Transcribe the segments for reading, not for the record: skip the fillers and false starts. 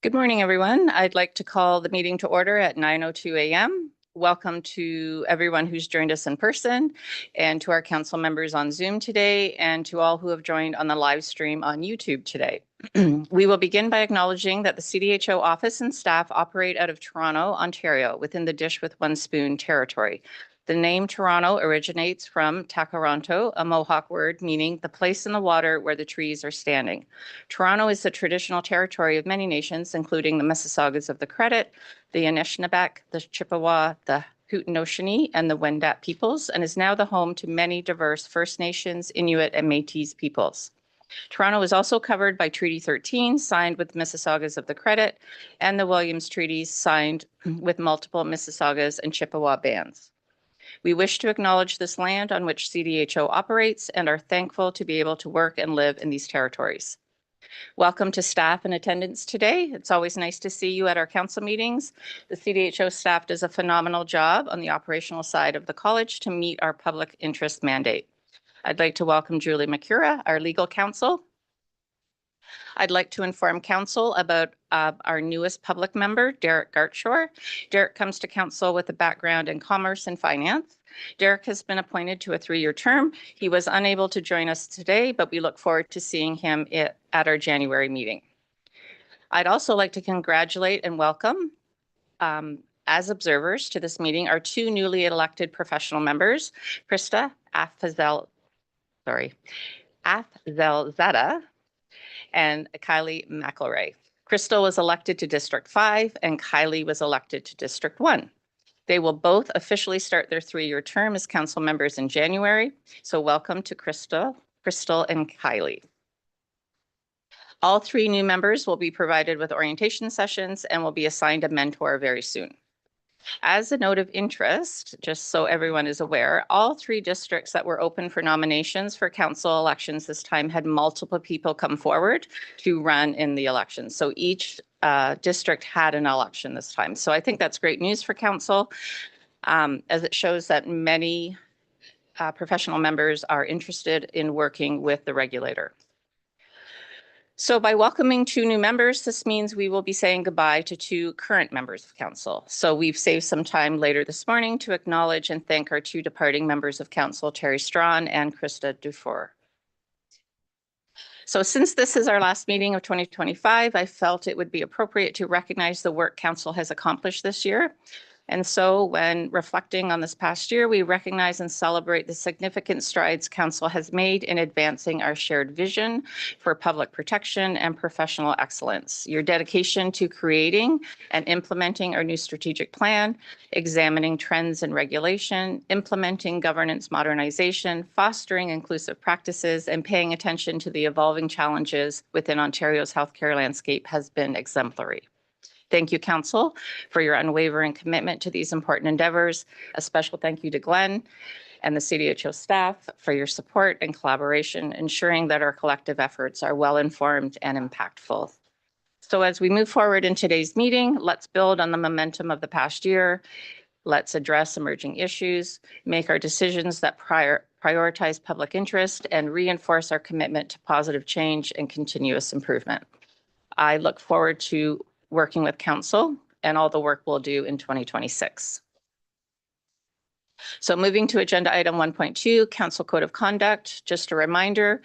Good morning, everyone. I'd like to call the meeting to order at 9:02 a.m. Welcome to everyone who's joined us in person and to our council members on Zoom today and to all who have joined on the live stream on YouTube today. We will begin by acknowledging that the CDHO office and staff operate out of Toronto, Ontario, within the Dish with One Spoon territory. The name Toronto originates from Takaranto, a Mohawk word meaning the place in the water where the trees are standing. Toronto is the traditional territory of many nations, including the Mississaugas of the Credit, the Anishinaabeg, the Chippewa, the Haudenosaunee, and the Wendat peoples, and is now the home to many diverse First Nations, Inuit, and Métis peoples. Toronto is also covered by Treaty 13, signed with Mississaugas of the Credit, and the Williams Treaties, signed with multiple Mississaugas and Chippewa bands. We wish to acknowledge this land on which CDHO operates and are thankful to be able to work and live in these territories. Welcome to staff in attendance today. It's always nice to see you at our council meetings. The CDHO staff does a phenomenal job on the operational side of the college to meet our public interest mandate. I'd like to welcome Julie McCura, our legal counsel. I'd like to inform council about our newest public member, Derek Gartshore. Derek comes to council with a background in commerce and finance. Derek has been appointed to a 3-year term. He was unable to join us today, but we look forward to seeing him at our January meeting. I'd also like to congratulate and welcome as observers to this meeting our 2 newly elected professional members, Krista Afzelzada and Kylie McElroy. Crystal was elected to District 5 and Kylie was elected to District 1. They will both officially start their 3-year term as council members in January. So welcome to Crystal and Kylie. All 3 new members will be provided with orientation sessions and will be assigned a mentor very soon. As a note of interest, just so everyone is aware, all 3 districts that were open for nominations for council elections this time had multiple people come forward to run in the elections. So each district had an election this time. So I think that's great news for council, as it shows that many professional members are interested in working with the regulator. So by welcoming 2 new members, this means we will be saying goodbye to 2 current members of council. So we've saved some time later this morning to acknowledge and thank our 2 departing members of council, Terry Strawn and Krista Dufour. So since this is our last meeting of 2025, I felt it would be appropriate to recognize the work council has accomplished this year. And so when reflecting on this past year, we recognize and celebrate the significant strides council has made in advancing our shared vision for public protection and professional excellence. Your dedication to creating and implementing our new strategic plan, examining trends and regulation, implementing governance modernization, fostering inclusive practices, and paying attention to the evolving challenges within Ontario's healthcare landscape has been exemplary. Thank you, Council, for your unwavering commitment to these important endeavors. A special thank you to Glenn and the CDHO staff for your support and collaboration, ensuring that our collective efforts are well-informed and impactful. So as we move forward in today's meeting, let's build on the momentum of the past year. Let's address emerging issues, make our decisions that prioritize public interest, and reinforce our commitment to positive change and continuous improvement. I look forward to working with council and all the work we'll do in 2026. So moving to agenda item 1.2, Council Code of Conduct. Just a reminder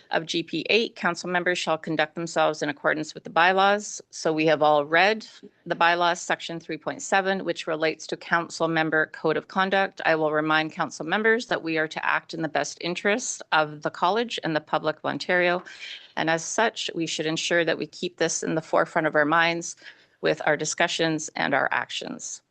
of GP 8, council members shall conduct themselves in accordance with the bylaws. So we have all read the bylaws section 3.7, which relates to council member code of conduct. I will remind council members that we are to act in the best interest of the college and the public of Ontario. And as such, we should ensure that we keep this in the forefront of our minds with our discussions and our actions.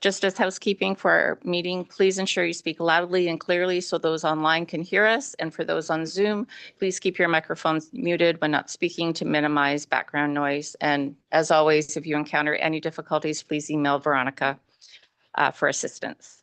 Just as housekeeping for our meeting, please ensure you speak loudly and clearly so those online can hear us. And for those on Zoom, please keep your microphones muted when not speaking to minimize background noise. And as always, if you encounter any difficulties, please email Veronica for assistance.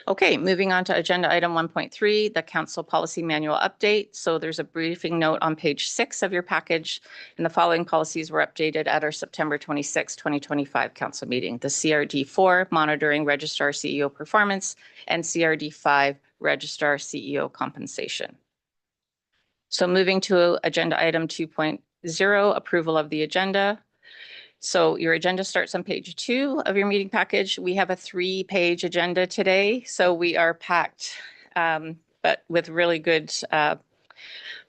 Okay, moving on to agenda item 1.3, the council policy manual update. So there's a briefing note on page 6 of your package, and the following policies were updated at our September 26, 2025 council meeting. The CRD 4, monitoring registrar CEO performance, and CRD 5, registrar CEO compensation. So moving to agenda item 4.0, approval of the agenda. So your agenda starts on page 2 of your meeting package. We have a 3-page agenda today, so we are packed, but with really good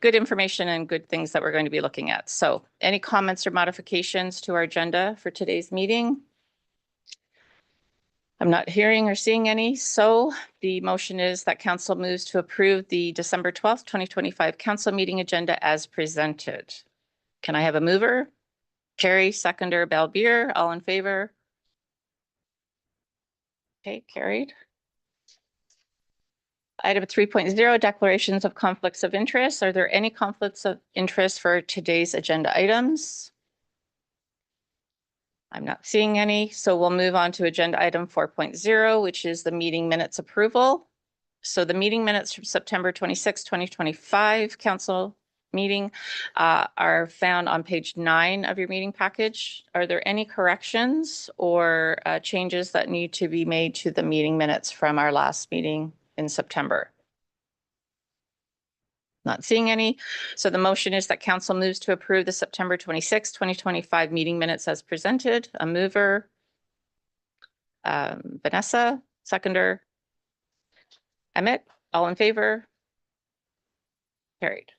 information and good things that we're going to be looking at. So any comments or modifications to our agenda for today's meeting? I'm not hearing or seeing any. So the motion is that council moves to approve the December 12th, 2025 council meeting agenda as presented. Can I have a mover? Carrie, seconder, Balbir, all in favor? Okay, carried. Item 3.0, declarations of conflicts of interest. Are there any conflicts of interest for today's agenda items? I'm not seeing any, so we'll move on to agenda item 4.0, which is the meeting minutes approval. So the meeting minutes from September 26, 2025 council meeting are found on page 9 of your meeting package. Are there any corrections or changes that need to be made to the meeting minutes from our last meeting in September? Not seeing any. So the motion is that council moves to approve the September 26, 2025 meeting minutes as presented. A mover, Vanessa, seconder, Emmett, all in favor? Carried.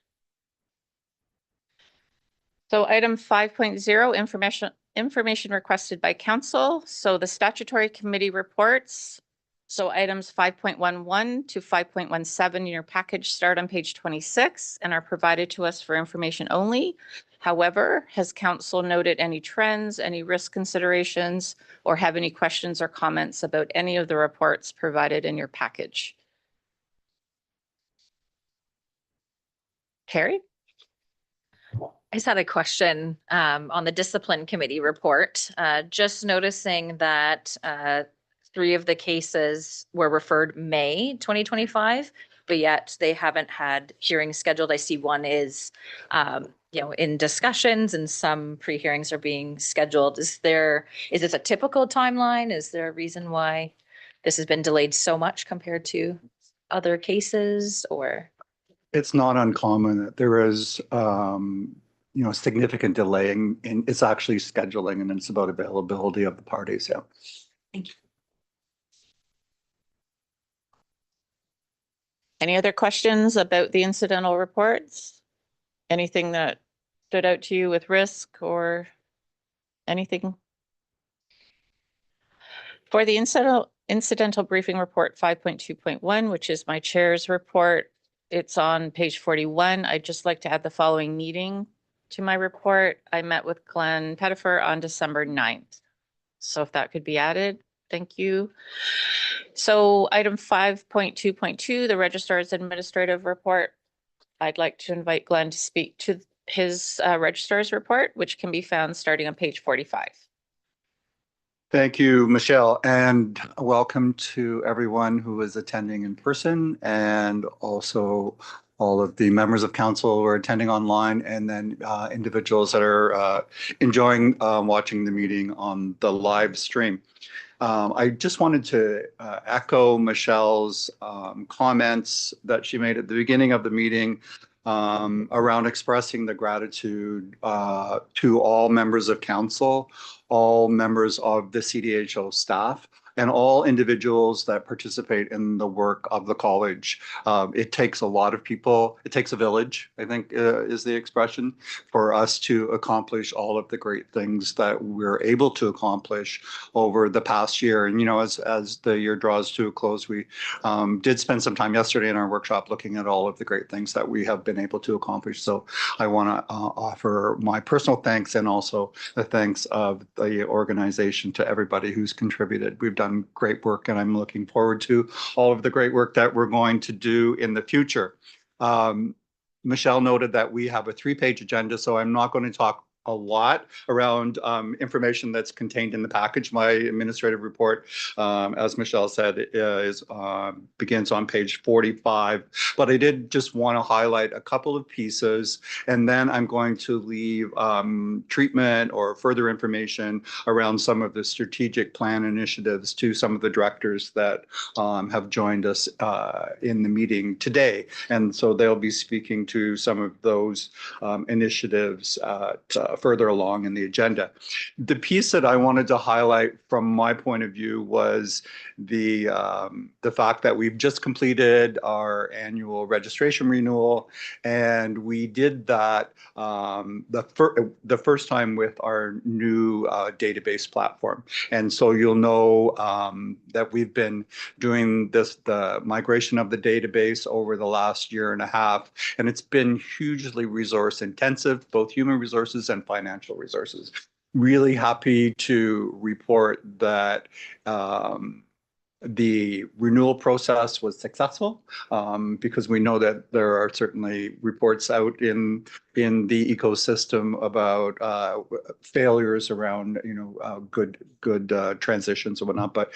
So item 5.0, information requested by council. So the statutory committee reports. So items 5.11 to 5.17 in your package start on page 26 and are provided to us for information only. However, has council noted any trends, any risk considerations, or have any questions or comments about any of the reports provided in your package? Carrie? I just had a question on the discipline committee report. Just noticing that 3 of the cases were referred May 2025, but yet they haven't had hearings scheduled. I see one is, in discussions and some pre-hearings are being scheduled. Is this a typical timeline? Is there a reason why this has been delayed so much compared to other cases, or? It's not uncommon that there is, significant delay in it's actually scheduling, and it's about availability of the parties. Yeah. Thank you. Any other questions about the incidental reports? Anything that stood out to you with risk or anything? For the incidental briefing report 5.2.1, which is my chair's report, it's on page 41. I'd just like to add the following meeting to my report. I met with Glenn Pettifer on December 9th. So if that could be added, thank you. So item 5.2.2, the registrar's administrative report. I'd like to invite Glenn to speak to his registrar's report, which can be found starting on page 45. Thank you, Michelle, and welcome to everyone who is attending in person, and also all of the members of council who are attending online, and then individuals that are enjoying watching the meeting on the live stream. I just wanted to echo Michelle's comments that she made at the beginning of the meeting around expressing the gratitude to all members of council, all members of the CDHO staff, and all individuals that participate in the work of the college. It takes a lot of people. It takes a village, I think is the expression, for us to accomplish all of the great things that we're able to accomplish over the past year. And, as the year draws to a close, we did spend some time yesterday in our workshop looking at all of the great things that we have been able to accomplish. So I want to offer my personal thanks and also the thanks of the organization to everybody who's contributed. We've done great work, and I'm looking forward to all of the great work that we're going to do in the future. Michelle noted that we have a 3-page agenda, so I'm not going to talk a lot around information that's contained in the package. My administrative report, as Michelle said, begins on page 45. But I did just want to highlight a couple of pieces, and then I'm going to leave treatment or further information around some of the strategic plan initiatives to some of the directors that have joined us in the meeting today. And so they'll be speaking to some of those initiatives further along in the agenda. The piece that I wanted to highlight from my point of view was the fact that we've just completed our annual registration renewal, and we did that the first time with our new database platform. And so you'll know that we've been doing the migration of the database over the last year and a half, and it's been hugely resource intensive, both human resources and financial resources. Really happy to report that the renewal process was successful, because we know that there are certainly reports out in the ecosystem about failures around good transitions and whatnot. But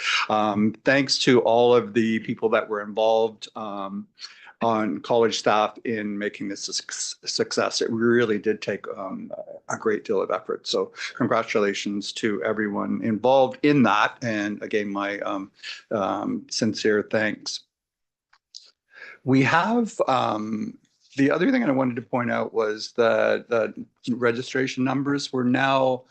thanks to all of the people that were involved on college staff in making this a success. It really did take a great deal of effort. So congratulations to everyone involved in that. And again, my sincere thanks. We have the other thing I wanted to point out was that the registration numbers were now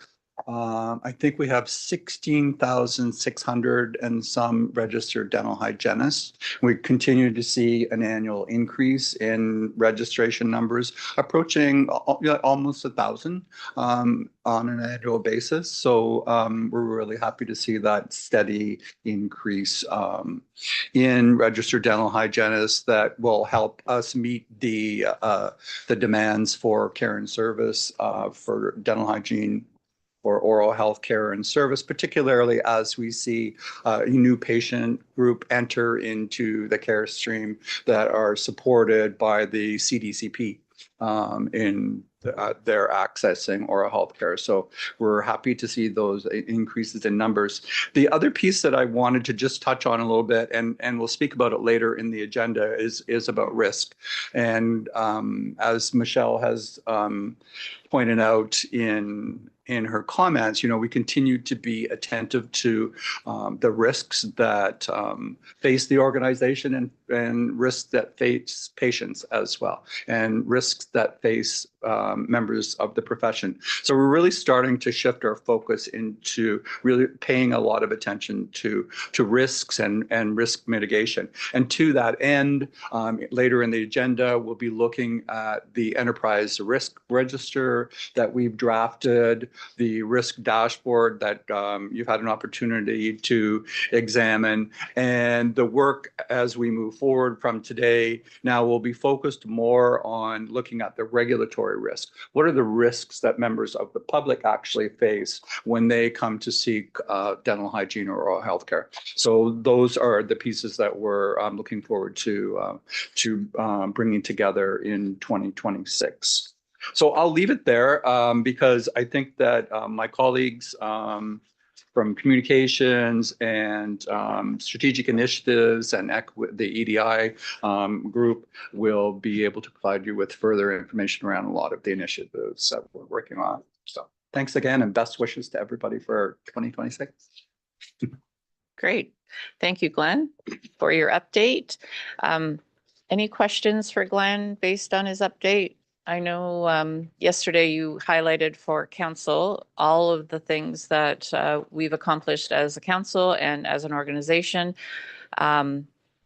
I think we have 16,600 and some registered dental hygienists. We continue to see an annual increase in registration numbers, approaching almost 1,000 on an annual basis. So we're really happy to see that steady increase in registered dental hygienists that will help us meet the demands for care and service for dental hygiene or oral health care and service, particularly as we see a new patient group enter into the care stream that are supported by the CDCP in their accessing oral health care. So we're happy to see those increases in numbers. The other piece that I wanted to just touch on a little bit, and we'll speak about it later in the agenda, is about risk. And as Michelle has pointed out in her comments, we continue to be attentive to the risks that face the organization and risks that face patients as well, and risks that face members of the profession. So we're really starting to shift our focus into really paying a lot of attention to risks and risk mitigation. And to that end, later in the agenda, we'll be looking at the enterprise risk register that we've drafted, the risk dashboard that you've had an opportunity to examine, and the work as we move forward from today now will be focused more on looking at the regulatory risk. What are the risks that members of the public actually face when they come to seek dental hygiene or oral health care? So those are the pieces that we're looking forward to bringing together in 2026. So I'll leave it there because I think that my colleagues from communications and strategic initiatives and the EDI group will be able to provide you with further information around a lot of the initiatives that we're working on. So thanks again, and best wishes to everybody for 2026. Great. Thank you, Glenn, for your update. Any questions for Glenn based on his update? I know yesterday you highlighted for council all of the things that we've accomplished as a council and as an organization,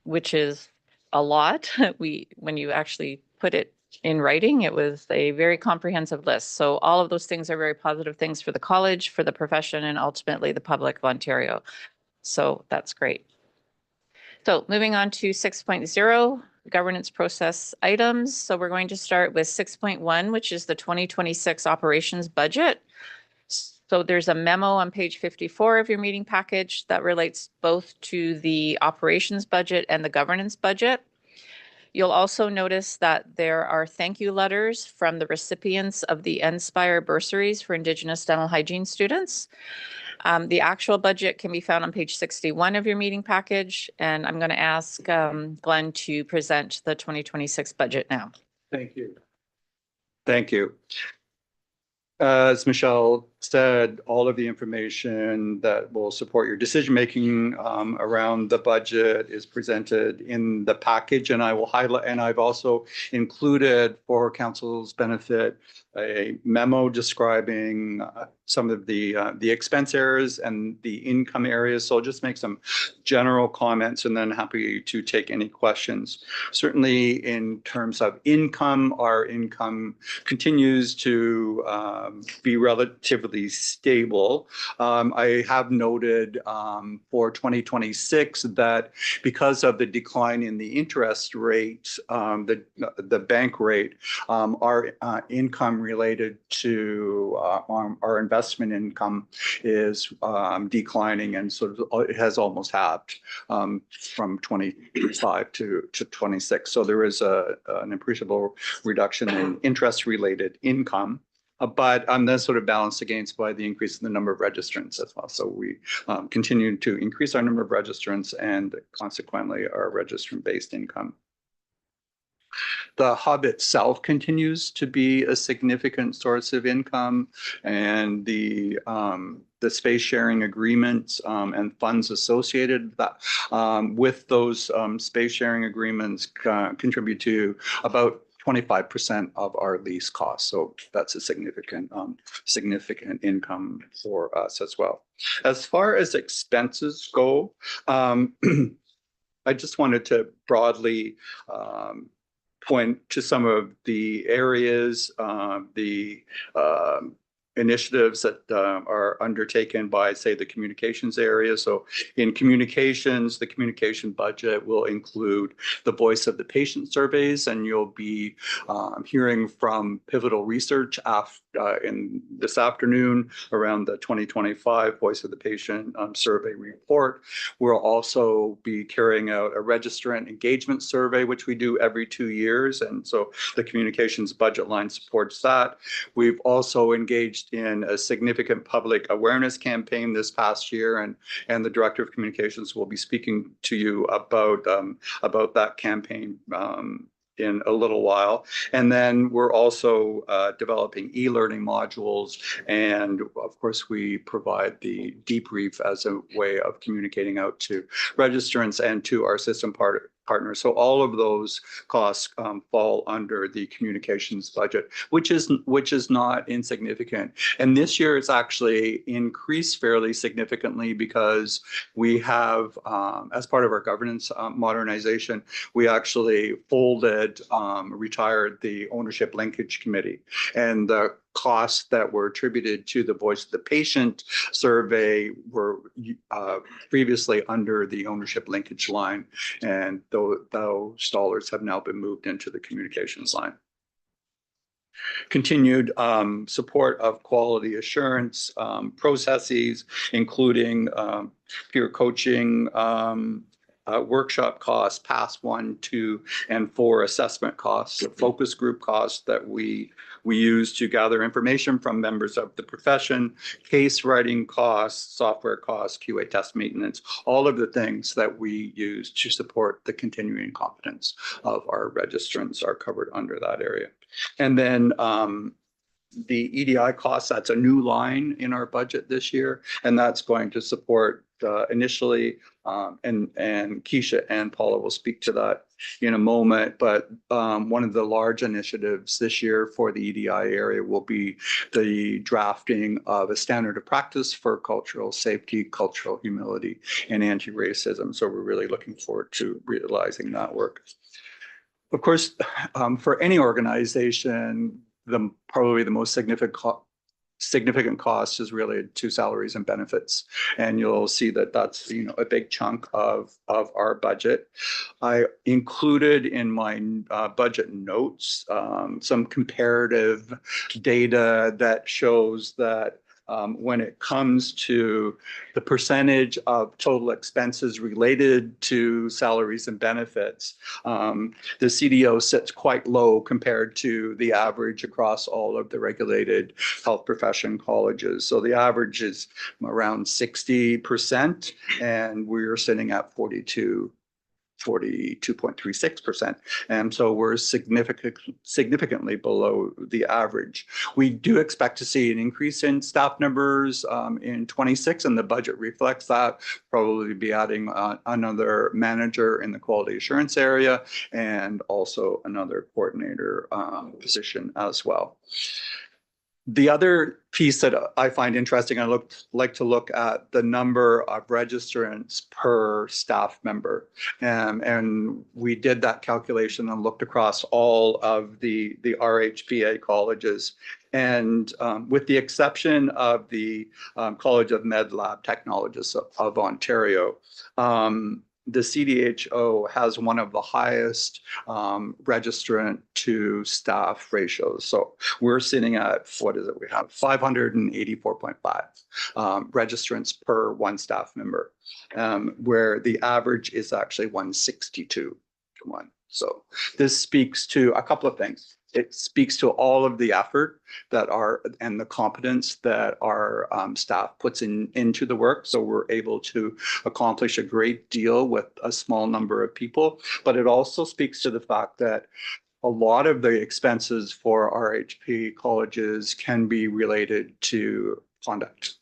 which is a lot. When you actually put it in writing, it was a very comprehensive list. So all of those things are very positive things for the college, for the profession, and ultimately the public of Ontario. So that's great. So moving on to 6.0. Governance process items. So we're going to start with 6.1, which is the 2026 operations budget. So there's a memo on page 54 of your meeting package that relates both to the operations budget and the governance budget. You'll also notice that there are thank you letters from the recipients of the Inspire bursaries for Indigenous dental hygiene students. The actual budget can be found on page 61 of your meeting package, and I'm going to ask Glenn to present the 2026 budget now. Thank you. Thank you. As Michelle said, all of the information that will support your decision-making around the budget is presented in the package, and I will highlight, and I've also included for council's benefit a memo describing some of the expense areas and the income areas. So I'll just make some general comments and then happy to take any questions. Certainly in terms of income, our income continues to be relatively stable. I have noted for 2026 that because of the decline in the interest rate, the bank rate, our income related to our investment income is declining, and sort of it has almost halved from 25 to 26. So there is an appreciable reduction in interest related income. But that's sort of balanced against by the increase in the number of registrants as well. So we continue to increase our number of registrants and consequently our registrant-based income. The hub itself continues to be a significant source of income, and the space sharing agreements and funds associated with those space sharing agreements contribute to about 25% of our lease costs. So that's a significant income for us as well. As far as expenses go, I just wanted to broadly point to some of the areas, the initiatives that are undertaken by, say, the communications area. So in communications, the communication budget will include the Voice of the Patient surveys, and you'll be hearing from Pivotal Research in this afternoon around the 2025 Voice of the Patient survey report. We'll also be carrying out a registrant engagement survey, which we do every 2 years, and so the communications budget line supports that. We've also engaged in a significant public awareness campaign this past year, and the Director of Communications will be speaking to you about that campaign in a little while. And then we're also developing e-learning modules, and of course we provide the debrief as a way of communicating out to registrants and to our system partners. So all of those costs fall under the communications budget, which is not insignificant. And this year it's actually increased fairly significantly because we have, as part of our governance modernization, we actually retired the ownership linkage committee, and the costs that were attributed to the Voice of the Patient survey were previously under the ownership linkage line, and those dollars have now been moved into the communications line. Continued support of quality assurance processes, including peer coaching, workshop costs, PASS 1, 2, and 4 assessment costs, focus group costs that we use to gather information from members of the profession, case writing costs, software costs, QA test maintenance, all of the things that we use to support the continuing competence of our registrants are covered under that area. And then the EDI costs, that's a new line in our budget this year, and that's going to support initially, and Keisha and Paula will speak to that in a moment, but one of the large initiatives this year for the EDI area will be the drafting of a standard of practice for cultural safety, cultural humility, and anti-racism. So we're really looking forward to realizing that work. Of course, for any organization, probably the most significant cost is related to salaries and benefits, and you'll see that that's a big chunk of our budget. I included in my budget notes some comparative data that shows that when it comes to the percentage of total expenses related to salaries and benefits, the CDO sits quite low compared to the average across all of the regulated health profession colleges. So the average is around 60%, and we're sitting at 42.36%. And so we're significantly below the average. We do expect to see an increase in staff numbers in 26, and the budget reflects that. Probably be adding another manager in the quality assurance area and also another coordinator position as well. The other piece that I find interesting, I like to look at the number of registrants per staff member. And we did that calculation and looked across all of the RHPA colleges. And with the exception of the College of Med Lab Technologists of Ontario, the CDHO has one of the highest registrant to staff ratios. So we're sitting at, what is it? We have 584.5 registrants per one staff member, where the average is actually 162 to 1. So this speaks to a couple of things. It speaks to all of the effort and the competence that our staff puts into the work. So we're able to accomplish a great deal with a small number of people. But it also speaks to the fact that a lot of the expenses for RHP colleges can be related to conduct,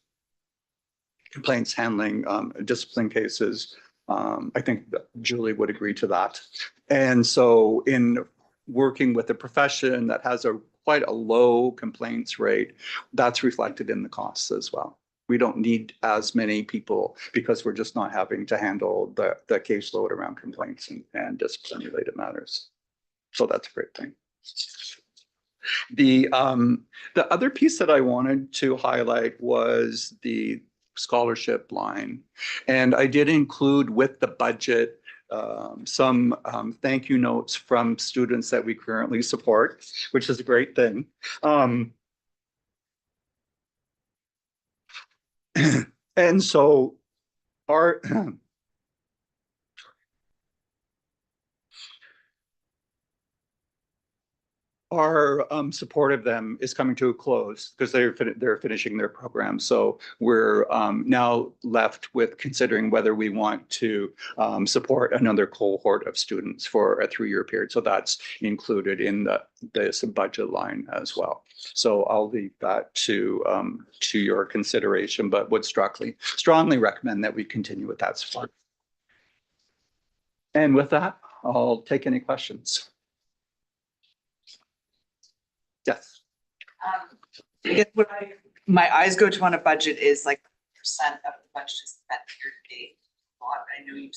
complaints handling, discipline cases. I think that Julie would agree to that. And so in working with a profession that has quite a low complaints rate, that's reflected in the costs as well. We don't need as many people because we're just not having to handle the caseload around complaints and discipline related matters. So that's a great thing. The other piece that I wanted to highlight was the scholarship line. And I did include with the budget some thank you notes from students that we currently support, which is a great thing. And so our support of them is coming to a close because they're finishing their program. So we're now left with considering whether we want to support another cohort of students for a 3-year period. So that's included in this budget line as well. So I'll leave that to your consideration, but would strongly recommend that we continue with that support. And with that, I'll take any questions. Yes. I guess what my eyes go to on a budget is like percent of the budget is spent year to date. I know you're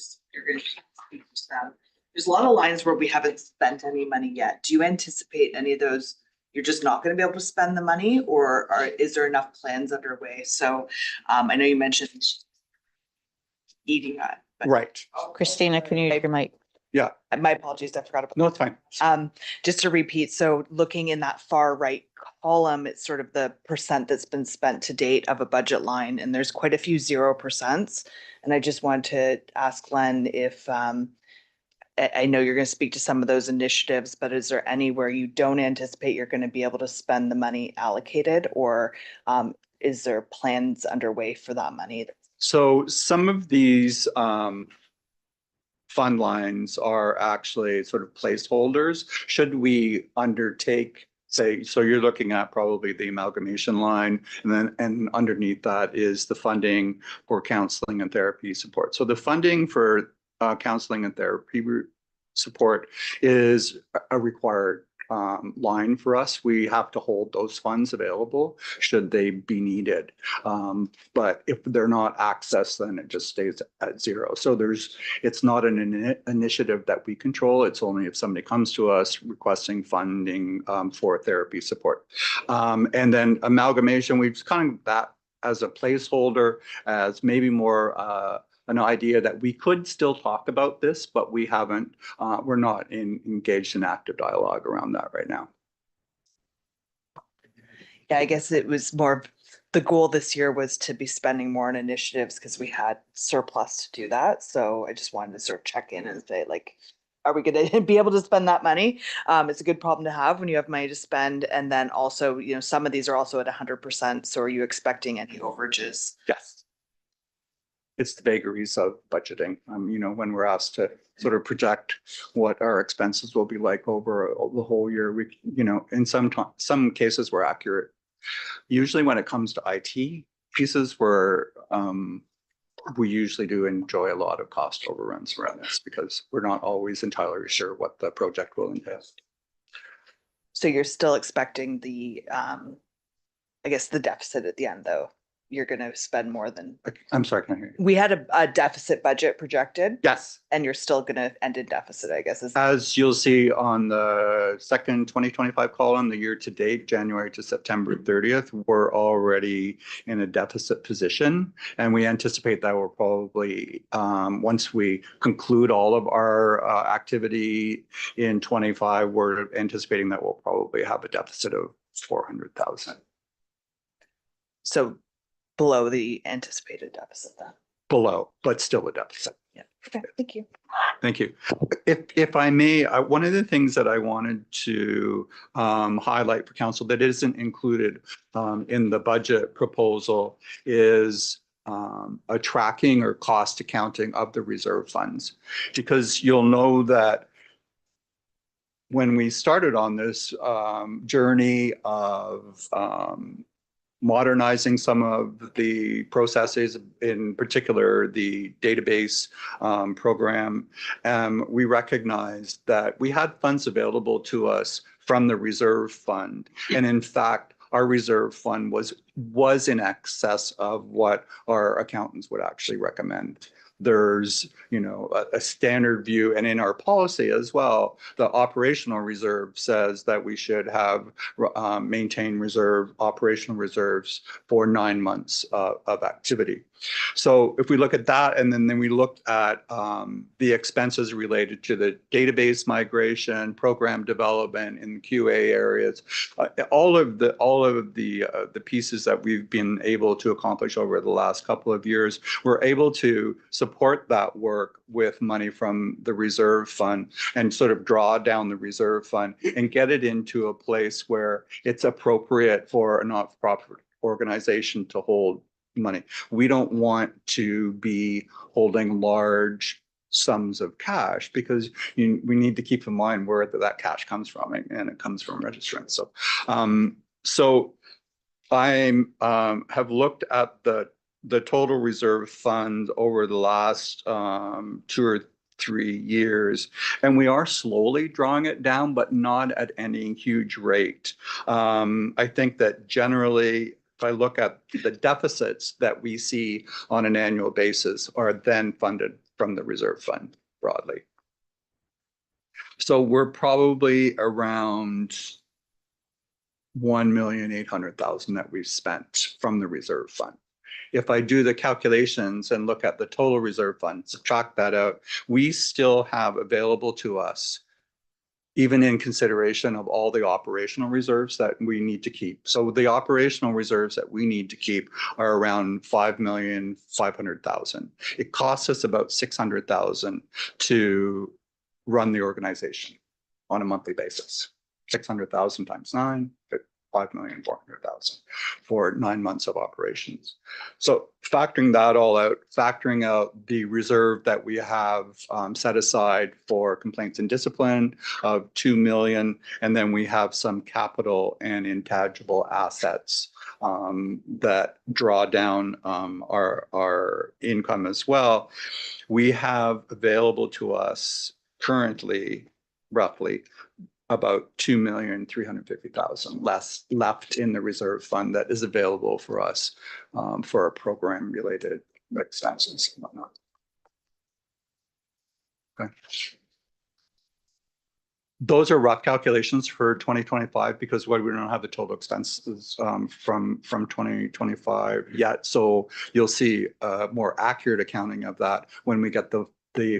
going to speak to them. There's a lot of lines where we haven't spent any money yet. Do you anticipate any of those? You're just not going to be able to spend the money, or is there enough plans underway? So I know you mentioned eating that. Right. Christina, can you take your mic? Yeah. My apologies, I forgot about. No, it's fine. Just to repeat, so looking in that far right column, it's sort of the percent that's been spent to date of a budget line, and there's quite a few 0%. And I just wanted to ask Len if I know you're going to speak to some of those initiatives, but is there anywhere you don't anticipate you're going to be able to spend the money allocated, or is there plans underway for that money? So some of these fund lines are actually sort of placeholders. Should we undertake, say, so you're looking at probably the amalgamation line, and underneath that is the funding for counseling and therapy support. So the funding for counseling and therapy support is a required line for us. We have to hold those funds available should they be needed. But if they're not accessed, then it just stays at zero. So it's not an initiative that we control. It's only if somebody comes to us requesting funding for therapy support. And then amalgamation, we've kind of that as a placeholder, as maybe more an idea that we could still talk about this, but we haven't, we're not engaged in active dialogue around that right now. Yeah, I guess it was more the goal this year was to be spending more on initiatives because we had surplus to do that. So I just wanted to sort of check in and say, like, are we gonna be able to spend that money? It's a good problem to have when you have money to spend. And then also, you know, some of these are also at 100%. So are you expecting any overages? Yes. It's the vagaries of budgeting. You know, when we're asked to sort of project what our expenses will be like over the whole year, we, you know, in some cases we're accurate. Usually when it comes to IT pieces, we usually do enjoy a lot of cost overruns around this because we're not always entirely sure what the project will entail. So you're still expecting the, I guess the deficit at the end, though. You're gonna spend more than, I'm sorry, can I hear you? we had a deficit budget projected. Yes. And you're still gonna end in deficit, I guess. As you'll see on the second 2025 column, the year to date, January to September 30th, we're already in a deficit position. And we anticipate that we're probably, once we conclude all of our activity in 25, we're anticipating that we'll probably have a deficit of 400,000. So below the anticipated deficit then. Below, but still a deficit. Yeah. Okay, thank you. Thank you. If I may, one of the things that I wanted to highlight for council that isn't included in the budget proposal is a tracking or cost accounting of the reserve funds. Because you'll know that when we started on this journey of modernizing some of the processes, in particular the database program, we recognized that we had funds available to us from the reserve fund. And in fact, our reserve fund was in excess of what our accountants would actually recommend. There's, you know, a standard view, and in our policy as well, the operational reserve says that we should have maintain operational reserves for 9 months of activity. So if we look at that, and then we looked at the expenses related to the database migration, program development in QA areas, all of the pieces that we've been able to accomplish over the last couple of years, we're able to support that work with money from the reserve fund and sort of draw down the reserve fund and get it into a place where it's appropriate for a not-for-profit organization to hold money. We don't want to be holding large sums of cash because we need to keep in mind where that cash comes from, and it comes from registrants. So I have looked at the total reserve fund over the last 2 or 3 years, and we are slowly drawing it down, but not at any huge rate. I think that generally, if I look at the deficits that we see on an annual basis are then funded from the reserve fund broadly. So we're probably around 1,800,000 that we've spent from the reserve fund. If I do the calculations and look at the total reserve fund, subtract that out, we still have available to us, even in consideration of all the operational reserves that we need to keep. So the operational reserves that we need to keep are around 5,500,000. It costs us about 600,000 to run the organization on a monthly basis. 600,000 times 9, 5,400,000 for 9 months of operations. So factoring that all out, factoring out the reserve that we have set aside for complaints and discipline of 2 million, and then we have some capital and intangible assets that draw down our income as well. We have available to us currently roughly about 2,350,000 left in the reserve fund that is available for us for our program related expenses and whatnot. Okay. Those are rough calculations for 2025 because we don't have the total expenses from 2025 yet. So you'll see a more accurate accounting of that when we get the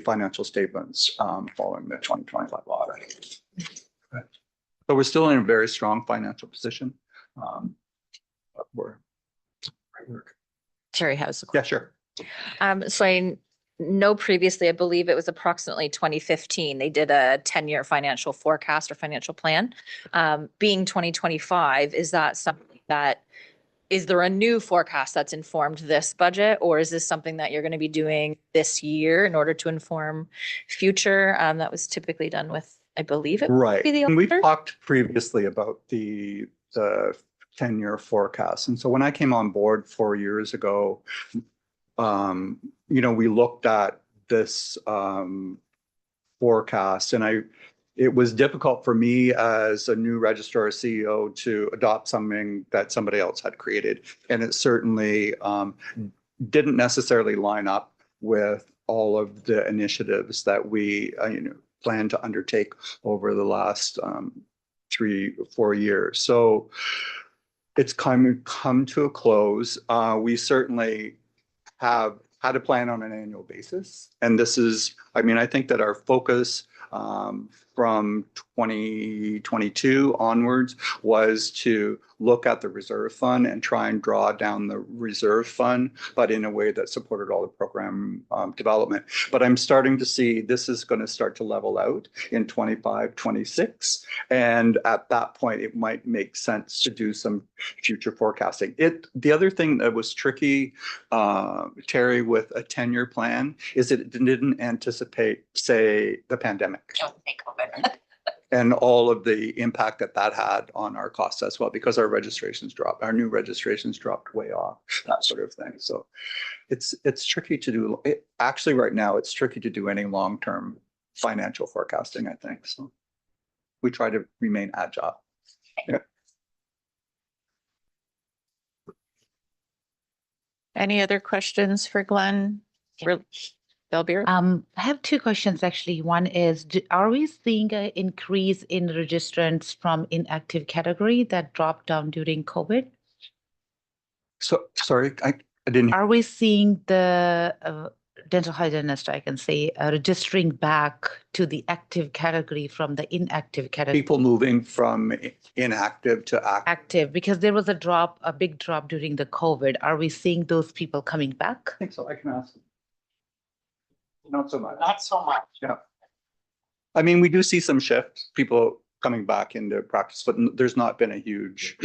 financial statements following the 2025 audit. Okay. So we're still in a very strong financial position. But we're Terry has a Yeah, question. sure. So I know previously, I believe it was approximately 2015, they did a 10-year financial forecast or financial plan. Being 2025, is that something that, is there a new forecast that's informed this budget? Or is this something that you're going to be doing this year in order to inform future? That was typically done with, I believe it would Right. be the And we've auditor. talked previously about the 10-year forecast. And so when I came on board 4 years ago, we looked at this forecast, and it was difficult for me as a new registrar CEO to adopt something that somebody else had created. And it certainly didn't necessarily line up with all of the initiatives that we plan to undertake over the last 3-4 years. So it's come to a close. We certainly have had a plan on an annual basis. And this is, I think that our focus from 2022 onwards was to look at the reserve fund and try and draw down the reserve fund, but in a way that supported all the program development. But I'm starting to see this is going to start to level out in 25, 26. And at that point, it might make sense to do some future forecasting. The other thing that was tricky, Terry, with a 10-year plan is it didn't anticipate, say, the pandemic. And all of the impact that had on our costs as well, because our new registrations dropped way off, that sort of thing. So it's tricky to do. Actually, right now, it's tricky to do any long-term financial forecasting, I think. So we try to remain agile. Yeah. Any other questions for Glenn? Belbeer? I have two questions actually. One is, are we seeing an increase in registrants from inactive category that dropped down during COVID? So sorry, I didn't. Are we seeing the dental hygienist, I can say, registering back to the active category from the inactive category? People moving from inactive to active. Active, because there was a big drop during the COVID. Are we seeing those people coming back? I think so. I can ask. Not so much. Not so much. Yeah. We do see some shifts, people coming back into practice, but there's not been a huge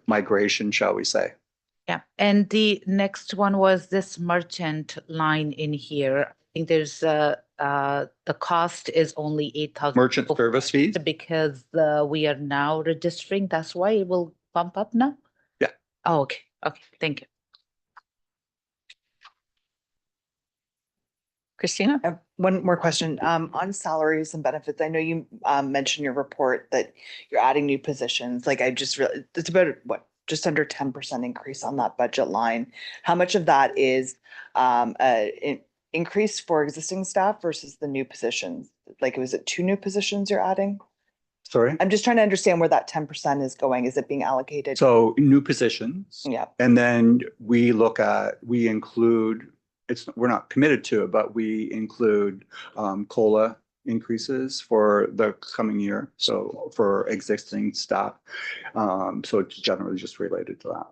migration, shall we say. Yeah. And the next one was this merchant line in here. I think there's the cost is only 8,000. Merchant service fees? Because we are now registering. That's why it will bump up now? Yeah. Oh, okay. Okay. Thank you. Christina? I have one more question on salaries and benefits. I know you mentioned in your report that you're adding new positions. Like it's about just under 10% increase on that budget line. How much of that is an increase for existing staff versus the new positions? Like, was it 2 new positions you're adding? Sorry? I'm just trying to understand where that 10% is going. Is it being allocated? So new positions. Yeah. And then we include, we're not committed to it, but we include COLA increases for the coming year. So for existing staff. So it's generally just related to that.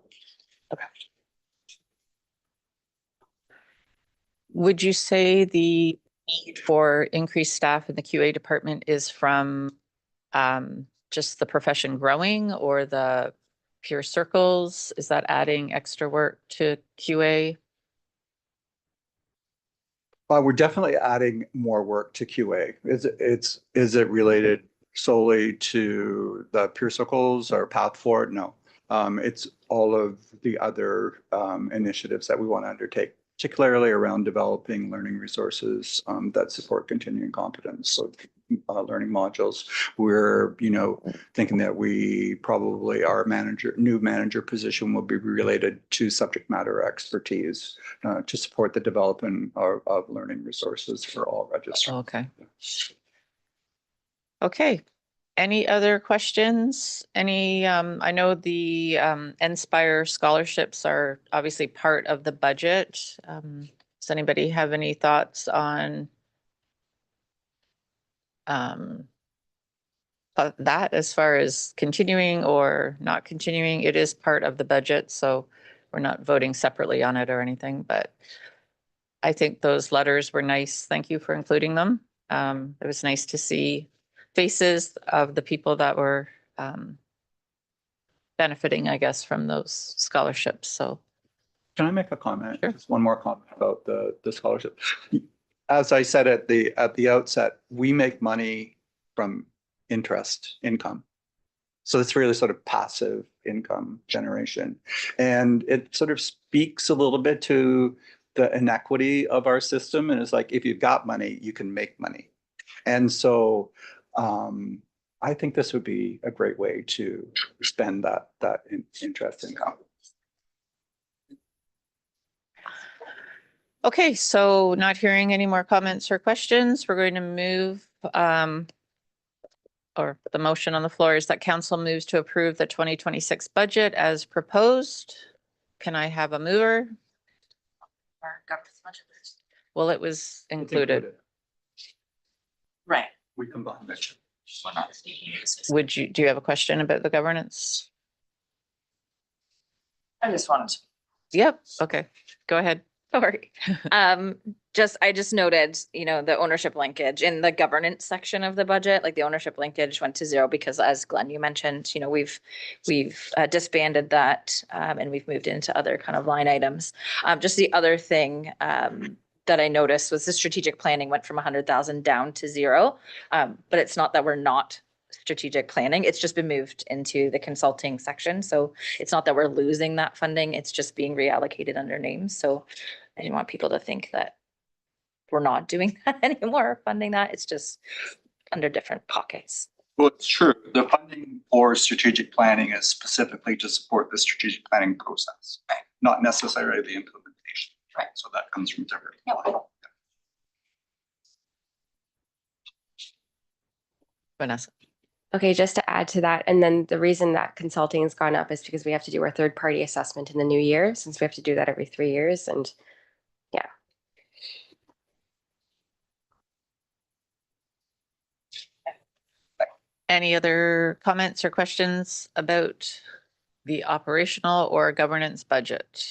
Okay. Would you say the need for increased staff in the QA department is from just the profession growing, or the peer circles? Is that adding extra work to QA? We're definitely adding more work to QA. Is it related solely to the peer circles or path forward? No. It's all of the other initiatives that we want to undertake, particularly around developing learning resources that support continuing competence. So learning modules. We're, thinking that we probably our new manager position will be related to subject matter expertise to support the development of learning resources for all registrants. Okay. Okay. Any other questions? I know the Inspire scholarships are obviously part of the budget. Does anybody have any thoughts on that as far as continuing or not continuing? It is part of the budget, so we're not voting separately on it or anything, but I think those letters were nice. Thank you for including them. It was nice to see faces of the people that were benefiting, I guess, from those scholarships. So Can I make a comment? Sure. Just one more comment about the scholarship. As I said at the outset, we make money from interest income. So it's really sort of passive income generation. And it sort of speaks a little bit to the inequity of our system. And it's like, if you've got money, you can make money. And so I think this would be a great way to spend that interest income. okay, so not hearing any more comments or questions, we're going to move or the motion on the floor is that council moves to approve the 2026 budget as proposed. Can I have a mover? Well, it was included. Right. We combined it. Do you have a question about the governance? I just wanted to. Yep, okay, go ahead. Sorry. I just noted, the ownership linkage in the governance section of the budget, like the ownership linkage went to 0 because as Glenn, you mentioned, we've disbanded that and we've moved into other kind of line items. Just the other thing that I noticed was the strategic planning went from 100,000 down to 0. But it's not that we're not strategic planning. It's just been moved into the consulting section. So it's not that we're losing that funding. It's just being reallocated under names. So I didn't want people to think that we're not doing that anymore, funding that. It's just under different pockets. Well, it's true. The funding for strategic planning is specifically to support the strategic planning process, not necessarily the implementation. Right. So that comes from different. Vanessa. Okay, just to add to that, and then the reason that consulting has gone up is because we have to do our third-party assessment in the new year, since we have to do that every 3 years, and yeah. Any other comments or questions about the operational or governance budget?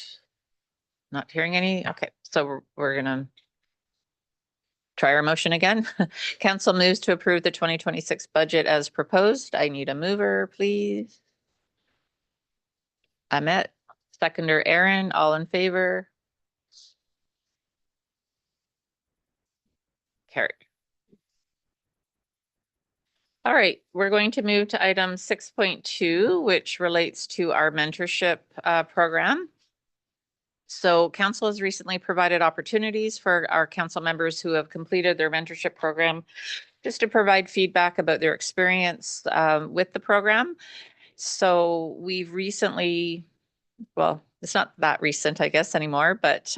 Not hearing any? Okay, so we're gonna try our motion again. Council moves to approve the 2026 budget as proposed. I need a mover, please. Ahmet, seconder Aaron, all in favor? Carried. All right, we're going to move to item 6.2, which relates to our mentorship program. So council has recently provided opportunities for our council members who have completed their mentorship program just to provide feedback about their experience with the program. So we've recently, well, it's not that recent, I guess, anymore, but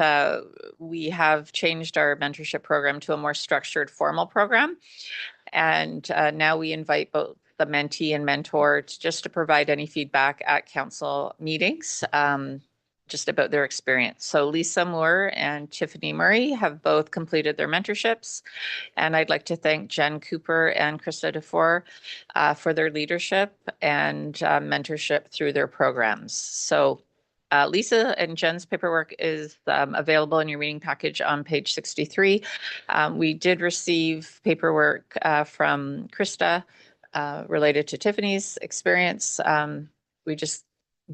we have changed our mentorship program to a more structured, formal program. And now we invite both the mentee and mentor just to provide any feedback at council meetings just about their experience. So Lisa Moore and Tiffany Murray have both completed their mentorships. And I'd like to thank Jen Cooper and Krista DeFore for their leadership and mentorship through their programs. So Lisa and Jen's paperwork is available in your meeting package on page 63. We did receive paperwork from Krista related to Tiffany's experience. We just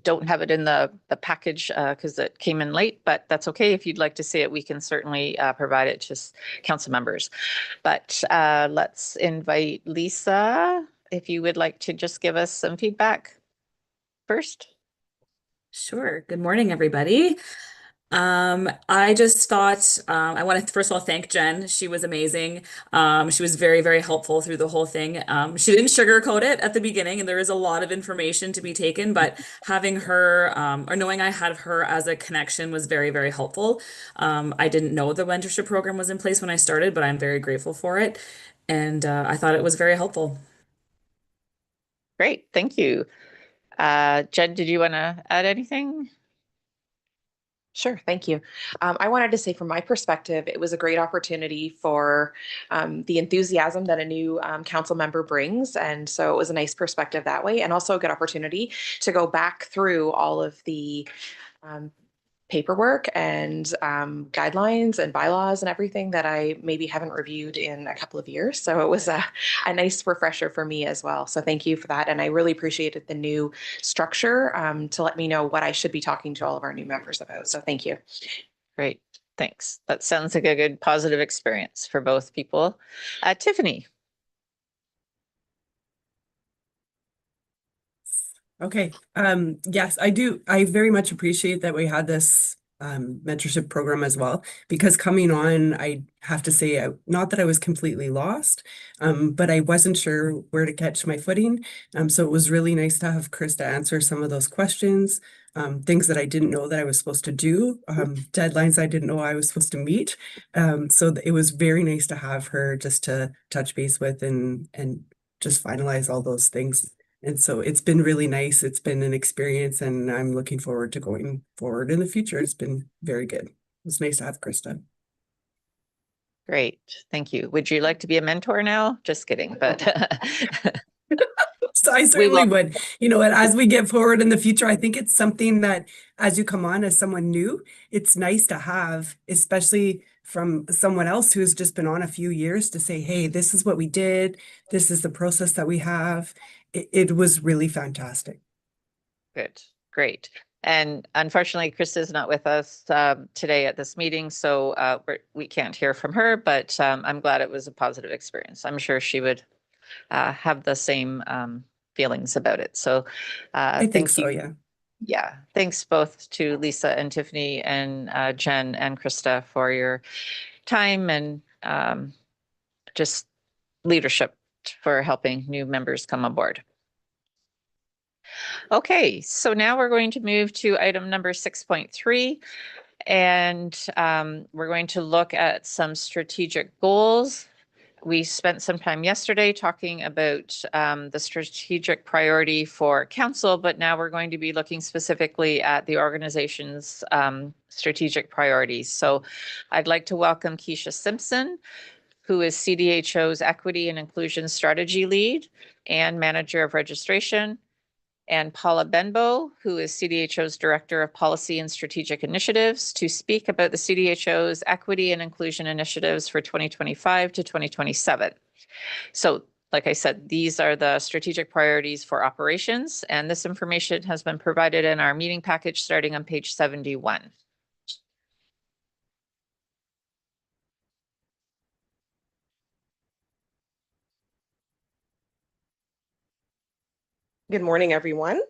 don't have it in the package because it came in late, but that's okay. If you'd like to see it, we can certainly provide it to council members. But let's invite Lisa, if you would like to just give us some feedback first. Sure. Good morning, everybody. I just thought I want to first of all thank Jen. She was amazing. She was very, very helpful through the whole thing. She didn't sugarcoat it at the beginning, and there is a lot of information to be taken, but having her or knowing I had her as a connection was very, very helpful. I didn't know the mentorship program was in place when I started, but I'm very grateful for it. And I thought it was very helpful. Great, thank you. Jen, did you want to add anything? Sure, thank you. I wanted to say from my perspective, it was a great opportunity for the enthusiasm that a new council member brings. And so it was a nice perspective that way, and also a good opportunity to go back through all of the um, paperwork and guidelines and bylaws and everything that I maybe haven't reviewed in a couple of years. So it was a nice refresher for me as well. So thank you for that. And I really appreciated the new structure to let me know what I should be talking to all of our new members about. So thank you. Great, thanks. That sounds like a good positive experience for both people. Tiffany. Okay. Yes, I do. I very much appreciate that we had this mentorship program as well, because coming on, I have to say, not that I was completely lost, but I wasn't sure where to catch my footing. So it was really nice to have Krista answer some of those questions, things that I didn't know that I was supposed to do, deadlines I didn't know I was supposed to meet. So it was very nice to have her just to touch base with and just finalize all those things. And so it's been really nice. It's been an experience, and I'm looking forward to going forward in the future. It's been very good. It's nice to have Krista. Great, thank you. Would you like to be a mentor now? Just kidding, but So I certainly would, and as we get forward in the future, I think it's something that as you come on as someone new, it's nice to have, especially from someone else who's just been on a few years, to say, hey, this is what we did. This is the process that we have. It was really fantastic. Good, great. And unfortunately, Krista is not with us today at this meeting, so we can't hear from her, but I'm glad it was a positive experience. I'm sure she would have the same feelings about it. So I think so, yeah. Yeah, thanks both to Lisa and Tiffany and Jen and Krista for your time and just leadership for helping new members come aboard. Okay, so now we're going to move to item number 6.3, and we're going to look at some strategic goals. We spent some time yesterday talking about the strategic priority for council, but now we're going to be looking specifically at the organization's strategic priorities. So I'd like to welcome Keisha Simpson, who is CDHO's Equity and Inclusion Strategy Lead and Manager of Registration, and Paula Benbow, who is CDHO's Director of Policy and Strategic Initiatives, to speak about the CDHO's equity and inclusion initiatives for 2025 to 2027. So, like I said, these are the strategic priorities for operations, and this information has been provided in our meeting package starting on page 71. Good morning, everyone.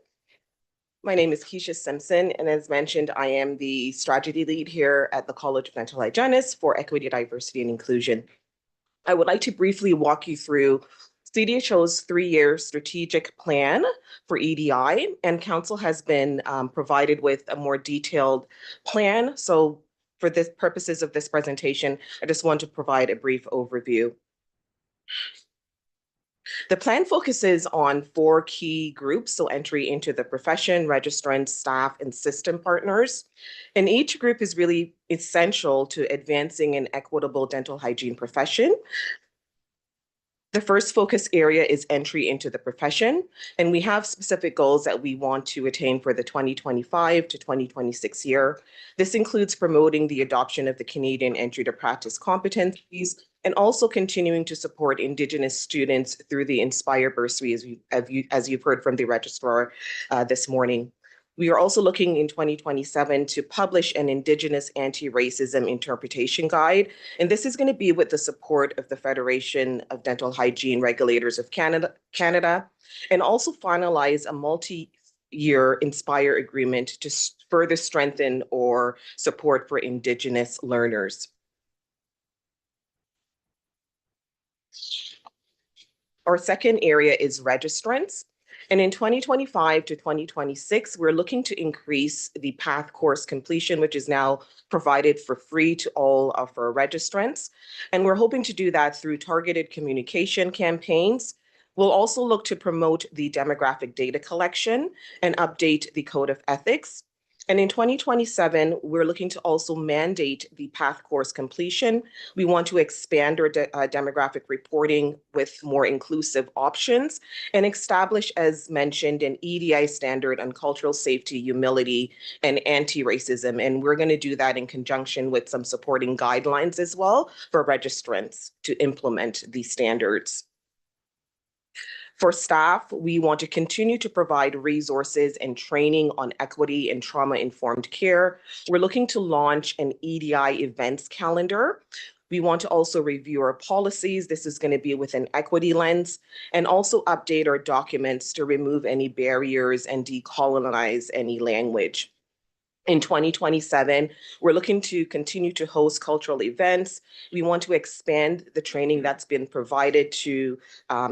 My name is Keisha Simpson, and as mentioned, I am the strategy lead here at the College of Dental Hygienists for Equity, Diversity, and Inclusion. I would like to briefly walk you through CDHO's 3-year strategic plan for EDI, and Council has been provided with a more detailed plan. So for the purposes of this presentation, I just want to provide a brief overview. The plan focuses on 4 key groups, so entry into the profession, registrants, staff, and system partners. And each group is really essential to advancing an equitable dental hygiene profession. The first focus area is entry into the profession, and we have specific goals that we want to attain for the 2025 to 2026 year. This includes promoting the adoption of the Canadian Entry to Practice competencies, and also continuing to support Indigenous students through the Inspire bursary, as you've heard from the registrar this morning. We are also looking in 2027 to publish an Indigenous anti-racism interpretation guide. And this is going to be with the support of the Federation of Dental Hygiene Regulators of Canada, and also finalize a multi-year Inspire agreement to further strengthen or support for Indigenous learners. Our second area is registrants. And in 2025 to 2026, we're looking to increase the PATH course completion, which is now provided for free to all of our registrants. And we're hoping to do that through targeted communication campaigns. We'll also look to promote the demographic data collection and update the code of ethics. And in 2027, we're looking to also mandate the path course completion. We want to expand our demographic reporting with more inclusive options and establish, as mentioned, an EDI standard on cultural safety, humility, and anti-racism. And we're going to do that in conjunction with some supporting guidelines as well for registrants to implement these standards. For staff, we want to continue to provide resources and training on equity and trauma-informed care. We're looking to launch an EDI events calendar. We want to also review our policies. This is going to be with an equity lens, and also update our documents to remove any barriers and decolonize any language. In 2027, we're looking to continue to host cultural events. We want to expand the training that's been provided to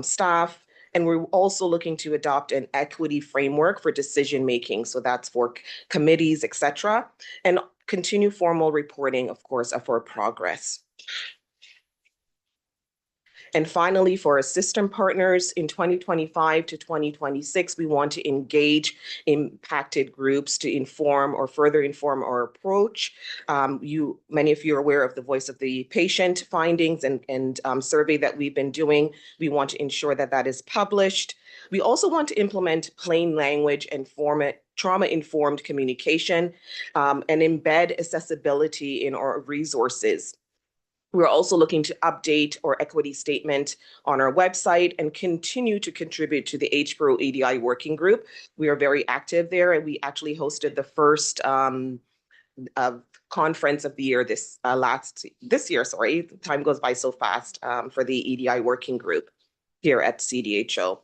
staff. And we're also looking to adopt an equity framework for decision-making. So that's for committees, et cetera, and continue formal reporting, of course, of our progress. And finally, for our system partners in 2025 to 2026, we want to engage impacted groups to inform or further inform our approach. Many of you are aware of the Voice of the Patient findings and survey that we've been doing. We want to ensure that that is published. We also want to implement plain language and trauma-informed communication and embed accessibility in our resources. We're also looking to update our equity statement on our website and continue to contribute to the HPRO EDI working group. We are very active there, and we actually hosted the first conference of the year this year. Sorry, time goes by so fast for the EDI working group here at CDHO.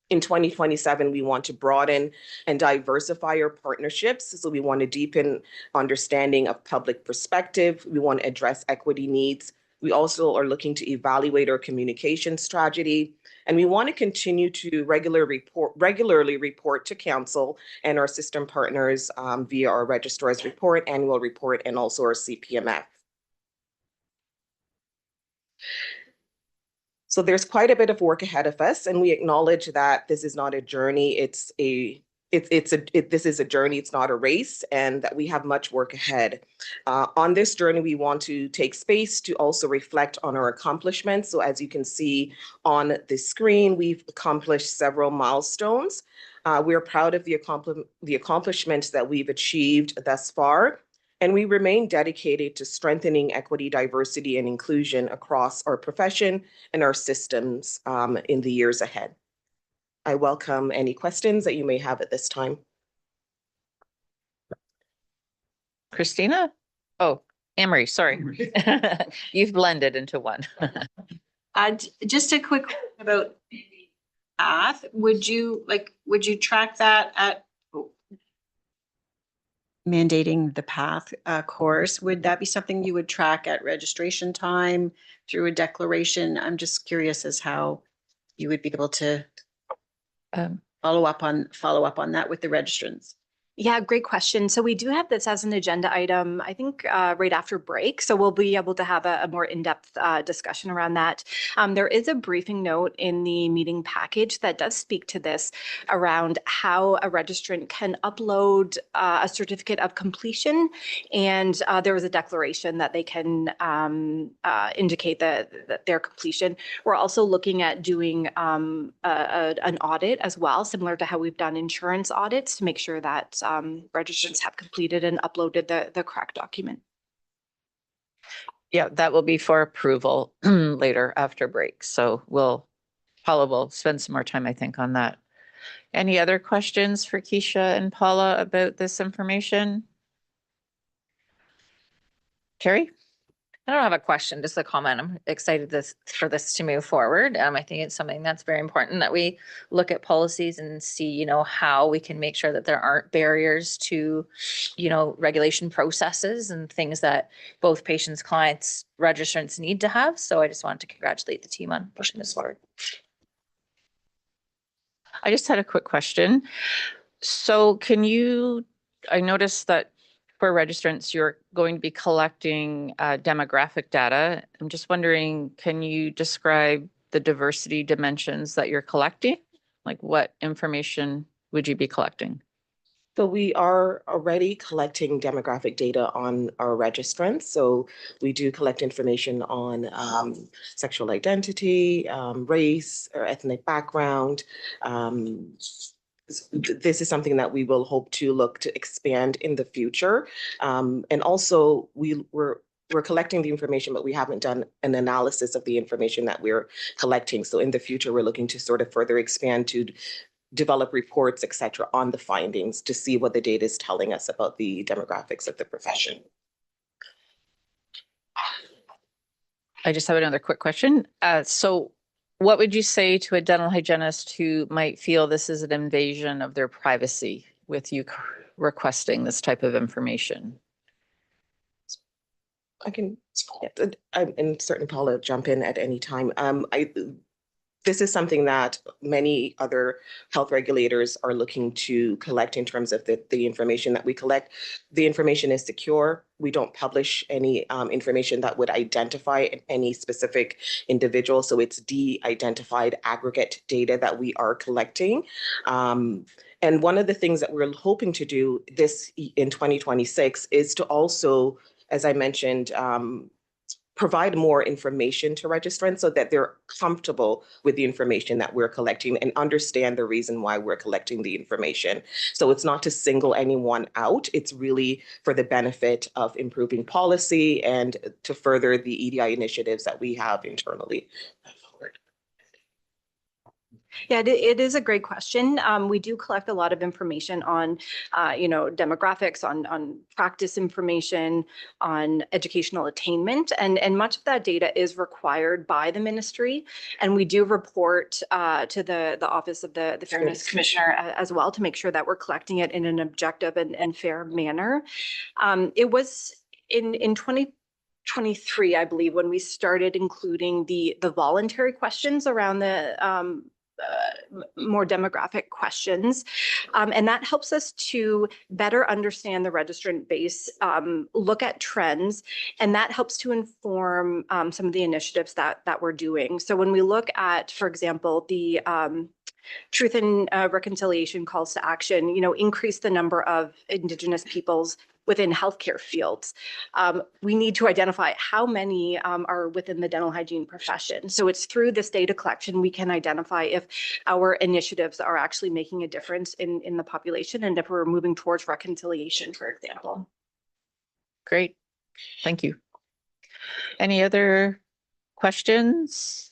In 2027, we want to broaden and diversify our partnerships. So we want to deepen understanding of public perspective. We want to address equity needs. We also are looking to evaluate our communication strategy. And we want to continue to regularly report to council and our system partners via our registrar's report, annual report, and also our CPMF. So there's quite a bit of work ahead of us, and we acknowledge that this is not a journey. This is a journey. It's not a race, and that we have much work ahead. On this journey, we want to take space to also reflect on our accomplishments. So as you can see on the screen, we've accomplished several milestones. We're proud of the accomplishments that we've achieved thus far. And we remain dedicated to strengthening equity, diversity, and inclusion across our profession and our systems in the years ahead. I welcome any questions that you may have at this time. Christina? Oh, Amory, sorry. You've blended into one. Just a quick question about path. Would you track that at mandating the path course? Would that be something you would track at registration time through a declaration? I'm just curious as how you would be able to follow up on that with the registrants. Yeah, great question. So we do have this as an agenda item, I think right after break. So we'll be able to have a more in-depth discussion around that. There is a briefing note in the meeting package that does speak to this around how a registrant can upload a certificate of completion. And there was a declaration that they can indicate that their completion. We're also looking at doing an audit as well, similar to how we've done insurance audits, to make sure that registrants have completed and uploaded the correct document. Yeah, that will be for approval later after break. So Paula will spend some more time, I think, on that. Any other questions for Keisha and Paula about this information? Terry? I don't have a question, just a comment. I'm excited for this to move forward. I think it's something that's very important that we look at policies and see, how we can make sure that there aren't barriers to, regulation processes and things that both patients, clients, registrants need to have. So I just wanted to congratulate the team on pushing this forward. I just had a quick question. So I noticed that for registrants, you're going to be collecting demographic data. I'm just wondering, can you describe the diversity dimensions that you're collecting? Like what information would you be collecting? So we are already collecting demographic data on our registrants. So we do collect information on sexual identity, race or ethnic background. This is something that we will hope to look to expand in the future. And also we're collecting the information, but we haven't done an analysis of the information that we're collecting. So in the future, we're looking to sort of further expand to develop reports, et cetera, on the findings to see what the data is telling us about the demographics of the profession. I just have another quick question. So what would you say to a dental hygienist who might feel this is an invasion of their privacy with you requesting this type of information? I can, and certainly Paula, jump in at any time. This is something that many other health regulators are looking to collect in terms of the information that we collect. The information is secure. We don't publish any information that would identify any specific individual. So it's de-identified aggregate data that we are collecting. And one of the things that we're hoping to do this in 2026 is to also, as I mentioned, provide more information to registrants so that they're comfortable with the information that we're collecting and understand the reason why we're collecting the information. So it's not to single anyone out. It's really for the benefit of improving policy and to further the EDI initiatives that we have internally. Yeah, it is a great question. We do collect a lot of information on, demographics, on practice information, on educational attainment, and much of that data is required by the ministry. And we do report to the Office of the Fairness Commissioner as well to make sure that we're collecting it in an objective and fair manner. It was in 2023, I believe, when we started including the voluntary questions around the more demographic questions. And that helps us to better understand the registrant base, look at trends, and that helps to inform some of the initiatives that we're doing. So when we look at, for example, the Truth and Reconciliation calls to action, increase the number of Indigenous peoples within healthcare fields. We need to identify how many are within the dental hygiene profession. So it's through this data collection we can identify if our initiatives are actually making a difference in the population and if we're moving towards reconciliation, for example. Great. Thank you. Any other questions?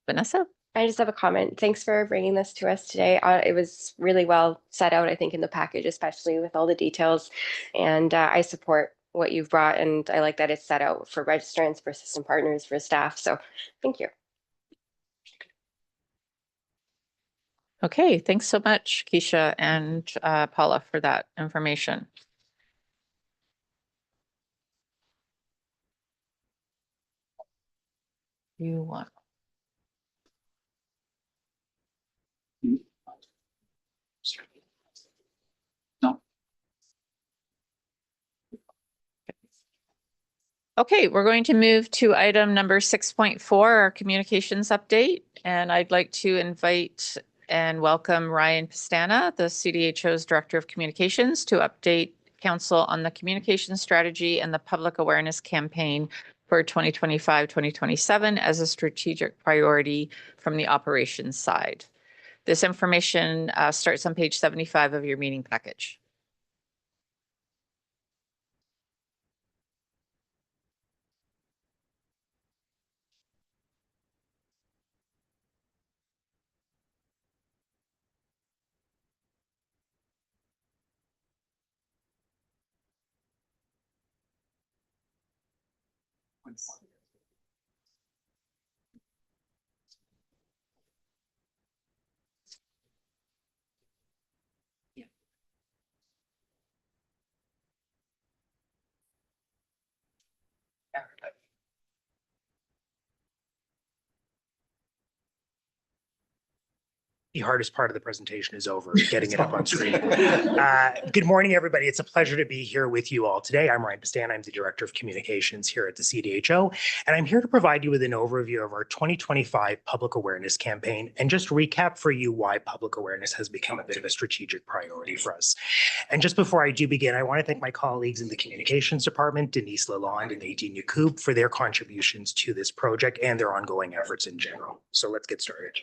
Vanessa? I just have a comment. Thanks for bringing this to us today. It was really well set out, I think, in the package, especially with all the details. And I support what you've brought, and I like that it's set out for registrants, for system partners, for staff. So thank you. Okay, thanks so much, Keisha and Paula, for that information. You want. No. Okay, we're going to move to item number 6.4, our communications update. And I'd like to invite and welcome Ryan Pastana, the CDHO's Director of Communications, to update Council on the communication strategy and the public awareness campaign for 2025-2027 as a strategic priority from the operations side. This information starts on page 75 of your meeting package. The hardest part of the presentation is over, getting it up on screen. Good morning, everybody. It's a pleasure to be here with you all today. I'm Ryan Pistan. I'm the Director of Communications here at the CDHO, and I'm here to provide you with an overview of our 2025 public awareness campaign and just recap for you why public awareness has become a bit of a strategic priority for us. And just before I do begin, I want to thank my colleagues in the Communications Department, Denise Lalonde and Nadine Yacoub, for their contributions to this project and their ongoing efforts in general. So let's get started.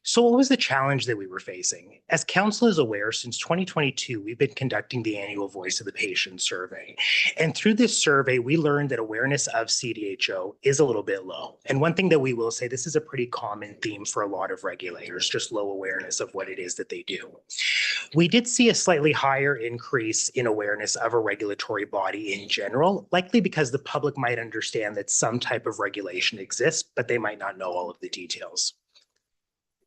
So what was the challenge that we were facing? As council is aware, since 2022, we've been conducting the annual Voice of the Patient survey. And through this survey, we learned that awareness of CDHO is a little bit low. And one thing that we will say, this is a pretty common theme for a lot of regulators, just low awareness of what it is that they do. We did see a slightly higher increase in awareness of a regulatory body in general, likely because the public might understand that some type of regulation exists, but they might not know all of the details.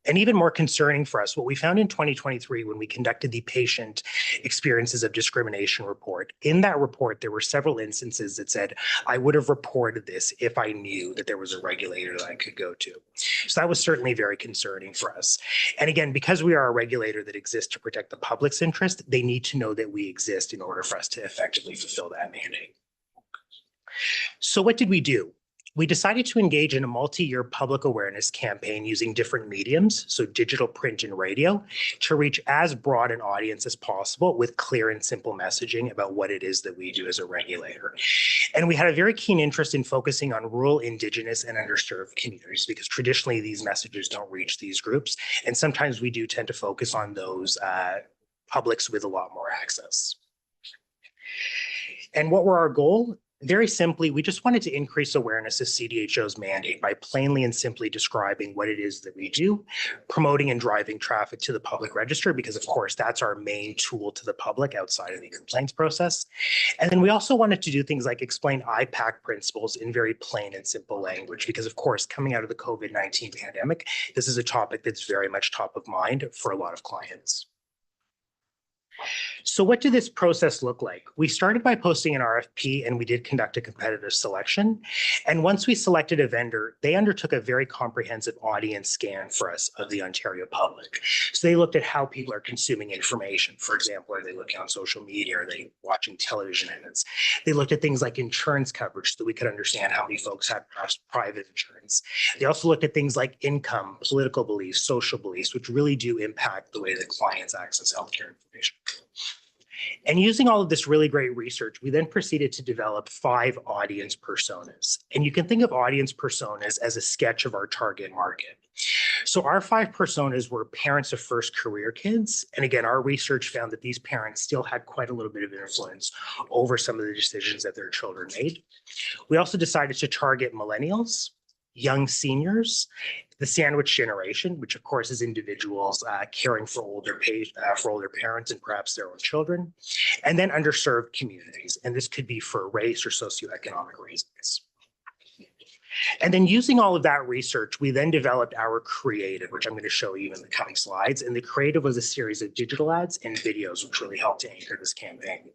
And even more concerning for us, what we found in 2023 when we conducted the Patient Experiences of Discrimination report, in that report, there were several instances that said, I would have reported this if I knew that there was a regulator that I could go to. So that was certainly very concerning for us. And again, because we are a regulator that exists to protect the public's interest, they need to know that we exist in order for us to effectively fulfill that mandate. So what did we do? We decided to engage in a multi-year public awareness campaign using different mediums, so digital, print, and radio, to reach as broad an audience as possible with clear and simple messaging about what it is that we do as a regulator. And we had a very keen interest in focusing on rural, Indigenous, and underserved communities because traditionally these messages don't reach these groups. And sometimes we do tend to focus on those publics with a lot more access. And what were our goals? Very simply, we just wanted to increase awareness of CDHO's mandate by plainly and simply describing what it is that we do, promoting and driving traffic to the public register, because of course, that's our main tool to the public outside of the complaints process. And then we also wanted to do things like explain IPAC principles in very plain and simple language, because of course, coming out of the COVID-19 pandemic, this is a topic that's very much top of mind for a lot of clients. So what did this process look like? We started by posting an RFP and we did conduct a competitive selection. And once we selected a vendor, they undertook a very comprehensive audience scan for us of the Ontario public. So they looked at how people are consuming information. For example, are they looking on social media? Are they watching television ads? They looked at things like insurance coverage so that we could understand how many folks had private insurance. They also looked at things like income, political beliefs, social beliefs, which really do impact the way that clients access healthcare information. And using all of this really great research, we then proceeded to develop 5 audience personas. And you can think of audience personas as a sketch of our target market. So our 5 personas were parents of first career kids. And again, our research found that these parents still had quite a little bit of influence over some of the decisions that their children made. We also decided to target millennials, young seniors, the sandwich generation, which of course is individuals caring for older parents and perhaps their own children, and then underserved communities. And this could be for race or socioeconomic reasons. And then using all of that research, we then developed our creative, which I'm going to show you in the coming slides. And the creative was a series of digital ads and videos, which really helped to anchor this campaign.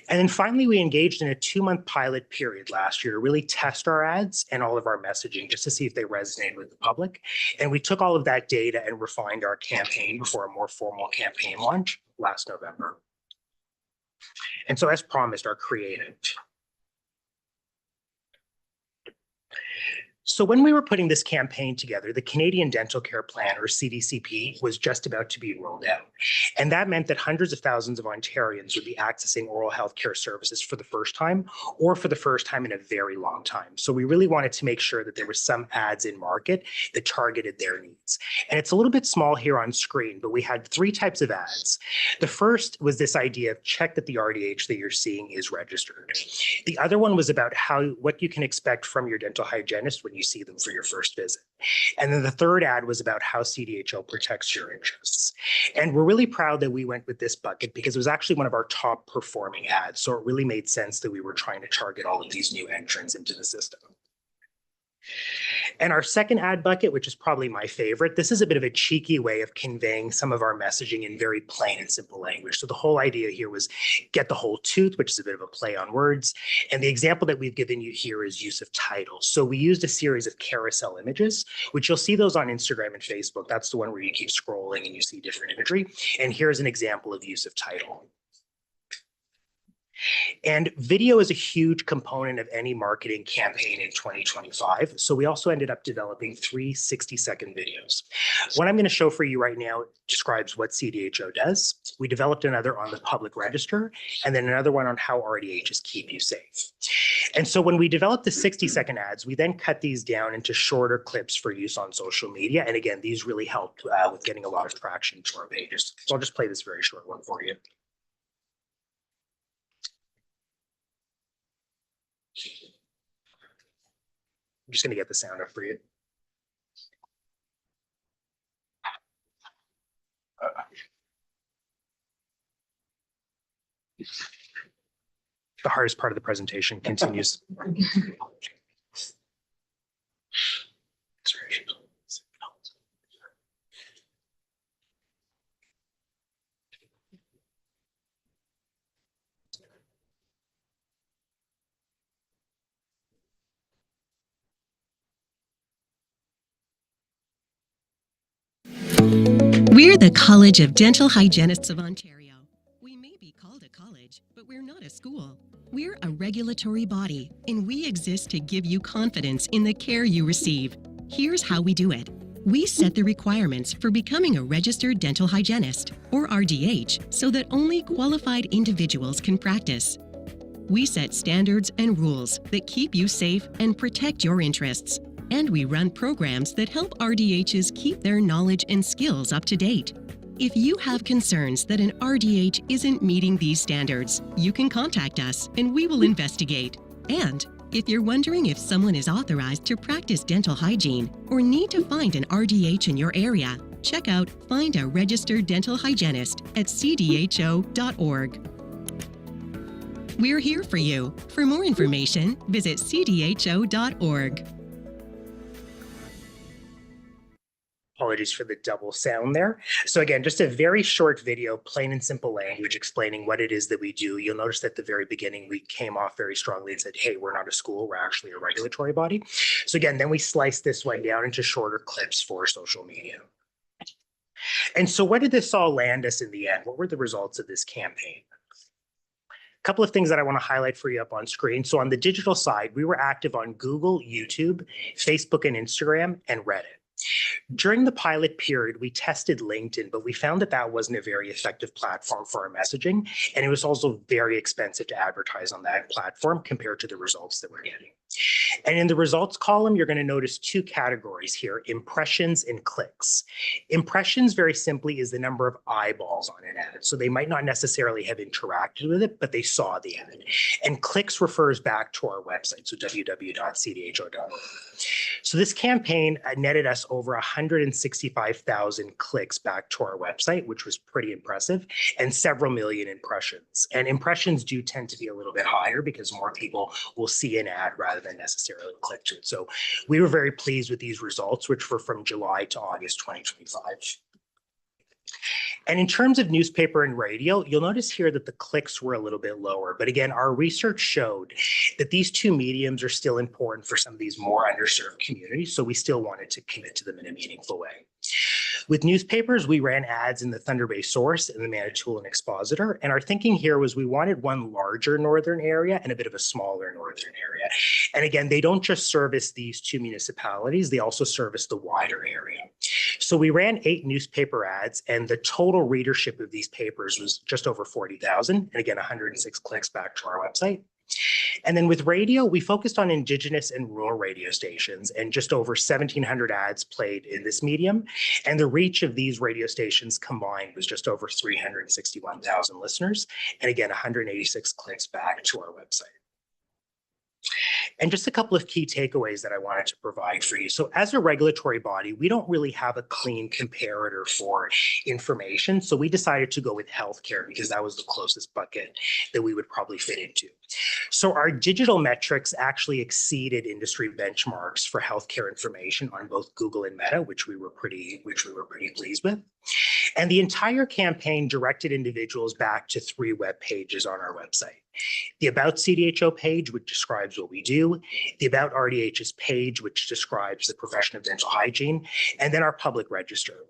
And then finally, we engaged in a 2-month pilot period last year to really test our ads and all of our messaging just to see if they resonated with the public. And we took all of that data and refined our campaign before a more formal campaign launch last November. And so as promised, our creative. So when we were putting this campaign together, the Canadian Dental Care Plan, or CDCP, was just about to be rolled out. And that meant that hundreds of thousands of Ontarians would be accessing oral health care services for the first time, or for the first time in a very long time. So we really wanted to make sure that there were some ads in market that targeted their needs. And it's a little bit small here on screen, but we had 3 types of ads. The first was this idea of check that the RDH that you're seeing is registered. The other one was about what you can expect from your dental hygienist when you see them for your first visit. And then the third ad was about how CDHO protects your interests. And we're really proud that we went with this bucket because it was actually one of our top performing ads. So it really made sense that we were trying to target all of these new entrants into the system. And our second ad bucket, which is probably my favorite, this is a bit of a cheeky way of conveying some of our messaging in very plain and simple language. So the whole idea here was get the whole tooth, which is a bit of a play on words. And the example that we've given you here is use of titles. So we used a series of carousel images, which you'll see those on Instagram and Facebook. That's the one where you keep scrolling and you see different imagery. And here's an example of use of title. And video is a huge component of any marketing campaign in 2025. So we also ended up developing 3 60-second videos. What I'm going to show for you right now describes what CDHO does. We developed another on the public register, and then another one on how RDHs keep you safe. And so when we developed the 60-second ads, we then cut these down into shorter clips for use on social media. And again, these really helped with getting a lot of traction to our pages. So I'll just play this very short one for you. I'm just going to get the sound up for you. The hardest part of the presentation continues. We're the College of Dental Hygienists of Ontario. We may be called a college, but we're not a school. We're a regulatory body, and we exist to give you confidence in the care you receive. Here's how we do it. We set the requirements for becoming a registered dental hygienist, or RDH, so that only qualified individuals can practice. We set standards and rules that keep you safe and protect your interests. And we run programs that help RDHs keep their knowledge and skills up to date. If you have concerns that an RDH isn't meeting these standards, you can contact us and we will investigate. And if you're wondering if someone is authorized to practice dental hygiene or need to find an RDH in your area, check out Find a Registered Dental Hygienist at cdho.org. We're here for you. For more information, visit cdho.org. Apologies for the double sound there. So again, just a very short video, plain and simple language explaining what it is that we do. You'll notice that at the very beginning, we came off very strongly and said, hey, we're not a school, we're actually a regulatory body. So again, then we sliced this one down into shorter clips for social media. And so what did this all land us in the end? What were the results of this campaign? A couple of things that I want to highlight for you up on screen. So on the digital side, we were active on Google, YouTube, Facebook and Instagram, and Reddit. During the pilot period, we tested LinkedIn, but we found that that wasn't a very effective platform for our messaging. And it was also very expensive to advertise on that platform compared to the results that we're getting. And in the results column, you're going to notice 2 categories here, impressions and clicks. Impressions, very simply, is the number of eyeballs on an ad. So they might not necessarily have interacted with it, but they saw the ad. And clicks refers back to our website, so www.cdho.org. So this campaign netted us over 165,000 clicks back to our website, which was pretty impressive, and several million impressions. And impressions do tend to be a little bit higher because more people will see an ad rather than necessarily click to it. So we were very pleased with these results, which were from July to August 2025. And in terms of newspaper and radio, you'll notice here that the clicks were a little bit lower. But again, our research showed that these 2 mediums are still important for some of these more underserved communities. So we still wanted to commit to them in a meaningful way. With newspapers, we ran ads in the Thunder Bay Source and the Manitoulin Expositor. And our thinking here was we wanted one larger northern area and a bit of a smaller northern area. And again, they don't just service these 2 municipalities, they also service the wider area. So we ran 8 newspaper ads, and the total readership of these papers was just over 40,000. And again, 106 clicks back to our website. And then with radio, we focused on Indigenous and rural radio stations, and just over 1,700 ads played in this medium. And the reach of these radio stations combined was just over 361,000 listeners. And again, 186 clicks back to our website. And just a couple of key takeaways that I wanted to provide for you. So as a regulatory body, we don't really have a clean comparator for information. So we decided to go with healthcare because that was the closest bucket that we would probably fit into. So our digital metrics actually exceeded industry benchmarks for healthcare information on both Google and Meta, which we were pretty pleased with. And the entire campaign directed individuals back to 3 web pages on our website. The About CDHO page, which describes what we do, the About RDH's page, which describes the profession of dental hygiene, and then our public register.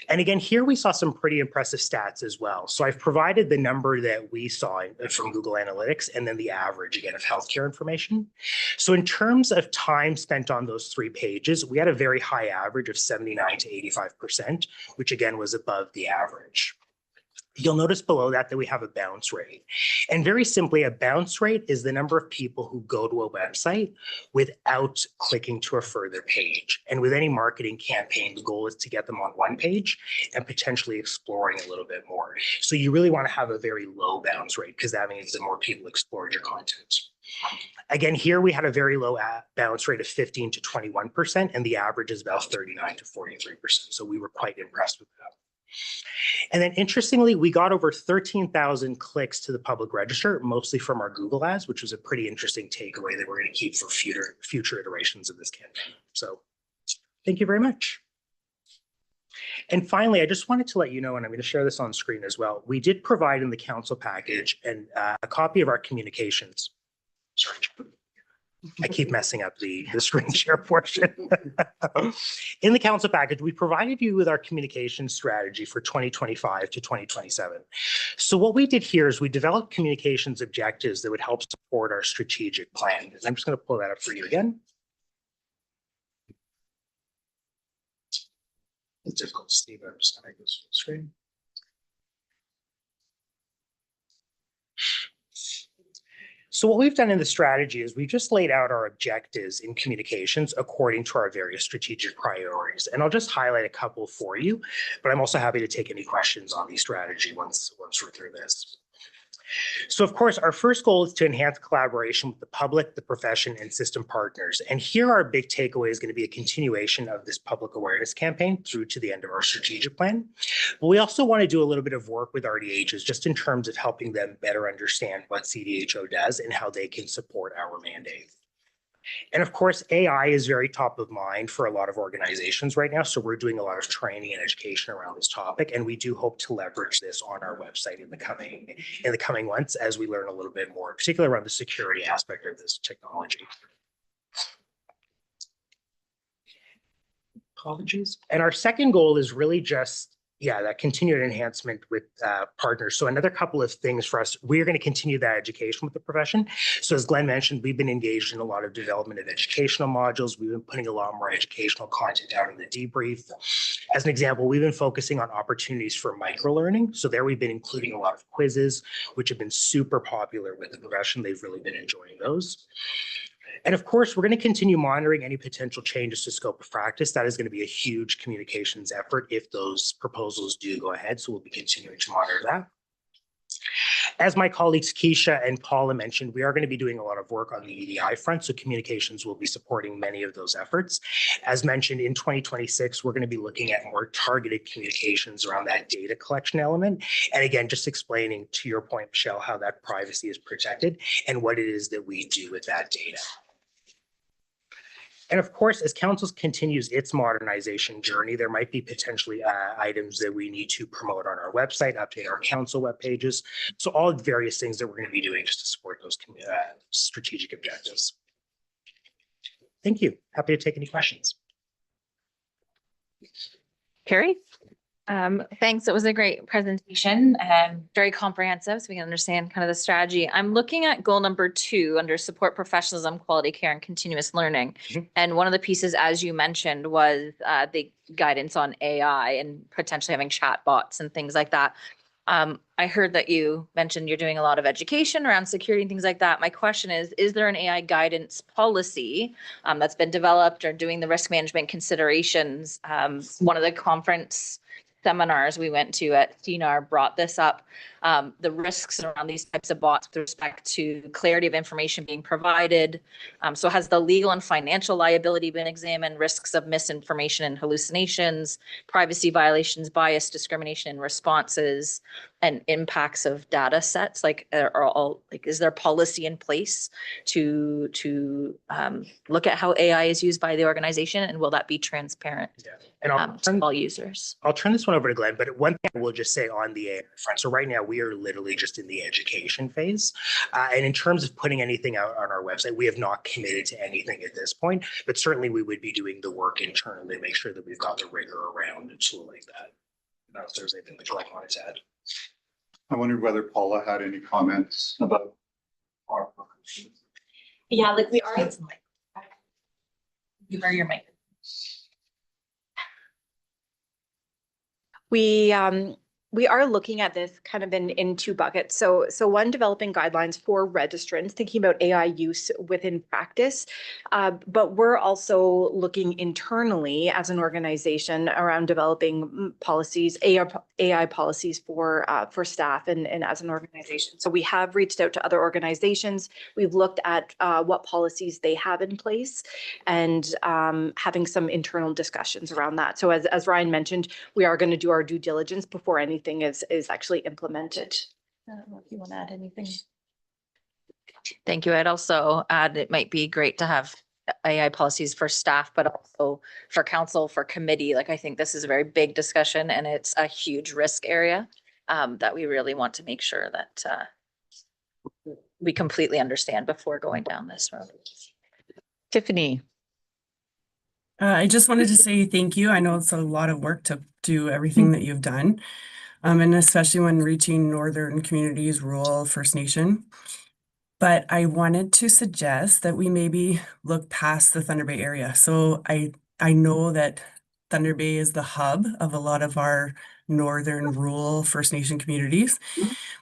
And again, here we saw some pretty impressive stats as well. So I've provided the number that we saw from Google Analytics and then the average again of healthcare information. So in terms of time spent on those 3 pages, we had a very high average of 79 to 85%, which again was above the average. You'll notice below that we have a bounce rate. And very simply, a bounce rate is the number of people who go to a website without clicking to a further page. And with any marketing campaign, the goal is to get them on one page and potentially exploring a little bit more. So you really want to have a very low bounce rate because that means that more people explore your content. Again, here we had a very low bounce rate of 15 to 21%, and the average is about 39 to 43%. So we were quite impressed with that. And then interestingly, we got over 13,000 clicks to the public register, mostly from our Google ads, which was a pretty interesting takeaway that we're going to keep for future iterations of this campaign. So thank you very much. And finally, I just wanted to let you know, and I'm going to share this on screen as well, we did provide in the council package and a copy of our communications. Sorry. I keep messing up the screen share portion. In the council package, we provided you with our communication strategy for 2025 to 2027. So what we did here is we developed communications objectives that would help support our strategic plan. I'm just going to pull that up for you again. It's difficult to see, but I'm just going to make this full screen. So what we've done in the strategy is we just laid out our objectives in communications according to our various strategic priorities. And I'll just highlight a couple for you, but I'm also happy to take any questions on the strategy once we're through this. So of course, our first goal is to enhance collaboration with the public, the profession, and system partners. And here our big takeaway is going to be a continuation of this public awareness campaign through to the end of our strategic plan. But we also want to do a little bit of work with RDHs just in terms of helping them better understand what CDHO does and how they can support our mandate. And of course, AI is very top of mind for a lot of organizations right now. So we're doing a lot of training and education around this topic. And we do hope to leverage this on our website in the coming months as we learn a little bit more, particularly around the security aspect of this technology. Apologies. And our second goal is really just that continued enhancement with partners. So another couple of things for us, we're going to continue that education with the profession. So as Glenn mentioned, we've been engaged in a lot of development of educational modules. We've been putting a lot more educational content out in the debrief. As an example, we've been focusing on opportunities for micro-learning. So there we've been including a lot of quizzes, which have been super popular with the profession. They've really been enjoying those. And of course, we're going to continue monitoring any potential changes to scope of practice. That is going to be a huge communications effort if those proposals do go ahead. So we'll be continuing to monitor that. As my colleagues Keisha and Paula mentioned, we are going to be doing a lot of work on the EDI front. So communications will be supporting many of those efforts. As mentioned, in 2026, we're going to be looking at more targeted communications around that data collection element. And again, just explaining to your point, Michelle, how that privacy is protected and what it is that we do with that data. And of course, as council continues its modernization journey, there might be potentially items that we need to promote on our website, update our council web pages. So all various things that we're going to be doing just to support those strategic objectives. Thank you. Happy to take any questions. Carrie? Thanks. It was a great presentation and very comprehensive, so we can understand kind of the strategy. I'm looking at goal number 2 under support professionalism, quality care, and continuous learning. And one of the pieces, as you mentioned, was the guidance on AI and potentially having chat bots and things like that. I heard that you mentioned you're doing a lot of education around security and things like that. My question is there an AI guidance policy that's been developed or doing the risk management considerations? One of the conference seminars we went to at CNAR brought this up, the risks around these types of bots with respect to clarity of information being provided. So has the legal and financial liability been examined, risks of misinformation and hallucinations, privacy violations, bias, discrimination in responses, and impacts of data sets? Like, is there policy in place to look at how AI is used by the organization, and will that be transparent And to all users? I'll turn this one over to Glenn, but one thing I will just say on the AI front. So right now we are literally just in the education phase. And in terms of putting anything out on our website, we have not committed to anything at this point, but certainly we would be doing the work internally to make sure that we've got the rigor around a tool like that. I don't know if there's anything that Glenn wanted to add. I wondered whether Paula had any comments about our. Yeah, like we are. You your mic. We are looking at this kind of in two buckets. So one, developing guidelines for registrants, thinking about AI use within practice. But we're also looking internally as an organization around developing policies, AI policies for staff and as an organization. So we have reached out to other organizations. We've looked at what policies they have in place and having some internal discussions around that. So as Ryan mentioned, we are going to do our due diligence before anything is actually implemented. I don't know if you want to add anything. Thank you. I'd also add it might be great to have AI policies for staff, but also for council, for committee. Like, I think this is a very big discussion and it's a huge risk area that we really want to make sure that we completely understand before going down this road. Tiffany. I just wanted to say thank you. I know it's a lot of work to do everything that you've done. And especially when reaching northern communities, rural First Nation. But I wanted to suggest that we maybe look past the Thunder Bay area. So I know that Thunder Bay is the hub of a lot of our northern rural First Nation communities,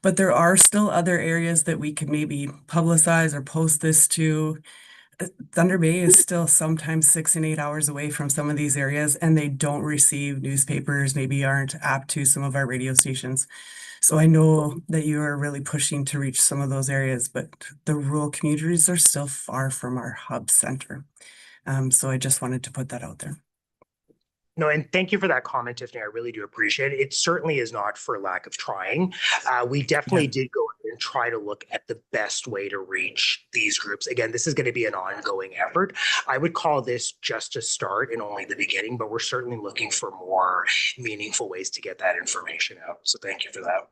but there are still other areas that we could maybe publicize or post this to. Thunder Bay is still sometimes 6 and 8 hours away from some of these areas, and they don't receive newspapers, maybe aren't apt to some of our radio stations. So I know that you are really pushing to reach some of those areas, but the rural communities are still far from our hub center. So I just wanted to put that out there. No, and thank you for that comment, Tiffany. I really do appreciate it. It certainly is not for lack of trying. We definitely did go and try to look at the best way to reach these groups. Again, this is going to be an ongoing effort. I would call this just a start and only the beginning, but we're certainly looking for more meaningful ways to get that information out. So thank you for that.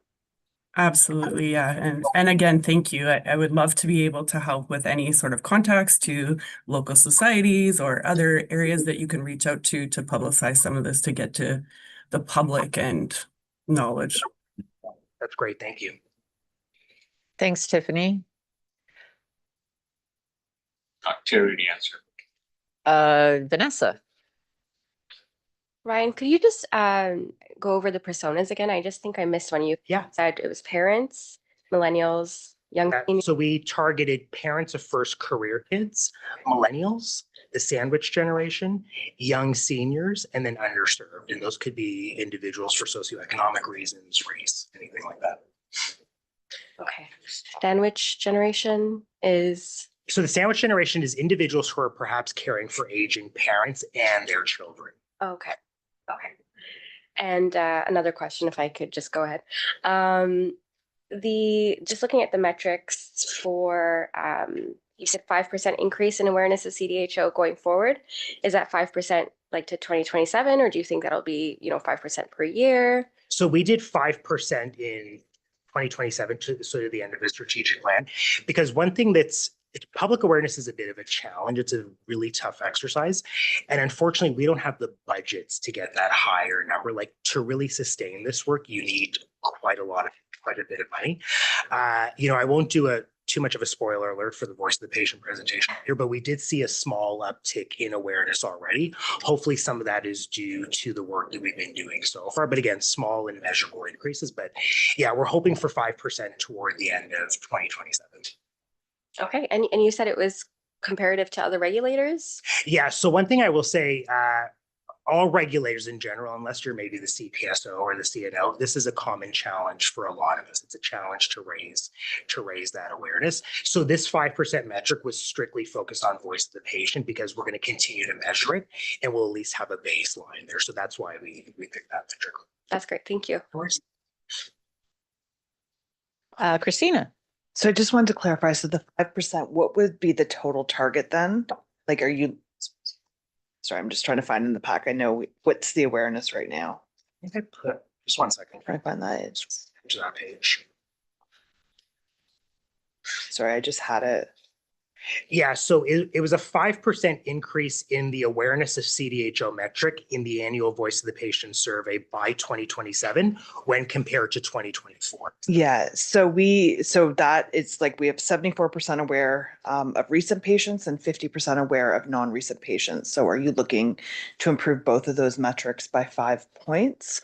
Absolutely, yeah. And again, thank you. I would love to be able to help with any sort of contacts to local societies or other areas that you can reach out to publicize some of this to get to the public and knowledge. That's great. Thank you. Thanks, Tiffany. Terry to answer. Vanessa. Ryan, could you just go over the personas again? I just think I missed one. You said it was parents, millennials, young seniors. So we targeted parents of first career kids, millennials, the sandwich generation, young seniors, and then underserved. And those could be individuals for socioeconomic reasons, race, anything like that. Okay. Sandwich generation is? So the sandwich generation is individuals who are perhaps caring for aging parents and their children. Okay. Okay. And another question, if I could just go ahead. Just looking at the metrics for, you said 5% increase in awareness of CDHO going forward. Is that 5% like to 2027, or do you think that'll be, 5% per year? So we did 5% in 2027 to the end of the strategic plan, because one thing public awareness is a bit of a challenge. It's a really tough exercise. And unfortunately, we don't have the budgets to get that higher number. Like, to really sustain this work, you need quite a bit of money. I won't do too much of a spoiler alert for the Voice of the Patient presentation here, but we did see a small uptick in awareness already. Hopefully some of that is due to the work that we've been doing so far, but again, small and measurable increases. But yeah, we're hoping for 5% toward the end of 2027. Okay. And you said it was comparative to other regulators? Yeah. So one thing I will say, all regulators in general, unless you're maybe the CPSO or the CNO, this is a common challenge for a lot of us. It's a challenge to raise that awareness. So this 5% metric was strictly focused on voice of the patient because we're going to continue to measure it and we'll at least have a baseline there. So that's why we picked that metric. That's great. Thank you. Of course. Christina. So I just wanted to clarify, so the 5%, what would be the total target then? Like, are you, sorry, I'm just trying to find in the pack. I know what's the awareness right now? I think I put, just 1 second. Trying to find that. To that page. Sorry, I just had it. Yeah, so it was a 5% increase in the awareness of CDHO metric in the annual Voice of the Patient survey by 2027 when compared to 2024. Yeah, so that it's like we have 74% aware of recent patients and 50% aware of non-recent patients. So are you looking to improve both of those metrics by 5 points?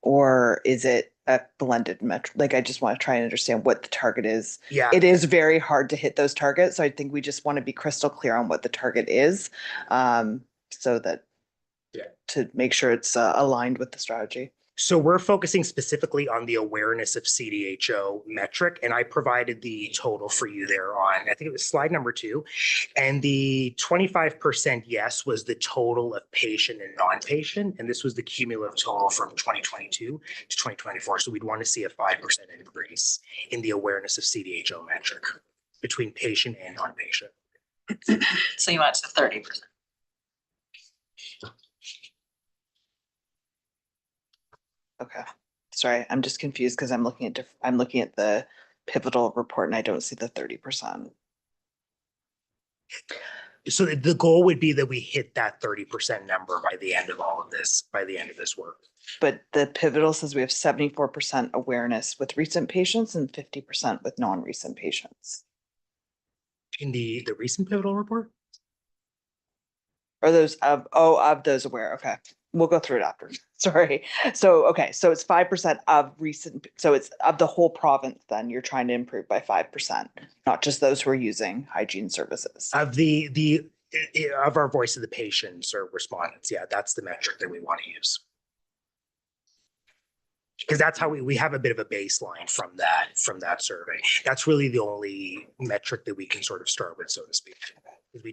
Or is it a blended metric? Like, I just want to try and understand what the target is. Yeah. It is very hard to hit those targets. So I think we just want to be crystal clear on what the target is, so that to make sure it's aligned with the strategy. So we're focusing specifically on the awareness of CDHO metric, and I provided the total for you there on, I think it was slide number 2, and the 25% yes was the total of patient and non-patient, and this was the cumulative total from 2022 to 2024. So we'd want to see a 5% increase in the awareness of CDHO metric between patient and non-patient. So you want to 30%. Okay, sorry, I'm just confused because I'm looking at the pivotal report and I don't see the 30%. So the goal would be that we hit that 30% number by the end of this work. But the pivotal says we have 74% awareness with recent patients and 50% with non-recent patients. In the recent pivotal report? Or those of those aware, okay. We'll go through it after. Sorry. So, okay, so it's 5% of recent, so it's of the whole province then you're trying to improve by 5%, not just those who are using hygiene services. Of our voice of the patients or respondents. Yeah, that's the metric that we want to use. Because that's how we have a bit of a baseline from that survey. That's really the only metric that we can sort of start with, so to speak.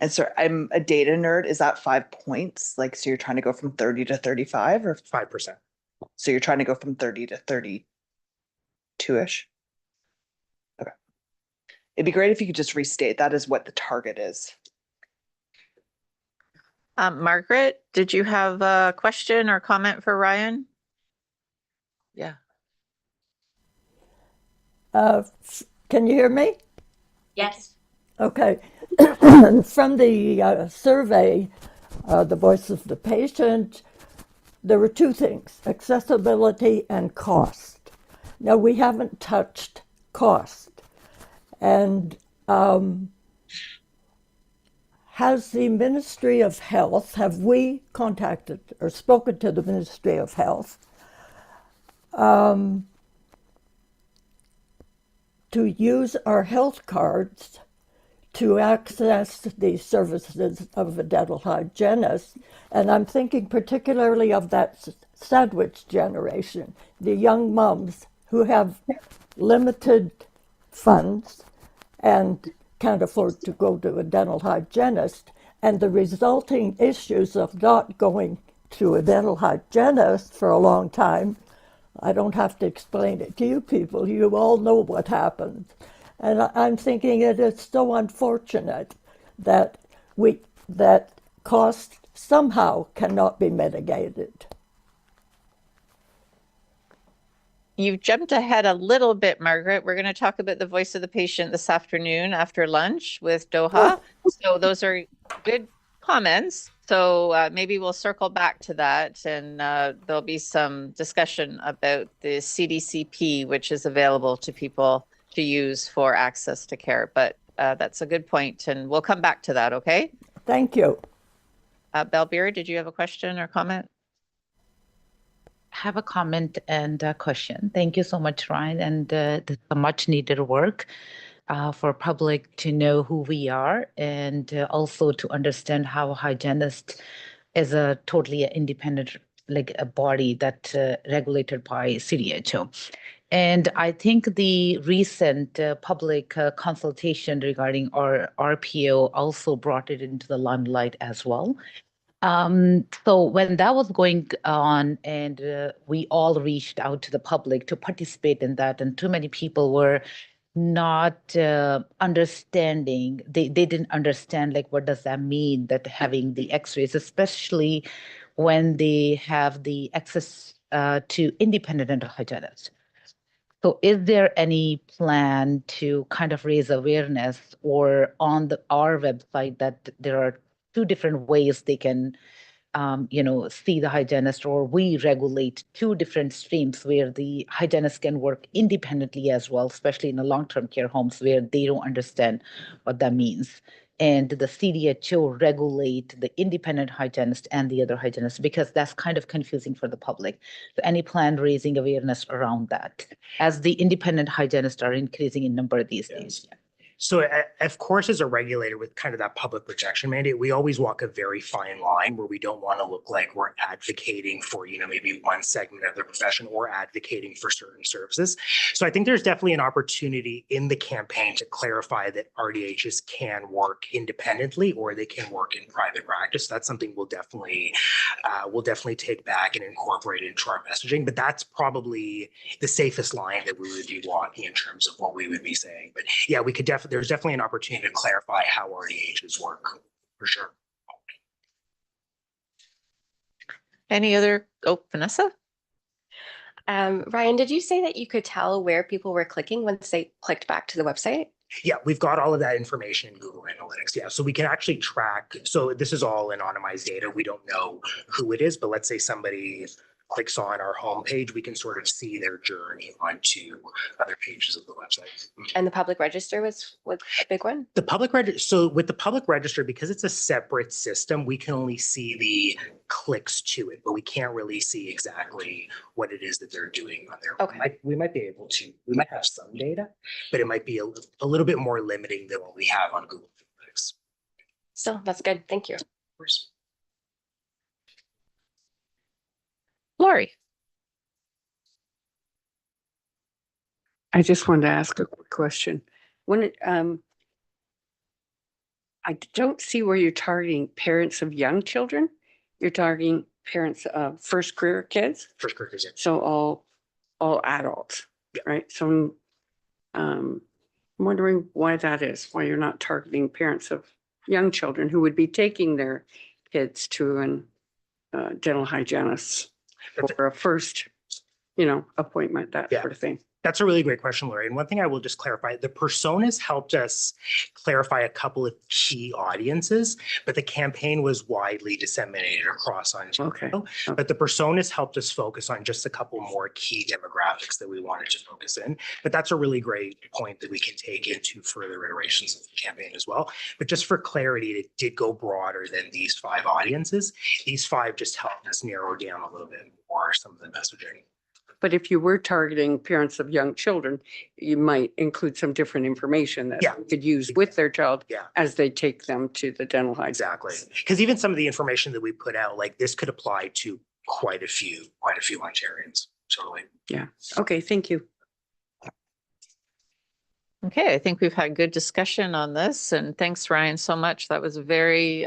And so I'm a data nerd. Is that 5 points? Like, so you're trying to go from 30 to 35 or 5%? So you're trying to go from 30 to 32-ish? Okay. It'd be great if you could just restate that as what the target is. Margaret, did you have a question or comment for Ryan? Yeah. Can you hear me? Yes. Okay. From the survey, the voice of the patient, there were 2 things, accessibility and cost. Now, we haven't touched cost. And has the Ministry of Health, have we contacted or spoken to the Ministry of Health to use our health cards to access the services of a dental hygienist? And I'm thinking particularly of that sandwich generation, the young moms who have limited funds and can't afford to go to a dental hygienist, and the resulting issues of not going to a dental hygienist for a long time. I don't have to explain it to you people. You all know what happened. And I'm thinking it is so unfortunate that that cost somehow cannot be mitigated. You jumped ahead a little bit, Margaret. We're going to talk about the voice of the patient this afternoon after lunch with Doha. So those are good comments. So maybe we'll circle back to that, and there'll be some discussion about the CDCP, which is available to people to use for access to care. But that's a good point, and we'll come back to that, okay? Thank you. Belbeer, did you have a question or comment? Have a comment and a question. Thank you so much, Ryan, and the much needed work for public to know who we are, and also to understand how hygienists as a totally independent, like a body that regulated by CDHO. And I think the recent public consultation regarding our RPO also brought it into the limelight as well. So when that was going on, and we all reached out to the public to participate in that, and too many people were not understanding. They didn't understand, like, what does that mean, that having the x-rays, especially when they have the access to independent dental hygienists. So is there any plan to kind of raise awareness, or on our website, that there are two different ways they can see the hygienist, or we regulate two different streams where the hygienist can work independently as well, especially in the long-term care homes where they don't understand what that means. And the CDHO regulate the independent hygienist and the other hygienist, because that's kind of confusing for the public. So any plan raising awareness around that, as the independent hygienists are increasing in number these days? So of course, as a regulator with kind of that public protection mandate, we always walk a very fine line where we don't want to look like we're advocating for, maybe one segment of the profession or advocating for certain services. So I think there's definitely an opportunity in the campaign to clarify that RDHs can work independently or they can work in private practice. That's something we'll definitely take back and incorporate into our messaging. But that's probably the safest line that we would be walking in terms of what we would be saying. But yeah, we could there's definitely an opportunity to clarify how RDHs work, for sure. Any other? Oh, Vanessa? Ryan, did you say that you could tell where people were clicking once they clicked back to the website? Yeah, we've got all of that information in Google Analytics. Yeah, so we can actually track. So this is all anonymized data. We don't know who it is, but let's say somebody clicks on our homepage, we can sort of see their journey onto other pages of the website. And the public register was a big one? The public register. So with the public register, because it's a separate system, we can only see the clicks to it, but we can't really see exactly what it is that they're doing on there. Okay. We might be able to. We might have some data, but it might be a little bit more limiting than what we have on Google Analytics. So that's good. Thank you. Of course. Lori? I just wanted to ask a quick question. When I don't see where you're targeting parents of young children. You're targeting parents of first career kids. First career kids. Yeah. So all adults, right? So I'm wondering why that is. Why you're not targeting parents of young children who would be taking their kids to an dental hygienist for a first, appointment, that sort of thing. That's a really great question, Lori. And one thing I will just clarify, the personas helped us clarify a couple of key audiences, but the campaign was widely disseminated across Ontario. Okay. But the personas helped us focus on just a couple more key demographics that we wanted to focus in. But that's a really great point that we can take into further iterations of the campaign as well. But just for clarity, it did go broader than these 5 audiences. These 5 just helped us narrow down a little bit more some of the messaging. But if you were targeting parents of young children, you might include some different information that you could use with their child as they take them to the dental hygienist. Exactly. Because even some of the information that we put out, like this could apply to quite a few Ontarians. Totally. Yeah. Okay. Thank you. Okay, I think we've had good discussion on this, and thanks, Ryan, so much. That was very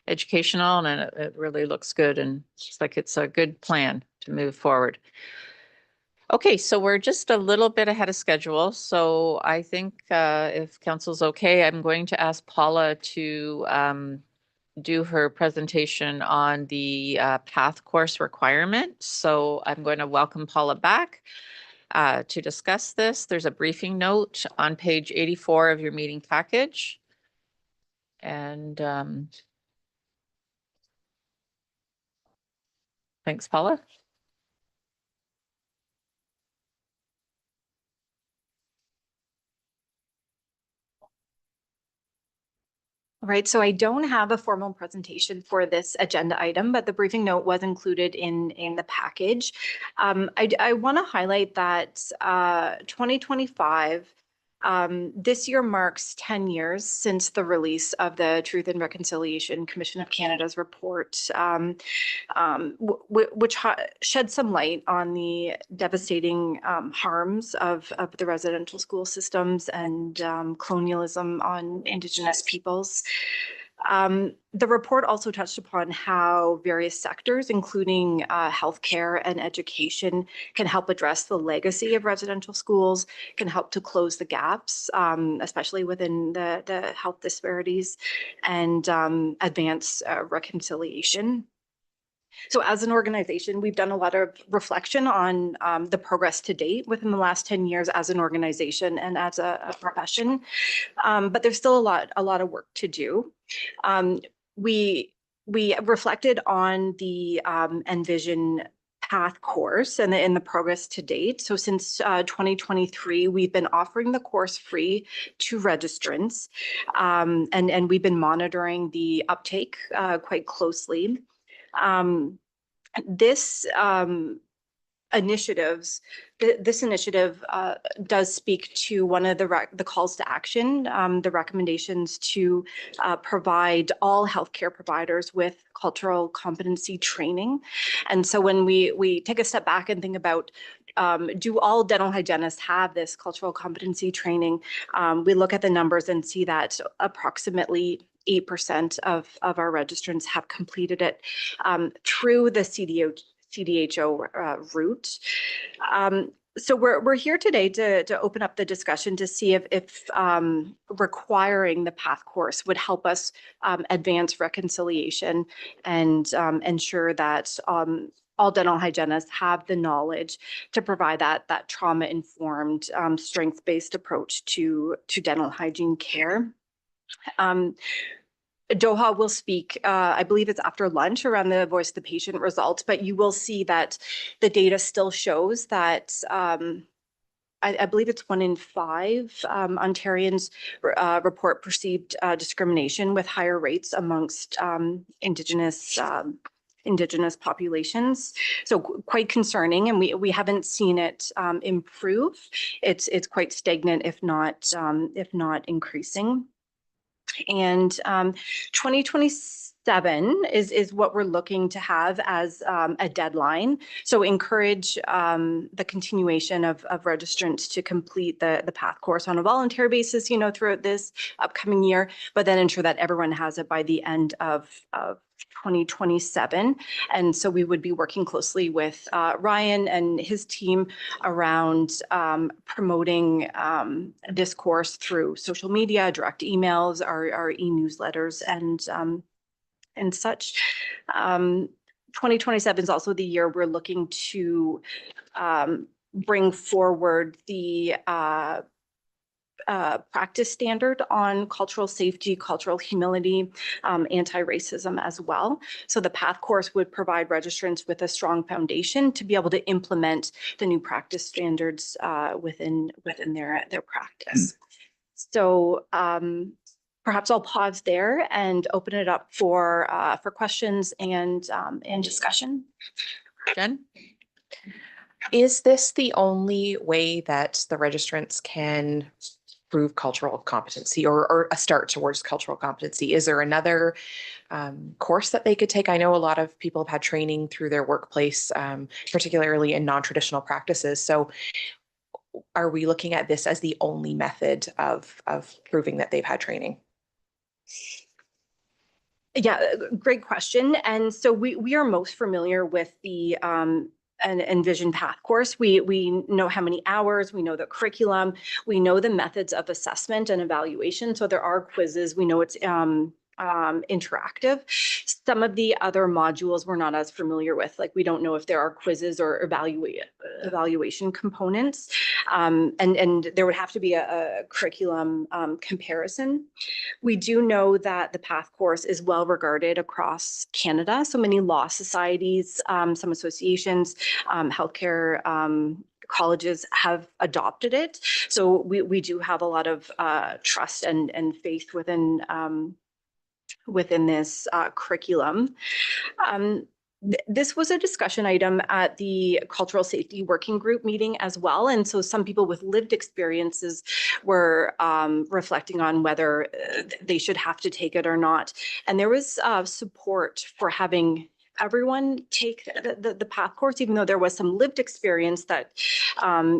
educational, and it really looks good, and it's like it's a good plan to move forward. Okay, so we're just a little bit ahead of schedule. So I think if council's okay, I'm going to ask Paula to do her presentation on the path course requirement. So I'm going to welcome Paula back to discuss this. There's a briefing note on page 84 of your meeting package. And thanks, Paula. All right, so I don't have a formal presentation for this agenda item, but the briefing note was included in the package. I want to highlight that 2025 This year marks 10 years since the release of the Truth and Reconciliation Commission of Canada's report, which shed some light on the devastating harms of the residential school systems and colonialism on Indigenous peoples. The report also touched upon how various sectors, including healthcare and education, can help address the legacy of residential schools, can help to close the gaps, especially within the health disparities, and advance reconciliation. So as an organization, we've done a lot of reflection on the progress to date within the last 10 years as an organization and as a profession. But there's still a lot of work to do. We reflected on the Envision Path course and in the progress to date. So since 2023, we've been offering the course free to registrants, and we've been monitoring the uptake quite closely. This initiative does speak to one of the calls to action, the recommendations to provide all healthcare providers with cultural competency training. And so when we take a step back and think about do all dental hygienists have this cultural competency training, we look at the numbers and see that approximately 8% of our registrants have completed it through the CDHO route. So we're here today to open up the discussion to see if requiring the PATH course would help us advance reconciliation and ensure that all dental hygienists have the knowledge to provide that trauma-informed, strength-based approach to dental hygiene care. Doha will speak, I believe it's after lunch, around the Voice of the Patient results, but you will see that the data still shows that I believe it's 1 in 5 Ontarians report perceived discrimination with higher rates amongst Indigenous populations. So quite concerning, and we haven't seen it improve. It's quite stagnant, if not increasing. And 2027 is what we're looking to have as a deadline. So encourage the continuation of registrants to complete the PATH course on a voluntary basis, throughout this upcoming year, but then ensure that everyone has it by the end of 2027. And so we would be working closely with Ryan and his team around promoting discourse through social media, direct emails, our e-newsletters, and such. 2027 is also the year we're looking to bring forward the practice standard on cultural safety, cultural humility, anti-racism as well. So the PATH course would provide registrants with a strong foundation to be able to implement the new practice standards within their practice. So perhaps I'll pause there and open it up for questions and discussion. Jen? Is this the only way that the registrants can prove cultural competency or a start towards cultural competency? Is there another course that they could take? I know a lot of people have had training through their workplace, particularly in non-traditional practices. So are we looking at this as the only method of proving that they've had training? Yeah, great question. And so we are most familiar with the an Envision PATH course. We know how many hours, we know the curriculum, we know the methods of assessment and evaluation. So there are quizzes, we know it's interactive. Some of the other modules we're not as familiar with, like we don't know if there are quizzes or evaluation components. And there would have to be a curriculum comparison. We do know that the PATH course is well regarded across Canada. So many law societies, some associations, healthcare colleges have adopted it. So we do have a lot of trust and faith within this curriculum. This was a discussion item at the Cultural Safety Working Group meeting as well. And so some people with lived experiences were reflecting on whether they should have to take it or not. And there was support for having everyone take the path course, even though there was some lived experience that,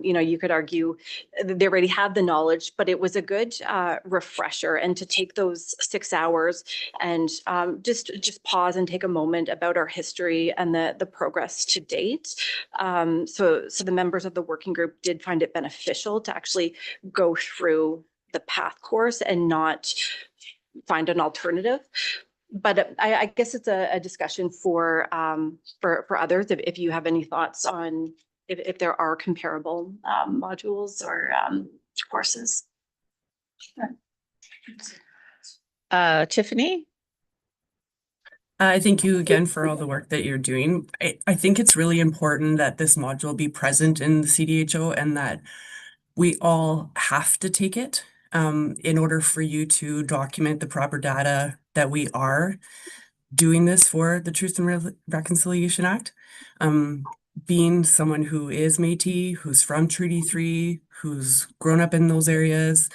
you could argue they already had the knowledge, but it was a good refresher. And to take those 6 hours and just pause and take a moment about our history and the progress to date. So the members of the working group did find it beneficial to actually go through the path course and not find an alternative. But I guess it's a discussion for others, if you have any thoughts on if there are comparable modules or courses. Tiffany? Thank you again for all the work that you're doing. I think it's really important that this module be present in the CDHO and that we all have to take it in order for you to document the proper data that we are doing this for the Truth and Reconciliation Act. Being someone who is Métis, who's from Treaty 3, who's grown up in those areas,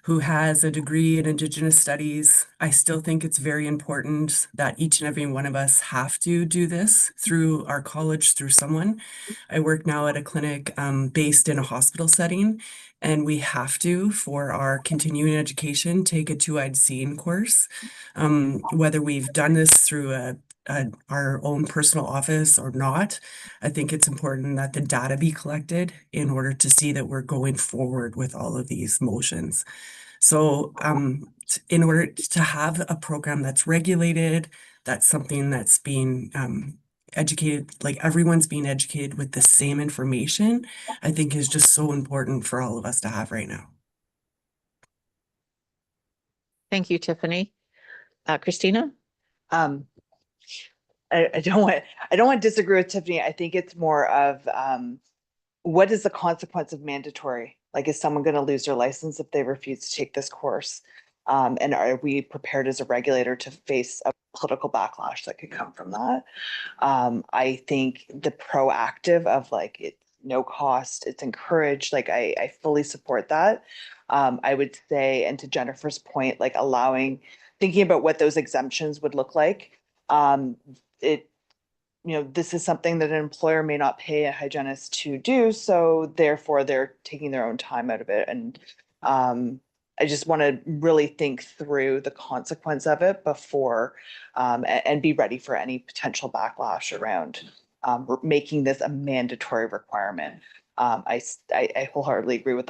who has a degree in Indigenous studies, I still think it's very important that each and every one of us have to do this through our college, through someone. I work now at a clinic based in a hospital setting, and we have to, for our continuing education, take a two-eyed seeing course. Whether we've done this through our own personal office or not, I think it's important that the data be collected in order to see that we're going forward with all of these motions. So in order to have a program that's regulated, that's something that's being educated, like everyone's being educated with the same information, I think is just so important for all of us to have right now. Thank you, Tiffany. Christina? I don't want to disagree with Tiffany. I think it's more of what is the consequence of mandatory? Like, is someone going to lose their license if they refuse to take this course? And are we prepared as a regulator to face a political backlash that could come from that? I think the proactive of like it's no cost, it's encouraged. Like I fully support that. I would say, and to Jennifer's point, like thinking about what those exemptions would look like. This is something that an employer may not pay a hygienist to do, so therefore they're taking their own time out of it. And I just want to really think through the consequence of it before and be ready for any potential backlash around making this a mandatory requirement. I wholeheartedly agree with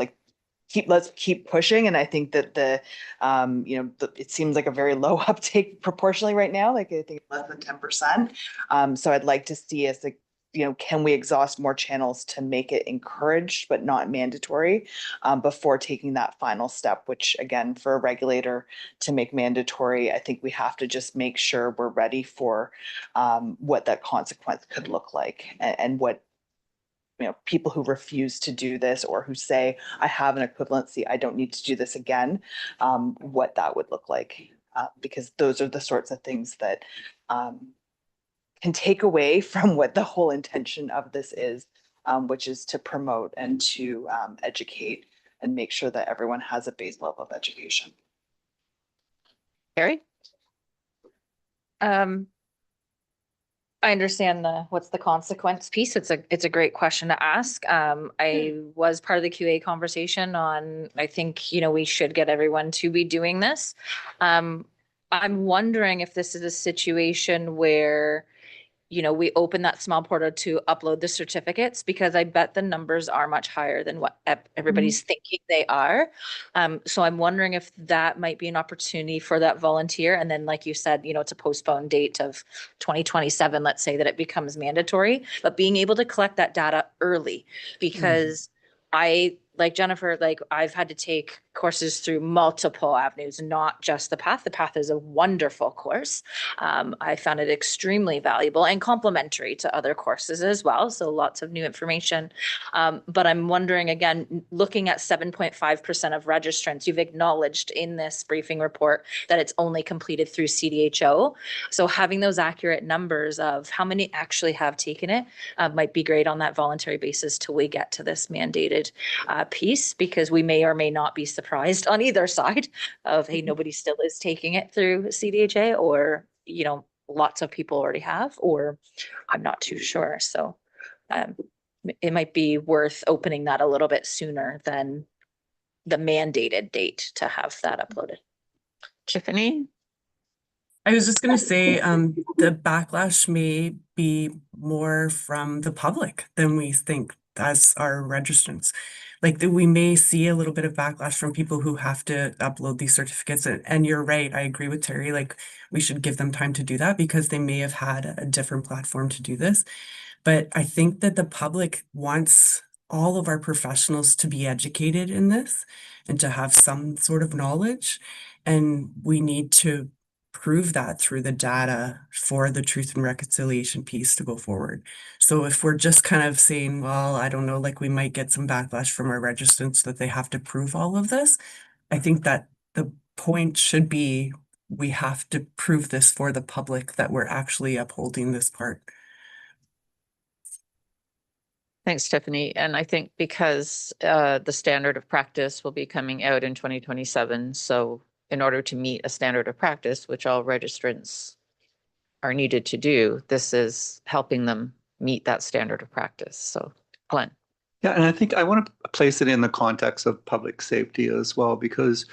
let's keep pushing. And I think that it seems like a very low uptake proportionally right now, like I think less than 10%. So I'd like to see us can we exhaust more channels to make it encouraged but not mandatory before taking that final step, which again, for a regulator to make mandatory, I think we have to just make sure we're ready for what that consequence could look like and what people who refuse to do this or who say, I have an equivalency, I don't need to do this again, what that would look like. Because those are the sorts of things that can take away from what the whole intention of this is, which is to promote and to educate and make sure that everyone has a base level of education. Carrie? I understand what's the consequence piece. It's a great question to ask. I was part of the QA conversation on, I think, we should get everyone to be doing this. I'm wondering if this is a situation where, we open that small portal to upload the certificates, because I bet the numbers are much higher than what everybody's thinking they are. So I'm wondering if that might be an opportunity for that volunteer. And then, like you said, it's a postponed date of 2027, let's say that it becomes mandatory, but being able to collect that data early, because like Jennifer, I've had to take courses through multiple avenues, not just the path. The path is a wonderful course. I found it extremely valuable and complementary to other courses as well. So lots of new information. But I'm wondering again, looking at 7.5% of registrants, you've acknowledged in this briefing report that it's only completed through CDHO. So having those accurate numbers of how many actually have taken it might be great on that voluntary basis till we get to this mandated piece, because we may or may not be surprised on either side of, hey, nobody still is taking it through CDHA, or, you know, lots of people already have, or I'm not too sure. So it might be worth opening that a little bit sooner than the mandated date to have that uploaded. Tiffany? I was just going to say, the backlash may be more from the public than we think as our registrants. Like that we may see a little bit of backlash from people who have to upload these certificates. And you're right, I agree with Terry, like we should give them time to do that because they may have had a different platform to do this. But I think that the public wants all of our professionals to be educated in this and to have some sort of knowledge. And we need to prove that through the data for the truth and reconciliation piece to go forward. So if we're just kind of saying, well, I don't know, like we might get some backlash from our registrants that they have to prove all of this, I think that the point should be we have to prove this for the public that we're actually upholding this part. Thanks, Tiffany. And I think because the standard of practice will be coming out in 2027, so in order to meet a standard of practice, which all registrants are needed to do, this is helping them meet that standard of practice. So, Glenn. Yeah, and I think I want to place it in the context of public safety as well, because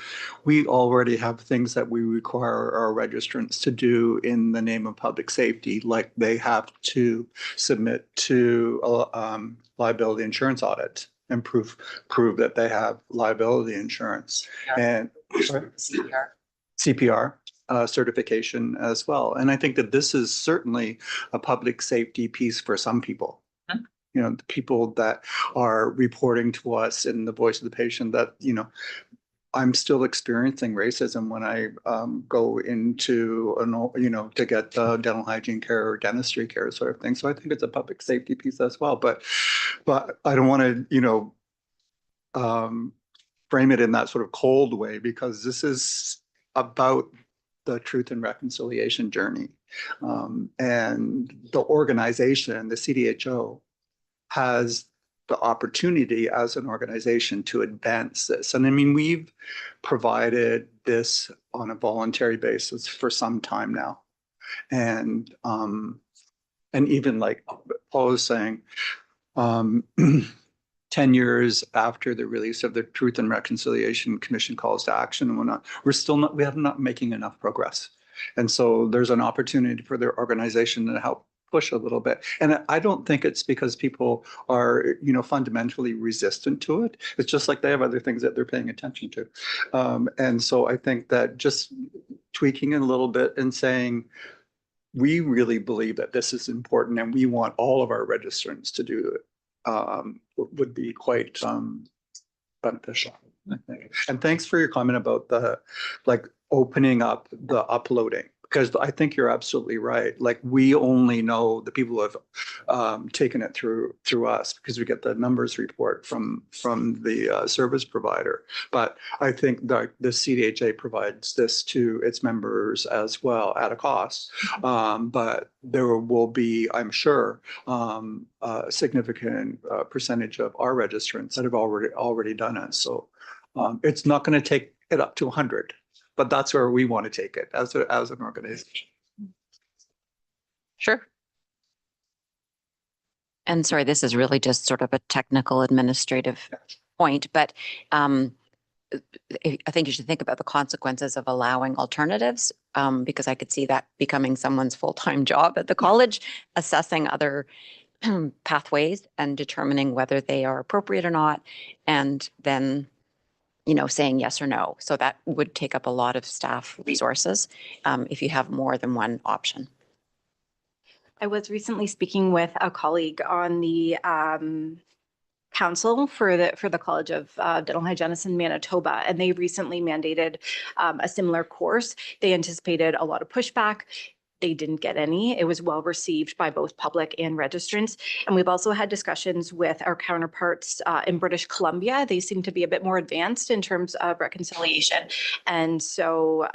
we already have things that we require our registrants to do in the name of public safety, like they have to submit to a liability insurance audit and prove that they have liability insurance and CPR certification as well. And I think that this is certainly a public safety piece for some people. You know, the people that are reporting to us in the voice of the patient that, you know, I'm still experiencing racism when I go into, you know, to get dental hygiene care or dentistry care sort of thing. So I think it's a public safety piece as well. But I don't want to, you know, frame it in that sort of cold way, because this is about the truth and reconciliation journey. And the organization, the CDHO, has the opportunity as an organization to advance this. And I mean, we've provided this on a voluntary basis for some time now. And even like Paul was saying, 10 years after the release of the Truth and Reconciliation Commission calls to action, we have not making enough progress. And so there's an opportunity for their organization to help push a little bit. And I don't think it's because people are, you know, fundamentally resistant to it. It's just like they have other things that they're paying attention to. And so I think that just tweaking it a little bit and saying, we really believe that this is important and we want all of our registrants to do it, would be quite beneficial, I think. And thanks for your comment about the, like, opening up the uploading, because I think you're absolutely right. Like, we only know the people who have taken it through us because we get the numbers report from the service provider. But I think that the CDHA provides this to its members as well at a cost. But there will be, I'm sure, a significant percentage of our registrants that have already done it. So it's not going to take it up to 100. But that's where we want to take it as an organization. Sure. And sorry, this is really just sort of a technical administrative point, but I think you should think about the consequences of allowing alternatives, because I could see that becoming someone's full-time job at the college, assessing other pathways and determining whether they are appropriate or not, and then, you know, saying yes or no. So that would take up a lot of staff resources if you have more than one option. I was recently speaking with a colleague on the council for the College of Dental Hygienists in Manitoba, and they recently mandated a similar course. They anticipated a lot of pushback. They didn't get any. It was well received by both public and registrants. And we've also had discussions with our counterparts in British Columbia. They seem to be a bit more advanced in terms of reconciliation. And so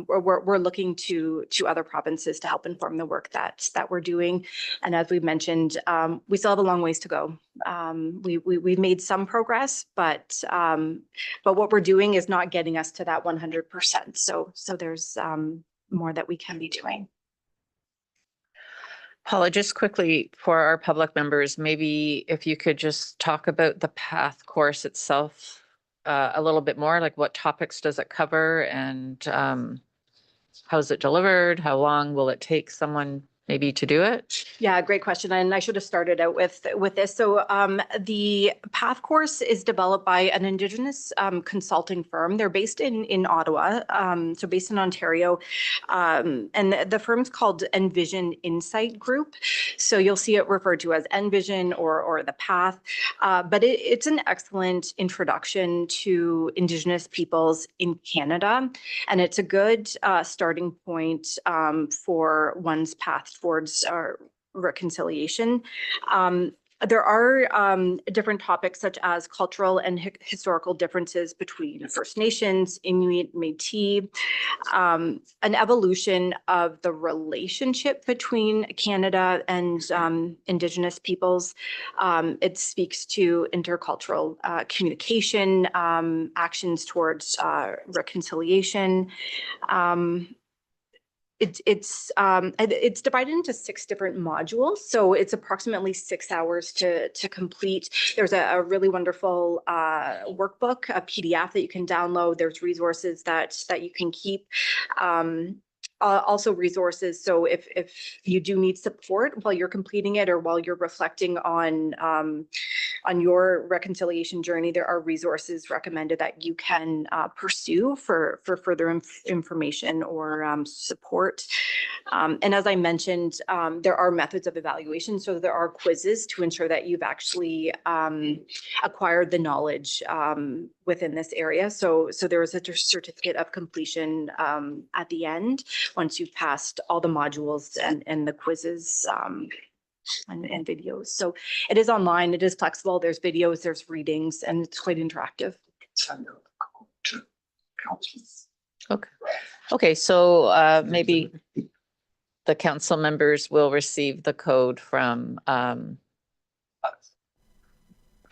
we're looking to other provinces to help inform the work that we're doing. And as we mentioned, we still have a long ways to go. We've made some progress, but what we're doing is not getting us to that 100%. So there's more that we can be doing. Paula, just quickly for our public members, maybe if you could just talk about the PATH course itself a little bit more, like what topics does it cover and how is it delivered? How long will it take someone maybe to do it? Yeah, great question. And I should have started out with this. So the PATH course is developed by an Indigenous consulting firm. They're based in Ottawa, so based in Ontario. And the firm's called Envision Insight Group. So you'll see it referred to as Envision or the PATH. But it's an excellent introduction to Indigenous peoples in Canada. And it's a good starting point for one's path towards reconciliation. There are different topics such as cultural and historical differences between First Nations, Inuit, Métis, an evolution of the relationship between Canada and Indigenous peoples. It speaks to intercultural communication, actions towards reconciliation. It's divided into 6 different modules, so it's approximately 6 hours to complete. There's a really wonderful workbook, a PDF that you can download. There's resources that you can keep. Also resources. So if you do need support while you're completing it or while you're reflecting on your reconciliation journey, there are resources recommended that you can pursue for further information or support. And as I mentioned, there are methods of evaluation. So there are quizzes to ensure that you've actually acquired the knowledge within this area. So there is a certificate of completion at the end once you've passed all the modules and the quizzes and videos. So it is online, it is flexible, there's videos, there's readings, and it's quite interactive. Okay, so maybe the council members will receive the code from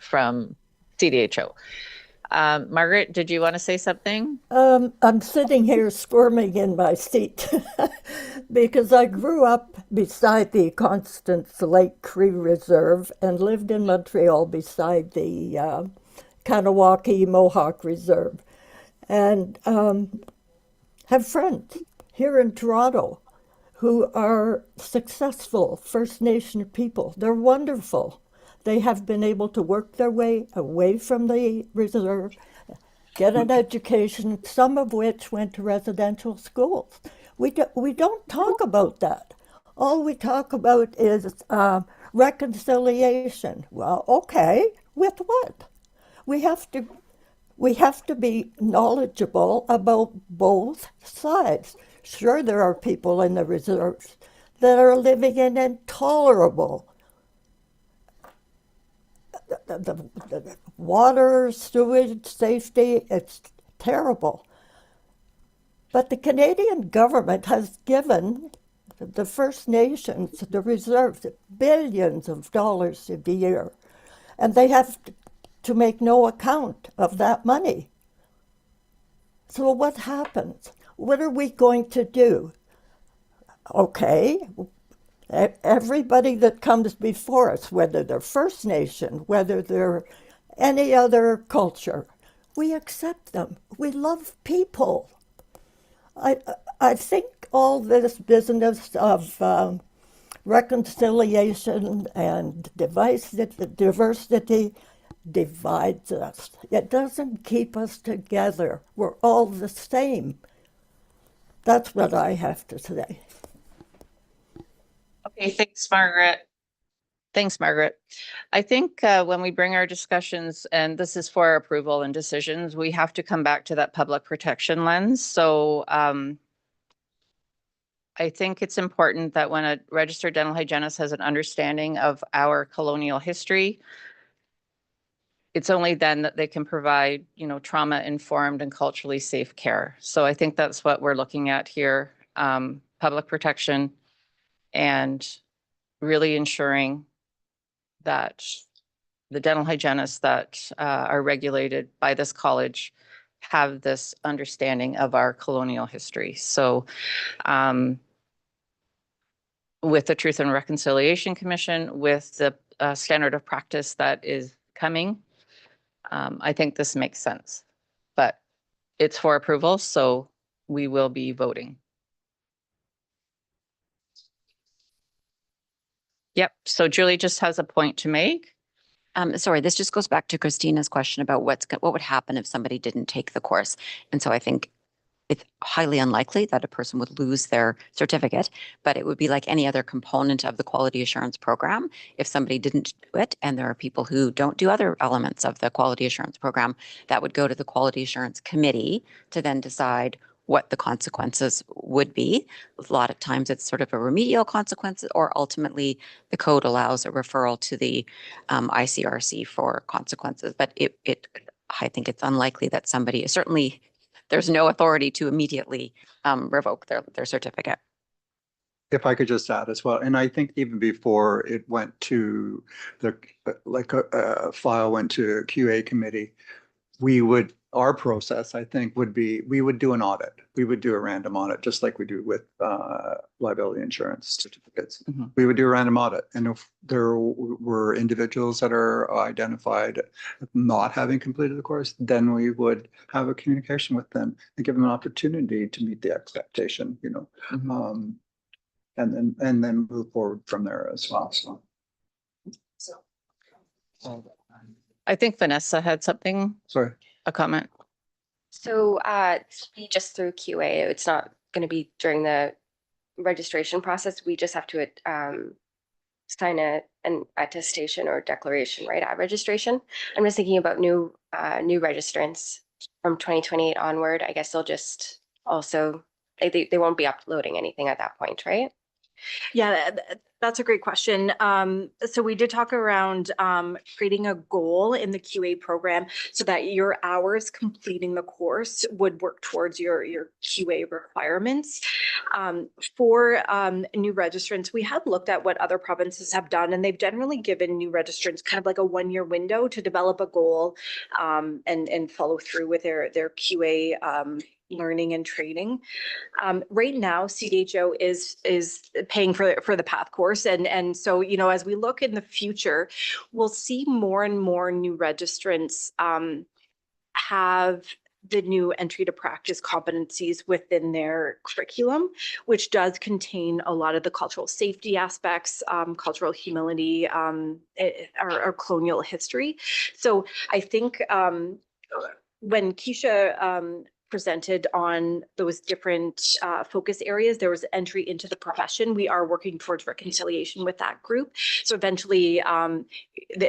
CDHO. Margaret, did you want to say something? I'm sitting here squirming in my seat because I grew up beside the Constance Lake Cree Reserve and lived in Montreal beside the Kanawaki Mohawk Reserve, and have friends here in Toronto who are successful First Nation people. They're wonderful. They have been able to work their way away from the reserve, get an education, some of which went to residential schools. We don't talk about that. All we talk about is reconciliation. Well, okay, with what? We have to be knowledgeable about both sides. Sure, there are people in the reserves that are living in intolerable the water, sewage, safety, it's terrible. But the Canadian government has given the First Nations, the reserves, billions of dollars a year, and they have to make no account of that money. So what happens? What are we going to do? Okay, everybody that comes before us, whether they're First Nation, whether they're any other culture, we accept them. We love people. I think all this business of reconciliation and diversity divides us. It doesn't keep us together. We're all the same. That's what I have to say. Okay, thanks, Margaret. Thanks, Margaret. I think when we bring our discussions, and this is for approval and decisions, we have to come back to that public protection lens. So I think it's important that when a registered dental hygienist has an understanding of our colonial history, it's only then that they can provide, you know, trauma-informed and culturally safe care. So I think that's what we're looking at here, public protection and really ensuring that the dental hygienists that are regulated by this college have this understanding of our colonial history. So with the Truth and Reconciliation Commission, with the standard of practice that is coming, I think this makes sense. But it's for approval, so we will be voting. Yep, so Julie just has a point to make. Sorry, this just goes back to Christina's question about what would happen if somebody didn't take the course. And so I think it's highly unlikely that a person would lose their certificate, but it would be like any other component of the quality assurance program. If somebody didn't do it, and there are people who don't do other elements of the quality assurance program, that would go to the quality assurance committee to then decide what the consequences would be. A lot of times it's sort of a remedial consequence, or ultimately the code allows a referral to the ICRC for consequences. But I think it's unlikely that somebody, certainly there's no authority to immediately revoke their certificate. If I could just add as well, and I think even before it went to the, like a file went to QA committee, our process, I think, would be, we would do an audit. We would do a random audit, just like we do with liability insurance certificates. We would do a random audit. And if there were individuals that are identified not having completed the course, then we would have a communication with them and give them an opportunity to meet the expectation, you know, and then move forward from there as well. So. I think Vanessa had something. Sorry. A comment. So just through QA, it's not going to be during the registration process. We just have to sign an attestation or declaration right at registration. I'm just thinking about new registrants from 2028 onward. I guess they'll just also they won't be uploading anything at that point, right? Yeah, that's a great question. So we did talk around creating a goal in the QA program so that your hours completing the course would work towards your QA requirements. For new registrants, we have looked at what other provinces have done, and they've generally given new registrants kind of like a 1-year window to develop a goal and follow through with their QA learning and training. Right now, CDHO is paying for the path course. And so, you know, as we look in the future, we'll see more and more new registrants have the new entry to practice competencies within their curriculum, which does contain a lot of the cultural safety aspects, cultural humility, our colonial history. So I think when Keisha presented on those different focus areas, there was entry into the profession. We are working towards reconciliation with that group. So eventually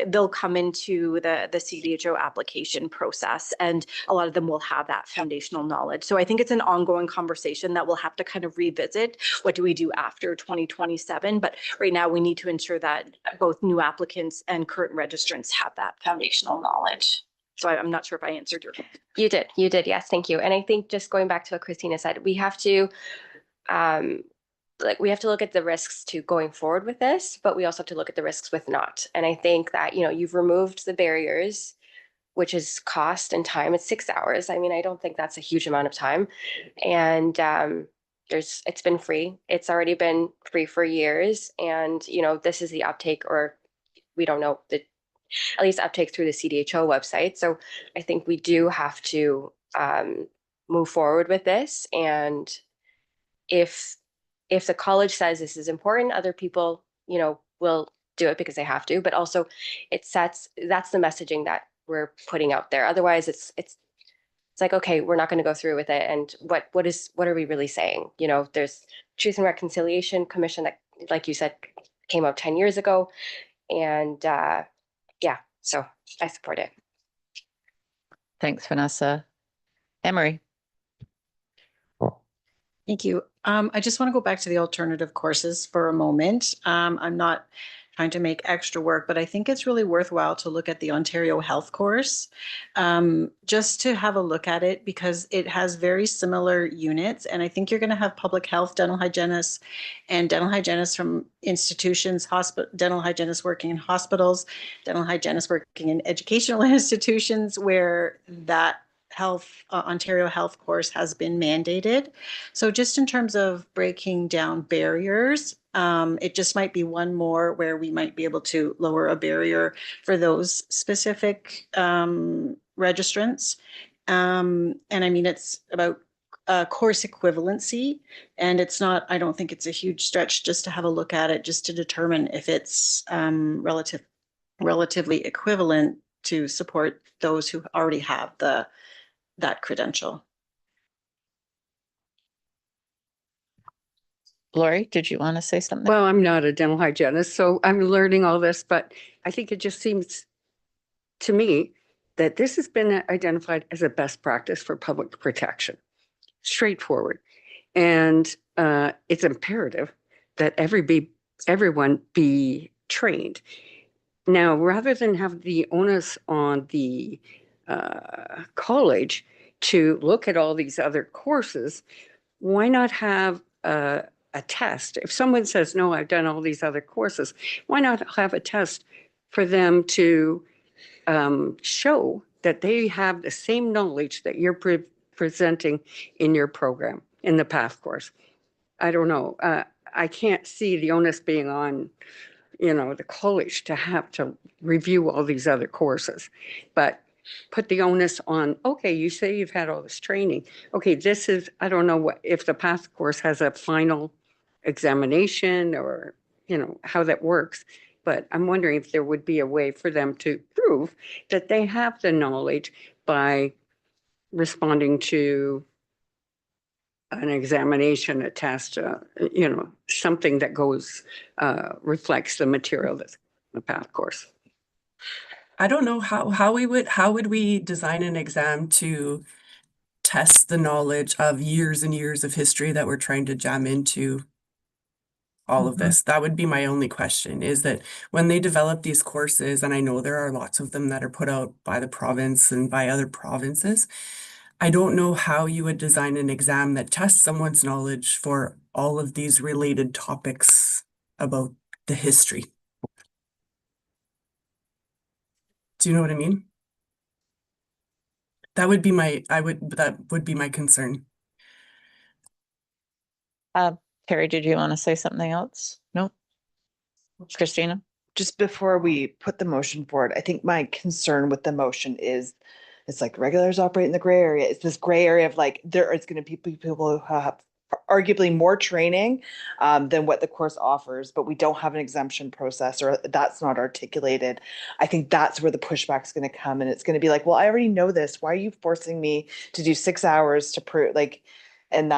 they'll come into the CDHO application process, and a lot of them will have that foundational knowledge. So I think it's an ongoing conversation that we'll have to kind of revisit. What do we do after 2027? But right now we need to ensure that both new applicants and current registrants have that foundational knowledge. So I'm not sure if I answered your question. You did. Yes, thank you. And I think just going back to what Christina said, we have to look at the risks to going forward with this, but we also have to look at the risks with not. And I think that, you know, you've removed the barriers, which is cost and time. It's 6 hours. I mean, I don't think that's a huge amount of time. And it's been free. It's already been free for years. And, you know, this is the uptake, or we don't know at least uptake through the CDHO website. So I think we do have to move forward with this. And if the college says this is important, other people, you know, will do it because they have to. But also, that's the messaging that we're putting out there. Otherwise, it's like, okay, we're not going to go through with it. And what are we really saying? You know, there's Truth and Reconciliation Commission that, like you said, came out 10 years ago. And yeah, so I support it. Thanks, Vanessa. Emery. Thank you. I just want to go back to the alternative courses for a moment. I'm not trying to make extra work, but I think it's really worthwhile to look at the Ontario Health course, just to have a look at it because it has very similar units. And I think you're going to have public health, dental hygienists, and dental hygienists from institutions, dental hygienists working in hospitals, dental hygienists working in educational institutions where that Ontario Health course has been mandated. So just in terms of breaking down barriers, it just might be one more where we might be able to lower a barrier for those specific registrants. And I mean, it's about course equivalency, and it's not, I don't think it's a huge stretch just to have a look at it, just to determine if it's relatively equivalent to support those who already have that credential. Lori, did you want to say something? Well, I'm not a dental hygienist, so I'm learning all this, but I think it just seems to me that this has been identified as a best practice for public protection. Straightforward. And it's imperative that everyone be trained. Now, rather than have the onus on the college to look at all these other courses, why not have a test? If someone says, no, I've done all these other courses, why not have a test for them to show that they have the same knowledge that you're presenting in your program, in the PATH course? I don't know. I can't see the onus being on, the college to have to review all these other courses, but put the onus on, okay, you say you've had all this training. Okay, this is, I don't know if the PATH course has a final examination or, how that works. But I'm wondering if there would be a way for them to prove that they have the knowledge by responding to an examination, a test, something that reflects the material that's in the PATH course. I don't know how would we design an exam to test the knowledge of years and years of history that we're trying to jam into all of this? That would be my only question, is that when they develop these courses, and I know there are lots of them that are put out by the province and by other provinces, I don't know how you would design an exam that tests someone's knowledge for all of these related topics about the history. Do you know what I mean? That would be my concern. Carrie, did you want to say something else? No? Christina? Just before we put the motion forward, I think my concern with the motion is it's like regulars operate in the gray area. It's this gray area of like, there is going to be people who have arguably more training than what the course offers, but we don't have an exemption process, or that's not articulated. I think that's where the pushback is going to come. And it's going to be like, well, I already know this. Why are you forcing me to do 6 hours to prove and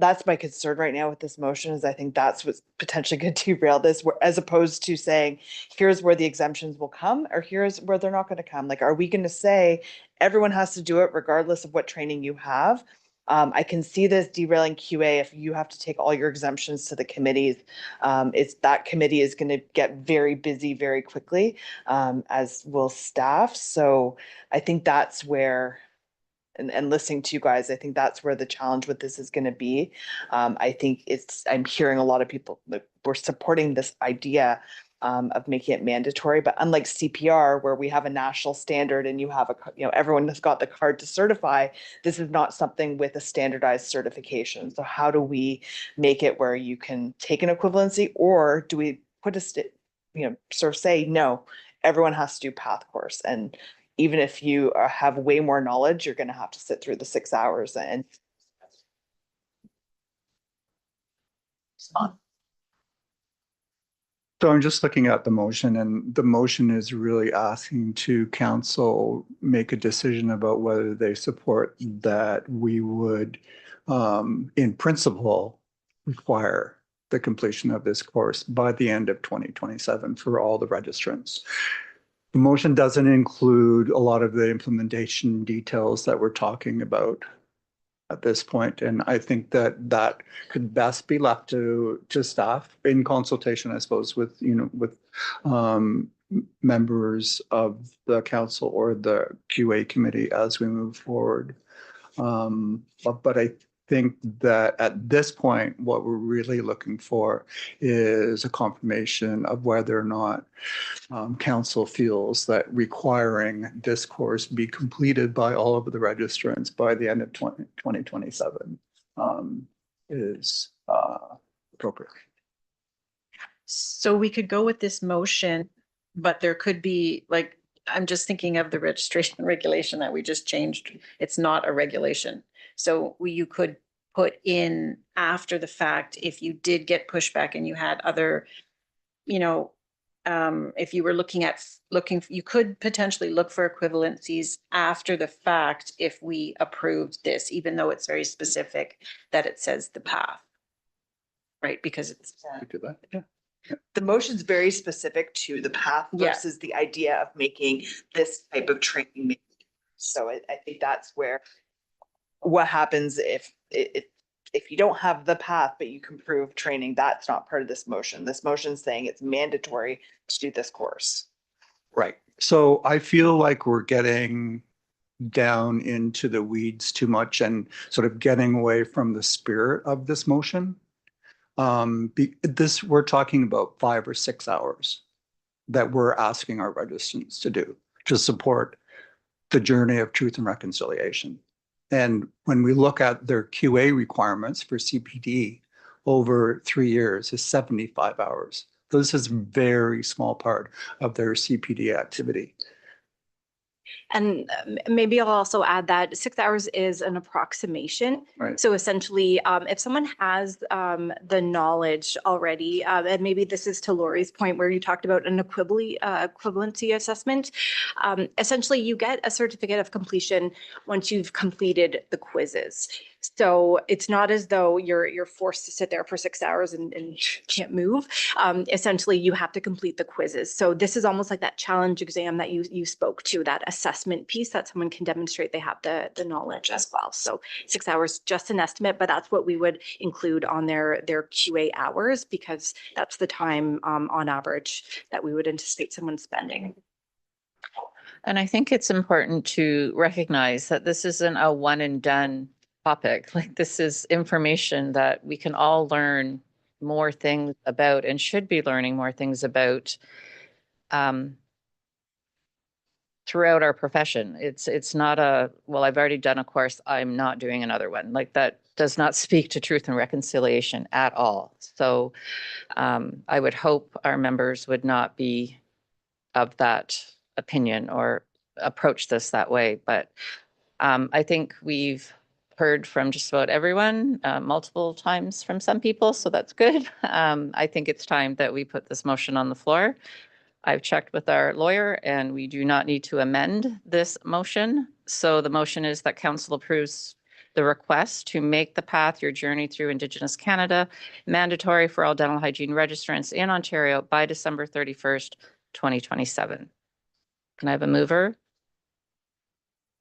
that's my concern right now with this motion, is I think that's what's potentially going to derail this, as opposed to saying, here's where the exemptions will come, or here's where they're not going to come. Like, are we going to say everyone has to do it regardless of what training you have? I can see this derailing QA if you have to take all your exemptions to the committees. That committee is going to get very busy very quickly, as will staff. So I think that's where, and listening to you guys, I think that's where the challenge with this is going to be. I think I'm hearing a lot of people that we're supporting this idea of making it mandatory, but unlike CPR, where we have a national standard and you have everyone has got the card to certify, this is not something with a standardized certification. So how do we make it where you can take an equivalency, or do we put sort of say, no, everyone has to do PATH course, and even if you have way more knowledge, you're going to have to sit through the 6 hours and. So I'm just looking at the motion, and the motion is really asking to council make a decision about whether they support that we would, in principle, require the completion of this course by the end of 2027 for all the registrants. The motion doesn't include a lot of the implementation details that we're talking about at this point, and I think that that could best be left to staff in consultation, I suppose, with members of the council or the QA committee as we move forward. But I think that at this point, what we're really looking for is a confirmation of whether or not council feels that requiring this course be completed by all of the registrants by the end of 2027 is appropriate. So we could go with this motion, but there could be, like, I'm just thinking of the registration regulation that we just changed. It's not a regulation. So you could put in after the fact, if you did get pushback and you had other, if you were looking, you could potentially look for equivalencies after the fact if we approved this, even though it's very specific that it says the path. Right, because it's. Yeah. The motion's very specific to the path Yeah. versus the idea of making this type of training. So I think that's where what happens if you don't have the path, but you can prove training, that's not part of this motion. This motion's saying it's mandatory to do this course. Right. So I feel like we're getting down into the weeds too much and sort of getting away from the spirit of this motion. We're talking about 5 or 6 hours that we're asking our registrants to do to support the journey of truth and reconciliation. And when we look at their QA requirements for CPD over 3 years is 75 hours. This is a very small part of their CPD activity. And maybe I'll also add that 6 hours is an approximation. Right. So essentially, if someone has the knowledge already, and maybe this is to Lori's point where you talked about an equivalency assessment, essentially you get a certificate of completion once you've completed the quizzes. So it's not as though you're forced to sit there for 6 hours and can't move. Essentially, you have to complete the quizzes. So this is almost like that challenge exam that you spoke to, that assessment piece that someone can demonstrate they have the knowledge as well. So 6 hours, just an estimate, but that's what we would include on their QA hours, because that's the time on average that we would anticipate someone spending. And I think it's important to recognize that this isn't a one and done topic. Like, this is information that we can all learn more things about and should be learning more things about throughout our profession. It's not well, I've already done a course, I'm not doing another one. Like, that does not speak to truth and reconciliation at all. So I would hope our members would not be of that opinion or approach this that way. But I think we've heard from just about everyone multiple times from some people, so that's good. I think it's time that we put this motion on the floor. I've checked with our lawyer and we do not need to amend this motion. So the motion is that council approves the request to make the path Your Journey Through Indigenous Canada mandatory for all dental hygiene registrants in Ontario by December 31st, 2027. Can I have a mover?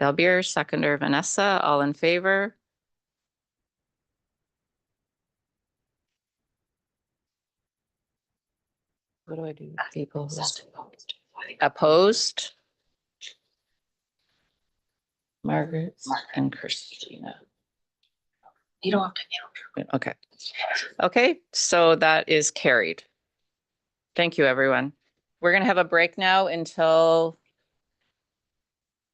Belbier, seconder Vanessa, all in favor? What do I do? People opposed? Margaret and Christina. You don't have to. Okay. Okay, so that is carried. Thank you, everyone. We're going to have a break now until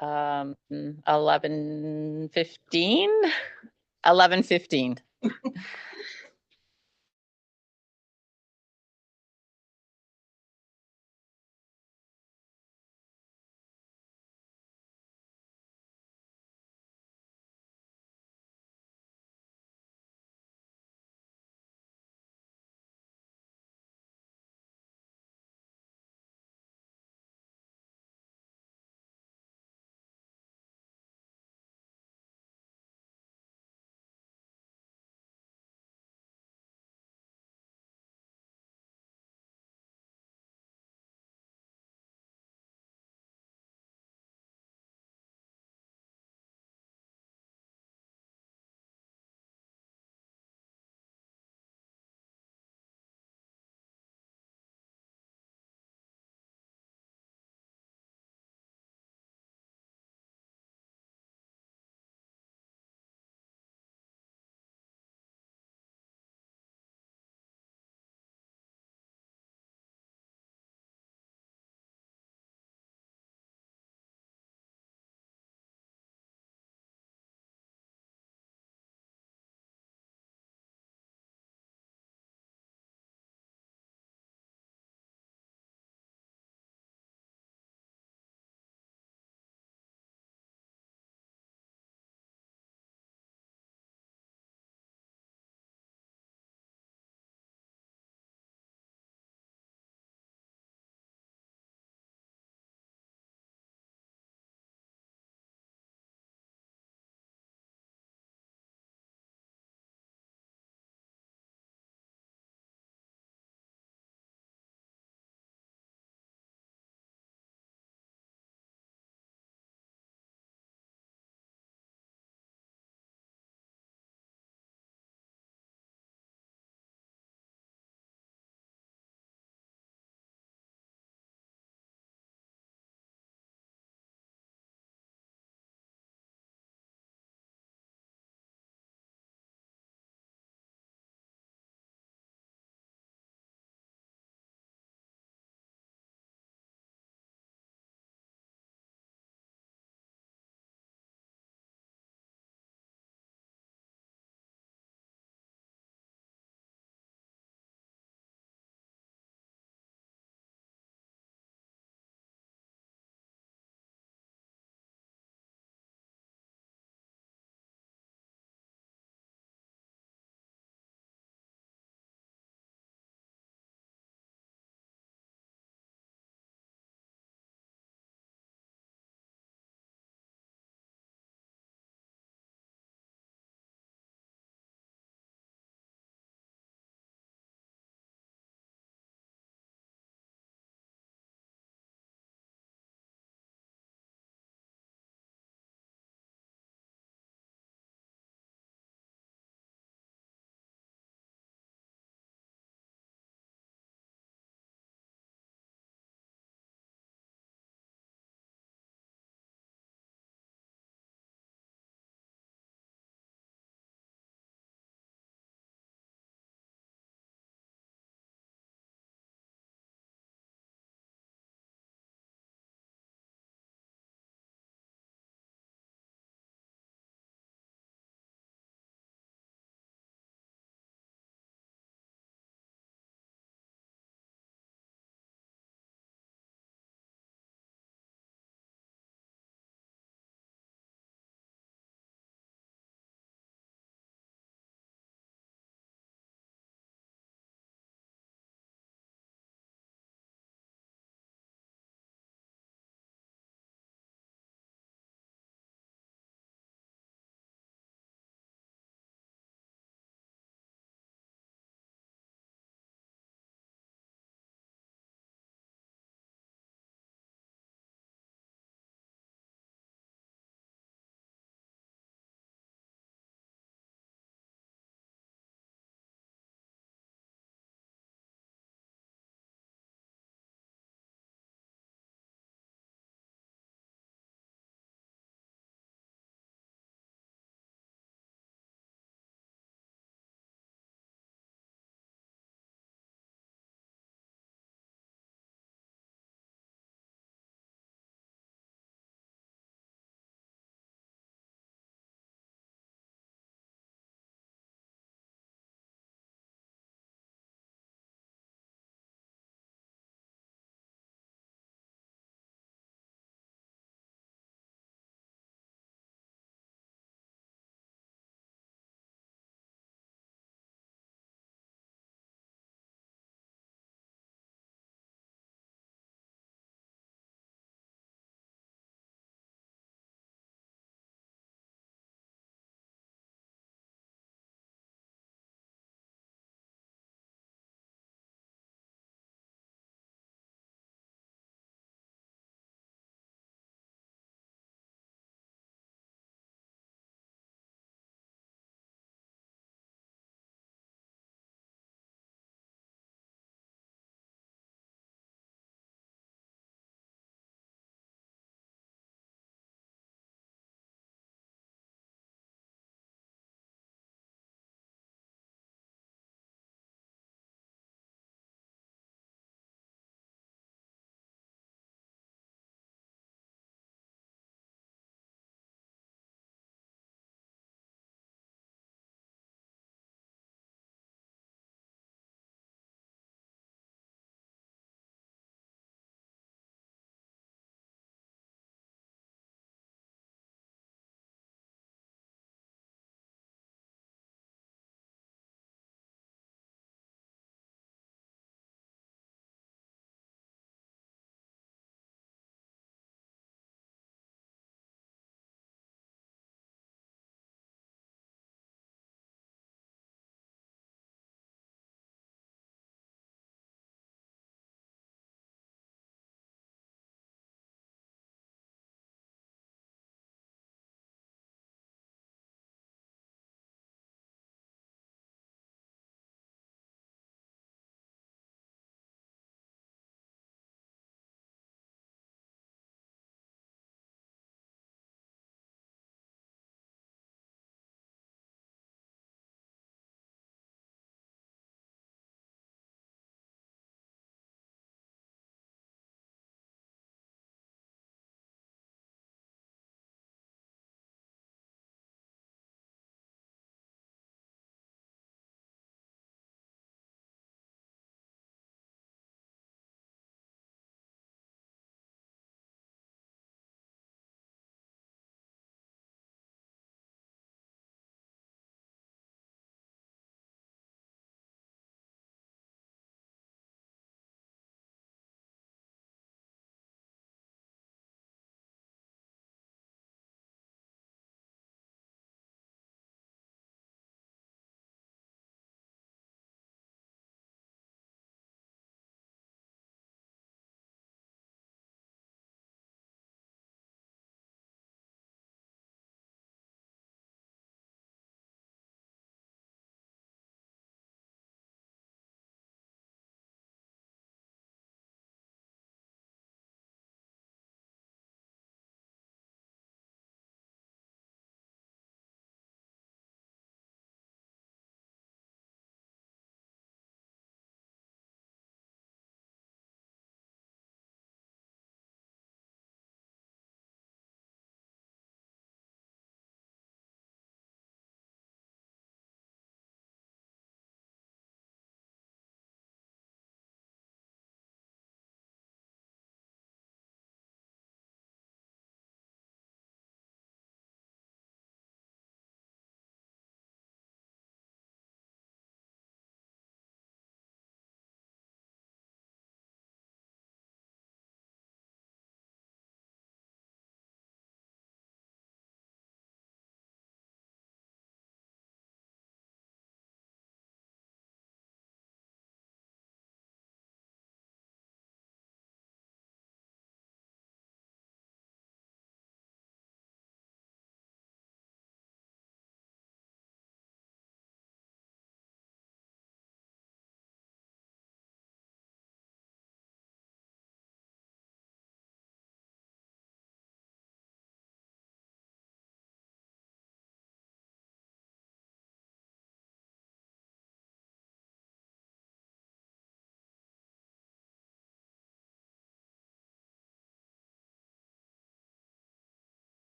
11:15. 11:15.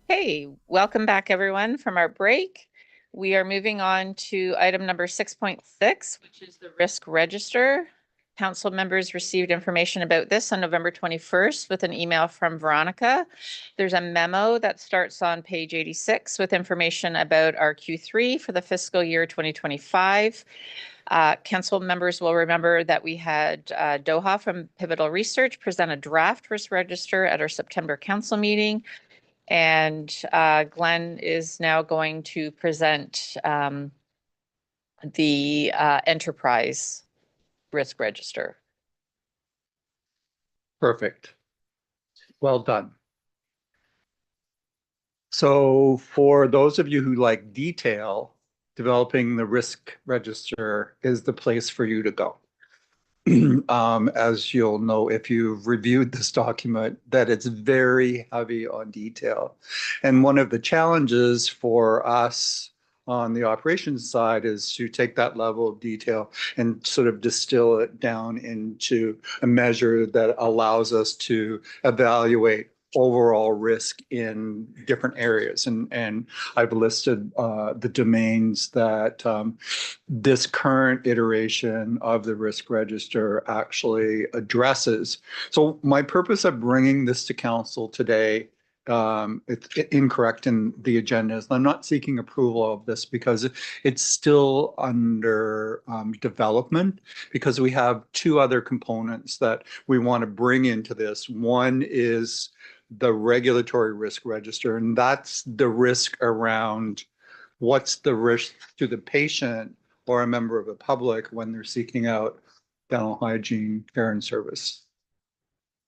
Okay, welcome back everyone from our break. We are moving on to item number 6.6, which is the risk register. Council members received information about this on November 21st with an email from Veronica. There's a memo that starts on page 86 with information about our Q3 for the fiscal year 2025. Council members will remember that we had Doha from Pivotal Research present a draft risk register at our September council meeting. And Glenn is now going to present the enterprise risk register. Perfect. Well done. So for those of you who like detail, developing the risk register is the place for you to go. As you'll know, if you've reviewed this document, that it's very heavy on detail. And one of the challenges for us on the operations side is to take that level of detail and sort of distill it down into a measure that allows us to evaluate overall risk in different areas. And I've listed the domains that this current iteration of the risk register actually addresses. So my purpose of bringing this to council today, it's incorrect in the agenda, is I'm not seeking approval of this because it's still under development, because we have two other components that we want to bring into this. One is the regulatory risk register, and that's the risk around what's the risk to the patient or a member of the public when they're seeking out dental hygiene care and service.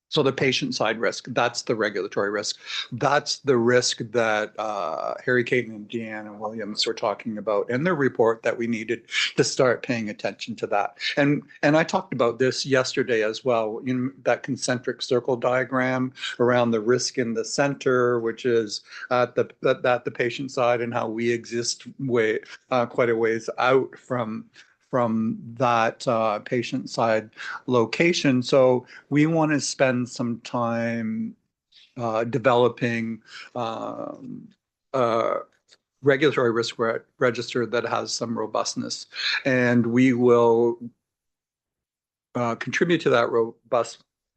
So the patient side risk, that's the regulatory risk. That's the risk that Harry Caton and Deanna Williams were talking about in their report, that we needed to start paying attention to that. And I talked about this yesterday as well, in that concentric circle diagram around the risk in the center, which is at the patient side, and how we exist quite a ways out from that patient side location. So we want to spend some time developing regulatory risk register that has some robustness, and we will contribute to that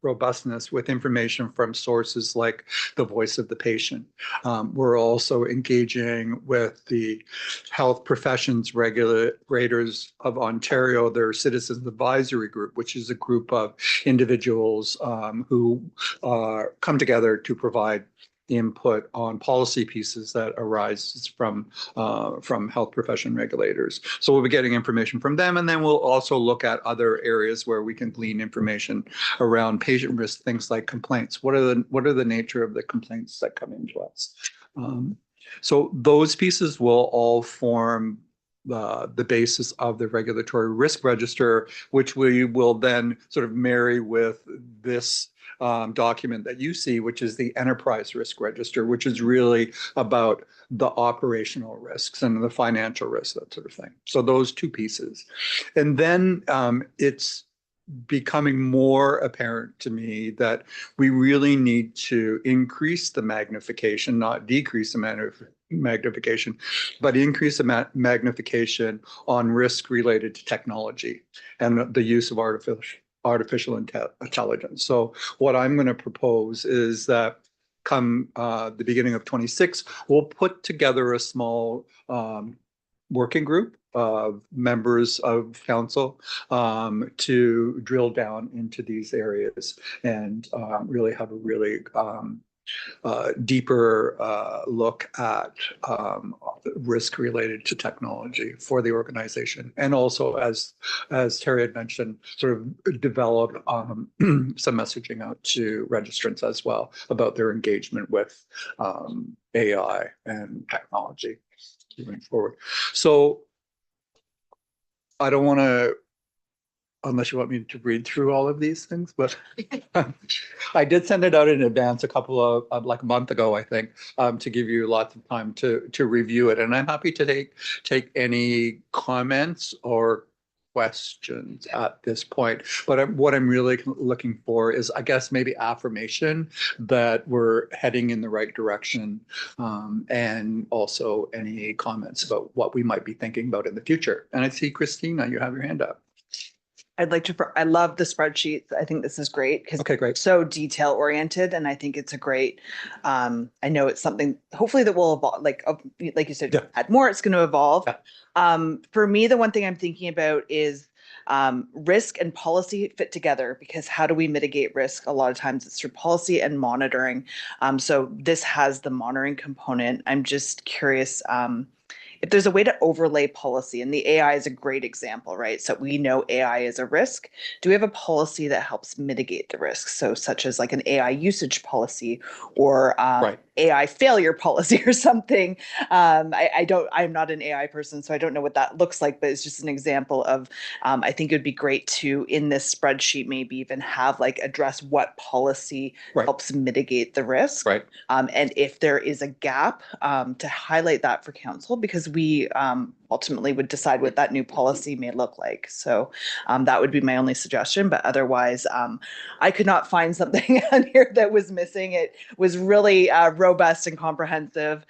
robustness with information from sources like the Voice of the Patient. We're also engaging with the Health Professions Regulators of Ontario, their Citizens Advisory Group, which is a group of individuals who come together to provide input on policy pieces that arises from health profession regulators. So we'll be getting information from them, and then we'll also look at other areas where we can glean information around patient risk, things like complaints. What are the nature of the complaints that come into us? So those pieces will all form the basis of the regulatory risk register, which we will then sort of marry with this document that you see, which is the enterprise risk register, which is really about the operational risks and the financial risks, that sort of thing. So those two pieces. And then it's becoming more apparent to me that we really need to increase the magnification, not decrease the magnification, but increase the magnification on risk related to technology and the use of artificial intelligence. So what I'm going to propose is that come the beginning of 26, we'll put together a small working group of members of council to drill down into these areas and really have a really deeper look at risk related to technology for the organization. And also, as Terry had mentioned, sort of develop some messaging out to registrants as well about their engagement with AI and technology moving forward. So I don't want to unless you want me to read through all of these things, but I did send it out in advance a couple of like a month ago, I think, to give you lots of time to review it. And I'm happy to take any comments or questions at this point. But what I'm really looking for is, I guess, maybe affirmation that we're heading in the right direction, and also any comments about what we might be thinking about in the future. And I see Christina, you have your hand up. I'd like to, I love the spreadsheets. I think this is great because Okay, great. it's so detail oriented. And I think it's a great, I know it's something hopefully that will evolve, like you said, Yeah. add more, it's going to evolve. Yeah. For me, the one thing I'm thinking about is risk and policy fit together, because how do we mitigate risk? A lot of times it's through policy and monitoring. So this has the monitoring component. I'm just curious, if there's a way to overlay policy, and the AI is a great example, right? So we know AI is a risk. Do we have a policy that helps mitigate the risk? So such as like an AI usage policy or Right. AI failure policy or something. I'm not an AI person, so I don't know what that looks like, but it's just an example of, I think it would be great to, in this spreadsheet, maybe even have like address what policy Right. helps mitigate the risk. Right. And if there is a gap, to highlight that for council, because we ultimately would decide what that new policy may look like. So that would be my only suggestion. But otherwise, I could not find something on here that was missing. It was really robust and comprehensive.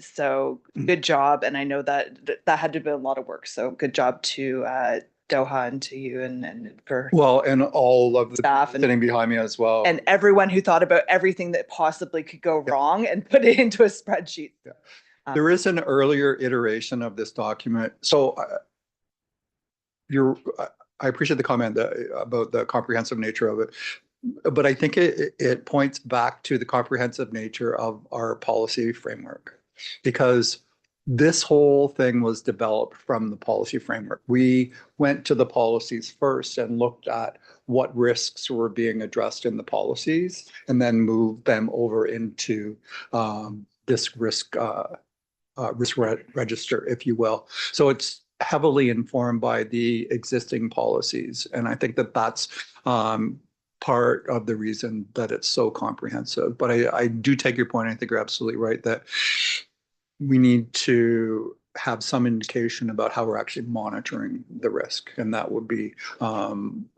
So good job. And I know that had to be a lot of work. So good job to Doha and to you and for and all of the staff and sitting behind me as well. and everyone who thought about everything that possibly could go wrong and put it into a spreadsheet. Yeah. There is an earlier iteration of this document. So I appreciate the comment about the comprehensive nature of it, but I think it points back to the comprehensive nature of our policy framework, because this whole thing was developed from the policy framework. We went to the policies first and looked at what risks were being addressed in the policies, and then moved them over into this risk register, if you will. So it's heavily informed by the existing policies. And I think that that's part of the reason that it's so comprehensive. But I do take your point. I think you're absolutely right that we need to have some indication about how we're actually monitoring the risk. And that would be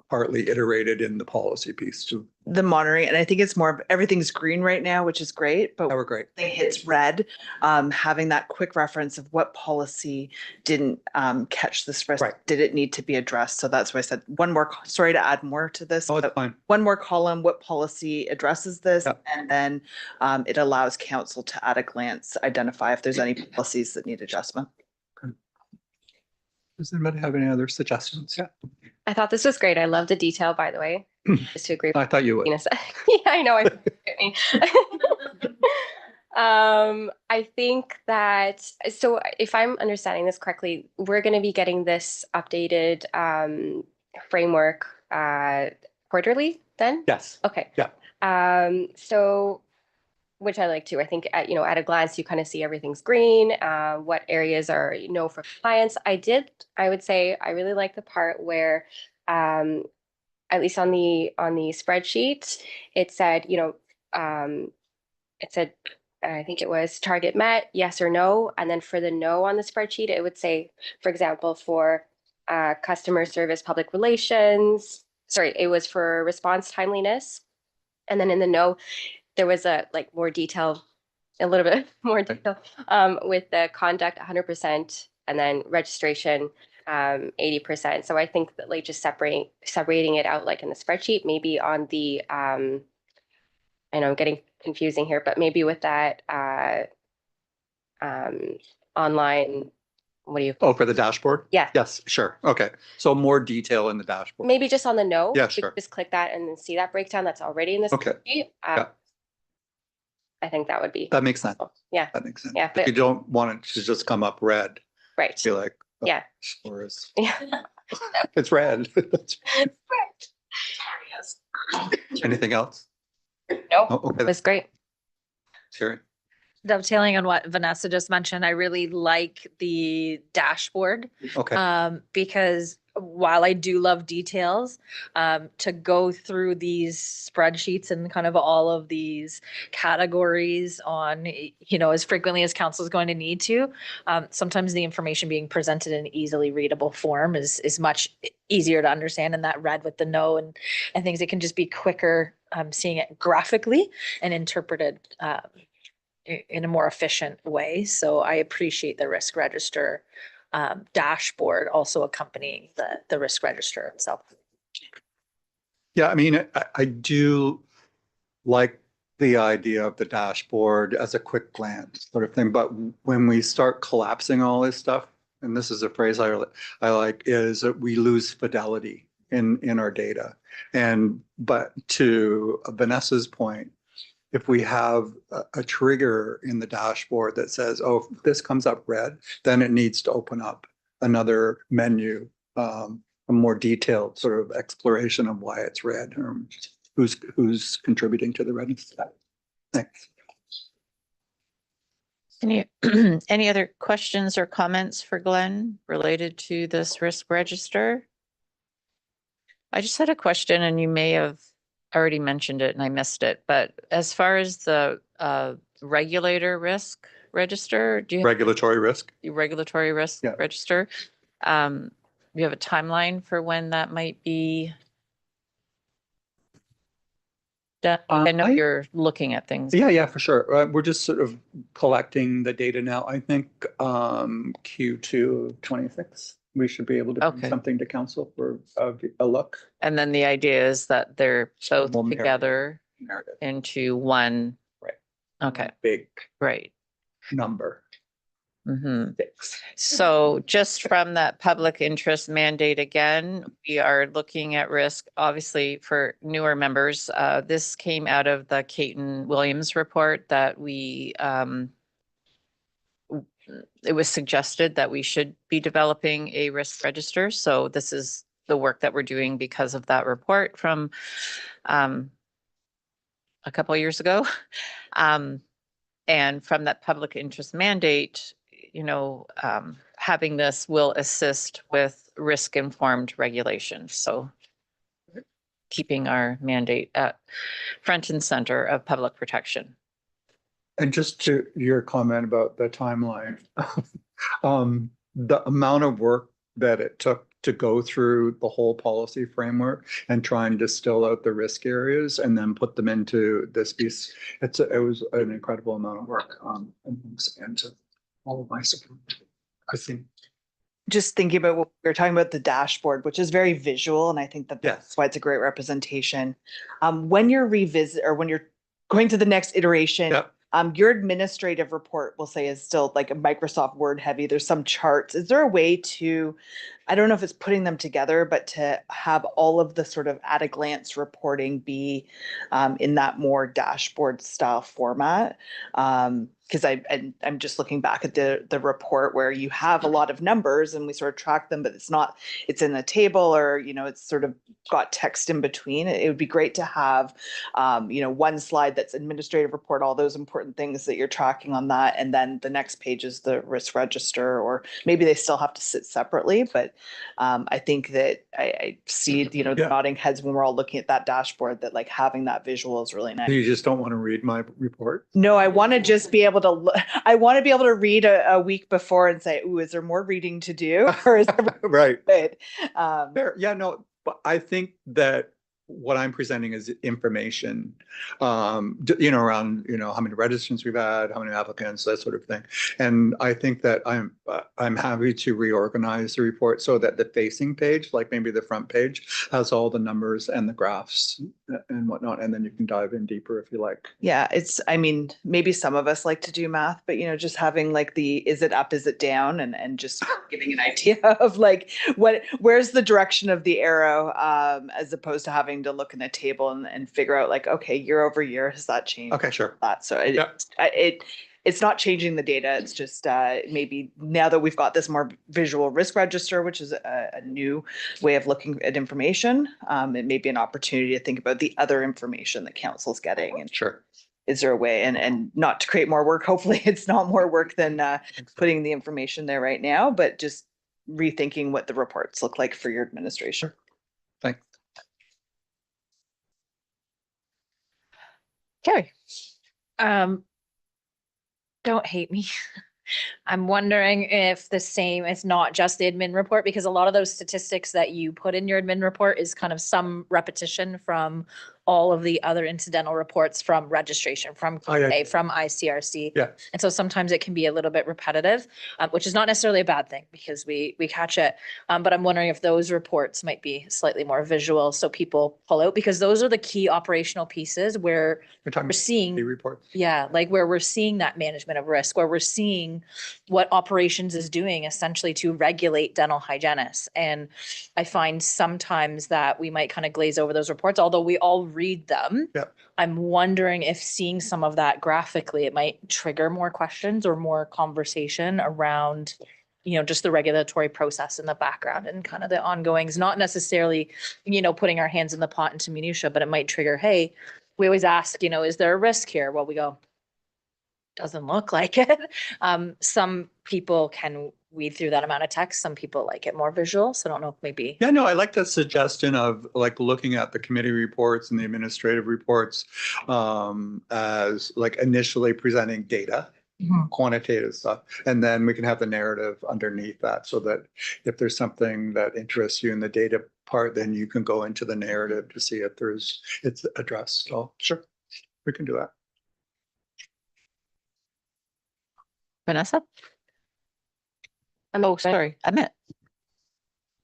partly iterated in the policy piece too. The monitoring, and I think it's more of everything's green right now, which is great, but we're great. It hits red. Having that quick reference of what policy didn't catch this risk, Right. Did it need to be addressed? So that's why I said one more, sorry to add more to this. Oh, it's but fine. One more column, what policy addresses this? Yep. And then it allows council to at a glance identify if there's any policies that need adjustment. Does anybody have any other suggestions? Yeah. I thought this was great. I love the detail, by the way. Just to agree. I thought you would. Yeah, I know. I think that, so if I'm understanding this correctly, we're going to be getting this updated framework quarterly then? Yes. Okay. Yeah. So, which I like too. I think at a glance, you kind of see everything's green, what areas are, for compliance. I would say I really like the part where, at least on the spreadsheet, it said, I think it was target met, yes or no. And then for the no on the spreadsheet, it would say, for example, for customer service, public relations, it was for response timeliness. And then in the no, there was a more detail, a little bit more detail with the conduct 100% and then registration 80%. So I think that just separating it out like in the spreadsheet, maybe on the I know I'm getting confusing here, but maybe with that online, what do you Oh, for the dashboard? Yeah. Yes, sure. Okay. So more detail in the dashboard. Maybe just on the no. Yeah, we sure. could just click that and then see that breakdown that's already in the Okay. spreadsheet. Yeah. I think that would be That makes sense. Yeah. That makes sense. Yeah, If you don't want it to just come up red, right. be like, oh, Yeah. Whereas Yeah. it's red. Right. Anything else? No, Oh, okay. It was great. Sherry. Dovetailing on what Vanessa just mentioned, I really like the dashboard Okay. because while I do love details, to go through these spreadsheets and kind of all of these categories on, as frequently as council is going to need to. Sometimes the information being presented in easily readable form is much easier to understand, and that read with the no and things, it can just be quicker seeing it graphically and interpreted in a more efficient way. So I appreciate the risk register dashboard also accompanying the risk register itself. Yeah, I mean, I do like the idea of the dashboard as a quick glance sort of thing. But when we start collapsing all this stuff, and this is a phrase I like, is that we lose fidelity in our data. But to Vanessa's point, if we have a trigger in the dashboard that says, oh, if this comes up red, then it needs to open up another menu, a more detailed sort of exploration of why it's red, or who's contributing to the redness. Thanks. Any other questions or comments for Glenn related to this risk register? I just had a question, and you may have already mentioned it and I missed it, but as far as the regulator risk register, do you Regulatory risk? Regulatory risk register? You have a timeline for when that might be done? I know you're looking at things. Yeah, for sure. We're just sort of collecting the data now. I think Q2 26. We should be able to bring something to council for a look. And then the idea is that they're both together into one. Right. Okay. Big. Right. Number. Mm-hmm. So just from that public interest mandate again, we are looking at risk, obviously for newer members. This came out of the Caton Williams report that we it was suggested that we should be developing a risk register. So this is the work that we're doing because of that report from a couple of years ago. And from that public interest mandate, having this will assist with risk-informed regulation. So keeping our mandate at front and center of public protection. And just to your comment about the timeline, the amount of work that it took to go through the whole policy framework and try and distill out the risk areas and then put them into this piece, it was an incredible amount of work. And to all of my support, I think. Just thinking about what we were talking about, the dashboard, which is very visual, and I think that's why it's a great representation. When you're when you're going to the next iteration, your administrative report, we'll say, is still like a Microsoft Word heavy. There's some charts. Is there a way to, I don't know if it's putting them together, but to have all of the sort of at a glance reporting be in that more dashboard style format? Because I'm just looking back at the report where you have a lot of numbers and we sort of track them, but it's in a table, or, it's sort of got text in between. It would be great to have, one slide that's administrative report, all those important things that you're tracking on that. And then the next page is the risk register, or maybe they still have to sit separately. But I think that I see, the nodding heads when we're all looking at that dashboard, that like having that visual is really nice. You just don't want to read my report? No, I want to just be able to, I want to be able to read a week before and say, ooh, is there more reading to do? Or is there right. good? Fair. Yeah, no, but I think that what I'm presenting is information, around, how many registrants we've had, how many applicants, that sort of thing. And I think that I'm happy to reorganize the report so that the facing page, like maybe the front page, has all the numbers and the graphs and whatnot. And then you can dive in deeper if you like. Yeah, maybe some of us like to do math, but just having like is it up, is it down, and just giving an idea of like where's the direction of the arrow, as opposed to having to look in a table and figure out like, okay, year over year, has that changed? Okay, sure. So it's not changing the data. It's just maybe now that we've got this more visual risk register, which is a new way of looking at information, it may be an opportunity to think about the other information that council's getting. And sure, is there a way, and not to create more work, hopefully it's not more work than putting the information there right now, but just rethinking what the reports look like for your administration. Thanks. Carrie. Don't hate me. I'm wondering if the same, it's not just the admin report, because a lot of those statistics that you put in your admin report is kind of some repetition from all of the other incidental reports from registration, from QA, from ICRC. Yeah. And so sometimes it can be a little bit repetitive, which is not necessarily a bad thing because we catch it. But I'm wondering if those reports might be slightly more visual so people pull out, because those are the key operational pieces where we're seeing the reports. yeah, like where we're seeing that management of risk, where we're seeing what operations is doing essentially to regulate dental hygienists. And I find sometimes that we might kind of glaze over those reports, although we all read them. Yep. I'm wondering if seeing some of that graphically, it might trigger more questions or more conversation around, you know, just the regulatory process in the background and kind of the ongoings, not necessarily, you know, putting our hands in the pot into minutia, but it might trigger, hey, we always ask, you know, is there a risk here? Well, we go, doesn't look like it. Some people can weed through that amount of text. Some people like it more visual. So I don't know if maybe. Yeah, no, I like the suggestion of like looking at the committee reports and the administrative reports as like initially presenting data, quantitative stuff, and then we can have the narrative underneath that so that if there's something that interests you in the data part, then you can go into the narrative to see if it's addressed. So sure, we can do that. Vanessa? Oh, sorry, I meant.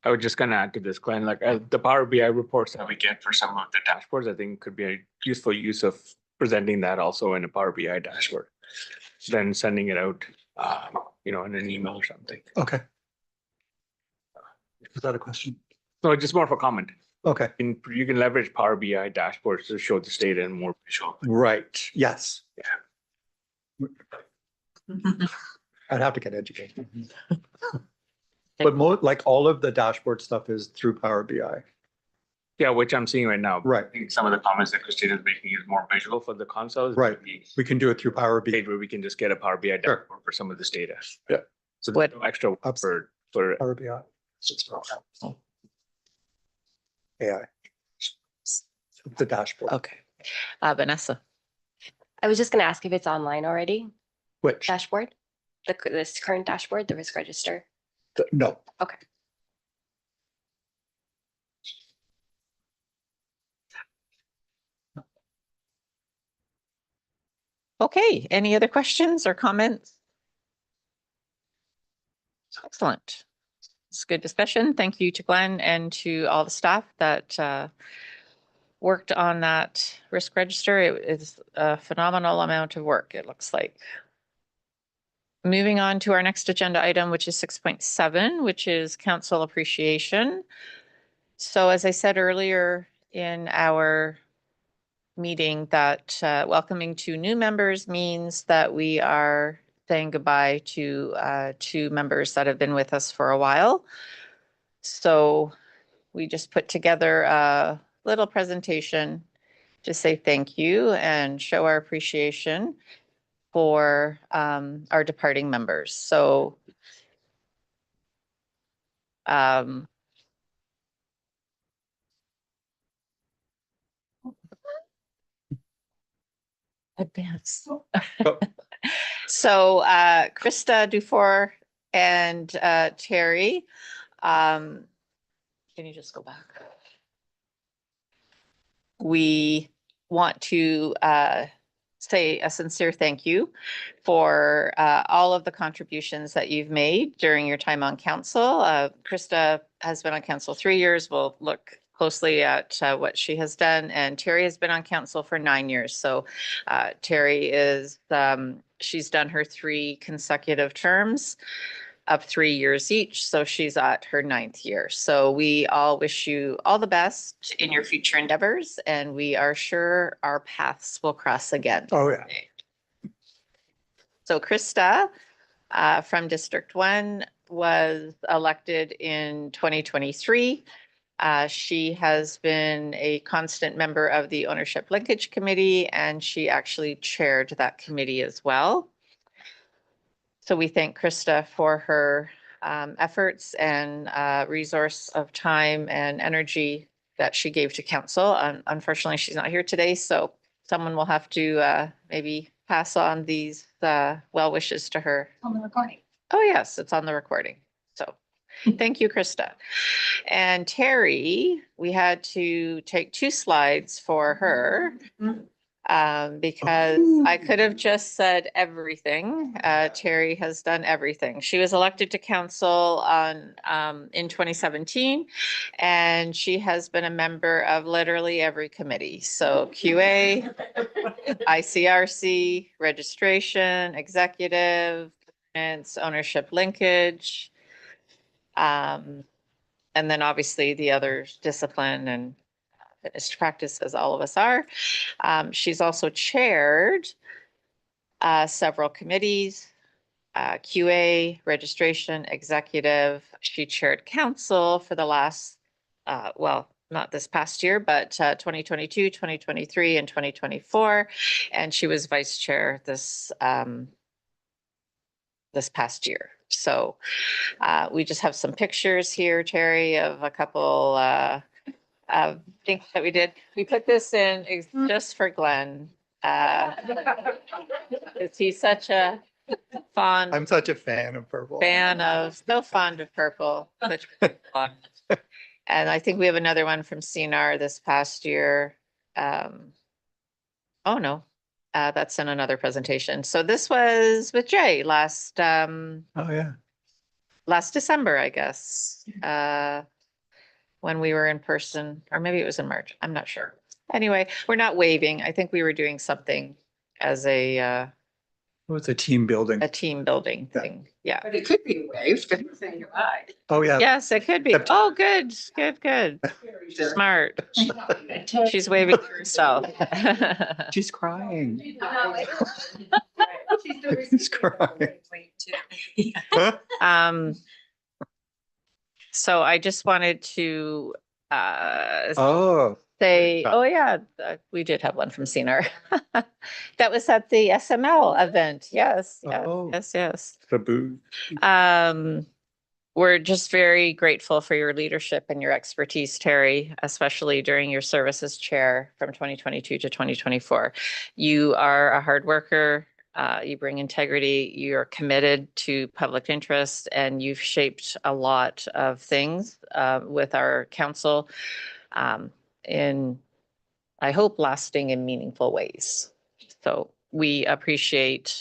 I was just gonna add to this, Glenn, like the Power BI reports that we get for some of the dashboards, I think could be a useful use of presenting that also in a Power BI dashboard. Then sending it out, you know, in an email or something. Okay. Is that a question? No, just more of a comment. Okay. You can leverage Power BI dashboards to show this data in more visual. Right. Yes. Yeah. I'd have to get educated. But like all of the dashboard stuff is through Power BI. Yeah, which I'm seeing right now. Right. I think some of the comments that Christina is making is more visual for the consoles. Right. We can do it through Power BI. Where we can just get a Power BI dashboard for some of this data. Yeah. So there's no extra work for Power BI. AI. The dashboard. Okay. Vanessa. I was just going to ask if it's online already. Which? Dashboard? This current dashboard, the risk register? No. Okay. Okay, any other questions or comments? Excellent. It's good discussion. Thank you to Glenn and to all the staff that worked on that risk register. It is a phenomenal amount of work, it looks like. Moving on to our next agenda item, which is 6.7, which is council appreciation. So as I said earlier in our meeting, that welcoming 2 new members means that we are saying goodbye to 2 members that have been with us for a while. So we just put together a little presentation to say thank you and show our appreciation for our departing members. So advance. So Krista Dufour and Terry, can you just go back? We want to say a sincere thank you for all of the contributions that you've made during your time on council. Krista has been on council 3 years. We'll look closely at what she has done, and Terry has been on council for 9 years. So Terry is, she's done her 3 consecutive terms of 3 years each. So she's at her 9th year. So we all wish you all the best in your future endeavors, and we are sure our paths will cross again. Oh, yeah. So Krista from District 1 was elected in 2023. She has been a constant member of the Ownership Linkage Committee, and she actually chaired that committee as well. So we thank Krista for her efforts and resource of time and energy that she gave to council. Unfortunately, she's not here today, so someone will have to maybe pass on these well wishes to her. On the recording. Oh, yes, it's on the recording. So thank you, Krista. And Terry, we had to take 2 slides for her because I could have just said everything. Terry has done everything. She was elected to council in 2017, and she has been a member of literally every committee. So QA, ICRC, registration, executive, and ownership linkage. And then obviously the other discipline and fitness to practice, as all of us are. She's also chaired several committees, QA, registration, executive. She chaired council for the last, well, not this past year, but 2022, 2023, and 2024. And she was vice chair this past year. So we just have some pictures here, Terry, of a couple things that we did. We put this in just for Glenn. Is he such a fond? I'm such a fan of purple. So fond of purple. And I think we have another one from CNR this past year. Oh no, that's in another presentation. So this was with Jay last Oh, yeah. last December, I guess, when we were in person, or maybe it was in March. I'm not sure. Anyway, we're not waving. I think we were doing something as It was a team building. thing. Yeah. But it could be waived. Saying goodbye. Oh, yeah. Yes, it could be. Oh, good. Smart. She's waving to herself. She's crying. She's crying. So I just wanted to Oh. say, oh yeah, we did have one from CNR. That was at the SML event. Yes, Oh. yes. The booth. We're just very grateful for your leadership and your expertise, Terry, especially during your service as chair from 2022 to 2024. You are a hard worker. You bring integrity. You're committed to public interest, and you've shaped a lot of things with our council in, I hope, lasting and meaningful ways. So we appreciate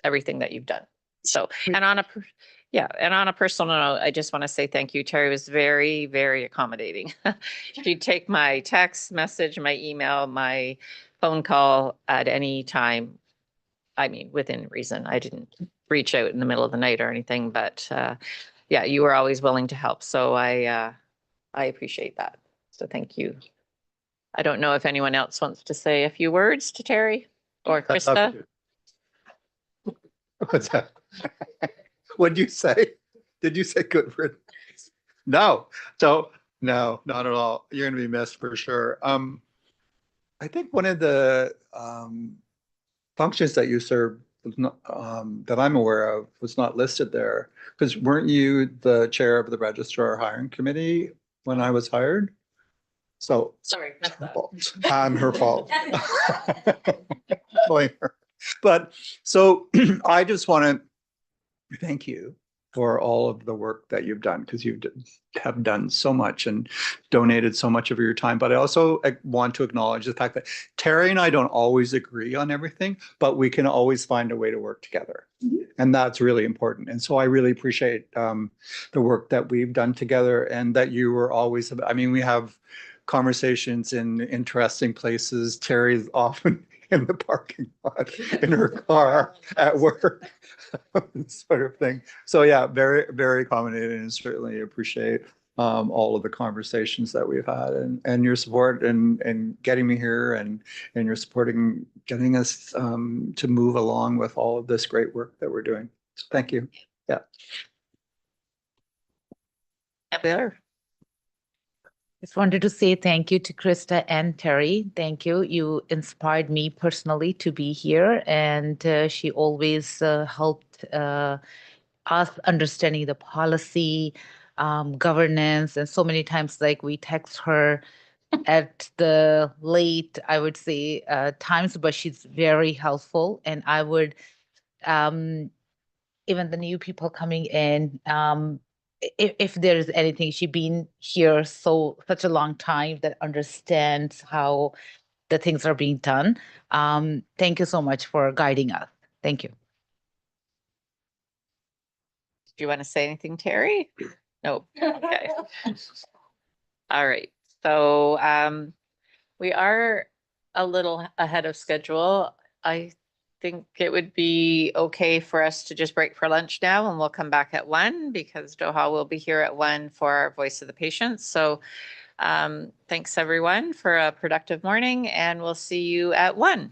everything that you've done. So, and on a personal note, I just want to say thank you. Terry was very, very accommodating. She'd take my text message, my email, my phone call at any time. I mean, within reason. I didn't reach out in the middle of the night or anything, but yeah, you were always willing to help. So I appreciate that. So thank you. I don't know if anyone else wants to say a few words to Terry or Krista. What's that? What'd you say? Did you say good riddance? No. So no, not at all. You're gonna be missed for sure. I think one of the functions that you served was not, that I'm aware of was not listed there. Because weren't you the chair of the registrar hiring committee when I was hired? So Sorry, her fault. Blame her. But so I just want to thank you for all of the work that you've done, because you have done so much and donated so much of your time. But I also want to acknowledge the fact that Terry and I don't always agree on everything, but we can always find a way to work together. And that's really important. And so I really appreciate the work that we've done together, and that you were always, I mean, we have conversations in interesting places. Terry's often in the parking lot in her car at work, sort of thing. So yeah, very, very accommodating, and certainly appreciate all of the conversations that we've had, and your support and getting me here, and your supporting getting us to move along with all of this great work that we're doing. So thank you. Yeah. There. Just wanted to say thank you to Krista and Terry. Thank you. You inspired me personally to be here, and she always helped us understanding the policy, governance, and so many times, like we text her at the late, I would say, times, but she's very helpful, and I would even the new people coming in, if there is anything, she's been here such a long time that understands how the things are being done. Thank you so much for guiding us. Thank you. Do you want to say anything, Terry? No. Okay. All right. So we are a little ahead of schedule. I think it would be okay for us to just break for lunch now, and we'll come back at 1 because Doha will be here at 1 for our Voice of the Patient. So thanks everyone for a productive morning, and we'll see you at 1.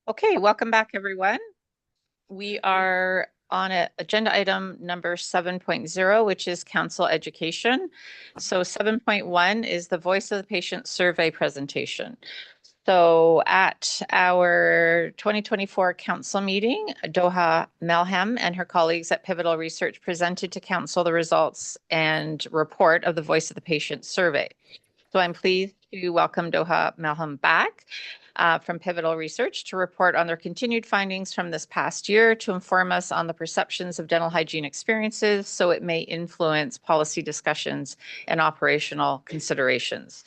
Okay, welcome back, everyone. We are on agenda item number 7.0, which is council education. So 7.1 is the Voice of the Patient survey presentation. So at our 2024 council meeting, Doha Melham and her colleagues at Pivotal Research presented to council the results and report of the Voice of the Patient survey. So I'm pleased to welcome Doha Melham back from Pivotal Research to report on their continued findings from this past year to inform us on the perceptions of dental hygiene experiences so it may influence policy discussions and operational considerations.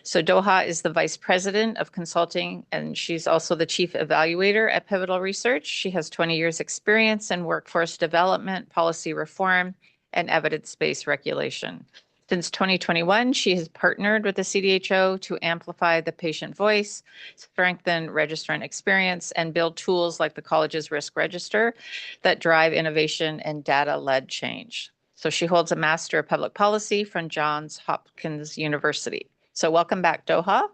So Doha is the Vice President of Consulting, and she's also the Chief Evaluator at Pivotal Research. She has 20 years experience in workforce development, policy reform, and evidence-based regulation. Since 2021, she has partnered with the CDHO to amplify the patient voice, strengthen registrant experience, and build tools like the college's risk register that drive innovation and data-led change. So she holds a Master of Public Policy from Johns Hopkins University. So welcome back, Doha.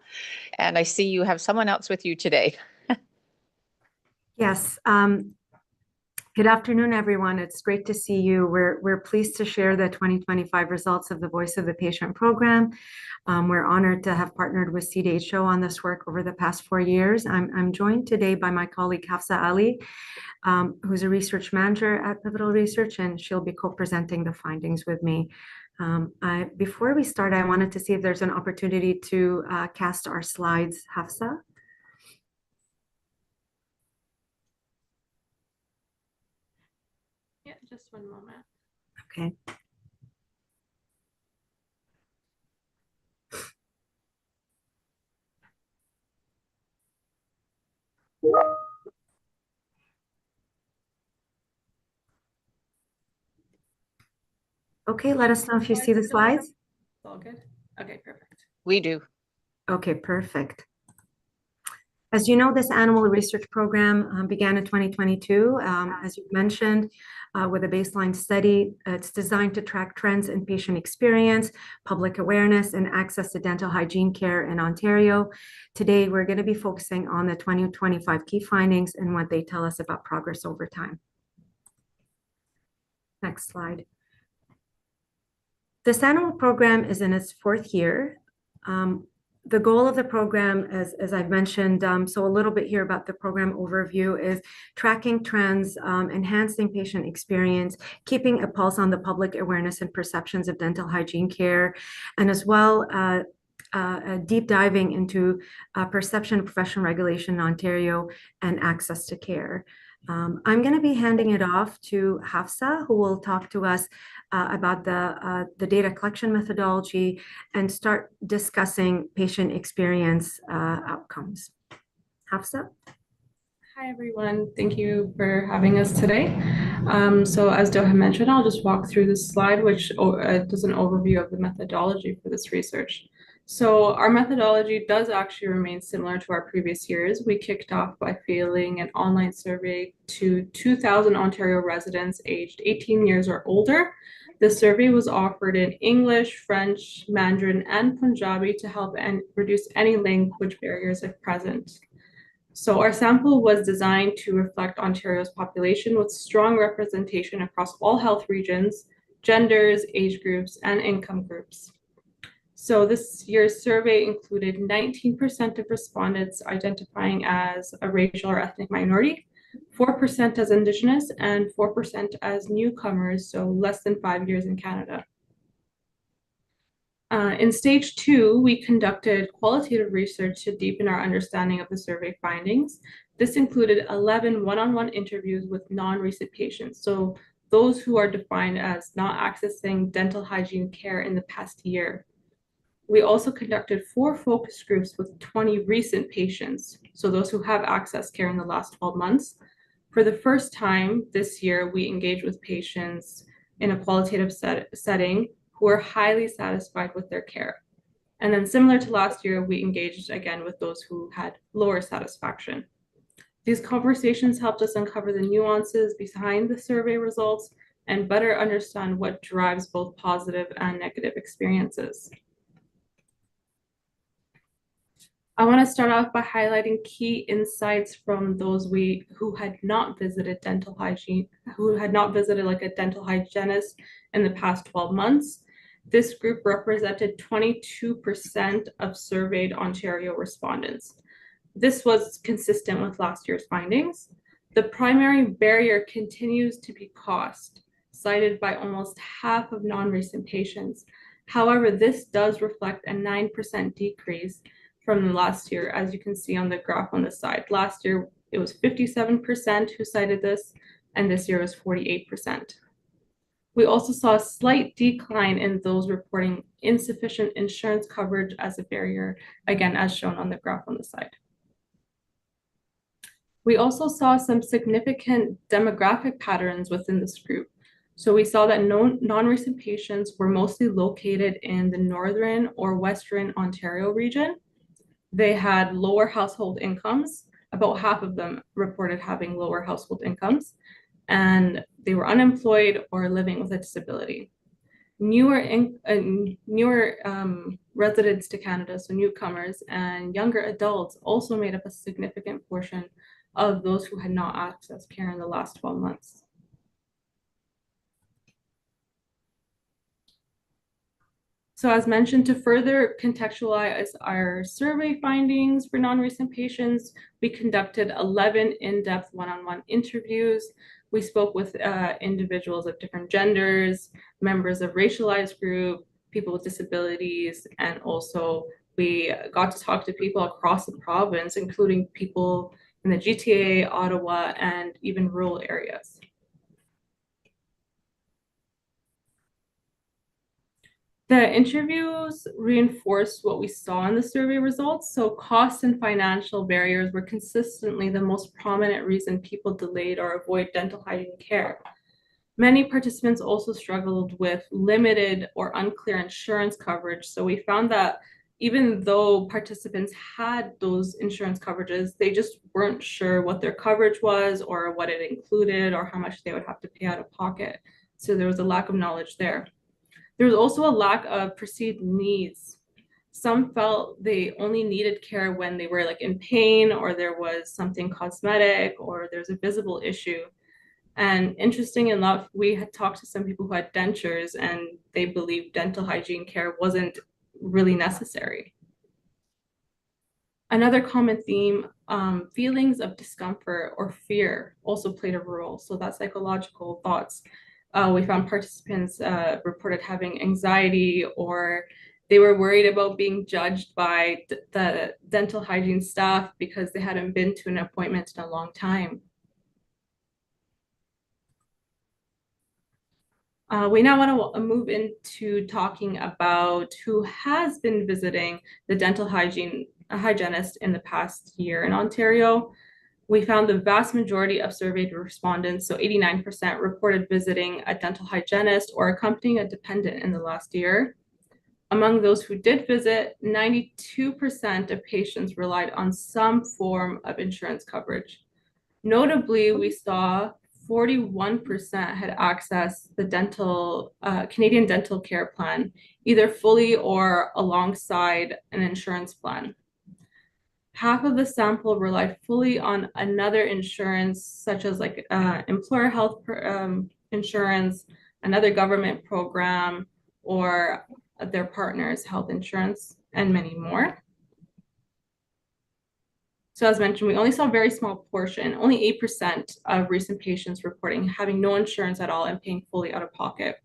And I see you have someone else with you today. Yes. Good afternoon, everyone. It's great to see you. We're pleased to share the 2025 results of the Voice of the Patient program. We're honored to have partnered with CDHO on this work over the past 4 years. I'm joined today by my colleague Hafsa Ali, who's a research manager at Pivotal Research, and she'll be co-presenting the findings with me. Before we start, I wanted to see if there's an opportunity to cast our slides. Hafsa? Yeah, just one moment. Okay. Okay, let us know if you see the slides. It's all good. Okay, perfect. We do. Okay, perfect. As you know, this animal research program began in 2022, as you mentioned, with a baseline study. It's designed to track trends in patient experience, public awareness, and access to dental hygiene care in Ontario. Today, we're going to be focusing on the 2025 key findings and what they tell us about progress over time. Next slide. This animal program is in its 4th year. The goal of the program, as I've mentioned, so a little bit here about the program overview, is tracking trends, enhancing patient experience, keeping a pulse on the public awareness and perceptions of dental hygiene care, and as well deep diving into perception of professional regulation in Ontario and access to care. I'm going to be handing it off to Hafsa, who will talk to us about the data collection methodology and start discussing patient experience outcomes. Hafsa? Hi, everyone. Thank you for having us today. So as Doha mentioned, I'll just walk through this slide, which does an overview of the methodology for this research. So our methodology does actually remain similar to our previous years. We kicked off by fielding an online survey to 2,000 Ontario residents aged 18 years or older. The survey was offered in English, French, Mandarin, and Punjabi to help and reduce any language barriers if present. So our sample was designed to reflect Ontario's population with strong representation across all health regions, genders, age groups, and income groups. So this year's survey included 19% of respondents identifying as a racial or ethnic minority, 4% as Indigenous, and 4% as newcomers, so less than 5 years in Canada. In stage 2, we conducted qualitative research to deepen our understanding of the survey findings. This included 11 one-on-one interviews with non-recent patients, so those who are defined as not accessing dental hygiene care in the past year. We also conducted 4 focus groups with 20 recent patients, so those who have accessed care in the last 12 months. For the first time this year, we engaged with patients in a qualitative setting who are highly satisfied with their care. And then similar to last year, we engaged again with those who had lower satisfaction. These conversations helped us uncover the nuances behind the survey results and better understand what drives both positive and negative experiences. I want to start off by highlighting key insights from those who had not visited dental hygiene, who had not visited like a dental hygienist in the past 12 months. This group represented 22% of surveyed Ontario respondents. This was consistent with last year's findings. The primary barrier continues to be cost, cited by almost half of non-recent patients. However, this does reflect a 9% decrease from last year, as you can see on the graph on the side. Last year, it was 57% who cited this, and this year was 48%. We also saw a slight decline in those reporting insufficient insurance coverage as a barrier, again, as shown on the graph on the side. We also saw some significant demographic patterns within this group. So we saw that non-recent patients were mostly located in the Northern or Western Ontario region. They had lower household incomes. About half of them reported having lower household incomes, and they were unemployed or living with a disability. Newer residents to Canada, so newcomers and younger adults, also made up a significant portion of those who had not accessed care in the last 12 months. So as mentioned, to further contextualize our survey findings for non-recent patients, we conducted 11 in-depth one-on-one interviews. We spoke with individuals of different genders, members of racialized group, people with disabilities, and also we got to talk to people across the province, including people in the GTA, Ottawa, and even rural areas. The interviews reinforced what we saw in the survey results. So cost and financial barriers were consistently the most prominent reason people delayed or avoid dental hygiene care. Many participants also struggled with limited or unclear insurance coverage. So we found that even though participants had those insurance coverages, they just weren't sure what their coverage was or what it included or how much they would have to pay out of pocket. So there was a lack of knowledge there. There was also a lack of perceived needs. Some felt they only needed care when they were like in pain or there was something cosmetic or there's a visible issue. And interesting enough, we had talked to some people who had dentures and they believed dental hygiene care wasn't really necessary. Another common theme, feelings of discomfort or fear also played a role. So that's psychological thoughts. We found participants reported having anxiety or they were worried about being judged by the dental hygiene staff because they hadn't been to an appointment in a long time. We now want to move into talking about who has been visiting the dental hygienist in the past year in Ontario. We found the vast majority of surveyed respondents, so 89%, reported visiting a dental hygienist or accompanying a dependent in the last year. Among those who did visit, 92% of patients relied on some form of insurance coverage. Notably, we saw 41% had accessed the Canadian Dental Care Plan, either fully or alongside an insurance plan. Half of the sample relied fully on another insurance, such as like employer health insurance, another government program, or their partner's health insurance, and many more. So as mentioned, we only saw a very small portion, only 8% of recent patients reporting having no insurance at all and paying fully out of pocket.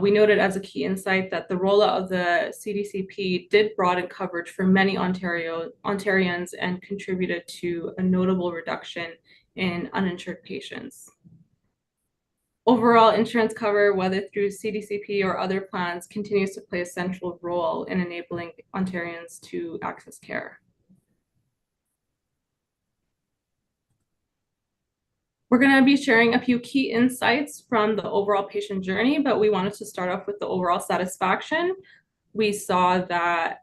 We noted as a key insight that the rollout of the CDCP did broaden coverage for many Ontarians and contributed to a notable reduction in uninsured patients. Overall, insurance cover, whether through CDCP or other plans, continues to play a central role in enabling Ontarians to access care. We're going to be sharing a few key insights from the overall patient journey, but we wanted to start off with the overall satisfaction. We saw that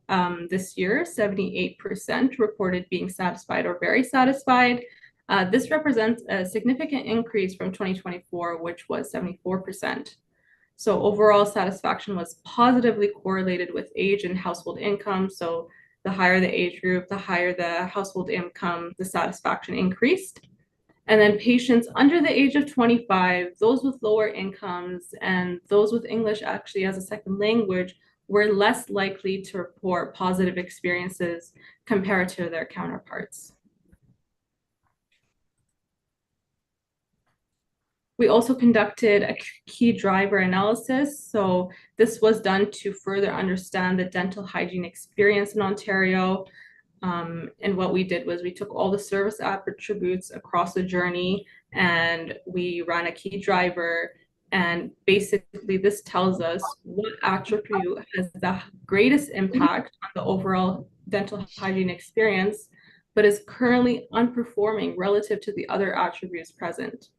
this year, 78% reported being satisfied or very satisfied. This represents a significant increase from 2024, which was 74%. So overall satisfaction was positively correlated with age and household income. So The higher the age group, the higher the household income, the satisfaction increased. And then patients under the age of 25, those with lower incomes and those with English actually as a second language were less likely to report positive experiences compared to their counterparts. We also conducted a key driver analysis. So this was done to further understand the dental hygiene experience in Ontario. And what we did was we took all the service attributes across the journey and we ran a key driver. And basically this tells us what attribute has the greatest impact on the overall dental hygiene experience, but is currently unperforming relative to the other attributes present.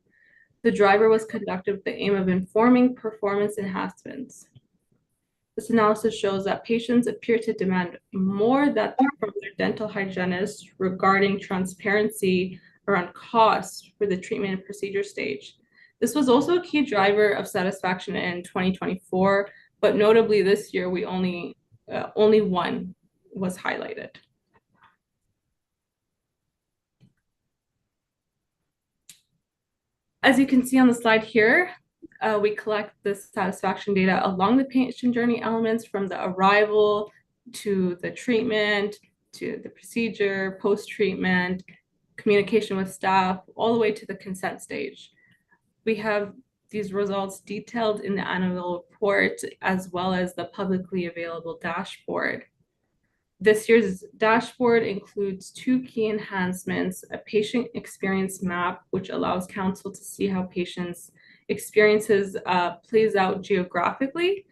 The driver was conducted with the aim of informing performance enhancements. This analysis shows that patients appear to demand more from their dental hygienist regarding transparency around costs for the treatment and procedure stage. This was also a key driver of satisfaction in 2024, but notably this year, we only one was highlighted. As you can see on the slide here, we collect the satisfaction data along the patient journey elements from the arrival to the treatment, to the procedure, post-treatment, communication with staff, all the way to the consent stage. We have these results detailed in the annual report as well as the publicly available dashboard. This year's dashboard includes two key enhancements: a patient experience map, which allows council to see how patients' experiences plays out geographically,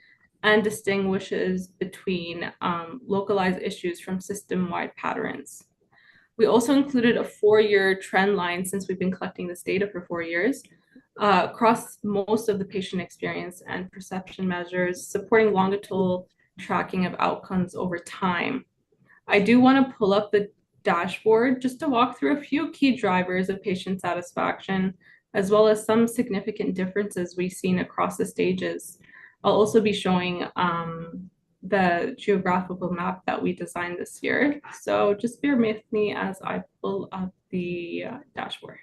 and distinguishes between localized issues from system-wide patterns. We also included a 4-year trend line, since we've been collecting this data for 4 years, across most of the patient experience and perception measures, supporting longitudinal tracking of outcomes over time. I do want to pull up the dashboard just to walk through a few key drivers of patient satisfaction, as well as some significant differences we've seen across the stages. I'll also be showing the geographical map that we designed this year. So just bear with me as I pull up the dashboard.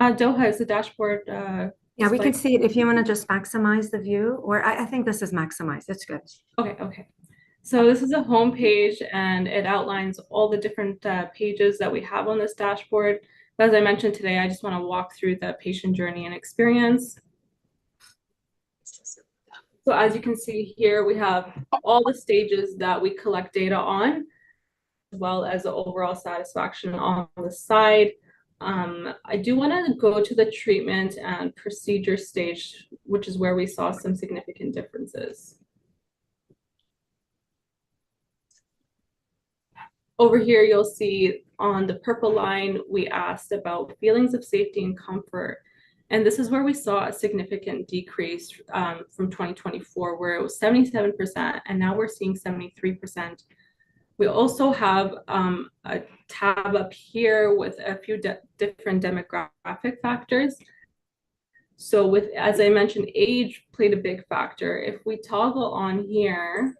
Doha, is the dashboard yeah, we can see it if you want to just maximize the view, or I think this is maximized. It's good. Okay. So this is a home page and it outlines all the different pages that we have on this dashboard. But as I mentioned today, I just want to walk through the patient journey and experience. So as you can see here, we have all the stages that we collect data on, as well as the overall satisfaction on the side. I do want to go to the treatment and procedure stage, which is where we saw some significant differences. Over here, you'll see on the purple line, we asked about feelings of safety and comfort. And this is where we saw a significant decrease from 2024, where it was 77%, and now we're seeing 73%. We also have a tab up here with a few different demographic factors. So as I mentioned, age played a big factor. If we toggle on here,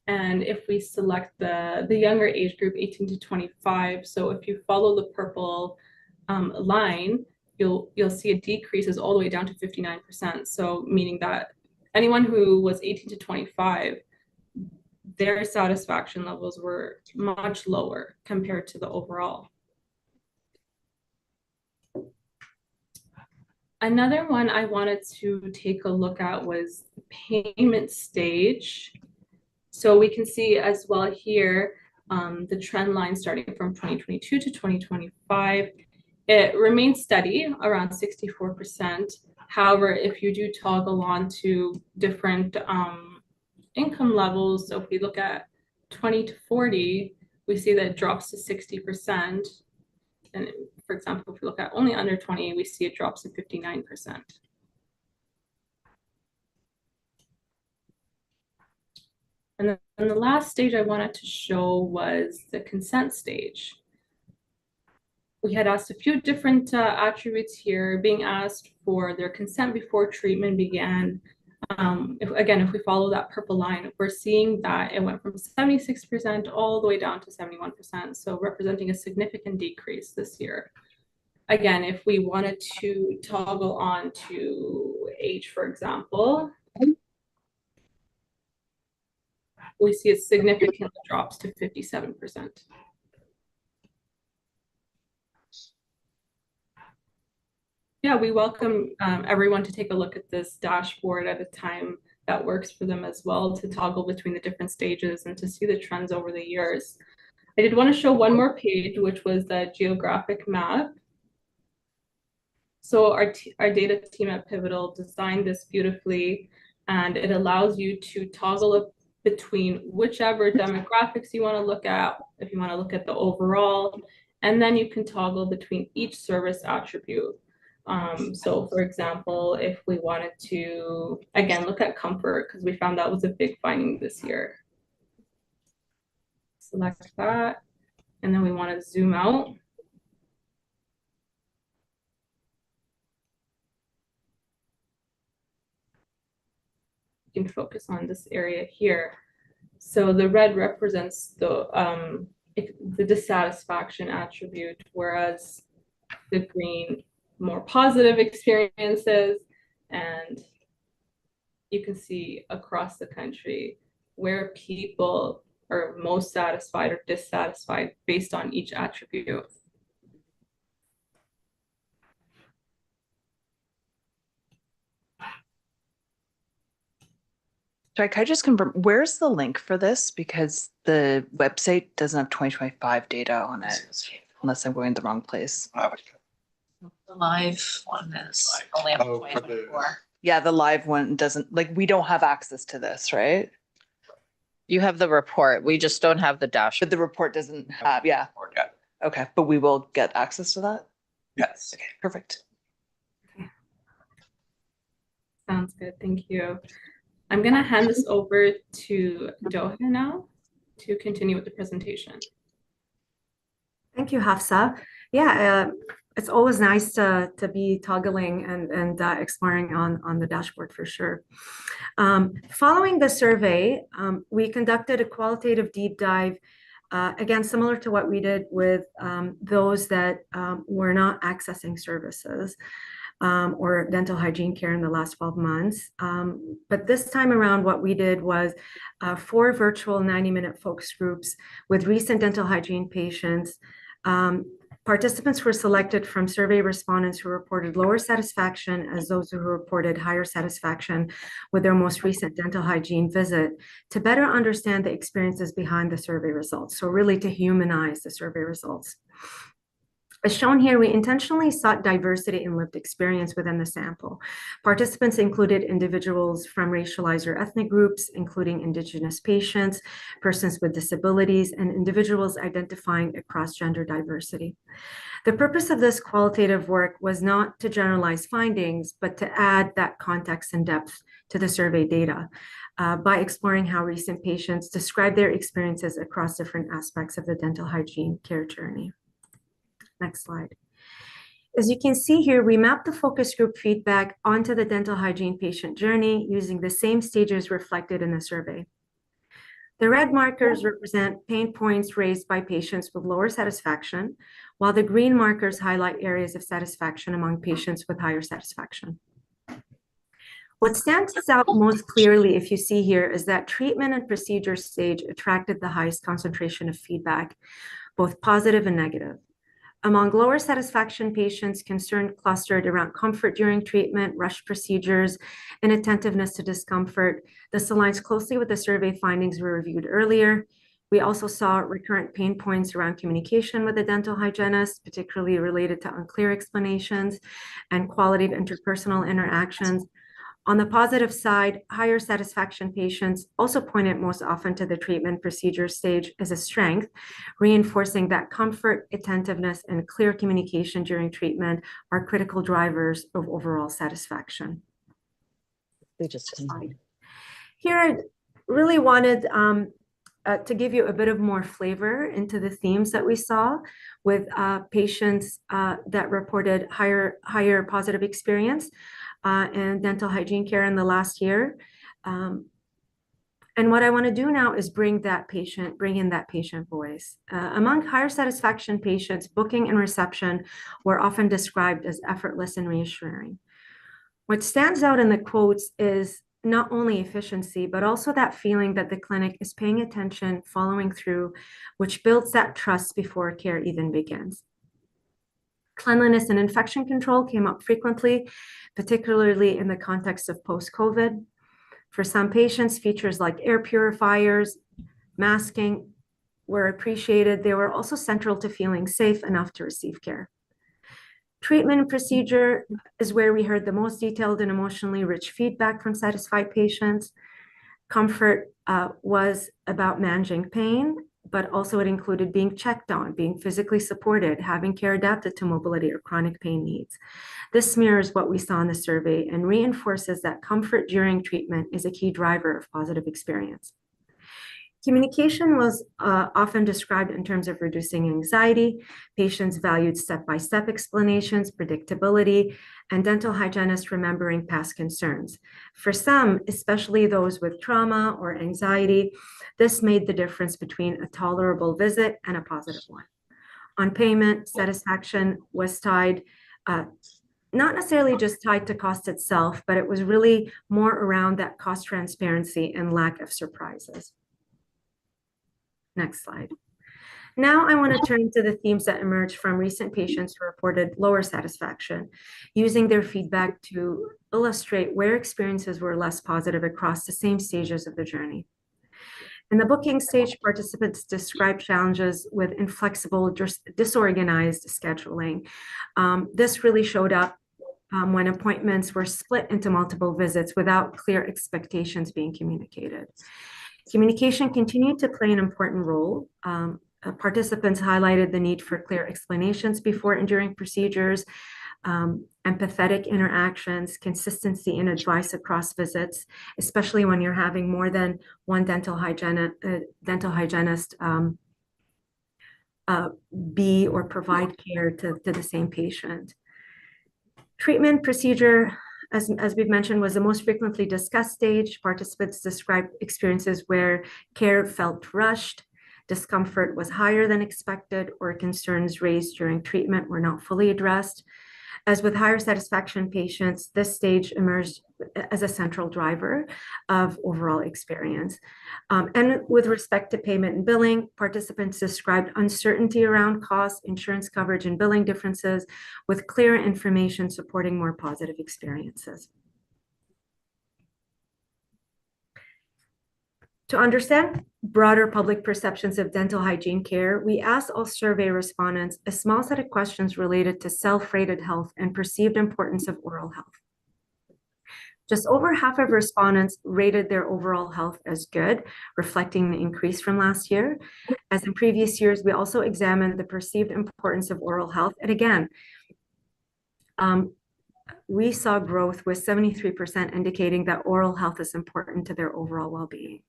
and if we select the younger age group, 18 to 25, so if you follow the purple line, you'll see it decreases all the way down to 59%. So meaning that anyone who was 18 to 25, their satisfaction levels were much lower compared to the overall. Another one I wanted to take a look at was the payment stage. So we can see as well here, the trend line starting from 2022 to 2025, it remains steady around 64%. However, if you do toggle on to different income levels, so if we look at 20 to 40, we see that it drops to 60%. And for example, if we look at only under 20, we see it drops to 59%. And then the last stage I wanted to show was the consent stage. we had asked a few different attributes here, being asked for their consent before treatment began. If we follow that purple line, we're seeing that it went from 76% all the way down to 71%, so representing a significant decrease this year. Again, if we wanted to toggle on to age, for example, we see it significantly drops to 57%. Yeah, we welcome everyone to take a look at this dashboard at a time that works for them as well, to toggle between the different stages and to see the trends over the years. I did want to show one more page, which was the geographic map. So our data team at Pivotal designed this beautifully, and it allows you to toggle up between whichever demographics you want to look at, if you want to look at the overall, and then you can toggle between each service attribute. So for example, if we wanted to, again, look at comfort, because we found that was a big finding this year. Select that, and then we want to zoom out. You can focus on this area here. So the red represents the dissatisfaction attribute, whereas the green, more positive experiences. And you can see across the country where people are most satisfied or dissatisfied based on each attribute. Sorry, can I just confirm, where's the link for this? Because the website doesn't have 2025 data on it, unless I'm going to the wrong place. The live one is only up to 2024. Yeah, the live one doesn't, like, we don't have access to this, right? You have the report. We just don't have the dashboard. But the report doesn't have, yeah. Okay, but we will get access to that? Yes. Okay, perfect. Sounds good, thank you. I'm gonna hand this over to Doha now to continue with the presentation. Thank you, Hafsa. Yeah, it's always nice to be toggling and exploring on the dashboard for sure. Following the survey, we conducted a qualitative deep dive, again, similar to what we did with those that were not accessing services or dental hygiene care in the last 12 months. But this time around, what we did was 4 virtual 90-minute focus groups with recent dental hygiene patients. Participants were selected from survey respondents who reported lower satisfaction as those who reported higher satisfaction with their most recent dental hygiene visit to better understand the experiences behind the survey results. So really to humanize the survey results. As shown here, we intentionally sought diversity in lived experience within the sample. Participants included individuals from racialized or ethnic groups, including Indigenous patients, persons with disabilities, and individuals identifying across gender diversity. The purpose of this qualitative work was not to generalize findings, but to add that context and depth to the survey data by exploring how recent patients describe their experiences across different aspects of the dental hygiene care journey. Next slide. As you can see here, we mapped the focus group feedback onto the dental hygiene patient journey using the same stages reflected in the survey. The red markers represent pain points raised by patients with lower satisfaction, while the green markers highlight areas of satisfaction among patients with higher satisfaction. What stands out most clearly, if you see here, is that treatment and procedure stage attracted the highest concentration of feedback, both positive and negative. Among lower satisfaction patients, concern clustered around comfort during treatment, rush procedures, and attentiveness to discomfort. This aligns closely with the survey findings we reviewed earlier. We also saw recurrent pain points around communication with the dental hygienist, particularly related to unclear explanations and quality of interpersonal interactions. On the positive side, higher satisfaction patients also pointed most often to the treatment procedure stage as a strength, reinforcing that comfort, attentiveness, and clear communication during treatment are critical drivers of overall satisfaction. Here, I really wanted to give you a bit of more flavor into the themes that we saw with patients that reported higher positive experience in dental hygiene care in the last year. And what I want to do now is bring in that patient voice. Among higher satisfaction patients, booking and reception were often described as effortless and reassuring. What stands out in the quotes is not only efficiency, but also that feeling that the clinic is paying attention, following through, which builds that trust before care even begins. Cleanliness and infection control came up frequently, particularly in the context of post-COVID. For some patients, features like air purifiers, masking were appreciated. They were also central to feeling safe enough to receive care. Treatment and procedure is where we heard the most detailed and emotionally rich feedback from satisfied patients. Comfort was about managing pain, but also it included being checked on, being physically supported, having care adapted to mobility or chronic pain needs. This mirrors what we saw in the survey and reinforces that comfort during treatment is a key driver of positive experience. Communication was often described in terms of reducing anxiety. Patients valued step-by-step explanations, predictability, and dental hygienists remembering past concerns. For some, especially those with trauma or anxiety, this made the difference between a tolerable visit and a positive one. On payment, satisfaction was tied, not necessarily just tied to cost itself, but it was really more around that cost transparency and lack of surprises. Next slide. Now I want to turn to the themes that emerged from recent patients who reported lower satisfaction, using their feedback to illustrate where experiences were less positive across the same stages of the journey. In the booking stage, participants described challenges with inflexible, disorganized scheduling. This really showed up when appointments were split into multiple visits without clear expectations being communicated. Communication continued to play an important role. Participants highlighted the need for clear explanations before and during procedures, empathetic interactions, consistency in advice across visits, especially when you're having more than one dental hygienist be or provide care to the same patient. Treatment procedure, as we've mentioned, was the most frequently discussed stage. Participants described experiences where care felt rushed, discomfort was higher than expected, or concerns raised during treatment were not fully addressed. As with higher satisfaction patients, this stage emerged as a central driver of overall experience. And with respect to payment and billing, participants described uncertainty around costs, insurance coverage, and billing differences, with clear information supporting more positive experiences. To understand broader public perceptions of dental hygiene care, we asked all survey respondents a small set of questions related to self-rated health and perceived importance of oral health. Just over half of respondents rated their overall health as good, reflecting the increase from last year. As in previous years, we also examined the perceived importance of oral health. And again, we saw growth with 73% indicating that oral health is important to their overall well-being.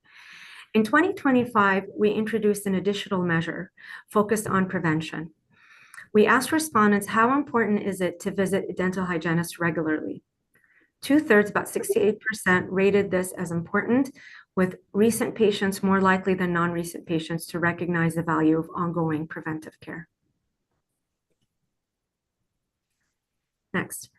In 2025, we introduced an additional measure focused on prevention. We asked respondents, how important is it to visit a dental hygienist regularly? 2/3, about 68%, rated this as important, with recent patients more likely than non-recent patients to recognize the value of ongoing preventive care. Next.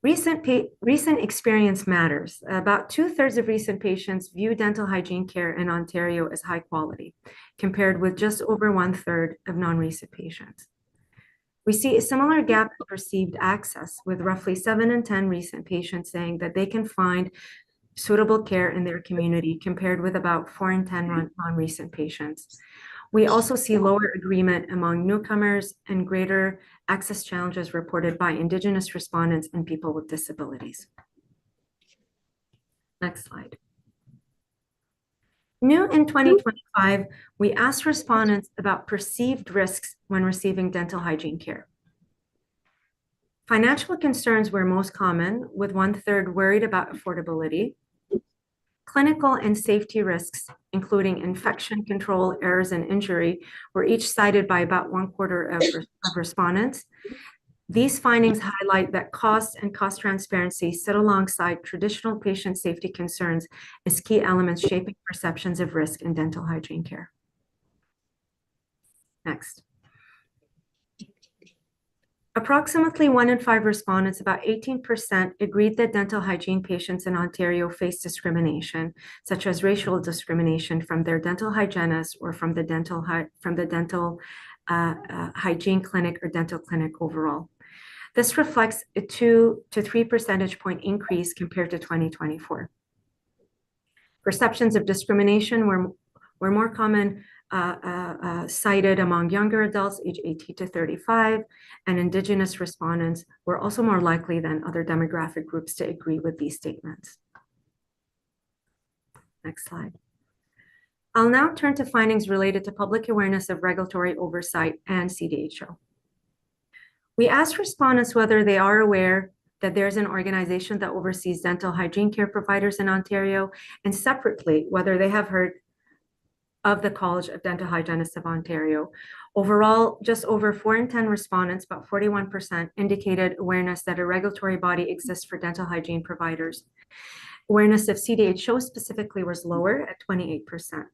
Recent experience matters. About 2/3 of recent patients view dental hygiene care in Ontario as high quality, compared with just over 1/3 of non-recent patients. We see a similar gap in perceived access, with roughly 7 in 10 recent patients saying that they can find suitable care in their community, compared with about 4 in 10 non-recent patients. We also see lower agreement among newcomers and greater access challenges reported by Indigenous respondents and people with disabilities. Next slide. New in 2025, we asked respondents about perceived risks when receiving dental hygiene care. Financial concerns were most common, with 1/3 worried about affordability. Clinical and safety risks, including infection control, errors, and injury, were each cited by about 1/4 of respondents. These findings highlight that cost and cost transparency sit alongside traditional patient safety concerns as key elements shaping perceptions of risk in dental hygiene care. Next. Approximately 1 in 5 respondents, about 18%, agreed that dental hygiene patients in Ontario face discrimination, such as racial discrimination from their dental hygienist or from the dental hygiene clinic or dental clinic overall. This reflects a 2 to 3 percentage point increase compared to 2024. Perceptions of discrimination were more common cited among younger adults aged 18 to 35, and Indigenous respondents were also more likely than other demographic groups to agree with these statements. Next slide. I'll now turn to findings related to public awareness of regulatory oversight and CDHO. We asked respondents whether they are aware that there's an organization that oversees dental hygiene care providers in Ontario, and separately, whether they have heard of the College of Dental Hygienists of Ontario. Overall, just over 4 in 10 respondents, about 41%, indicated awareness that a regulatory body exists for dental hygiene providers. Awareness of CDHO specifically was lower at 28%.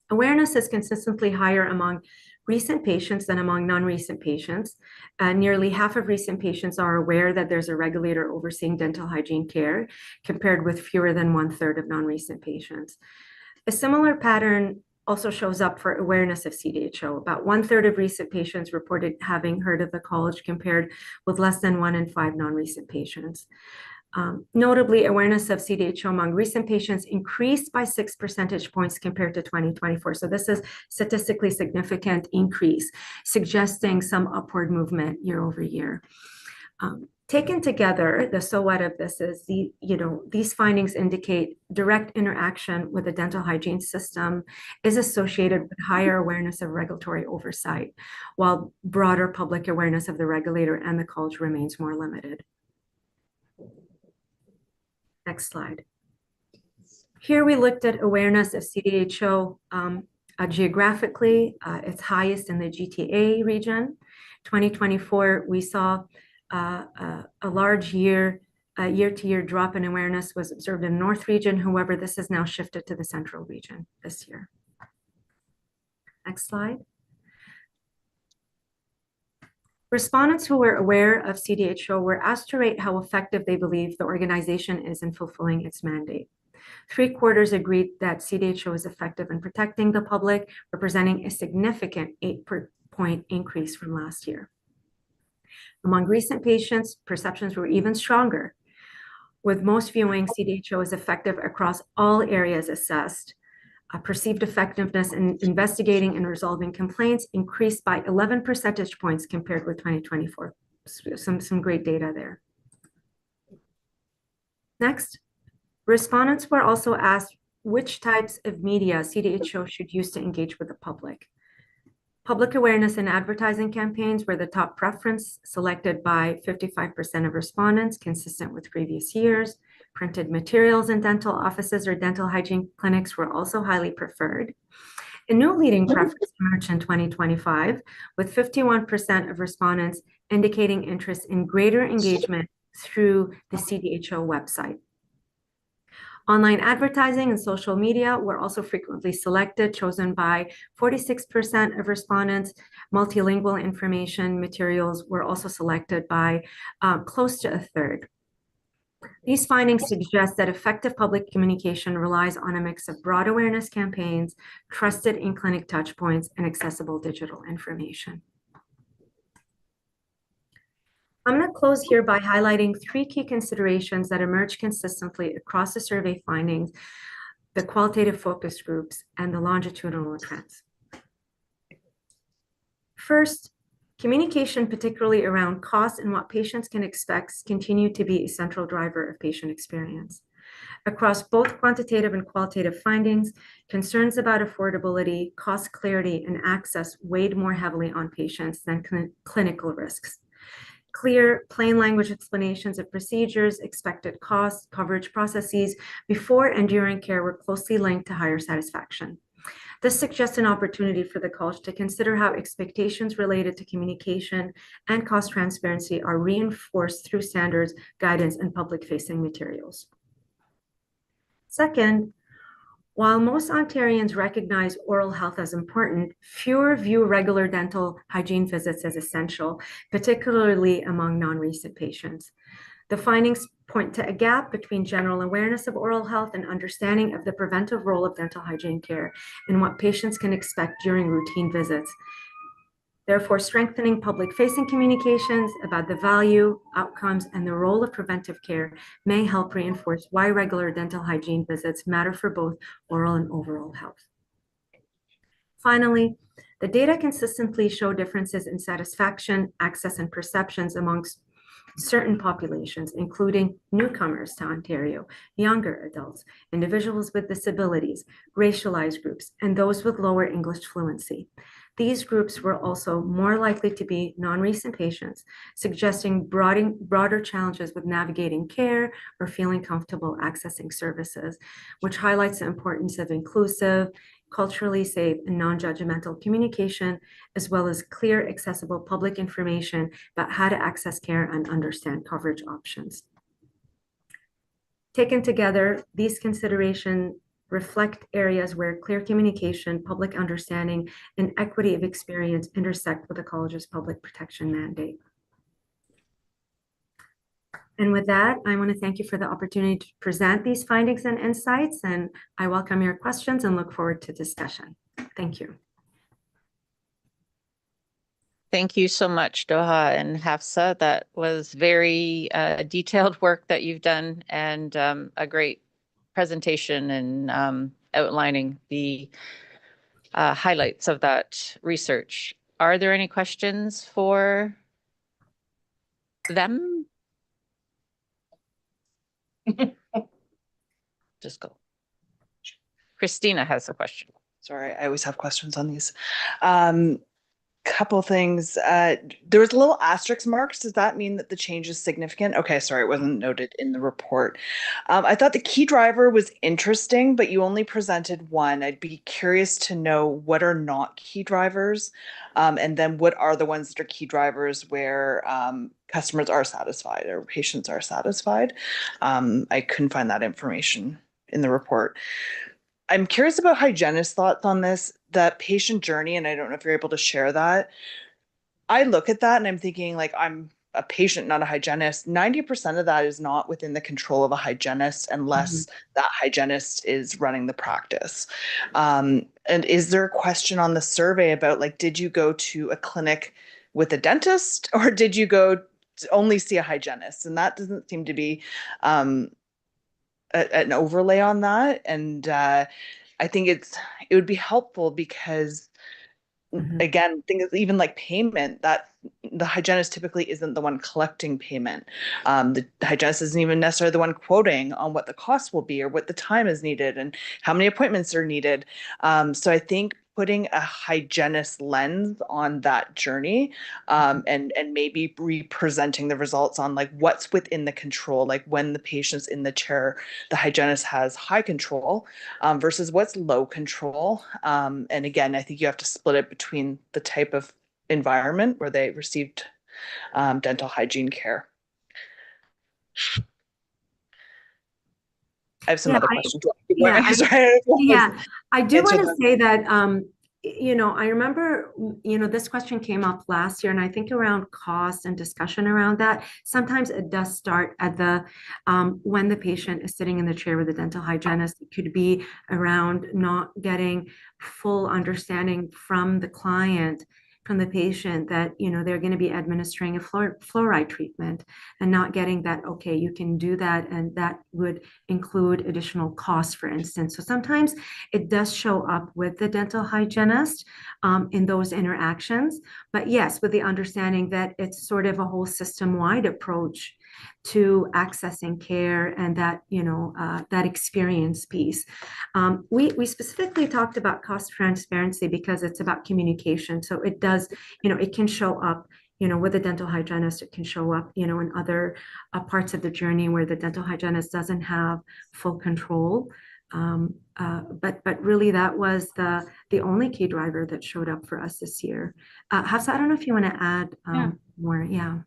Awareness is consistently higher among recent patients than among non-recent patients. Nearly half of recent patients are aware that there's a regulator overseeing dental hygiene care, compared with fewer than 1/3 of non-recent patients. A similar pattern also shows up for awareness of CDHO. About 1/3 of recent patients reported having heard of the college, compared with less than 1 in 5 non-recent patients. Notably, awareness of CDHO among recent patients increased by 6 percentage points compared to 2024. So this is statistically significant increase, suggesting some upward movement year over year. Taken together, the so what of this is these findings indicate direct interaction with the dental hygiene system is associated with higher awareness of regulatory oversight, while broader public awareness of the regulator and the college remains more limited. Next slide. Here we looked at awareness of CDHO geographically. It's highest in the GTA region. 2024, we saw a large year-to-year drop in awareness was observed in the North region. However, this has now shifted to the Central region this year. Next slide. Respondents who were aware of CDHO were asked to rate how effective they believe the organization is in fulfilling its mandate. 3/4 agreed that CDHO is effective in protecting the public, representing a significant 8-point increase from last year. Among recent patients, perceptions were even stronger, with most viewing CDHO as effective across all areas assessed. Perceived effectiveness in investigating and resolving complaints increased by 11 percentage points compared with 2024. Some great data there. Next, respondents were also asked which types of media CDHO should use to engage with the public. Public awareness and advertising campaigns were the top preference, selected by 55% of respondents, consistent with previous years. Printed materials in dental offices or dental hygiene clinics were also highly preferred. A new leading preference emerged in 2025, with 51% of respondents indicating interest in greater engagement through the CDHO website. Online advertising and social media were also frequently selected, chosen by 46% of respondents. Multilingual information materials were also selected by close to 1/3. These findings suggest that effective public communication relies on a mix of broad awareness campaigns, trusted in-clinic touchpoints, and accessible digital information. I'm going to close here by highlighting 3 key considerations that emerge consistently across the survey findings, the qualitative focus groups, and the longitudinal trends. First, communication, particularly around cost and what patients can expect, continue to be a central driver of patient experience. Across both quantitative and qualitative findings, concerns about affordability, cost clarity, and access weighed more heavily on patients than clinical risks. clear, plain language explanations of procedures, expected costs, coverage processes before and during care were closely linked to higher satisfaction. This suggests an opportunity for the college to consider how expectations related to communication and cost transparency are reinforced through standards, guidance, and public-facing materials. Second, while most Ontarians recognize oral health as important, fewer view regular dental hygiene visits as essential, particularly among non-recent patients. The findings point to a gap between general awareness of oral health and understanding of the preventive role of dental hygiene care and what patients can expect during routine visits. Therefore, strengthening public-facing communications about the value, outcomes, and the role of preventive care may help reinforce why regular dental hygiene visits matter for both oral and overall health. Finally, the data consistently show differences in satisfaction, access, and perceptions amongst certain populations, including newcomers to Ontario, younger adults, individuals with disabilities, racialized groups, and those with lower English fluency. These groups were also more likely to be non-recent patients, suggesting broader challenges with navigating care or feeling comfortable accessing services, which highlights the importance of inclusive, culturally safe, and non-judgmental communication, as well as clear, accessible public information about how to access care and understand coverage options. Taken together, these considerations reflect areas where clear communication, public understanding, and equity of experience intersect with the college's public protection mandate. And with that, I want to thank you for the opportunity to present these findings and insights, and I welcome your questions and look forward to discussion. Thank you. Thank you so much, Doha and Hafsa. That was very detailed work that you've done, and a great presentation and outlining the highlights of that research. Are there any questions for them? Just go. Christina has a question. Sorry, I always have questions on these. Couple things. There was a little asterisk marks. Does that mean that the change is significant? Okay, sorry, it wasn't noted in the report. I thought the key driver was interesting, but you only presented one. I'd be curious to know what are not key drivers, and then what are the ones that are key drivers where customers are satisfied or patients are satisfied. I couldn't find that information in the report. I'm curious about hygienist thoughts on this, that patient journey, and I don't know if you're able to share that. I look at that and I'm thinking, like, I'm a patient, not a hygienist. 90% of that is not within the control of a hygienist unless that hygienist is running the practice. And is there a question on the survey about, like, did you go to a clinic with a dentist or did you go to only see a hygienist? And that doesn't seem to be an overlay on that. And I think it would be helpful because, again, things even like payment, that the hygienist typically isn't the one collecting payment. The hygienist isn't even necessarily the one quoting on what the cost will be or what the time is needed and how many appointments are needed. So I think putting a hygienist lens on that journey, and maybe representing the results on, like, what's within the control, like when the patient's in the chair, the hygienist has high control versus what's low control. And again, I think you have to split it between the type of environment where they received dental hygiene care. I have some other questions. I do want to say that, I remember, this question came up last year, and I think around cost and discussion around that, sometimes it does start at when the patient is sitting in the chair with the dental hygienist. It could be around not getting full understanding from the client, from the patient, that they're going to be administering a fluoride treatment and not getting that, okay, you can do that, and that would include additional costs, for instance. So sometimes it does show up with the dental hygienist in those interactions, but yes, with the understanding that it's sort of a whole system-wide approach to accessing care and that, that experience piece. We specifically talked about cost transparency because it's about communication. So it does, it can show up with a dental hygienist, it can show up, in other parts of the journey where the dental hygienist doesn't have full control. But really that was the only key driver that showed up for us this year. Hafsa, I don't know if you want to add more. Yeah.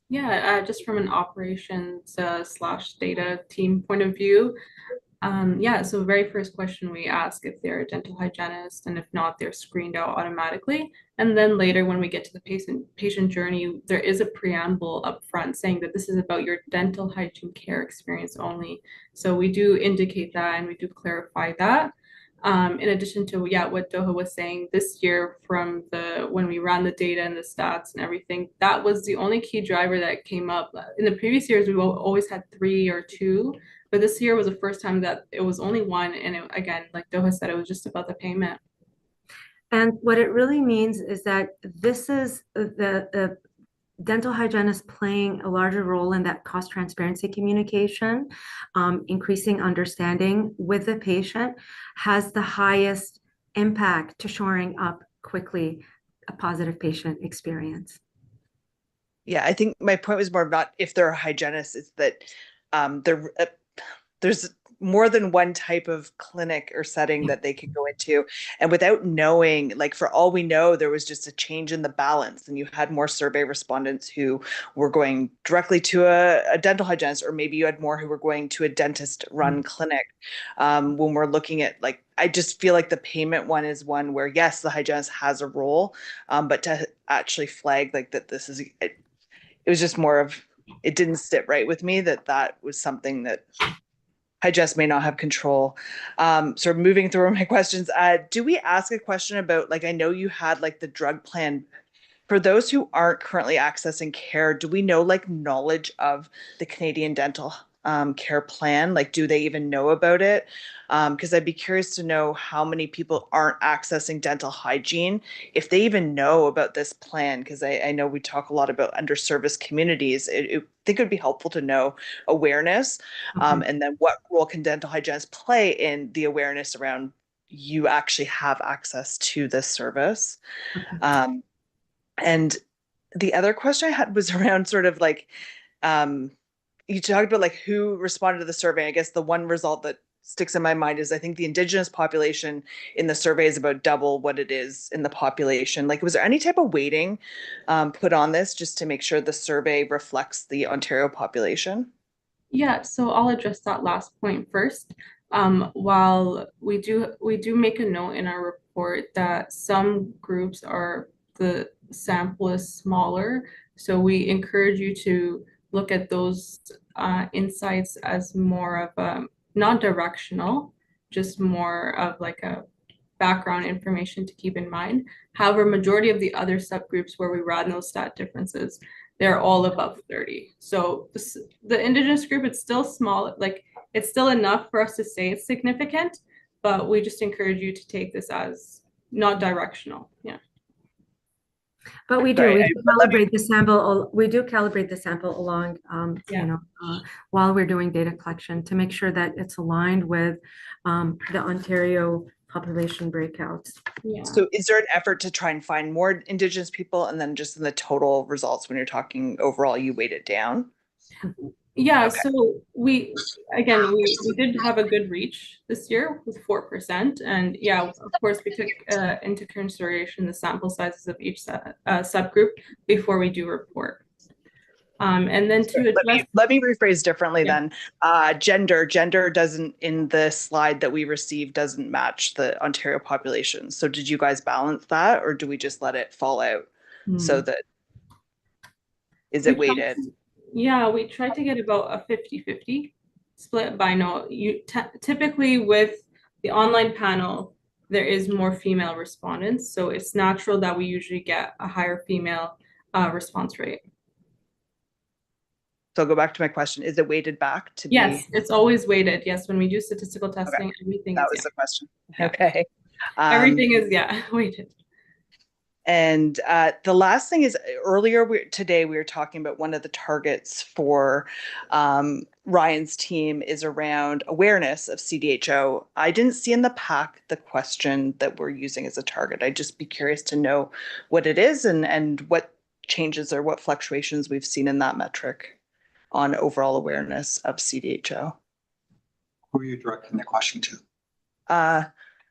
Yeah, just from an operations slash data team point of view. Yeah, so very first question we ask if they're a dental hygienist, and if not, they're screened out automatically. And then later when we get to the patient journey, there is a preamble up front saying that this is about your dental hygiene care experience only. So we do indicate that and we do clarify that. In addition to what Doha was saying, this year from when we ran the data and the stats and everything, that was the only key driver that came up. In the previous years, we always had 3 or 2, but this year was the first time that it was only 1. And again, like Doha said, it was just about the payment. And what it really means is that this is the dental hygienist playing a larger role in that cost transparency communication, increasing understanding with the patient, has the highest impact to shoring up quickly a positive patient experience. Yeah, I think my point was more about if they're a hygienist, is that there's more than one type of clinic or setting that they can go into. And without knowing, like for all we know, there was just a change in the balance, and you had more survey respondents who were going directly to a dental hygienist, or maybe you had more who were going to a dentist run clinic. When we're looking at, like, I just feel like the payment one is one where, yes, the hygienist has a role, but to actually flag like that, this is, it was just more of, it didn't sit right with me that was something that hygienists may not have control. Sort of moving through my questions. Do we ask a question about, like, I know you had like the drug plan for those who aren't currently accessing care. Do we know like knowledge of the Canadian Dental Care Plan? Like, do they even know about it? Because I'd be curious to know how many people aren't accessing dental hygiene, if they even know about this plan, because I know we talk a lot about underserviced communities. I think it would be helpful to know awareness, and then what role can dental hygienists play in the awareness around you actually have access to this service. And the other question I had was around sort of like, you talked about like who responded to the survey. I guess the one result that sticks in my mind is I think the Indigenous population in the survey is about double what it is in the population. Like, was there any type of weighting put on this just to make sure the survey reflects the Ontario population? Yeah, so I'll address that last point first. While we do make a note in our report that some groups the sample is smaller, so we encourage you to look at those insights as more of a not directional, just more of like a background information to keep in mind. However, majority of the other subgroups where we ran those stat differences, they're all above 30. So the Indigenous group, it's still small, like it's still enough for us to say it's significant, but we just encourage you to take this as not directional. Yeah. But we do calibrate the sample. We do calibrate the sample along, while we're doing data collection to make sure that it's aligned with the Ontario population breakouts. Yeah. So is there an effort to try and find more Indigenous people, and then just in the total results, when you're talking overall, you weight it down? Yeah, okay. So we did have a good reach this year with 4%. And yeah, of course, we took into consideration the sample sizes of each subgroup before we do report. And then to address— let me rephrase differently then. Gender doesn't, in the slide that we received, doesn't match the Ontario population. So did you guys balance that, or do we just let it fall out? So that, is it weighted? Yeah, we tried to get about a 50-50 split by no. Typically with the online panel, there is more female respondents. So it's natural that we usually get a higher female response rate. So I'll go back to my question. Is it weighted back to be? Yes, it's always weighted. Yes, when we do statistical testing, everything that is, was the question. Okay. Everything is, weighted. And the last thing is, earlier today we were talking about one of the targets for Ryan's team is around awareness of CDHO. I didn't see in the pack the question that we're using as a target. I'd just be curious to know what it is and what changes or what fluctuations we've seen in that metric on overall awareness of CDHO. Who are you directing the question to?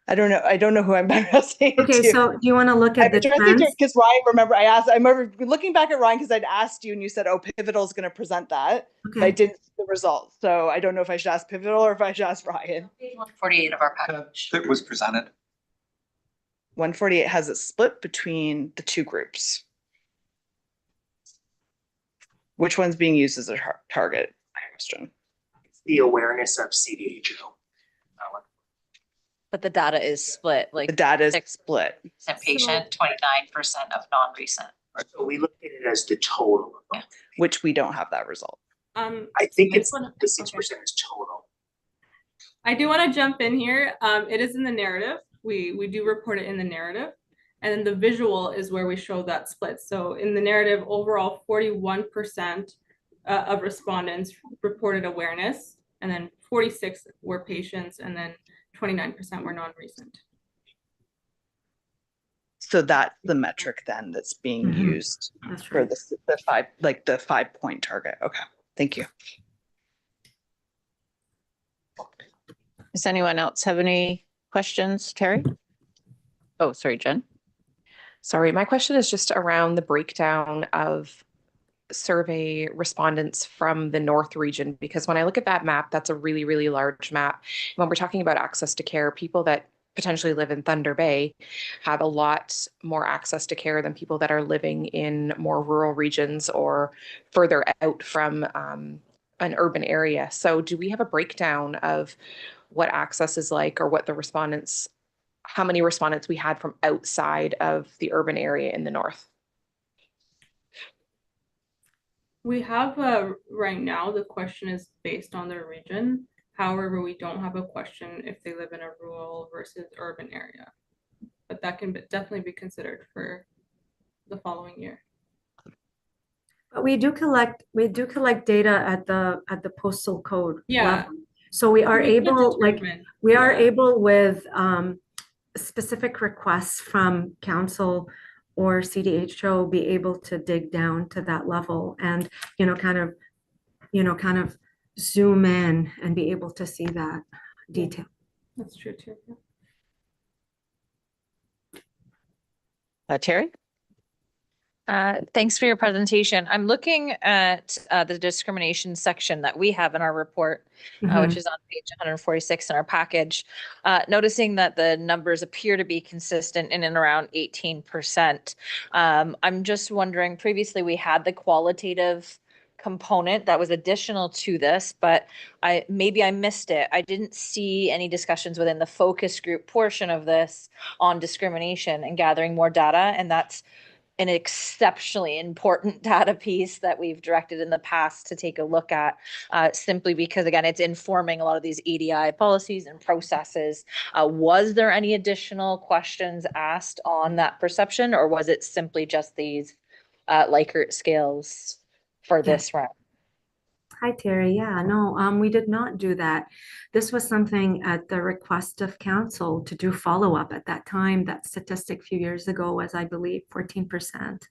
I don't know. I don't know who I'm addressing it Okay, to. so do you want to look at the trends? Because Ryan, I remember looking back at Ryan because I'd asked you and you said, oh, Pivotal is going to present that. But I Okay. didn't see the results. So I don't know if I should ask Pivotal or if I should ask Ryan. 48 of our package. It was presented. 148 has it split between the two groups. Which one's being used as a target question? The awareness of CDHO. But the data is split, like The data is split. patient, 29% of non-recent. So we looked at it as the total. Which we don't have that result. I think it's the 6% is total. I do want to jump in here. It is in the narrative. We do report it in the narrative. And then the visual is where we show that split. So in the narrative, overall, 41% of respondents reported awareness, and then 46 were patients, and then 29% were non-recent. So that's the metric then that's being used for the 5-point target. Okay, thank you. Does anyone else have any questions, Terry? Oh, sorry, Jen. Sorry, my question is just around the breakdown of survey respondents from the North region, because when I look at that map, that's a really, really large map. When we're talking about access to care, people that potentially live in Thunder Bay have a lot more access to care than people that are living in more rural regions or further out from an urban area. So do we have a breakdown of what access is like, or what the respondents, how many respondents we had from outside of the urban area in the North? We have right now, the question is based on their region. However, we don't have a question if they live in a rural versus urban area. But that can definitely be considered for the following year. But we do collect data at the postal code Yeah. level. So we are able, able with specific requests from council or CDHO be able to dig down to that level and, kind of zoom in and be able to see that detail. That's true too. Terry? Thanks for your presentation. I'm looking at the discrimination section that we have in our report, which is on page 146 in our package, noticing that the numbers appear to be consistent in and around 18%. I'm just wondering, previously we had the qualitative component that was additional to this, but maybe I missed it. I didn't see any discussions within the focus group portion of this on discrimination and gathering more data, and that's an exceptionally important data piece that we've directed in the past to take a look at, simply because, again, it's informing a lot of these EDI policies and processes. Was there any additional questions asked on that perception, or was it simply just these Likert scales for this round? Hi, Terry. Yeah, no, we did not do that. This was something at the request of council to do follow-up at that time. That statistic a few years ago was, I believe, 14%.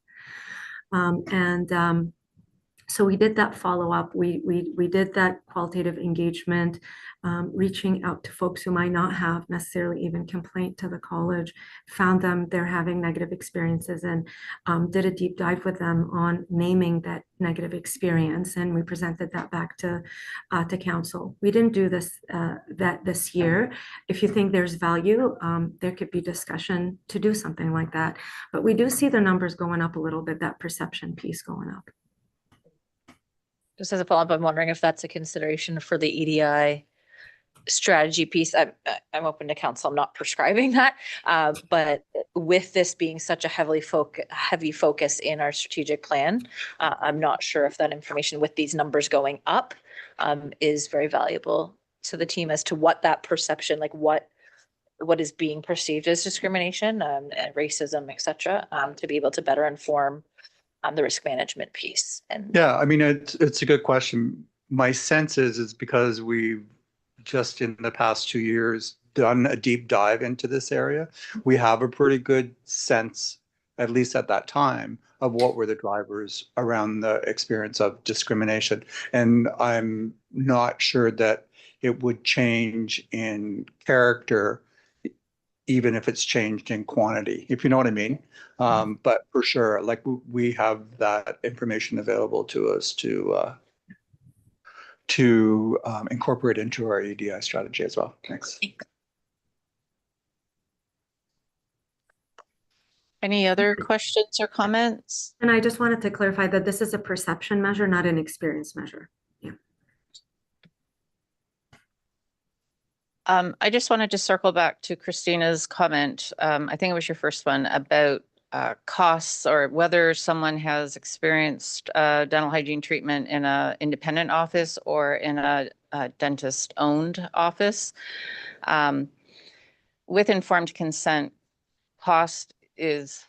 So we did that follow-up. We did that qualitative engagement, reaching out to folks who might not have necessarily even complaint to the college, found them they're having negative experiences, and did a deep dive with them on naming that negative experience, and we presented that back to council. We didn't do this this year. If you think there's value, there could be discussion to do something like that. But we do see the numbers going up a little bit, that perception piece going up. Just as a follow-up, I'm wondering if that's a consideration for the EDI strategy piece. I'm open to council. I'm not prescribing that, but with this being such a heavy focus in our strategic plan, I'm not sure if that information with these numbers going up is very valuable to the team as to what that perception, like what is being perceived as discrimination and racism, et cetera, to be able to better inform the risk management piece. And yeah, I mean, it's a good question. My sense is because we've just in the past 2 years done a deep dive into this area. We have a pretty good sense at least at that time, of what were the drivers around the experience of discrimination. And I'm not sure that it would change in character, even if it's changed in quantity, if you know what I mean. But for sure, like we have that information available to us to incorporate into our EDI strategy as well. Thanks. Any other questions or comments? And I just wanted to clarify that this is a perception measure, not an experience measure. Yeah. I just wanted to circle back to Christina's comment. I think it was your first one about costs, or whether someone has experienced dental hygiene treatment in an independent office or in a dentist-owned office. With informed consent, cost is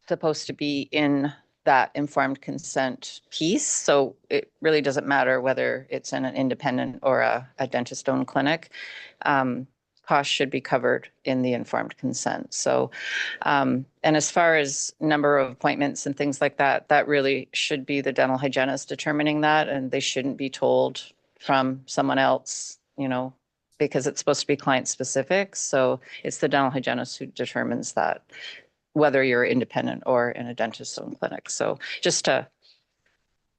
supposed to be in that informed consent piece. So it really doesn't matter whether it's in an independent or a dentist-owned clinic. Costs should be covered in the informed consent. So, and as far as number of appointments and things like that, that really should be the dental hygienist determining that, and they shouldn't be told from someone else, you know, because it's supposed to be client specific. So it's the dental hygienist who determines that, whether you're independent or in a dentist-owned clinic. So just to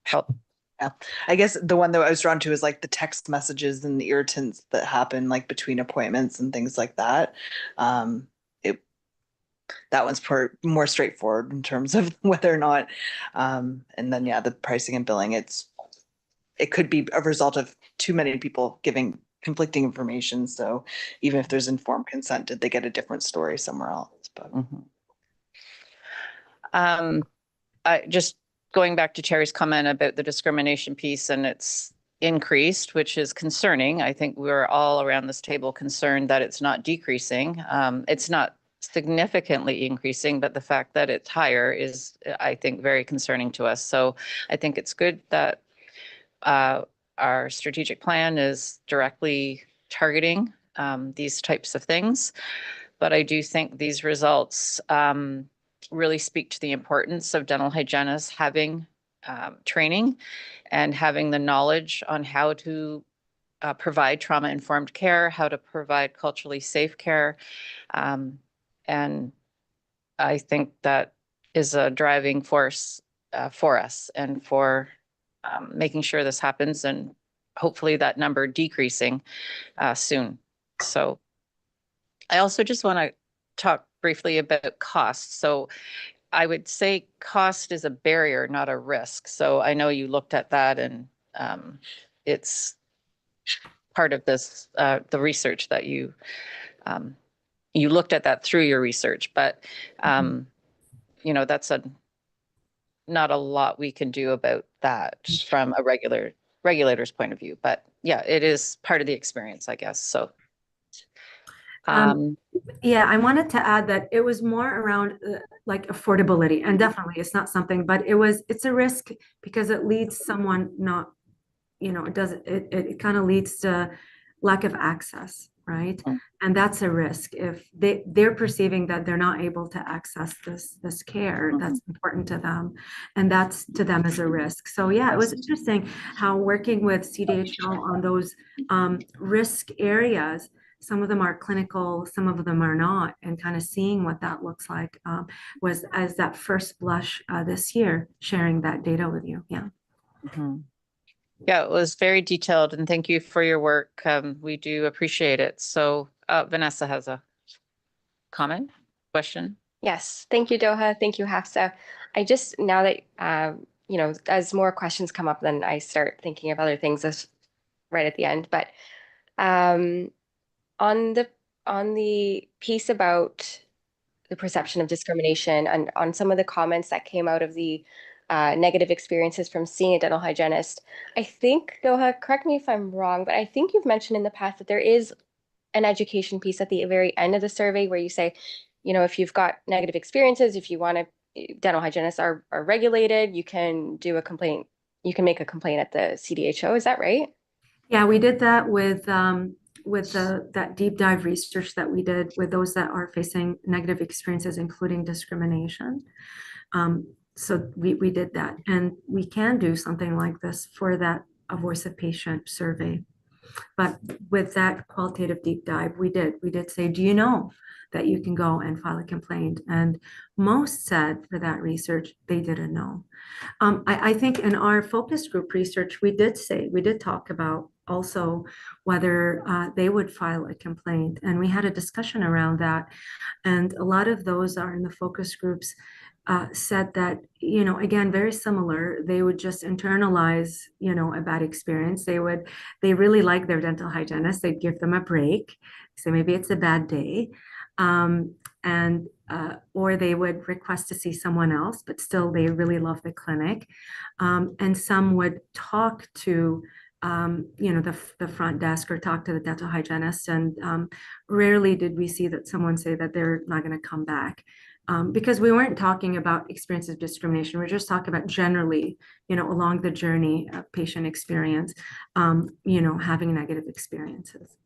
help. Yeah, I guess the one that I was drawn to is like the text messages and the irritants that happen like between appointments and things like that. That one's more straightforward in terms of whether or not, and then yeah, the pricing and billing, it could be a result of too many people giving conflicting information. So even if there's informed consent, did they get a different story somewhere else? But just going back to Cherry's comment about the discrimination piece, and it's increased, which is concerning. I think we're all around this table concerned that it's not decreasing. It's not significantly increasing, but the fact that it's higher is, I think, very concerning to us. So I think it's good that our strategic plan is directly targeting these types of things. But I do think these results really speak to the importance of dental hygienists having training and having the knowledge on how to provide trauma-informed care, how to provide culturally safe care. And I think that is a driving force for us and for making sure this happens, and hopefully that number decreasing soon. So I also just want to talk briefly about costs. So I would say cost is a barrier, not a risk. So I know you looked at that, and it's part of this, the research that you looked at that through your research, but you know, that's not a lot we can do about that from a regulator's point of view. But yeah, it is part of the experience, I guess. So yeah, I wanted to add that it was more around like affordability, and definitely it's not something, but it's a risk because it leads someone not, you know, it kind of leads to lack of access, right? And that's a risk if they're perceiving that they're not able to access this care that's important to them, and that's to them as a risk. So yeah, it was interesting how working with CDHO on those risk areas, some of them are clinical, some of them are not, and kind of seeing what that looks like was as that first blush this year, sharing that data with you. Yeah. Yeah, it was very detailed, and thank you for your work. We do appreciate it. So Vanessa has a comment, question. Yes, thank you, Doha. Thank you, Hafsa. I just, now that, you know, as more questions come up, then I start thinking of other things as right at the end. But on the piece about the perception of discrimination and on some of the comments that came out of the negative experiences from seeing a dental hygienist, I think, Doha, correct me if I'm wrong, but I think you've mentioned in the past that there is an education piece at the very end of the survey where you say, you know, if you've got negative experiences, if you want to, dental hygienists are regulated, you can do a complaint, you can make a complaint at the CDHO. Is that right? Yeah, we did that with with that deep dive research that we did with those that are facing negative experiences, including discrimination. So we did that, and we can do something like this for that A Voice of Patient survey. But with that qualitative deep dive, we did say, do you know that you can go and file a complaint? And most said for that research, they didn't know. I think in our focus group research, we did talk about also whether they would file a complaint. And we had a discussion around that. And a lot of those are in the focus groups said that, again, very similar, they would just internalize, a bad experience. They really like their dental hygienist. They'd give them a break. So maybe it's a bad day. Or they would request to see someone else, but still they really love the clinic. And some would talk to the front desk or talk to the dental hygienist. And rarely did we see that someone say that they're not going to come back. Because we weren't talking about experiences of discrimination. We're just talking about generally, along the journey of patient experience, having negative experiences.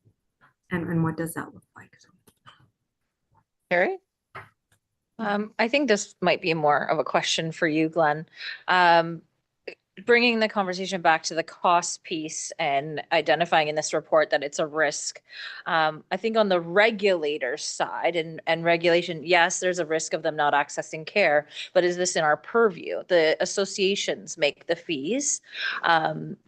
And what does that look like? Carrie? I think this might be more of a question for you, Glenn. Bringing the conversation back to the cost piece and identifying in this report that it's a risk. I think on the regulator side and regulation, yes, there's a risk of them not accessing care, but is this in our purview? The associations make the fees.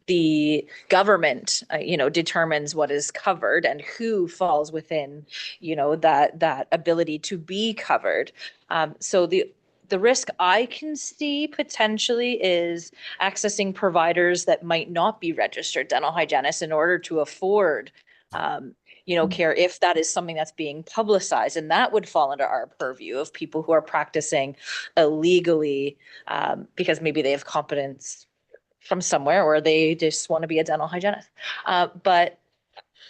The government, determines what is covered and who falls within, that ability to be covered. So the risk I can see potentially is accessing providers that might not be registered dental hygienists in order to afford, care, if that is something that's being publicized. And that would fall under our purview of people who are practicing illegally because maybe they have competence from somewhere or they just want to be a dental hygienist. But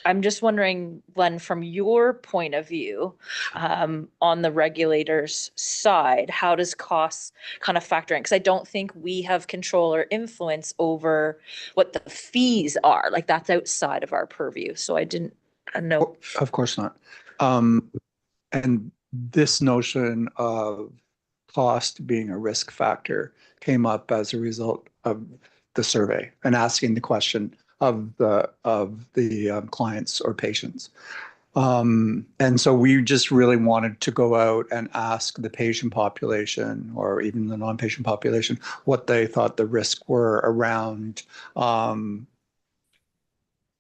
I'm just wondering, Glenn, from your point of view, on the regulators' side, how does costs kind of factor in? Because I don't think we have control or influence over what the fees are. Like that's outside of our purview. So I didn't know. Of course not. And this notion of cost being a risk factor came up as a result of the survey and asking the question of the clients or patients. And so we just really wanted to go out and ask the patient population or even the non-patient population what they thought the risks were around or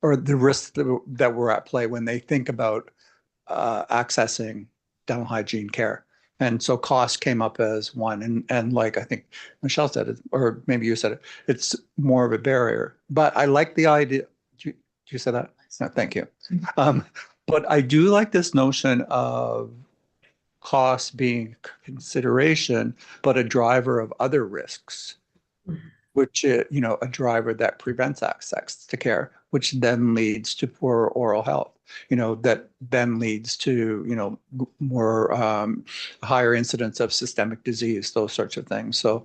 the risks that were at play when they think about accessing dental hygiene care. And so cost came up as one. And like I think Michelle said it, or maybe you said it, it's more of a barrier. But I like the idea. Did you say that? No, thank you. But I do like this notion of cost being consideration, but a driver of other risks, which, a driver that prevents access to care, which then leads to poor oral health. That then leads to, more higher incidence of systemic disease, those sorts of things. So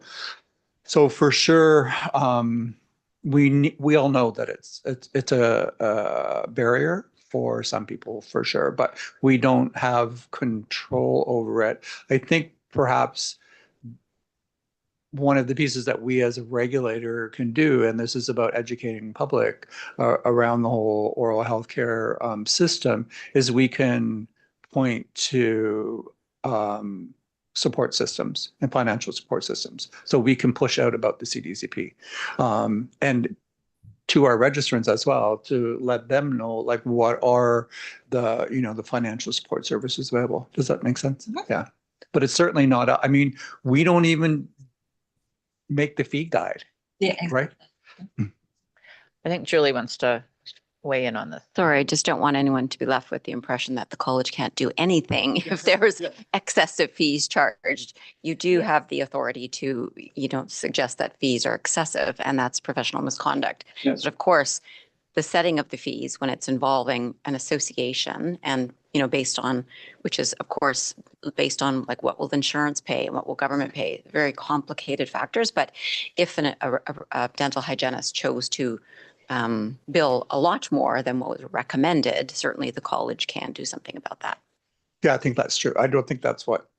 for sure, we all know that it's a barrier for some people, for sure, but we don't have control over it. I think perhaps one of the pieces that we as a regulator can do, and this is about educating public around the whole oral healthcare system, is we can point to support systems and financial support systems. So we can push out about the CDCP and to our registrants as well, to let them know like what are the, the financial support services available. Does that make sense? Yeah. But it's certainly not, we don't even make the fee guide. Yeah. Right? I think Julie wants to weigh in on this. Sorry, I just don't want anyone to be left with the impression that the college can't do anything if there's excessive fees charged. You do have the authority to, suggest that fees are excessive, and that's professional misconduct. But of course, the setting of the fees when it's involving an association and, based on, which is of course, based on like what will insurance pay and what will government pay, very complicated factors. But if a dental hygienist chose to bill a lot more than what was recommended, certainly the college can do something about that. Yeah, I think that's true. I don't think that's what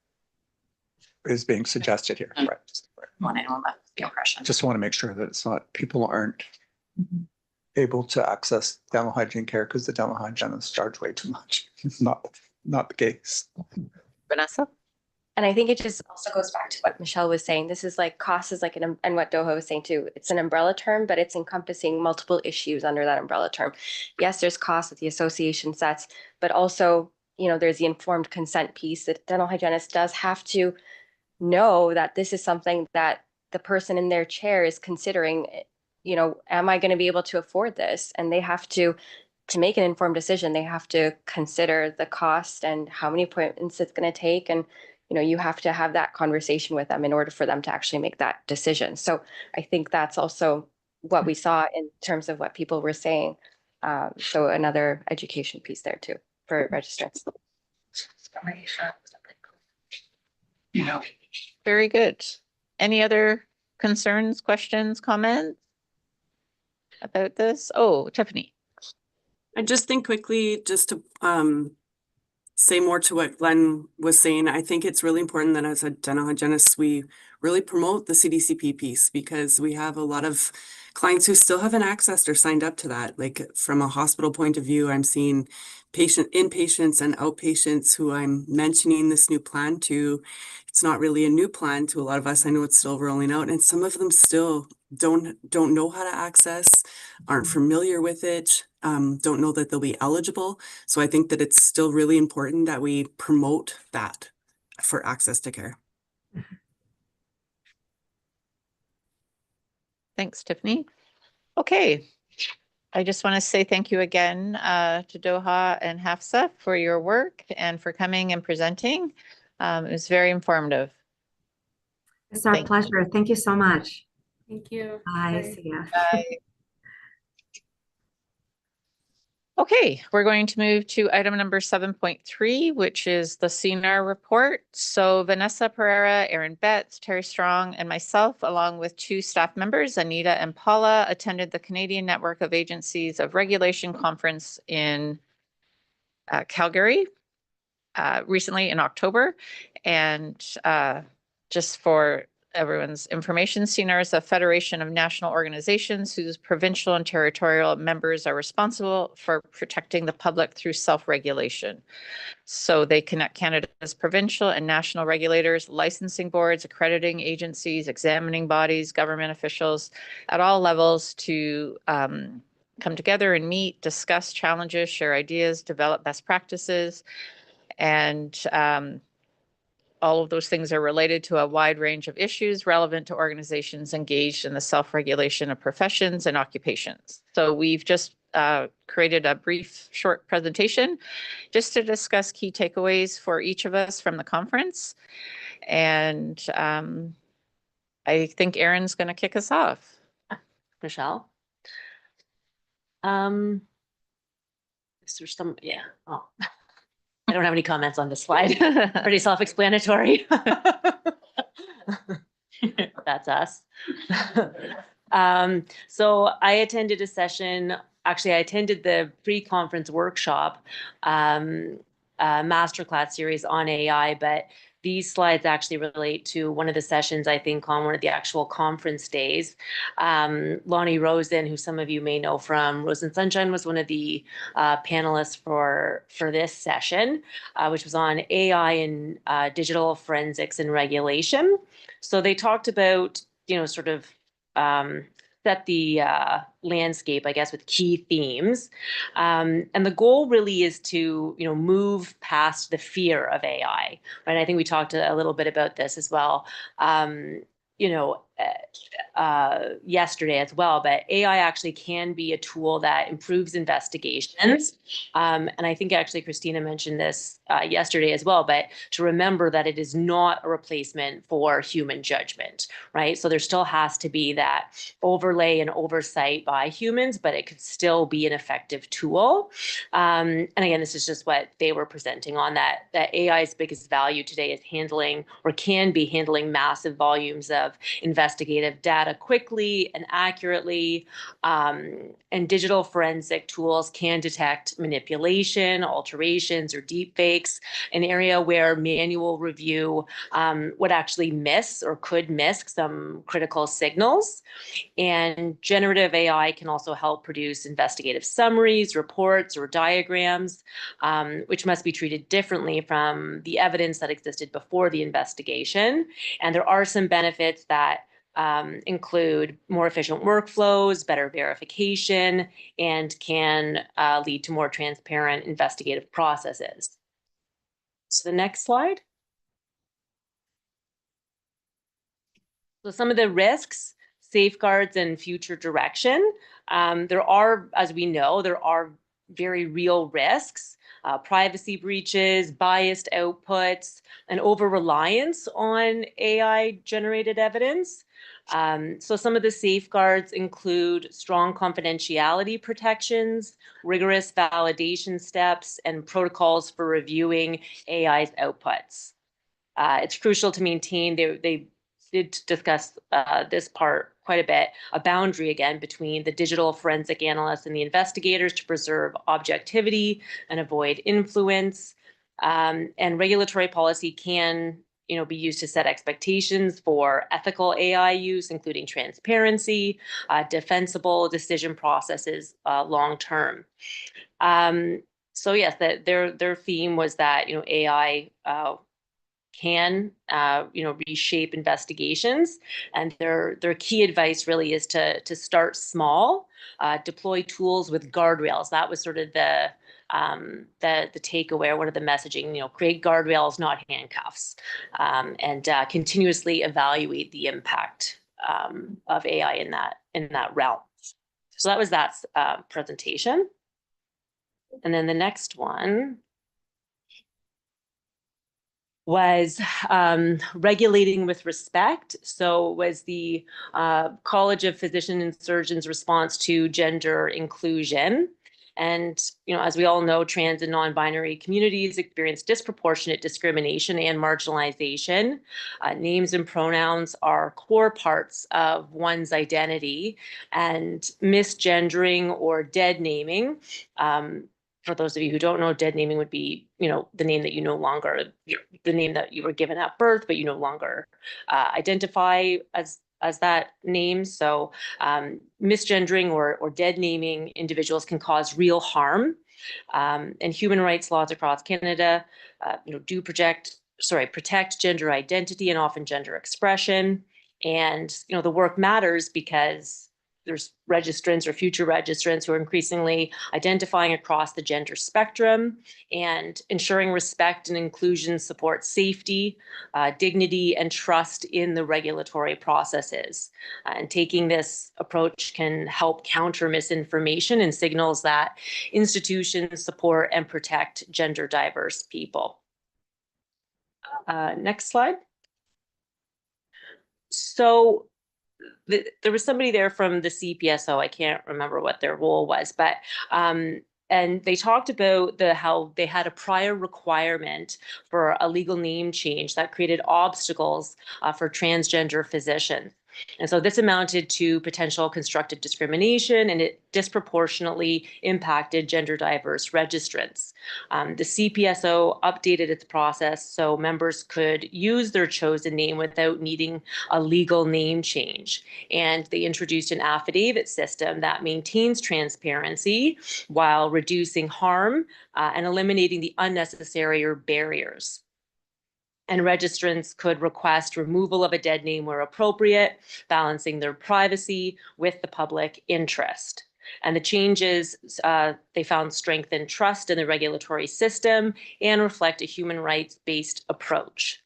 is being suggested here. Right. Want to know the impression. Just want to make sure that it's not, people aren't able to access dental hygiene care because the dental hygienists charge way too much. It's not the case. Vanessa? And I think it just also goes back to what Michelle was saying. This is like cost is like and what Doha was saying too. It's an umbrella term, but it's encompassing multiple issues under that umbrella term. Yes, there's cost that the association sets, but also, you know, there's the informed consent piece that dental hygienist does have to know that this is something that the person in their chair is considering. You know, am I going to be able to afford this? And they have to make an informed decision. They have to consider the cost and how many appointments it's going to take. And, you know, you have to have that conversation with them in order for them to actually make that decision. So I think that's also what we saw in terms of what people were saying. So another education piece there too for registrants. You know, very good. Any other concerns, questions, comments about this? Oh, Tiffany. I just think quickly, just to say more to what Glenn was saying, I think it's really important that as a dental hygienist, we really promote the CDCP piece, because we have a lot of clients who still haven't accessed or signed up to that. Like from a hospital point of view, I'm seeing inpatients and outpatients who I'm mentioning this new plan to. It's not really a new plan to a lot of us. I know it's still rolling out, and some of them still don't know how to access, aren't familiar with it, don't know that they'll be eligible. So I think that it's still really important that we promote that for access to care. Thanks, Tiffany. Okay. I just want to say thank you again to Doha and Hafsa for your work and for coming and presenting. It was very informative. It's our pleasure. Thank you so much. Thank you. Bye. See ya. Bye. Okay, we're going to move to item number 7.3, which is the CNAR report. So Vanessa Pereira, Aaron Betts, Terry Strong, and myself, along with 2 staff members, Anita and Paula, attended the Canadian Network of Agencies of Regulation Conference in Calgary recently in October. And just for everyone's information, CNAR is a federation of national organizations whose provincial and territorial members are responsible for protecting the public through self-regulation. So they connect Canada's provincial and national regulators, licensing boards, accrediting agencies, examining bodies, government officials at all levels to come together and meet, discuss challenges, share ideas, develop best practices, and all of those things are related to a wide range of issues relevant to organizations engaged in the self-regulation of professions and occupations. So we've just created a brief, short presentation just to discuss key takeaways for each of us from the conference. And I think Erin's going to kick us off. Michelle? Is there some, yeah. Oh. I don't have any comments on this slide. Pretty self-explanatory. That's us. So I attended a session, actually I attended the pre-conference workshop, masterclass series on AI, but these slides actually relate to one of the sessions, I think, on one of the actual conference days. Lonnie Rosen, who some of you may know from Rose and Sunshine, was one of the panelists for this session, which was on AI and digital forensics and regulation. So they talked about, you know, sort of set the landscape, I guess, with key themes. And the goal really is to, you know, move past the fear of AI. Right? I think we talked a little bit about this as well, you know, yesterday as well, but AI actually can be a tool that improves investigations. And I think actually Christina mentioned this yesterday as well, but to remember that it is not a replacement for human judgment, right? So there still has to be that overlay and oversight by humans, but it could still be an effective tool. And again, this is just what they were presenting on, that AI's biggest value today is handling, or can be handling, massive volumes of investigations investigative data quickly and accurately, and digital forensic tools can detect manipulation, alterations, or deep fakes, an area where manual review would actually miss or could miss some critical signals. And generative AI can also help produce investigative summaries, reports, or diagrams, which must be treated differently from the evidence that existed before the investigation. And there are some benefits that include more efficient workflows, better verification, and can lead to more transparent investigative processes. So the next slide. So some of the risks, safeguards, and future direction. There are, as we know, there are very real risks, privacy breaches, biased outputs, and over-reliance on AI-generated evidence. So some of the safeguards include strong confidentiality protections, rigorous validation steps, and protocols for reviewing AI's outputs. It's crucial to maintain, they did discuss this part quite a bit, a boundary again between the digital forensic analysts and the investigators to preserve objectivity and avoid influence. And regulatory policy can be used to set expectations for ethical AI use, including transparency, defensible decision processes long term. So yes, their theme was that AI can reshape investigations, and their key advice really is to start small, deploy tools with guardrails. That was sort of the takeaway, or one of the messaging. Create guardrails, not handcuffs, and continuously evaluate the impact of AI in that realm. So that was that presentation, and then the next one was regulating with respect. So was the College of Physicians and Surgeons' response to gender inclusion. And, as we all know, trans and non-binary communities experience disproportionate discrimination and marginalization. Names and pronouns are core parts of one's identity, and misgendering or dead naming, for those of you who don't know, dead naming would be, the name that you no longer, the name that you were given at birth, but you no longer identify as that name. So misgendering or dead naming individuals can cause real harm. And human rights laws across Canada, do protect gender identity and often gender expression. And, the work matters because there's registrants or future registrants who are increasingly identifying across the gender spectrum, and ensuring respect and inclusion supports safety, dignity, and trust in the regulatory processes. And taking this approach can help counter misinformation and signals that institutions support and protect gender diverse people. Next slide. So there was somebody there from the CPSO. I can't remember what their role was, but and they talked about how they had a prior requirement for a legal name change that created obstacles for transgender physicians. And so this amounted to potential constructive discrimination, and it disproportionately impacted gender diverse registrants. The CPSO updated its process so members could use their chosen name without needing a legal name change. And they introduced an affidavit system that maintains transparency while reducing harm and eliminating the unnecessary barriers. And registrants could request removal of a dead name where appropriate, balancing their privacy with the public interest. And the changes, they found strengthened trust in the regulatory system and reflect a human rights-based approach.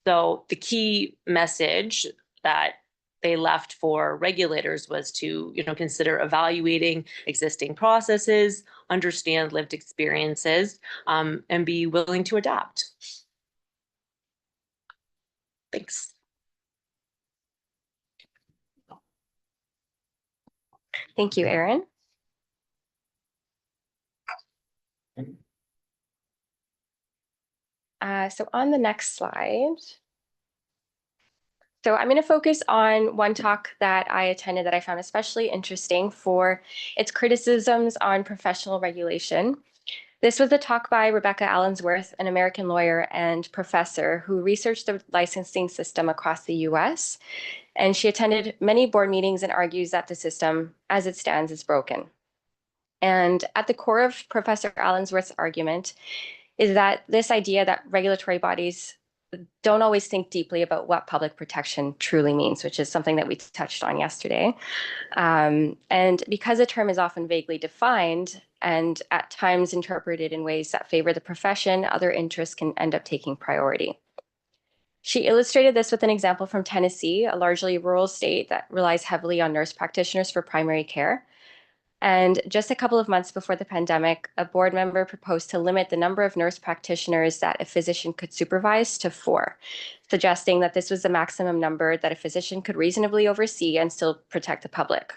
So the key message that they left for regulators was to, consider evaluating existing processes, understand lived experiences, and be willing to adapt. Thanks. Thank you, Erin. So on the next slide, So I'm going to focus on one talk that I attended that I found especially interesting for its criticisms on professional regulation. This was a talk by Rebecca Allensworth, an American lawyer and professor who researched the licensing system across the US. And she attended many board meetings and argues that the system, as it stands, is broken. And at the core of Professor Allensworth's argument is that this idea that regulatory bodies don't always think deeply about what public protection truly means, which is something that we touched on yesterday. And because a term is often vaguely defined and at times interpreted in ways that favor the profession, other interests can end up taking priority. She illustrated this with an example from Tennessee, a largely rural state that relies heavily on nurse practitioners for primary care. And just a couple of months before the pandemic, a board member proposed to limit the number of nurse practitioners that a physician could supervise to 4, suggesting that this was the maximum number that a physician could reasonably oversee and still protect the public.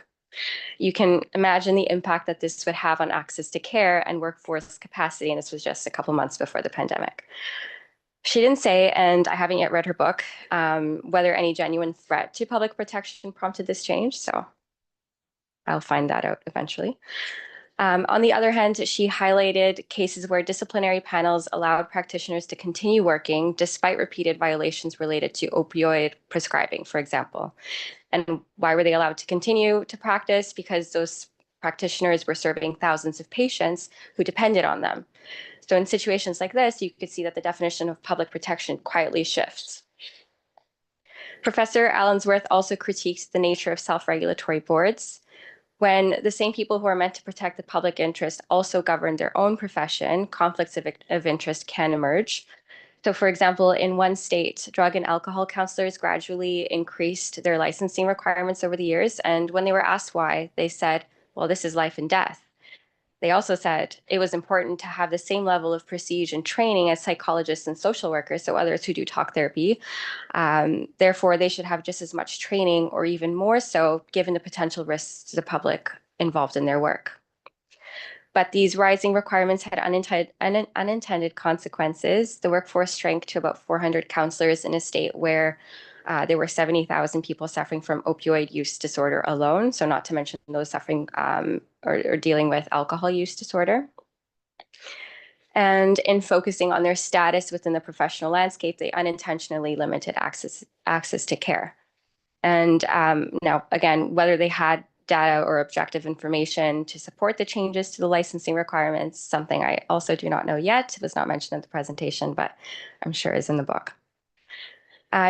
You can imagine the impact that this would have on access to care and workforce capacity, and this was just a couple months before the pandemic. She didn't say, and I haven't yet read her book, whether any genuine threat to public protection prompted this change, so I'll find that out eventually. On the other hand, she highlighted cases where disciplinary panels allowed practitioners to continue working despite repeated violations related to opioid prescribing, for example. And why were they allowed to continue to practice? Because those practitioners were serving thousands of patients who depended on them. So in situations like this, you could see that the definition of public protection quietly shifts. Professor Allensworth also critiques the nature of self-regulatory boards. When the same people who are meant to protect the public interest also govern their own profession, conflicts of interest can emerge. So for example, in one state, drug and alcohol counselors gradually increased their licensing requirements over the years. And when they were asked why, they said, well, this is life and death. They also said it was important to have the same level of prestige and training as psychologists and social workers, so others who do talk therapy. Therefore, they should have just as much training or even more so, given the potential risks to the public involved in their work. But these rising requirements had unintended consequences. The workforce shrank to about 400 counselors in a state where there were 70,000 people suffering from opioid use disorder alone, so not to mention those suffering or dealing with alcohol use disorder. And in focusing on their status within the professional landscape, they unintentionally limited access to care. And now, again, whether they had data or objective information to support the changes to the licensing requirements, something I also do not know yet. It was not mentioned in the presentation, but I'm sure is in the book.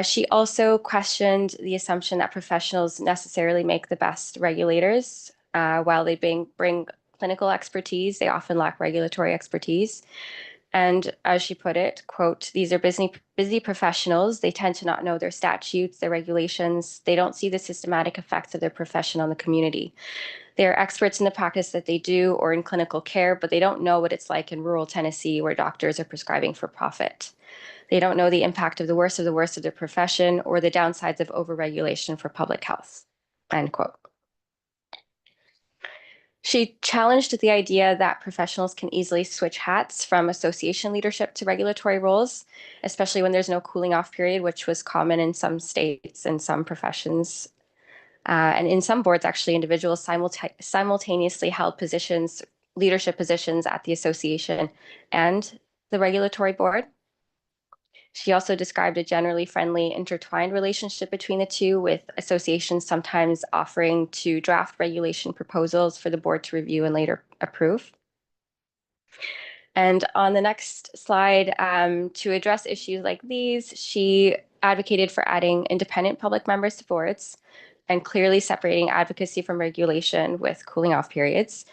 She also questioned the assumption that professionals necessarily make the best regulators. While they bring clinical expertise, they often lack regulatory expertise. And as she put it, quote, these are busy professionals. They tend to not know their statutes, their regulations. They don't see the systematic effects of their profession on the community. They are experts in the practice that they do or in clinical care, but they don't know what it's like in rural Tennessee where doctors are prescribing for profit. They don't know the impact of the worst of their profession or the downsides of overregulation for public health, end quote. She challenged the idea that professionals can easily switch hats from association leadership to regulatory roles, especially when there's no cooling off period, which was common in some states and some professions. And in some boards, actually, individuals simultaneously held leadership positions at the association and the regulatory board. She also described a generally friendly, intertwined relationship between the two, with associations sometimes offering to draft regulation proposals for the board to review and later approve. And on the next slide, to address issues like these, she advocated for adding independent public members to boards and clearly separating advocacy from regulation with cooling off periods.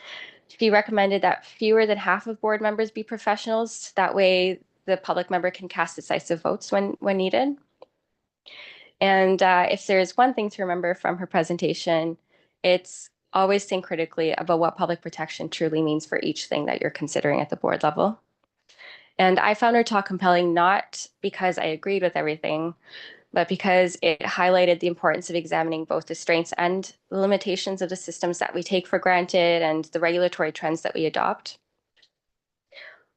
She recommended that fewer than half of board members be professionals. That way, the public member can cast decisive votes when needed. And if there's one thing to remember from her presentation, it's always think critically about what public protection truly means for each thing that you're considering at the board level. And I found her talk compelling, not because I agreed with everything, but because it highlighted the importance of examining both the strengths and the limitations of the systems that we take for granted and the regulatory trends that we adopt.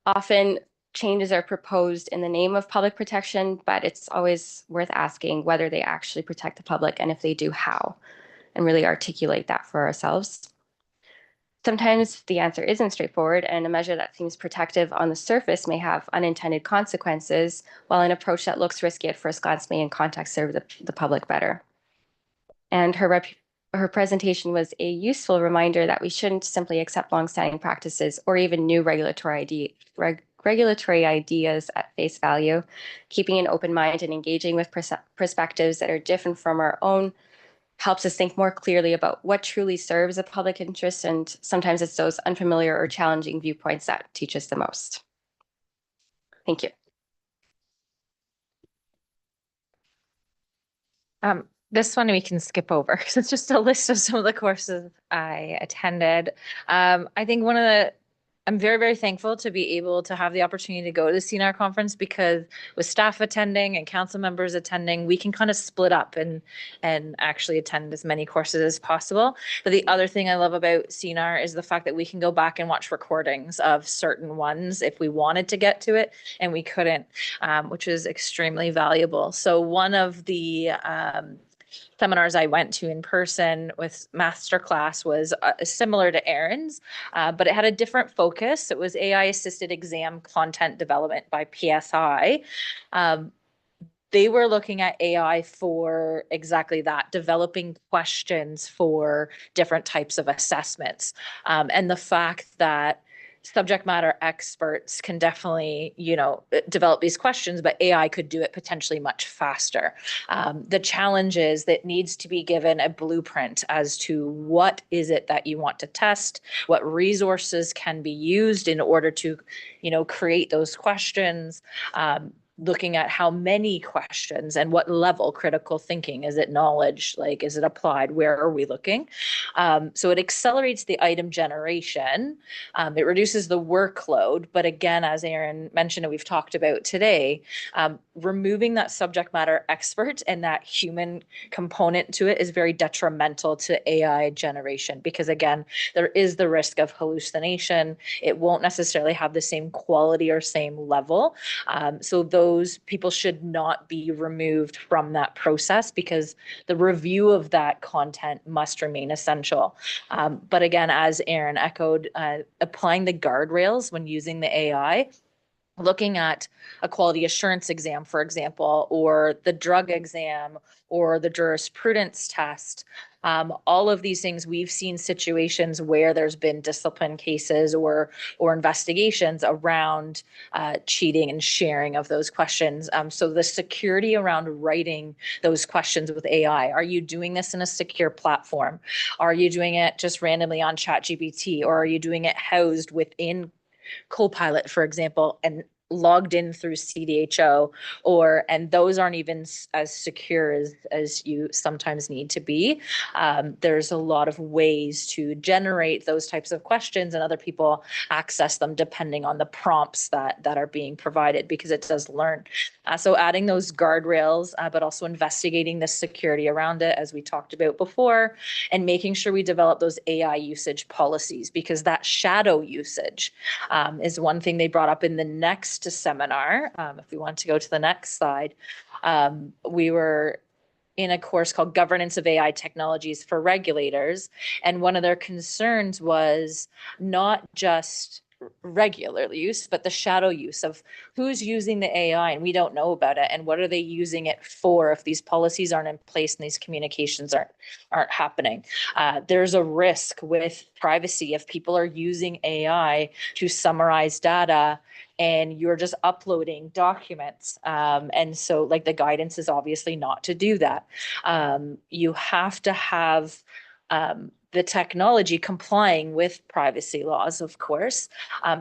Often, changes are proposed in the name of public protection, but it's always worth asking whether they actually protect the public, and if they do, how, and really articulate that for ourselves. Sometimes the answer isn't straightforward, and a measure that seems protective on the surface may have unintended consequences, while an approach that looks risky at first glance may in context serve the public better. And her presentation was a useful reminder that we shouldn't simply accept longstanding practices or even new regulatory ideas at face value. Keeping an open mind and engaging with perspectives that are different from our own helps us think more clearly about what truly serves a public interest, and sometimes it's those unfamiliar or challenging viewpoints that teach us the most. Thank you. This one we can skip over because it's just a list of some of the courses I attended. I think I'm very, very thankful to be able to have the opportunity to go to the CNR conference, because with staff attending and council members attending, we can kind of split up and actually attend as many courses as possible. But the other thing I love about CNR is the fact that we can go back and watch recordings of certain ones if we wanted to get to it and we couldn't, which is extremely valuable. So one of the seminars I went to in person with masterclass was similar to Erin's, but it had a different focus. It was AI assisted exam content development by PSI. They were looking at AI for exactly that, developing questions for different types of assessments. And the fact that subject matter experts can definitely, develop these questions, but AI could do it potentially much faster. The challenge is that needs to be given a blueprint as to what is it that you want to test, what resources can be used in order to, create those questions. Looking at how many questions and what level critical thinking. Is it knowledge? Like, is it applied? Where are we looking? So it accelerates the item generation. It reduces the workload. But again, as Erin mentioned and we've talked about today, removing that subject matter expert and that human component to it is very detrimental to AI generation, because again, there is the risk of hallucination. It won't necessarily have the same quality or same level. So those people should not be removed from that process, because the review of that content must remain essential. But again, as Erin echoed, applying the guardrails when using the AI, looking at a quality assurance exam, for example, or the drug exam or the jurisprudence test. All of these things, we've seen situations where there's been discipline cases or investigations around cheating and sharing of those questions. So the security around writing those questions with AI, are you doing this in a secure platform? Are you doing it just randomly on ChatGPT, or are you doing it housed within Copilot, for example, and logged in through CDHO, and those aren't even as secure as you sometimes need to be. There's a lot of ways to generate those types of questions, and other people access them depending on the prompts that are being provided, because it does learn. So adding those guardrails, but also investigating the security around it, as we talked about before, and making sure we develop those AI usage policies, because that shadow usage is one thing they brought up in the next seminar. If we want to go to the next slide, we were in a course called Governance of AI Technologies for Regulators. And one of their concerns was not just regular use, but the shadow use of who's using the AI and we don't know about it, and what are they using it for if these policies aren't in place and these communications aren't happening. There's a risk with privacy if people are using AI to summarize data and you're just uploading documents. And so like the guidance is obviously not to do that. You have to have the technology complying with privacy laws, of course.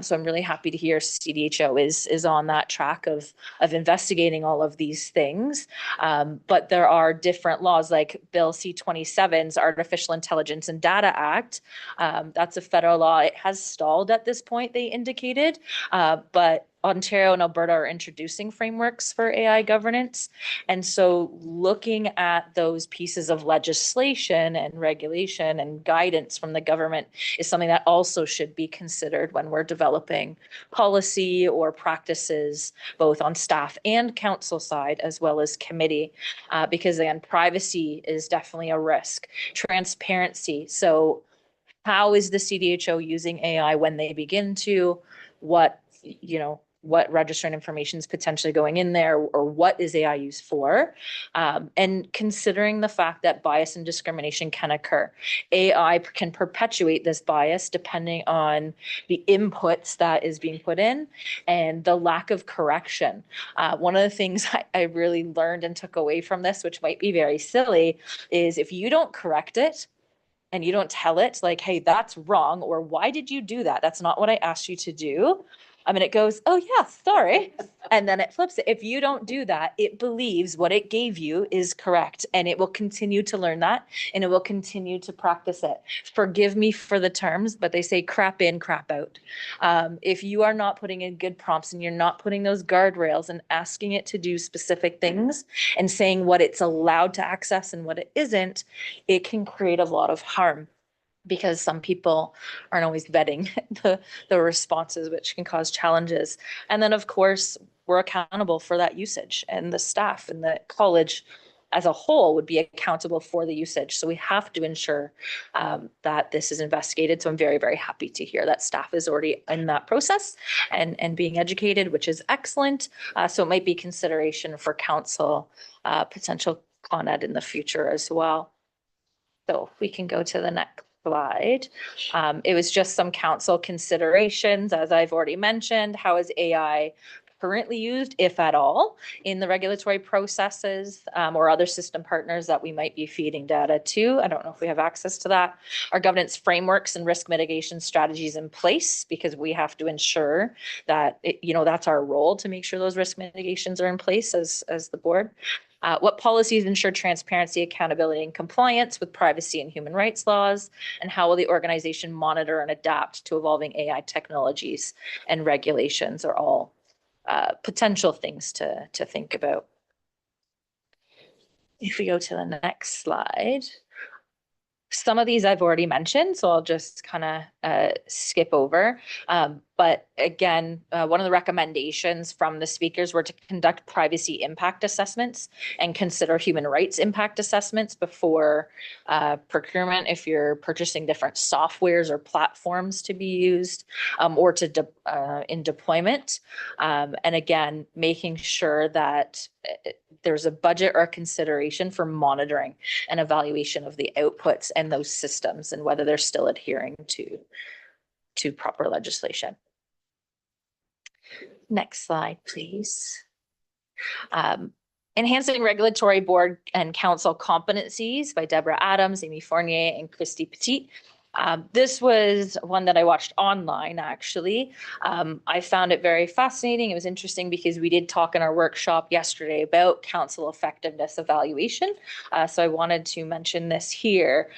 So I'm really happy to hear CDHO is on that track of investigating all of these things. But there are different laws, like Bill C-27's Artificial Intelligence and Data Act. That's a federal law. It has stalled at this point, they indicated, but Ontario and Alberta are introducing frameworks for AI governance. And so looking at those pieces of legislation and regulation and guidance from the government is something that also should be considered when we're developing policy or practices, both on staff and council side, as well as committee, because again, privacy is definitely a risk. Transparency. So how is the CDHO using AI when they begin to? What, what registered information is potentially going in there, or what is AI used for? And considering the fact that bias and discrimination can occur. AI can perpetuate this bias depending on the inputs that is being put in and the lack of correction. One of the things I really learned and took away from this, which might be very silly, is if you don't correct it, and you don't tell it like, hey, that's wrong, or why did you do that? That's not what I asked you to do. I mean, it goes, oh yeah, sorry. And then it flips it. If you don't do that, it believes what it gave you is correct, and it will continue to learn that, and it will continue to practice it. Forgive me for the terms, but they say crap in, crap out. If you are not putting in good prompts and you're not putting those guardrails and asking it to do specific things and saying what it's allowed to access and what it isn't, it can create a lot of harm, because some people aren't always vetting the responses, which can cause challenges. And then, of course, we're accountable for that usage, and the staff and the college as a whole would be accountable for the usage. So we have to ensure that this is investigated. So I'm very, very happy to hear that staff is already in that process and being educated, which is excellent. So it might be consideration for council, potential Con Ed in the future as well. So we can go to the next slide. It was just some council considerations, as I've already mentioned. How is AI currently used, if at all, in the regulatory processes or other system partners that we might be feeding data to? I don't know if we have access to that. Our governance frameworks and risk mitigation strategies in place, because we have to ensure that, that's our role, to make sure those risk mitigations are in place as the board. What policies ensure transparency, accountability, and compliance with privacy and human rights laws? And how will the organization monitor and adapt to evolving AI technologies and regulations are all potential things to think about. If we go to the next slide. Some of these I've already mentioned, so I'll just kind of skip over. But again, one of the recommendations from the speakers were to conduct privacy impact assessments and consider human rights impact assessments before procurement, if you're purchasing different softwares or platforms to be used, or to in deployment. And again, making sure that there's a budget or a consideration for monitoring and evaluation of the outputs and those systems, and whether they're still adhering to proper legislation. Next slide, please. Enhancing Regulatory Board and Council Competencies by Deborah Adams, Amy Fournier, and Christy Petit. This was one that I watched online, actually. I found it very fascinating. It was interesting because we did talk in our workshop yesterday about council effectiveness evaluation. So I wanted to mention this here.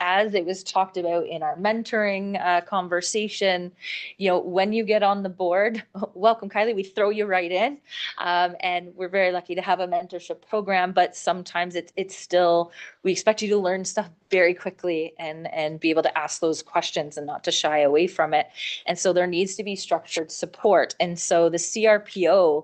As it was talked about in our mentoring conversation, when you get on the board, welcome, Kylie, we throw you right in. And we're very lucky to have a mentorship program, but sometimes it's still, we expect you to learn stuff very quickly and be able to ask those questions and not to shy away from it. And so there needs to be structured support. And so the CRPO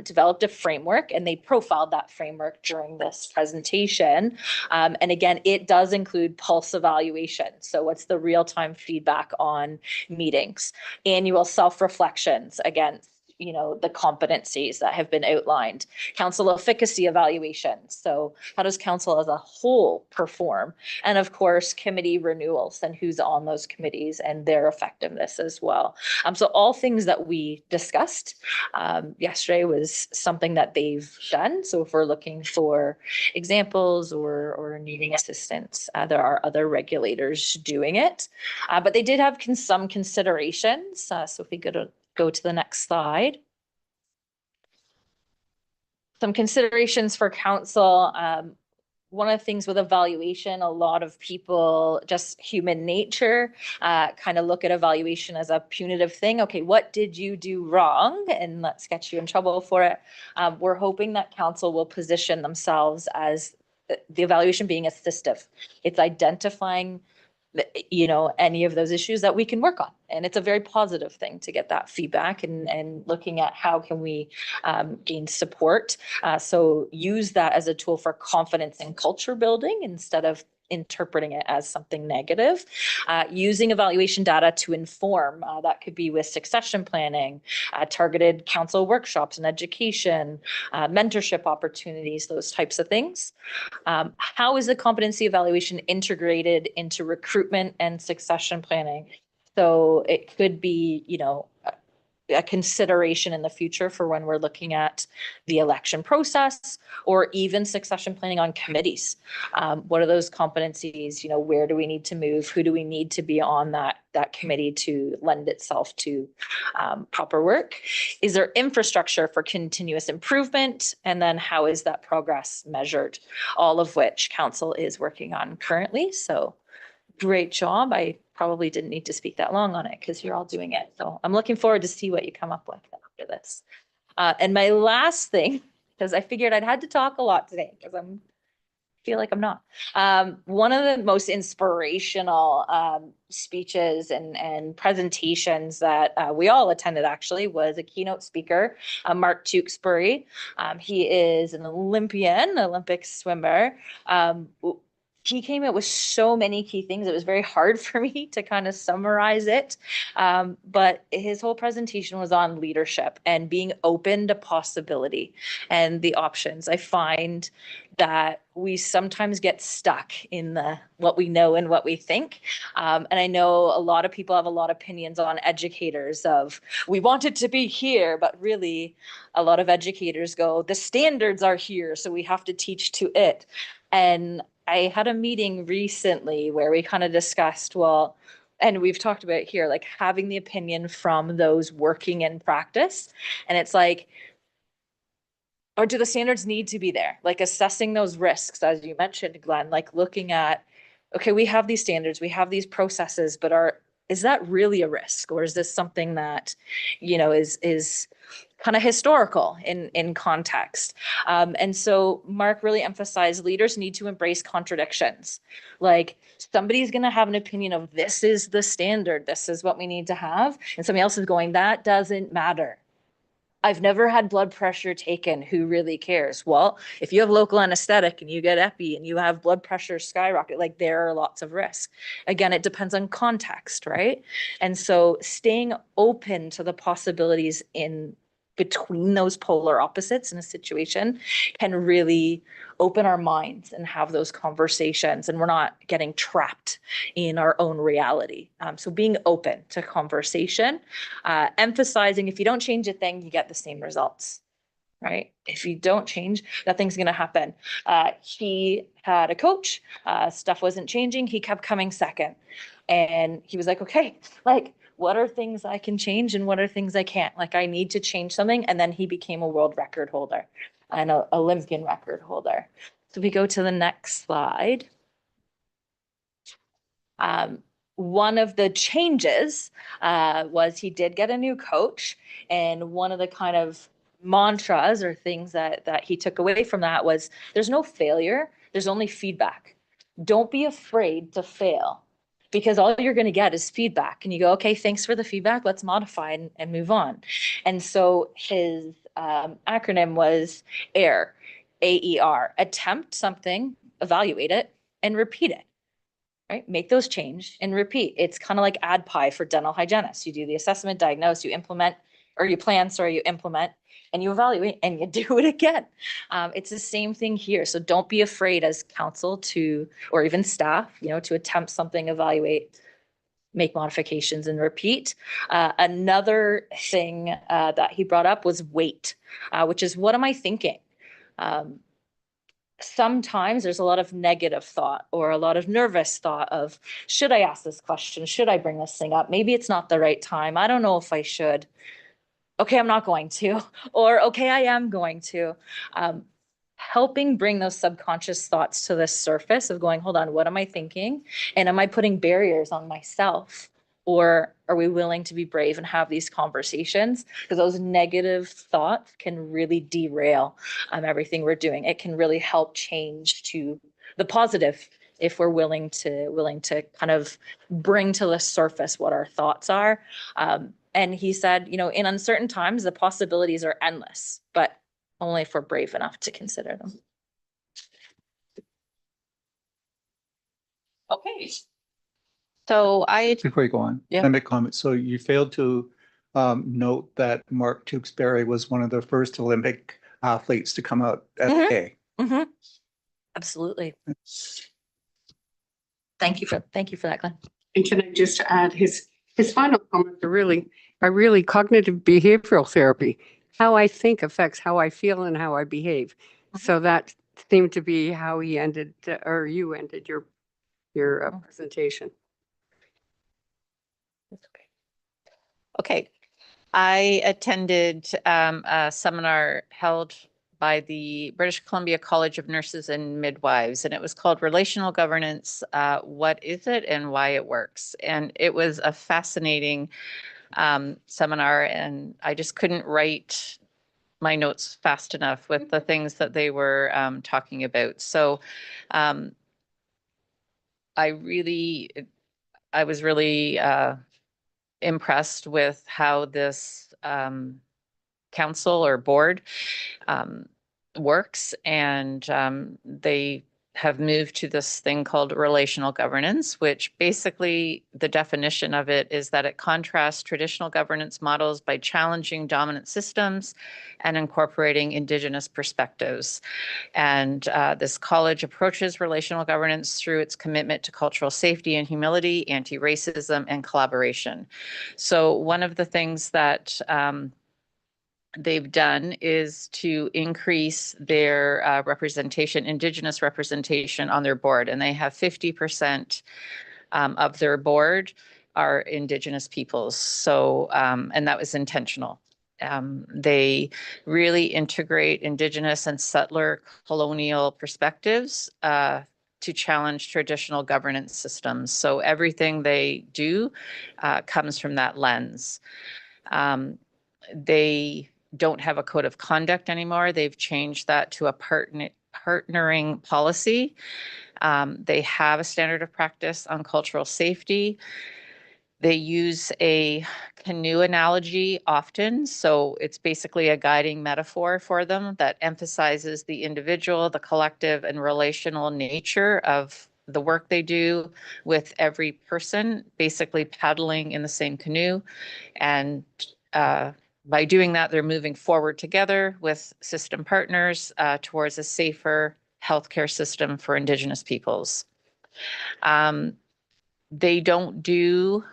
developed a framework, and they profiled that framework during this presentation. And again, it does include pulse evaluation. So what's the real-time feedback on meetings? Annual self-reflections against the competencies that have been outlined, council efficacy evaluation. So how does council as a whole perform? And of course, committee renewals and who's on those committees and their effectiveness as well. So all things that we discussed yesterday was something that they've done. So if we're looking for examples or needing assistance, there are other regulators doing it. But they did have some considerations. So if we go to the next slide. Some considerations for council. one of the things with evaluation, a lot of people, just human nature, kind of look at evaluation as a punitive thing. Okay, what did you do wrong? And let's get you in trouble for it. We're hoping that council will position themselves as the evaluation being assistive. It's identifying any of those issues that we can work on. And it's a very positive thing to get that feedback and looking at how can we gain support. So use that as a tool for confidence and culture building instead of interpreting it as something negative. Using evaluation data to inform, that could be with succession planning, targeted council workshops and education, mentorship opportunities, those types of things. How is the competency evaluation integrated into recruitment and succession planning? So it could be, a consideration in the future for when we're looking at the election process or even succession planning on committees. What are those competencies? Where do we need to move? Who do we need to be on that committee to lend itself to proper work? Is there infrastructure for continuous improvement? And then how is that progress measured? All of which council is working on currently. So great job. I probably didn't need to speak that long on it because you're all doing it. So I'm looking forward to see what you come up with after this. And my last thing, because I figured I'd had to talk a lot today because I feel like I'm not. One of the most inspirational speeches and presentations that we all attended actually was a keynote speaker, Mark Tewksbury. He is an Olympic swimmer. He came out with so many key things. It was very hard for me to kind of summarize it. But his whole presentation was on leadership and being open to possibility and the options. I find that we sometimes get stuck in what we know and what we think. And I know a lot of people have a lot of opinions on educators of, we want it to be here, but really a lot of educators go, the standards are here, so we have to teach to it. And I had a meeting recently where we kind of discussed, and we've talked about it here, like having the opinion from those working in practice. And it's like, or do the standards need to be there? Like assessing those risks, as you mentioned, Glenn, like looking at, okay, we have these standards, we have these processes, but is that really a risk? Or is this something that, is kind of historical in context? And so Mark really emphasized leaders need to embrace contradictions. Like somebody's going to have an opinion of this is the standard, this is what we need to have. And somebody else is going, that doesn't matter. I've never had blood pressure taken. Who really cares? Well, if you have local anesthetic and you get epi and you have blood pressure skyrocket, like there are lots of risks. Again, it depends on context, right? And so staying open to the possibilities in between those polar opposites in a situation can really open our minds and have those conversations, and we're not getting trapped in our own reality. So being open to conversation, emphasizing if you don't change a thing, you get the same results, right? If you don't change, nothing's going to happen. He had a coach, stuff wasn't changing. He kept coming second. And he was like, okay, like, what are things I can change and what are things I can't? Like, I need to change something. And then he became a world record holder and an Olympian record holder. So we go to the next slide. One of the changes was he did get a new coach. And one of the kind of mantras or things that he took away from that was there's no failure, there's only feedback. Don't be afraid to fail, because all you're going to get is feedback. And you go, okay, thanks for the feedback. Let's modify and move on. And so his acronym was AIR, AER, attempt something, evaluate it, and repeat it. Right? Make those change and repeat. It's kind of like ADPI for dental hygienists. You do the assessment, diagnose, you implement, or you plan, you implement, and you evaluate and you do it again. It's the same thing here. So don't be afraid as council or even staff, to attempt something, evaluate, make modifications and repeat. Another thing that he brought up was wait, which is what am I thinking? Sometimes there's a lot of negative thought or a lot of nervous thought of, should I ask this question? Should I bring this thing up? Maybe it's not the right time. I don't know if I should. Okay, I'm not going to, or okay, I am going to. helping bring those subconscious thoughts to the surface of going, hold on, what am I thinking? And am I putting barriers on myself? Or are we willing to be brave and have these conversations? Because those negative thoughts can really derail everything we're doing. It can really help change to the positive if we're willing to kind of bring to the surface what our thoughts are. And he said, you know, in uncertain times, the possibilities are endless, but only if we're brave enough to consider them. Okay. So Before you go on, Yeah. can I make a comment? So you failed to note that Mark Tewksbury was one of the first Olympic athletes to come out as gay. Absolutely. Thank you for that, Glenn. And can I just add his final comments are really cognitive behavioral therapy. How I think affects how I feel and how I behave. So that seemed to be how he ended, or you ended your presentation. Okay. I attended a seminar held by the British Columbia College of Nurses and Midwives, and it was called Relational Governance, What is it and Why it Works? And it was a fascinating seminar, and I just couldn't write my notes fast enough with the things that they were talking about. So I was really impressed with how this council or board works, and they have moved to this thing called relational governance, which basically the definition of it is that it contrasts traditional governance models by challenging dominant systems and incorporating Indigenous perspectives. And this college approaches relational governance through its commitment to cultural safety and humility, anti-racism, and collaboration. So one of the things that they've done is to increase their representation, Indigenous representation on their board. And they have 50% of their board are Indigenous peoples. So, and that was intentional. They really integrate Indigenous and settler colonial perspectives to challenge traditional governance systems. So everything they do comes from that lens. They don't have a code of conduct anymore. They've changed that to a partnering policy. They have a standard of practice on cultural safety. They use a canoe analogy often. So it's basically a guiding metaphor for them that emphasizes the individual, the collective, and relational nature of the work they do with every person, basically paddling in the same canoe. And by doing that, they're moving forward together with system partners towards a safer healthcare system for Indigenous peoples. They don't do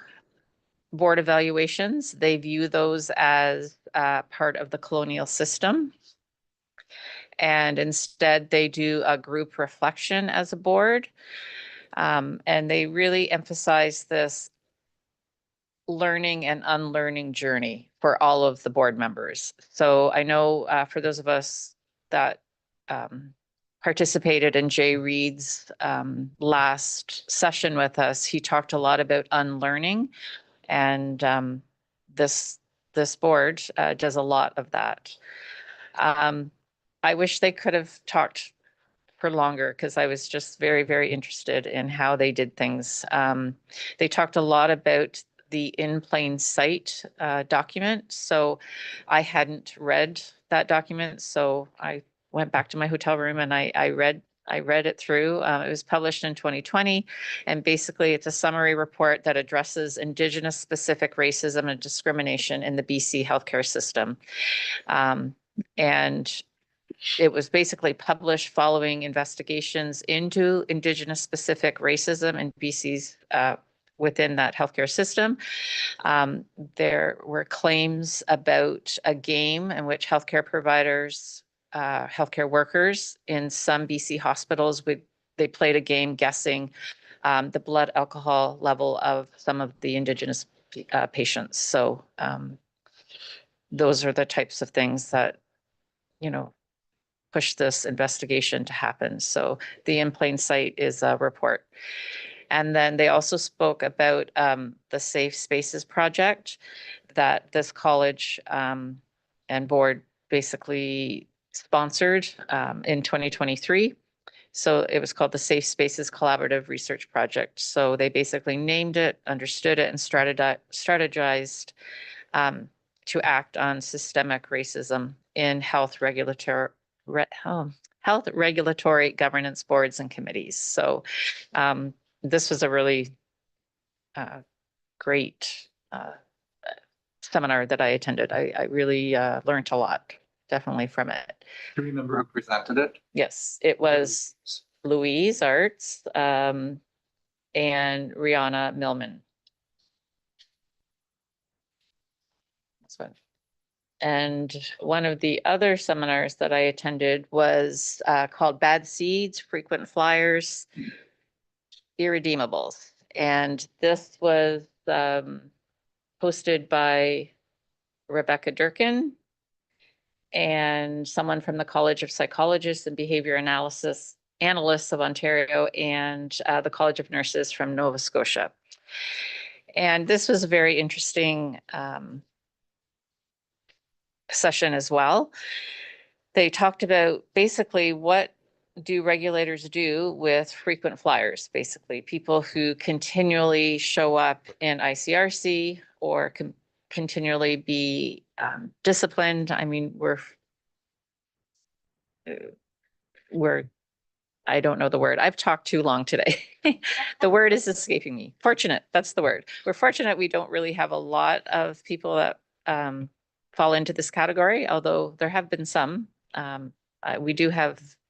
board evaluations. They view those as part of the colonial system. And instead, they do a group reflection as a board. And they really emphasize this learning and unlearning journey for all of the board members. So I know for those of us that participated in Jay Reed's last session with us, he talked a lot about unlearning, and this board does a lot of that. I wish they could have talked for longer because I was just very, very interested in how they did things. They talked a lot about the in plain sight document. So I hadn't read that document. So I went back to my hotel room and I read it through. It was published in 2020. And basically it's a summary report that addresses Indigenous specific racism and discrimination in the BC healthcare system. And it was basically published following investigations into Indigenous specific racism in BC's within that healthcare system. There were claims about a game in which healthcare providers, healthcare workers in some BC hospitals they played a game guessing the blood alcohol level of some of the Indigenous patients. So those are the types of things that, you know, push this investigation to happen. So the In Plain Sight is a report. And then they also spoke about the Safe Spaces project that this college and board basically sponsored in 2023. So it was called the Safe Spaces Collaborative Research Project. So they basically named it, understood it, and strategized to act on systemic racism in health regulatory governance boards and committees. So this was a really great seminar that I attended. I really learned a lot, definitely from it. Do you remember who presented it? Yes, it was Louise Arts and Rihanna Millman. That's one. And one of the other seminars that I attended was called Bad Seeds, Frequent Flyers, Irredeemables. And this was hosted by Rebecca Durkin and someone from the College of Psychologists and Behavior Analysts of Ontario and the College of Nurses from Nova Scotia. And this was a very interesting session as well. They talked about basically what do regulators do with frequent flyers, basically people who continually show up in ICRC or continually be disciplined. I mean, I don't know the word. I've talked too long today. The word is escaping me. Fortunate, that's the word. We're fortunate we don't really have a lot of people that fall into this category, although there have been some.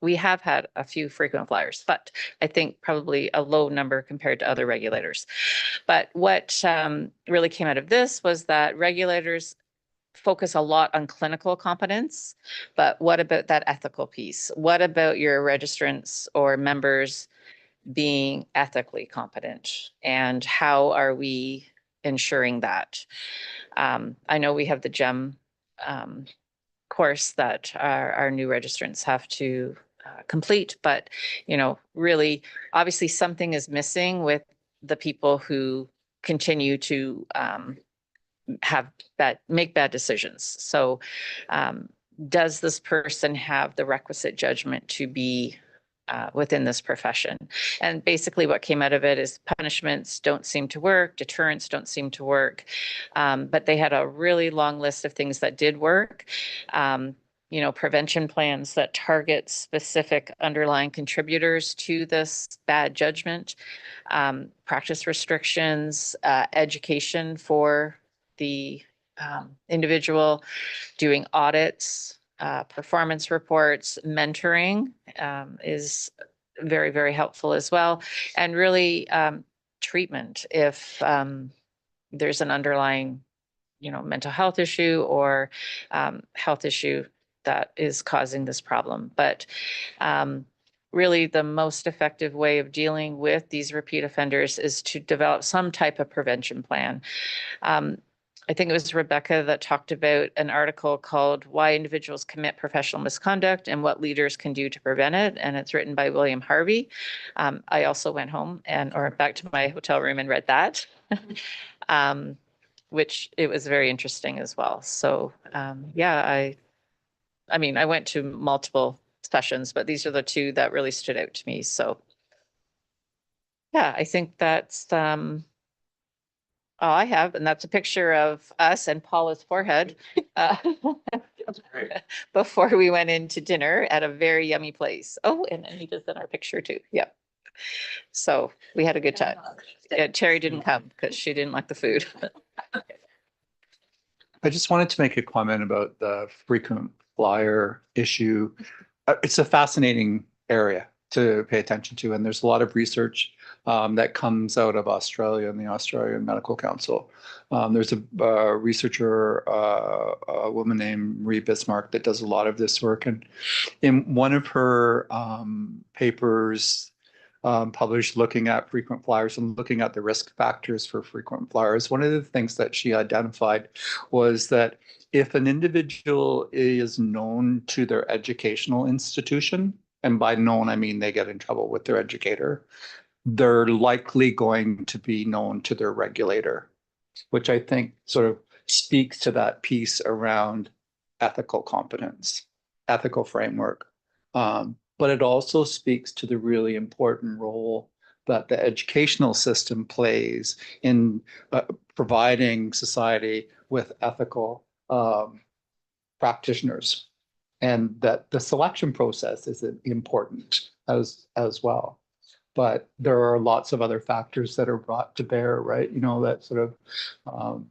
We have had a few frequent flyers, but I think probably a low number compared to other regulators. But what really came out of this was that regulators focus a lot on clinical competence, but what about that ethical piece? What about your registrants or members being ethically competent? And how are we ensuring that? I know we have the GEM course that our new registrants have to complete, but really, obviously something is missing with the people who continue to make bad decisions. So does this person have the requisite judgment to be within this profession? And basically what came out of it is punishments don't seem to work, deterrents don't seem to work, but they had a really long list of things that did work. Prevention plans that target specific underlying contributors to this bad judgment, practice restrictions, education for the individual, doing audits, performance reports, mentoring is very, very helpful as well. And really treatment if there's an underlying, mental health issue or health issue that is causing this problem. But really the most effective way of dealing with these repeat offenders is to develop some type of prevention plan. I think it was Rebecca that talked about an article called Why Individuals Commit Professional Misconduct and What Leaders Can Do to Prevent It. And it's written by William Harvey. I also went home or back to my hotel room and read that, which it was very interesting as well. So I went to multiple sessions, but these are the two that really stood out to me. So yeah, I think that's all I have, and that's a picture of us and Paula's forehead before we went into dinner at a very yummy place. Oh, and Anita's in our picture too. Yep. So we had a good time. Yeah, Terry didn't come because she didn't like the food. I just wanted to make a comment about the frequent flyer issue. It's a fascinating area to pay attention to, and there's a lot of research that comes out of Australia and the Australian Medical Council. There's a researcher, a woman named Marie Bismarck, that does a lot of this work. And in one of her papers, published looking at frequent flyers and looking at the risk factors for frequent flyers. One of the things that she identified was that if an individual is known to their educational institution, and by known, I mean they get in trouble with their educator, they're likely going to be known to their regulator, which I think sort of speaks to that piece around ethical competence, ethical framework. But it also speaks to the really important role that the educational system plays in providing society with ethical practitioners, and that the selection process is important as well. But there are lots of other factors that are brought to bear, right? You know, that sort of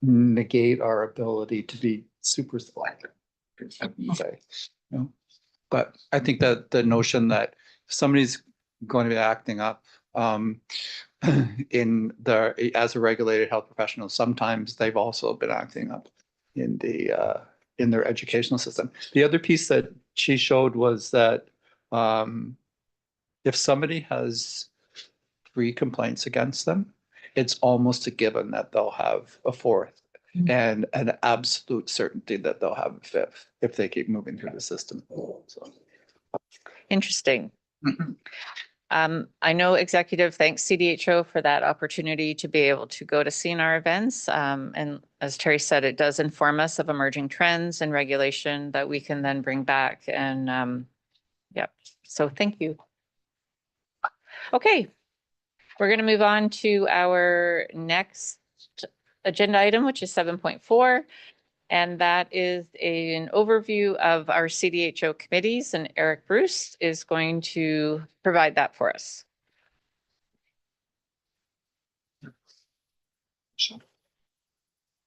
negate our ability to be super selective, I would say. You know? But I think that the notion that if somebody's going to be acting up as a regulated health professional, sometimes they've also been acting up in their educational system. The other piece that she showed was that if somebody has 3 complaints against them, it's almost a given that they'll have a 4th, and an absolute certainty that they'll have a 5th if they keep moving through the system. So. Interesting. I know executive thanks CDHO for that opportunity to be able to go to CNR events. And as Terry said, it does inform us of emerging trends and regulation that we can then bring back. And yeah, so thank you. Okay, we're going to move on to our next agenda item, which is 7.4. And that is an overview of our CDHO committees, and Eric Bruce is going to provide that for us.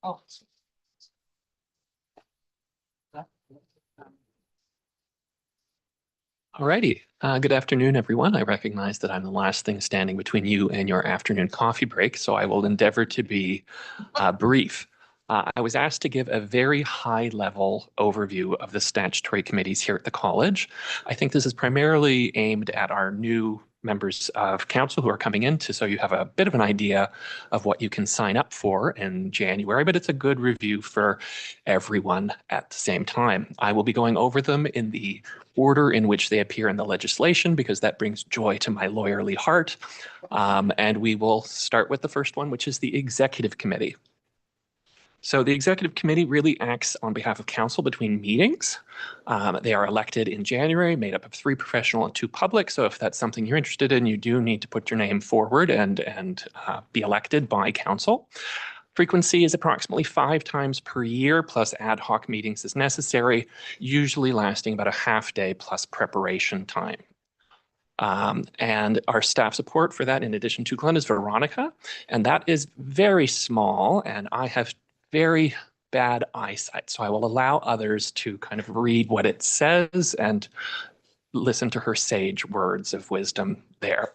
Oh. All righty. Good afternoon, everyone. I recognize that I'm the last thing standing between you and your afternoon coffee break, so I will endeavor to be brief. I was asked to give a very high-level overview of the statutory committees here at the college. I think this is primarily aimed at our new members of council who are coming in, so you have a bit of an idea of what you can sign up for in January, but it's a good review for everyone at the same time. I will be going over them in the order in which they appear in the legislation, because that brings joy to my lawyerly heart. And we will start with the first one, which is the executive committee. So the executive committee really acts on behalf of council between meetings. They are elected in January, made up of 3 professional and 2 public. So if that's something you're interested in, you do need to put your name forward and be elected by council. Frequency is approximately 5 times per year, plus ad hoc meetings as necessary, usually lasting about a half day plus preparation time. And our staff support for that, in addition to Glenn, is Veronica, and that is very small, and I have very bad eyesight, so I will allow others to kind of read what it says and listen to her sage words of wisdom there.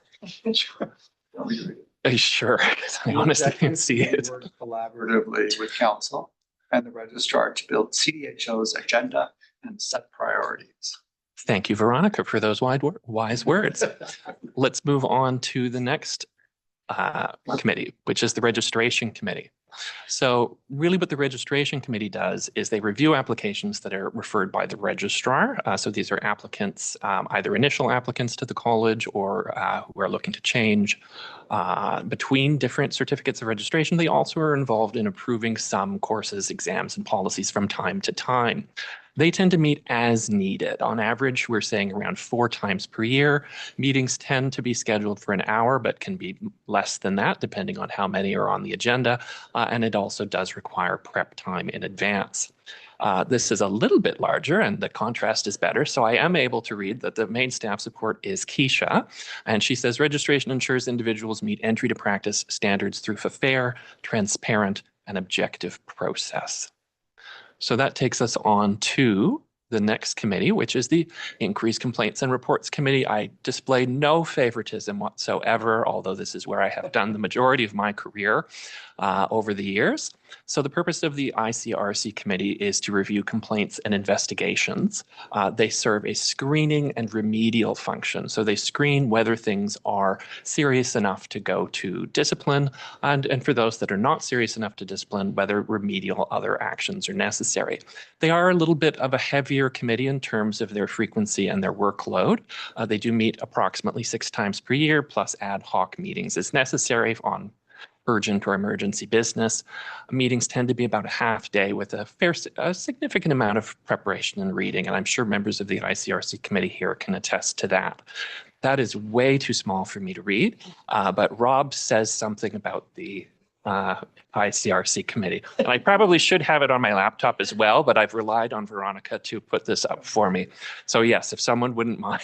Sure, I honestly can see it. Collaboratively with council and the registrar to build CDHO's agenda and set priorities. Thank you, Veronica, for those wise words. Let's move on to the next committee, which is the registration committee. So really what the registration committee does is they review applications that are referred by the registrar. So these are applicants, either initial applicants to the college or who are looking to change between different certificates of registration. They also are involved in approving some courses, exams, and policies from time to time. They tend to meet as needed. On average, we're saying around 4 times per year. Meetings tend to be scheduled for an hour, but can be less than that, depending on how many are on the agenda. And it also does require prep time in advance. This is a little bit larger and the contrast is better. So I am able to read that the main staff support is Keisha. And she says registration ensures individuals meet entry to practice standards through a fair, transparent, and objective process. So that takes us on to the next committee, which is the Increased Complaints and Reports Committee. I display no favoritism whatsoever, although this is where I have done the majority of my career over the years. So the purpose of the ICRC committee is to review complaints and investigations. They serve a screening and remedial function. So they screen whether things are serious enough to go to discipline, and for those that are not serious enough to discipline, whether remedial other actions are necessary. They are a little bit of a heavier committee in terms of their frequency and their workload. They do meet approximately 6 times per year, plus ad hoc meetings as necessary on urgent or emergency business. Meetings tend to be about a half day with a significant amount of preparation and reading, and I'm sure members of the ICRC committee here can attest to that. That is way too small for me to read, but Rob says something about the ICRC committee. And I probably should have it on my laptop as well, but I've relied on Veronica to put this up for me. So yes, if someone wouldn't mind.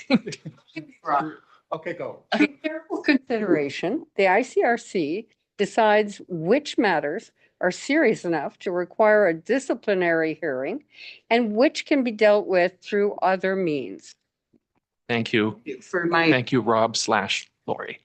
Okay, go. For careful consideration, the ICRC decides which matters are serious enough to require a disciplinary hearing and which can be dealt with through other means. Thank you. Thank you, Rob/Lori.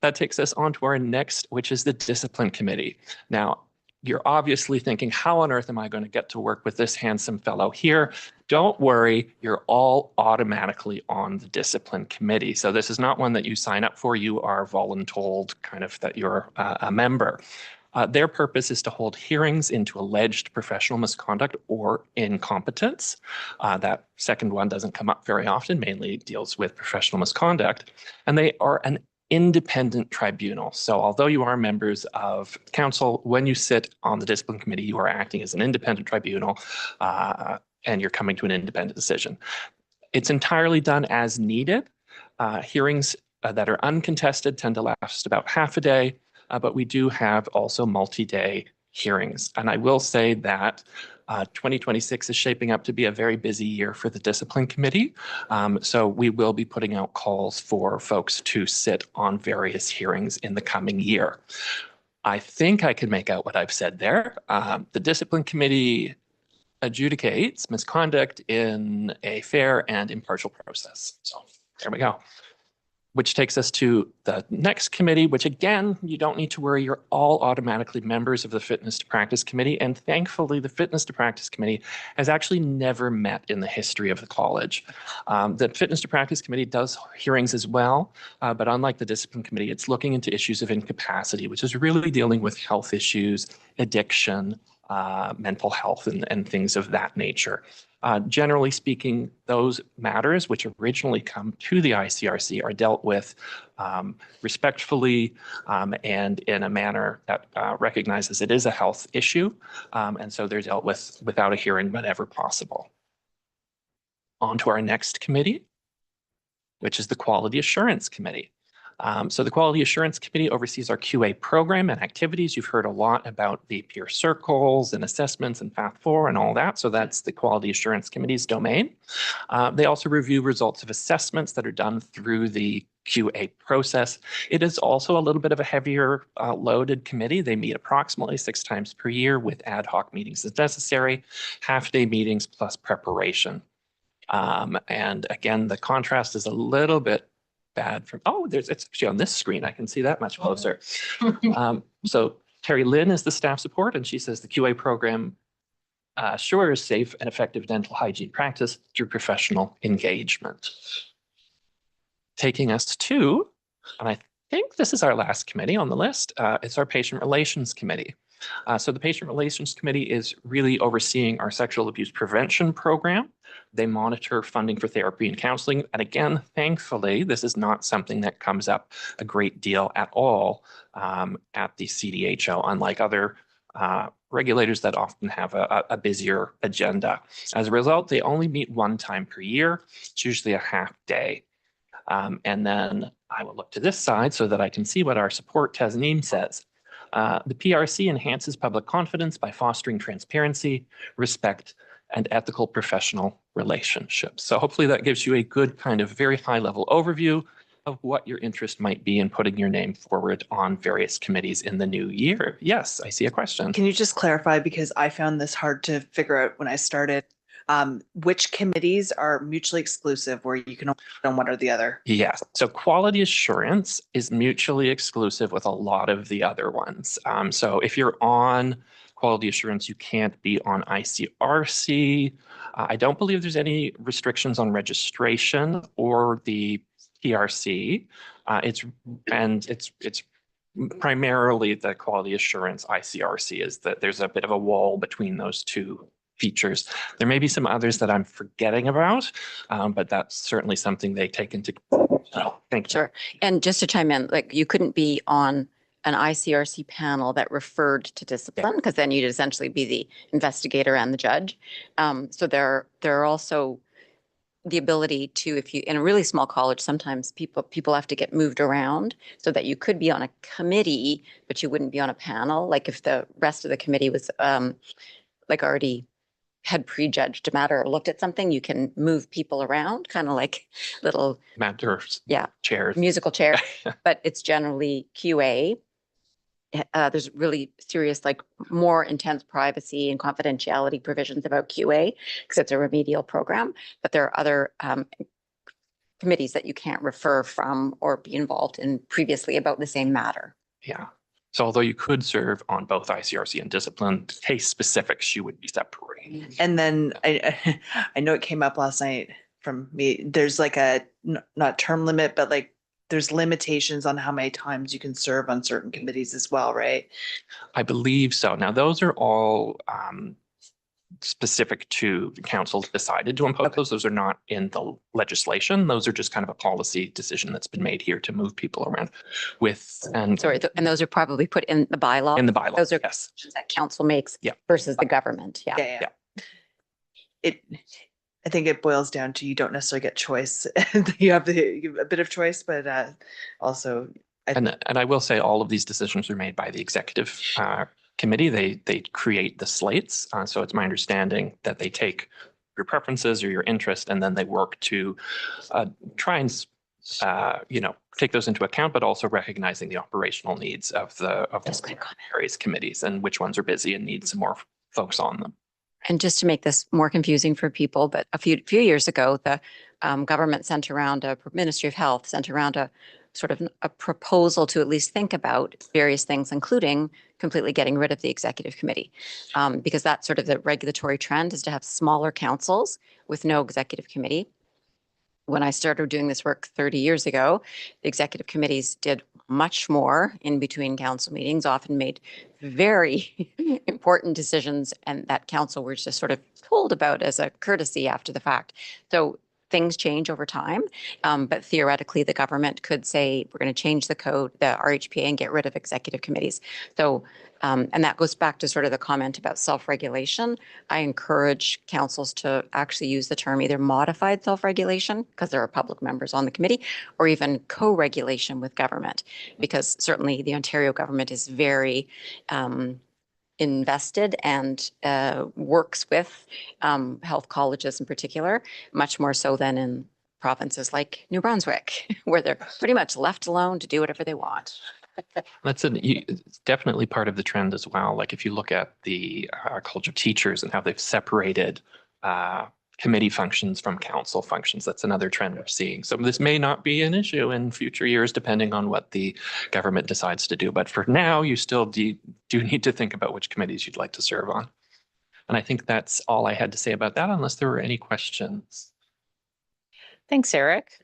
That takes us on to our next, which is the discipline committee. Now, you're obviously thinking, how on earth am I going to get to work with this handsome fellow here? Don't worry, you're all automatically on the discipline committee. So this is not one that you sign up for. You are voluntold kind of that you're a member. Their purpose is to hold hearings into alleged professional misconduct or incompetence. That second one doesn't come up very often, mainly deals with professional misconduct. And they are an independent tribunal. So although you are members of council, when you sit on the discipline committee, you are acting as an independent tribunal and you're coming to an independent decision. It's entirely done as needed. Hearings that are uncontested tend to last about half a day, but we do have also multi-day hearings. And I will say that 2026 is shaping up to be a very busy year for the discipline committee. So we will be putting out calls for folks to sit on various hearings in the coming year. I think I can make out what I've said there. The discipline committee adjudicates misconduct in a fair and impartial process. So there we go. Which takes us to the next committee, which again, you don't need to worry, you're all automatically members of the Fitness to Practice Committee. And thankfully, the Fitness to Practice Committee has actually never met in the history of the college. The Fitness to Practice Committee does hearings as well, but unlike the Discipline Committee, it's looking into issues of incapacity, which is really dealing with health issues, addiction, mental health, and things of that nature. Generally speaking, those matters which originally come to the ICRC are dealt with respectfully and in a manner that recognizes it is a health issue. And so they're dealt with without a hearing whenever possible. On to our next committee, which is the Quality Assurance Committee. So the Quality Assurance Committee oversees our QA program and activities. You've heard a lot about the peer circles and assessments and Path4 and all that. So that's the Quality Assurance Committee's domain. They also review results of assessments that are done through the QA process. It is also a little bit of a heavier loaded committee. They meet approximately 6 times per year with ad hoc meetings as necessary, half-day meetings plus preparation. And again, the contrast is a little bit bad from, it's actually on this screen. I can see that much closer. So Terry Lynn is the staff support, and she says the QA program assures safe and effective dental hygiene practice through professional engagement. Taking us to, and I think this is our last committee on the list, it's our Patient Relations Committee. So the Patient Relations Committee is really overseeing our sexual abuse prevention program. They monitor funding for therapy and counseling. And again, thankfully, this is not something that comes up a great deal at all at the CDHO, unlike other regulators that often have a busier agenda. As a result, they only meet 1 time per year. It's usually a half day. And then I will look to this side so that I can see what our support Tasneem says. The PRC enhances public confidence by fostering transparency, respect, and ethical professional relationships. So hopefully that gives you a good kind of very high level overview of what your interest might be in putting your name forward on various committees in the new year. Yes, I see a question. Can you just clarify, because I found this hard to figure out when I started. which committees are mutually exclusive where you can only vote on one or the other? Yes. So quality assurance is mutually exclusive with a lot of the other ones. So if you're on quality assurance, you can't be on ICRC. I don't believe there's any restrictions on registration or the PRC. It's primarily the quality assurance ICRC is that there's a bit of a wall between those two features. There may be some others that I'm forgetting about, but that's certainly something they take into. Oh, thank you. Sure. And just to chime in, like you couldn't be on an ICRC panel that referred to discipline because then you'd essentially be the investigator and the judge. So there are also the ability to, if you in a really small college, sometimes people have to get moved around so that you could be on a committee, but you wouldn't be on a panel. Like if the rest of the committee was like already had prejudged a matter or looked at something, you can move people around, kind of like little Mentors, yeah, chairs, musical chair, but it's generally QA. There's really serious, like more intense privacy and confidentiality provisions about QA because it's a remedial program, but there are other committees that you can't refer from or be involved in previously about the same matter. Yeah. So although you could serve on both ICRC and discipline, case specifics, you would be separated. And then I know it came up last night from me. There's like a not term limit, but like there's limitations on how many times you can serve on certain committees as well, right? I believe so. Now, those are all specific to the council decided to impose those. Those are not in the legislation. Those are just kind of a policy decision that's been made here to move people around with. And sorry, and those are probably put in the bylaw. In the bylaw. Those are yes. that council makes versus the government. Yeah. I think it boils down to you don't necessarily get choice. You have a bit of choice, but also. And I will say all of these decisions are made by the executive committee. They create the slates. So it's my understanding that they take your preferences or your interest, and then they work to try and take those into account, but also recognizing the operational needs of the various committees and which ones are busy and need some more folks on them. And just to make this more confusing for people, but a few years ago, the government sent around Ministry of Health sent around a sort of a proposal to at least think about various things, including completely getting rid of the executive committee, because that's sort of the regulatory trend is to have smaller councils with no executive committee. When I started doing this work 30 years ago, the executive committees did much more in between council meetings, often made very important decisions, and that council were just sort of told about as a courtesy after the fact. So things change over time, but theoretically the government could say, we're going to change the code, the RHPA, and get rid of executive committees. So, and that goes back to sort of the comment about self-regulation. I encourage councils to actually use the term either modified self-regulation, because there are public members on the committee, or even co-regulation with government, because certainly the Ontario government is very invested and works with health colleges in particular, much more so than in provinces like New Brunswick, where they're pretty much left alone to do whatever they want. That's it's definitely part of the trend as well. Like if you look at the College of Teachers and how they've separated committee functions from council functions, that's another trend we're seeing. So this may not be an issue in future years, depending on what the government decides to do. But for now, you still do need to think about which committees you'd like to serve on. And I think that's all I had to say about that, unless there were any questions. Thanks, Eric.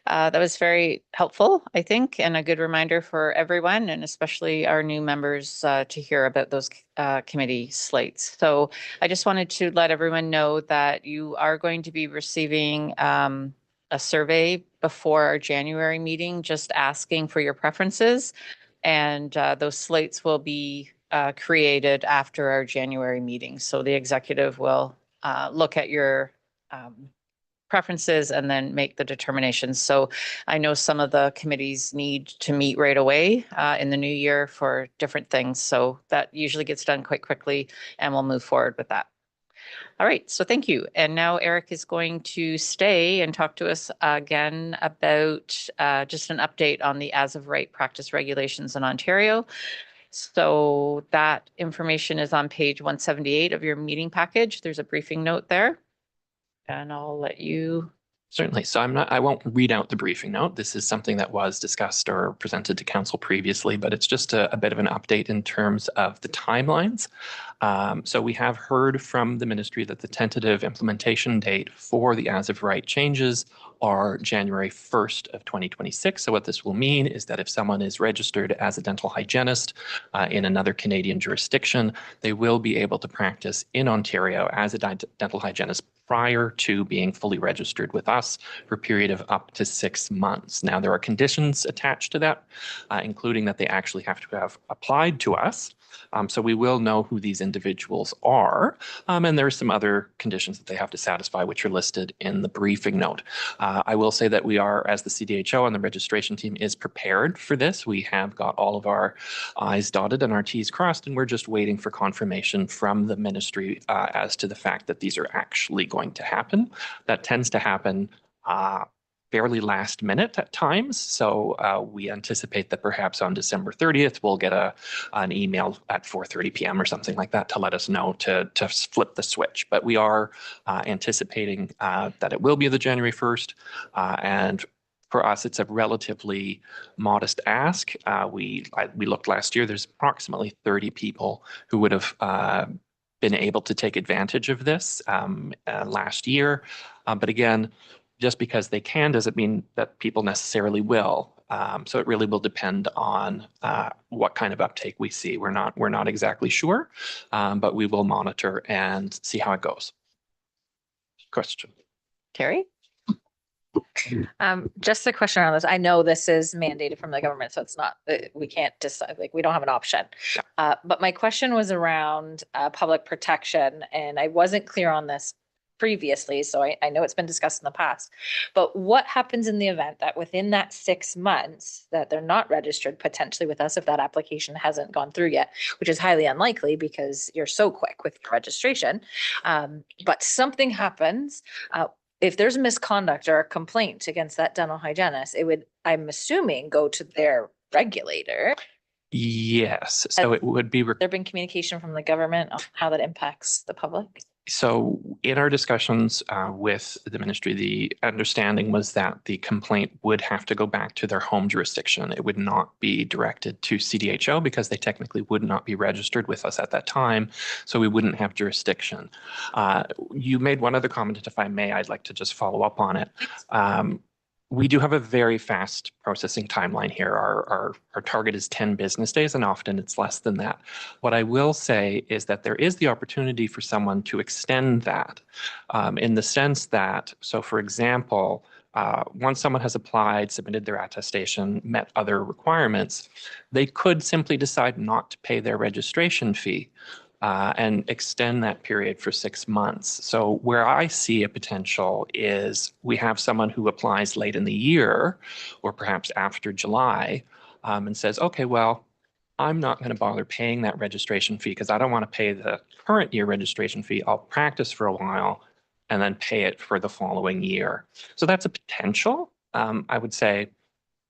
That was very helpful, I think, and a good reminder for everyone, and especially our new members to hear about those committee slates. So I just wanted to let everyone know that you are going to be receiving a survey before our January meeting, just asking for your preferences. And those slates will be created after our January meeting. So the executive will look at your preferences and then make the determinations. So I know some of the committees need to meet right away in the new year for different things. So that usually gets done quite quickly, and we'll move forward with that. All right, so thank you. And now Eric is going to stay and talk to us again about just an update on the as of right practice regulations in Ontario. So that information is on page 178 of your meeting package. There's a briefing note there. And I'll let you. Certainly. So I won't read out the briefing note. This is something that was discussed or presented to council previously, but it's just a bit of an update in terms of the timelines. So we have heard from the ministry that the tentative implementation date for the as of right changes are January 1st of 2026. So what this will mean is that if someone is registered as a dental hygienist in another Canadian jurisdiction, they will be able to practice in Ontario as a dental hygienist prior to being fully registered with us for a period of up to 6 months. Now, there are conditions attached to that, including that they actually have to have applied to us. So we will know who these individuals are. And there are some other conditions that they have to satisfy, which are listed in the briefing note. I will say that we are, as the CDHO and the registration team is prepared for this. We have got all of our I's dotted and our T's crossed, and we're just waiting for confirmation from the ministry as to the fact that these are actually going to happen. That tends to happen fairly last minute at times. So we anticipate that perhaps on December 30th, we'll get an email at 4:30 p.m. or something like that to let us know to flip the switch. But we are anticipating that it will be the January 1st. And for us, it's a relatively modest ask. We looked last year, there's approximately 30 people who would have been able to take advantage of this last year. But again, just because they can doesn't mean that people necessarily will. So it really will depend on what kind of uptake we see. We're not exactly sure, but we will monitor and see how it goes. Question. Terry? Just a question on this. I know this is mandated from the government, so it's not, we can't decide, like, we don't have an option. But my question was around public protection, and I wasn't clear on this previously, so I know it's been discussed in the past. But what happens in the event that within that 6 months that they're not registered potentially with us if that application hasn't gone through yet, which is highly unlikely because you're so quick with registration. But something happens. If there's misconduct or a complaint against that dental hygienist, it would, I'm assuming, go to their regulator. Yes. So it would be. There been communication from the government on how that impacts the public? So in our discussions with the ministry, the understanding was that the complaint would have to go back to their home jurisdiction. It would not be directed to CDHO because they technically would not be registered with us at that time. So we wouldn't have jurisdiction. You made one other comment, and if I may, I'd like to just follow up on it. We do have a very fast processing timeline here. Our target is 10 business days, and often it's less than that. What I will say is that there is the opportunity for someone to extend that in the sense that, so for example, once someone has applied, submitted their attestation, met other requirements, they could simply decide not to pay their registration fee. And extend that period for 6 months. So where I see a potential is we have someone who applies late in the year or perhaps after July and says, okay, well, I'm not going to bother paying that registration fee because I don't want to pay the current year registration fee. I'll practice for a while and then pay it for the following year. So that's a potential. I would say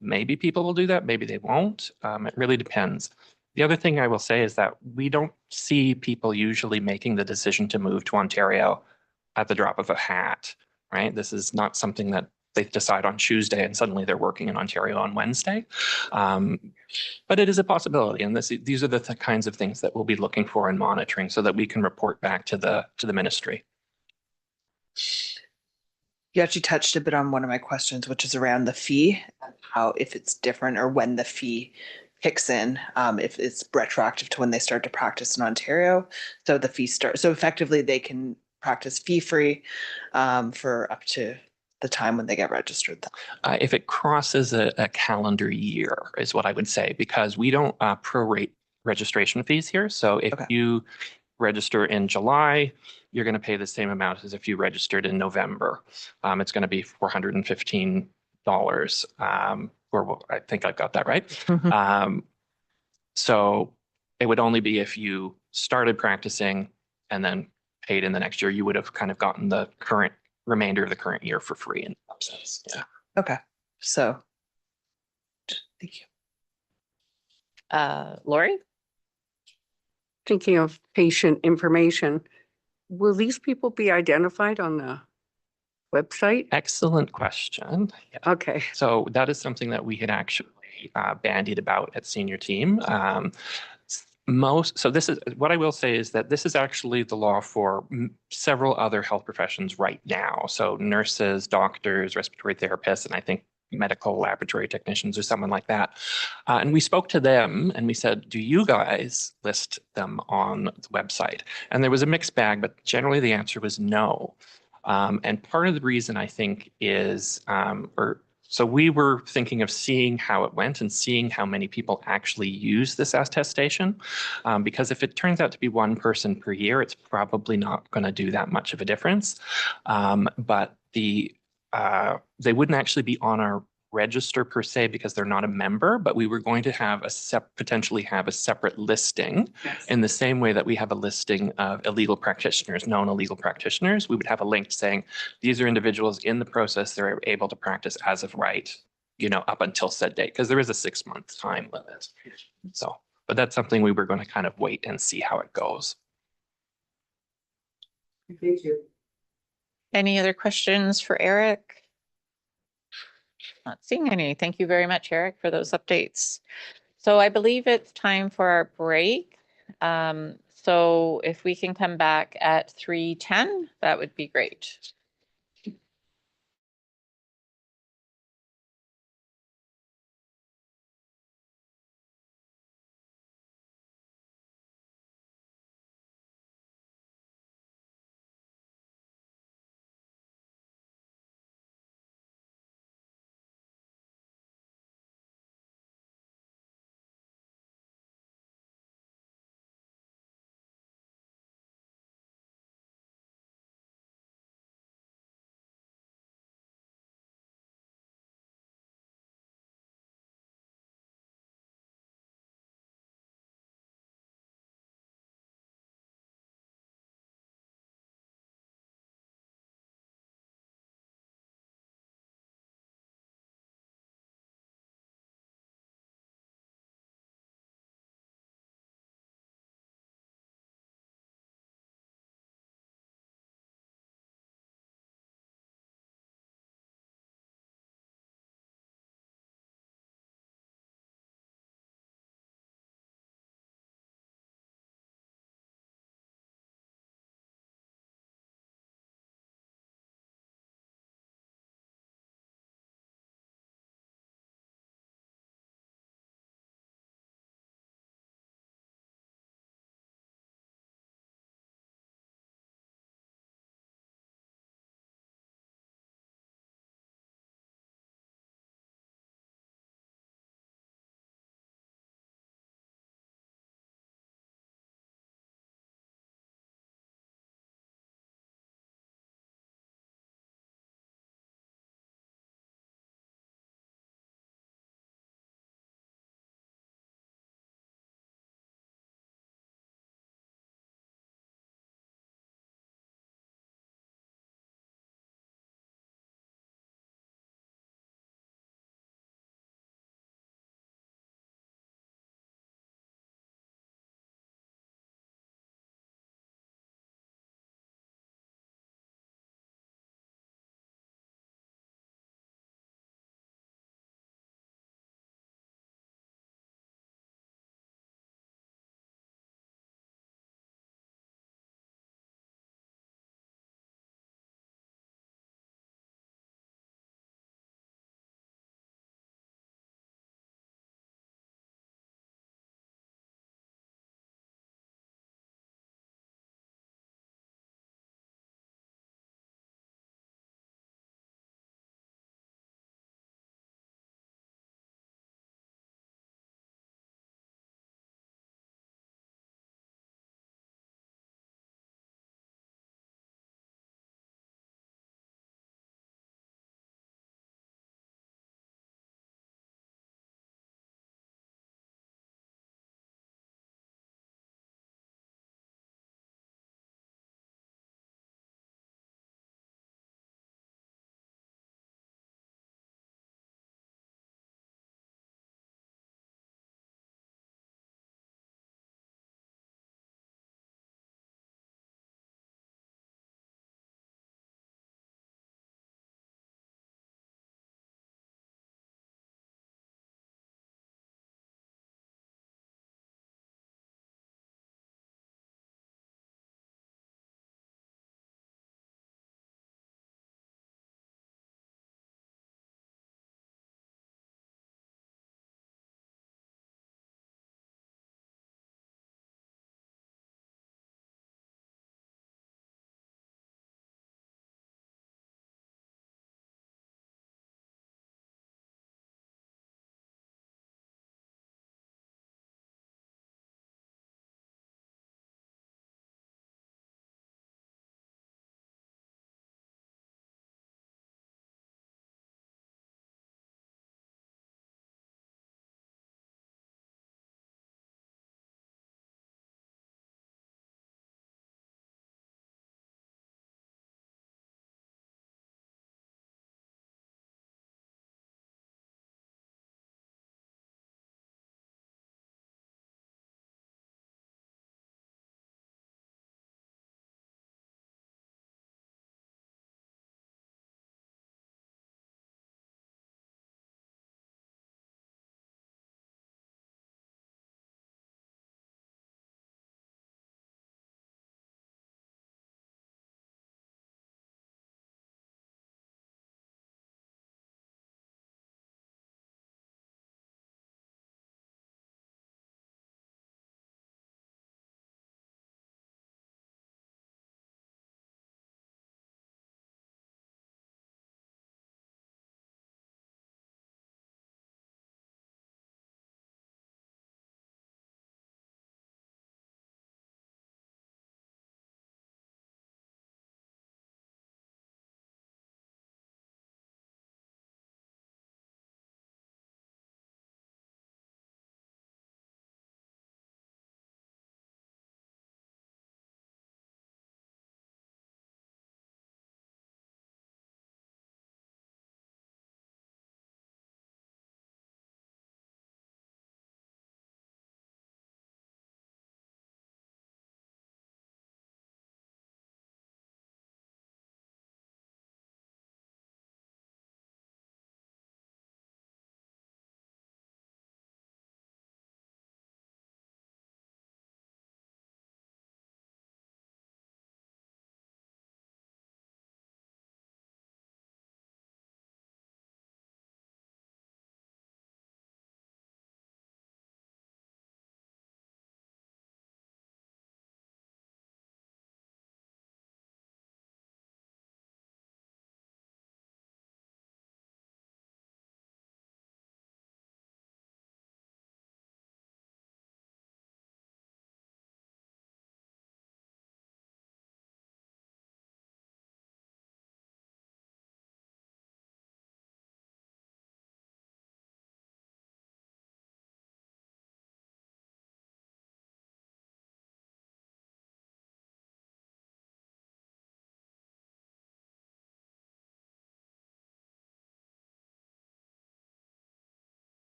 maybe people will do that, maybe they won't. It really depends. The other thing I will say is that we don't see people usually making the decision to move to Ontario at the drop of a hat, right? This is not something that they decide on Tuesday and suddenly they're working in Ontario on Wednesday. But it is a possibility. And these are the kinds of things that we'll be looking for and monitoring so that we can report back to the ministry. You actually touched a bit on one of my questions, which is around the fee, how if it's different or when the fee kicks in, if it's retroactive to when they start to practice in Ontario. So the fee starts, so effectively they can practice fee-free for up to the time when they get registered. If it crosses a calendar year is what I would say, because we don't prorate registration fees here. So if you register in July, you're going to pay the same amount as if you registered in November. It's going to be $415. Or I think I've got that right. So it would only be if you started practicing and then paid in the next year, you would have kind of gotten the current remainder of the current year for free in that sense. Yeah. Okay. So thank you. Lori? Thinking of patient information, will these people be identified on the website? Excellent question. Yeah. Okay. So that is something that we had actually bandied about at senior team. So this is what I will say is that this is actually the law for several other health professions right now. So nurses, doctors, respiratory therapists, and I think medical laboratory technicians or someone like that. And we spoke to them and we said, do you guys list them on the website? And there was a mixed bag, but generally the answer was no. And part of the reason I think is, so we were thinking of seeing how it went and seeing how many people actually use this attestation. Because if it turns out to be one person per year, it's probably not going to do that much of a difference. But they wouldn't actually be on our register per se because they're not a member, but we were going to have potentially have a separate listing. Yes. In the same way that we have a listing of illegal practitioners, known illegal practitioners. We would have a link saying these are individuals in the process, they're able to practice as of right, up until said date, because there is a 6-month time limit. So, but that's something we were going to kind of wait and see how it goes. Thank you. Any other questions for Eric? Not seeing any. Thank you very much, Eric, for those updates. So I believe it's time for our break. So if we can come back at 3:10, that would be great.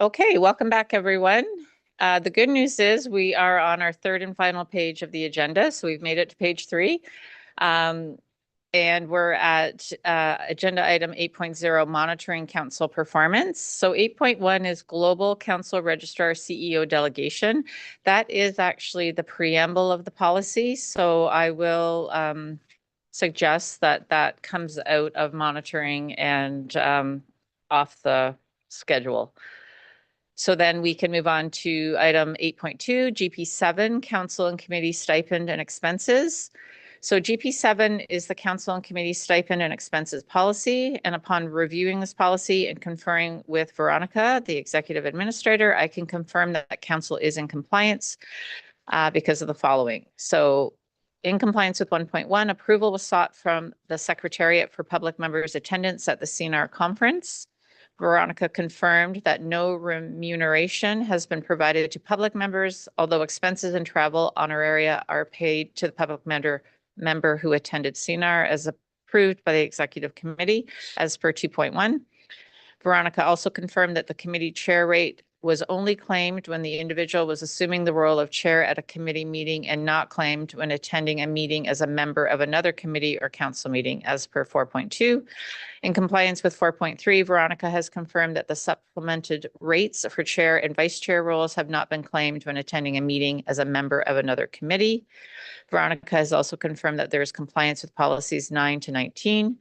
Okay, welcome back, everyone. The good news is we are on our third and final page of the agenda, so we've made it to page 3. And we're at agenda item 8.0, monitoring council performance. So 8.1 is global council registrar CEO delegation. That is actually the preamble of the policy. So I will suggest that that comes out of monitoring and off the schedule. So then we can move on to item 8.2, GP7, council and committee stipend and expenses. So GP7 is the council and committee stipend and expenses policy. And upon reviewing this policy and conferring with Veronica, the executive administrator, I can confirm that council is in compliance because of the following. So in compliance with 1.1, approval was sought from the Secretariat for Public Members' attendance at the CNR conference. Veronica confirmed that no remuneration has been provided to public members, although expenses and travel honoraria are paid to the public member who attended CNR as approved by the executive committee as per 2.1. Veronica also confirmed that the committee chair rate was only claimed when the individual was assuming the role of chair at a committee meeting and not claimed when attending a meeting as a member of another committee or council meeting as per 4.2. In compliance with 4.3, Veronica has confirmed that the supplemented rates for chair and vice chair roles have not been claimed when attending a meeting as a member of another committee. Veronica has also confirmed that there is compliance with policies 9 to 19,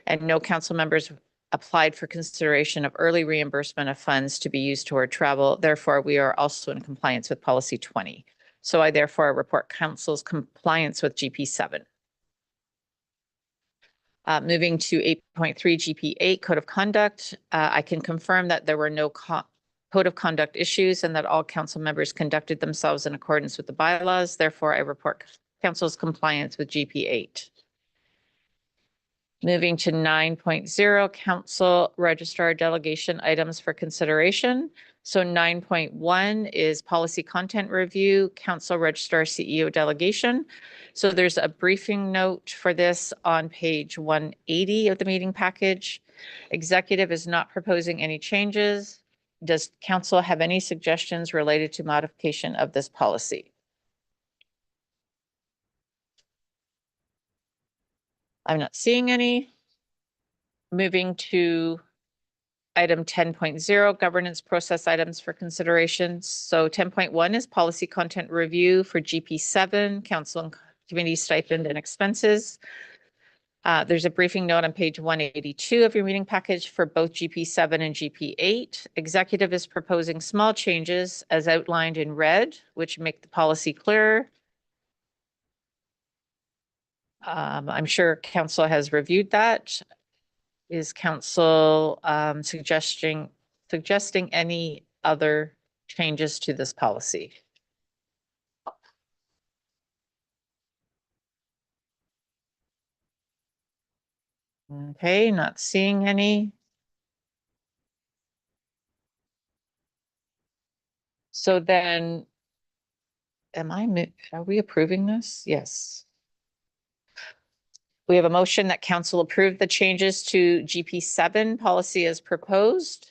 and no council members applied for consideration of early reimbursement of funds to be used toward travel. Therefore, we are also in compliance with policy 20. So I therefore report council's compliance with GP7. Moving to 8.3 GP8 Code of Conduct, I can confirm that there were no Code of Conduct issues and that all council members conducted themselves in accordance with the bylaws. Therefore, I report council's compliance with GP8. Moving to 9.0, council registrar delegation items for consideration. So 9.1 is policy content review, council registrar CEO delegation. So there's a briefing note for this on page 180 of the meeting package. Executive is not proposing any changes. Does council have any suggestions related to modification of this policy? I'm not seeing any. Moving to item 10.0, governance process items for consideration. So 10.1 is policy content review for GP7, council and committee stipend and expenses. There's a briefing note on page 182 of your meeting package for both GP7 and GP8. Executive is proposing small changes as outlined in red, which make the policy clearer. I'm sure council has reviewed that. Is council suggesting any other changes to this policy? Okay, not seeing any. So then, are we approving this? Yes. We have a motion that council approve the changes to GP7 policy as proposed.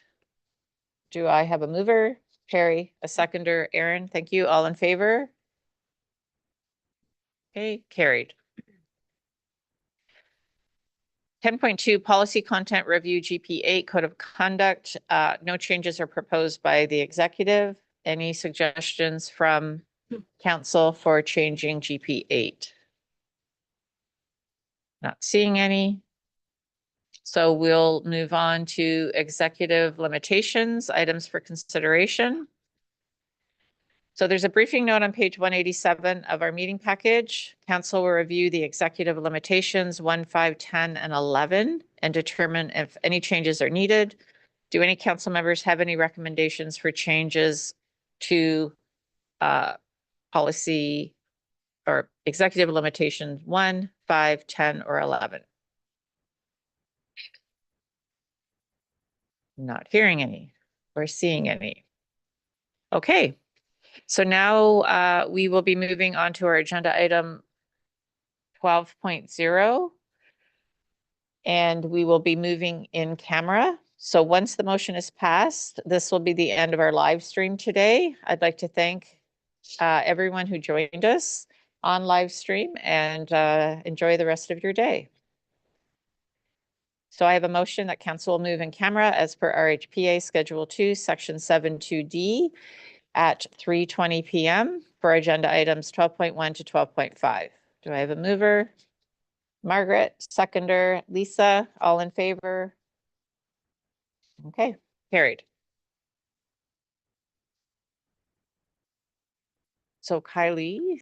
Do I have a mover? Perry, a seconder, Aaron, thank you. All in favor? Okay, carried. 10.2 policy content review GP8 Code of Conduct. No changes are proposed by the executive. Any suggestions from council for changing GP8? Not seeing any. So we'll move on to executive limitations, items for consideration. So there's a briefing note on page 187 of our meeting package. Council will review the executive limitations 1, 5, 10, and 11 and determine if any changes are needed. Do any council members have any recommendations for changes to policy or executive limitations 1, 5, 10, or 11? Not hearing any or seeing any. Okay. So now we will be moving on to our agenda item 12.0. And we will be moving in camera. So once the motion is passed, this will be the end of our live stream today. I'd like to thank everyone who joined us on live stream and enjoy the rest of your day. So I have a motion that council will move in camera as per RHPA Schedule 2, Section 7(2)D at 3:20 p.m. for agenda items 12.1 to 12.5. Do I have a mover? Margaret, seconder, Lisa, all in favor? Okay, carried. So Kylie,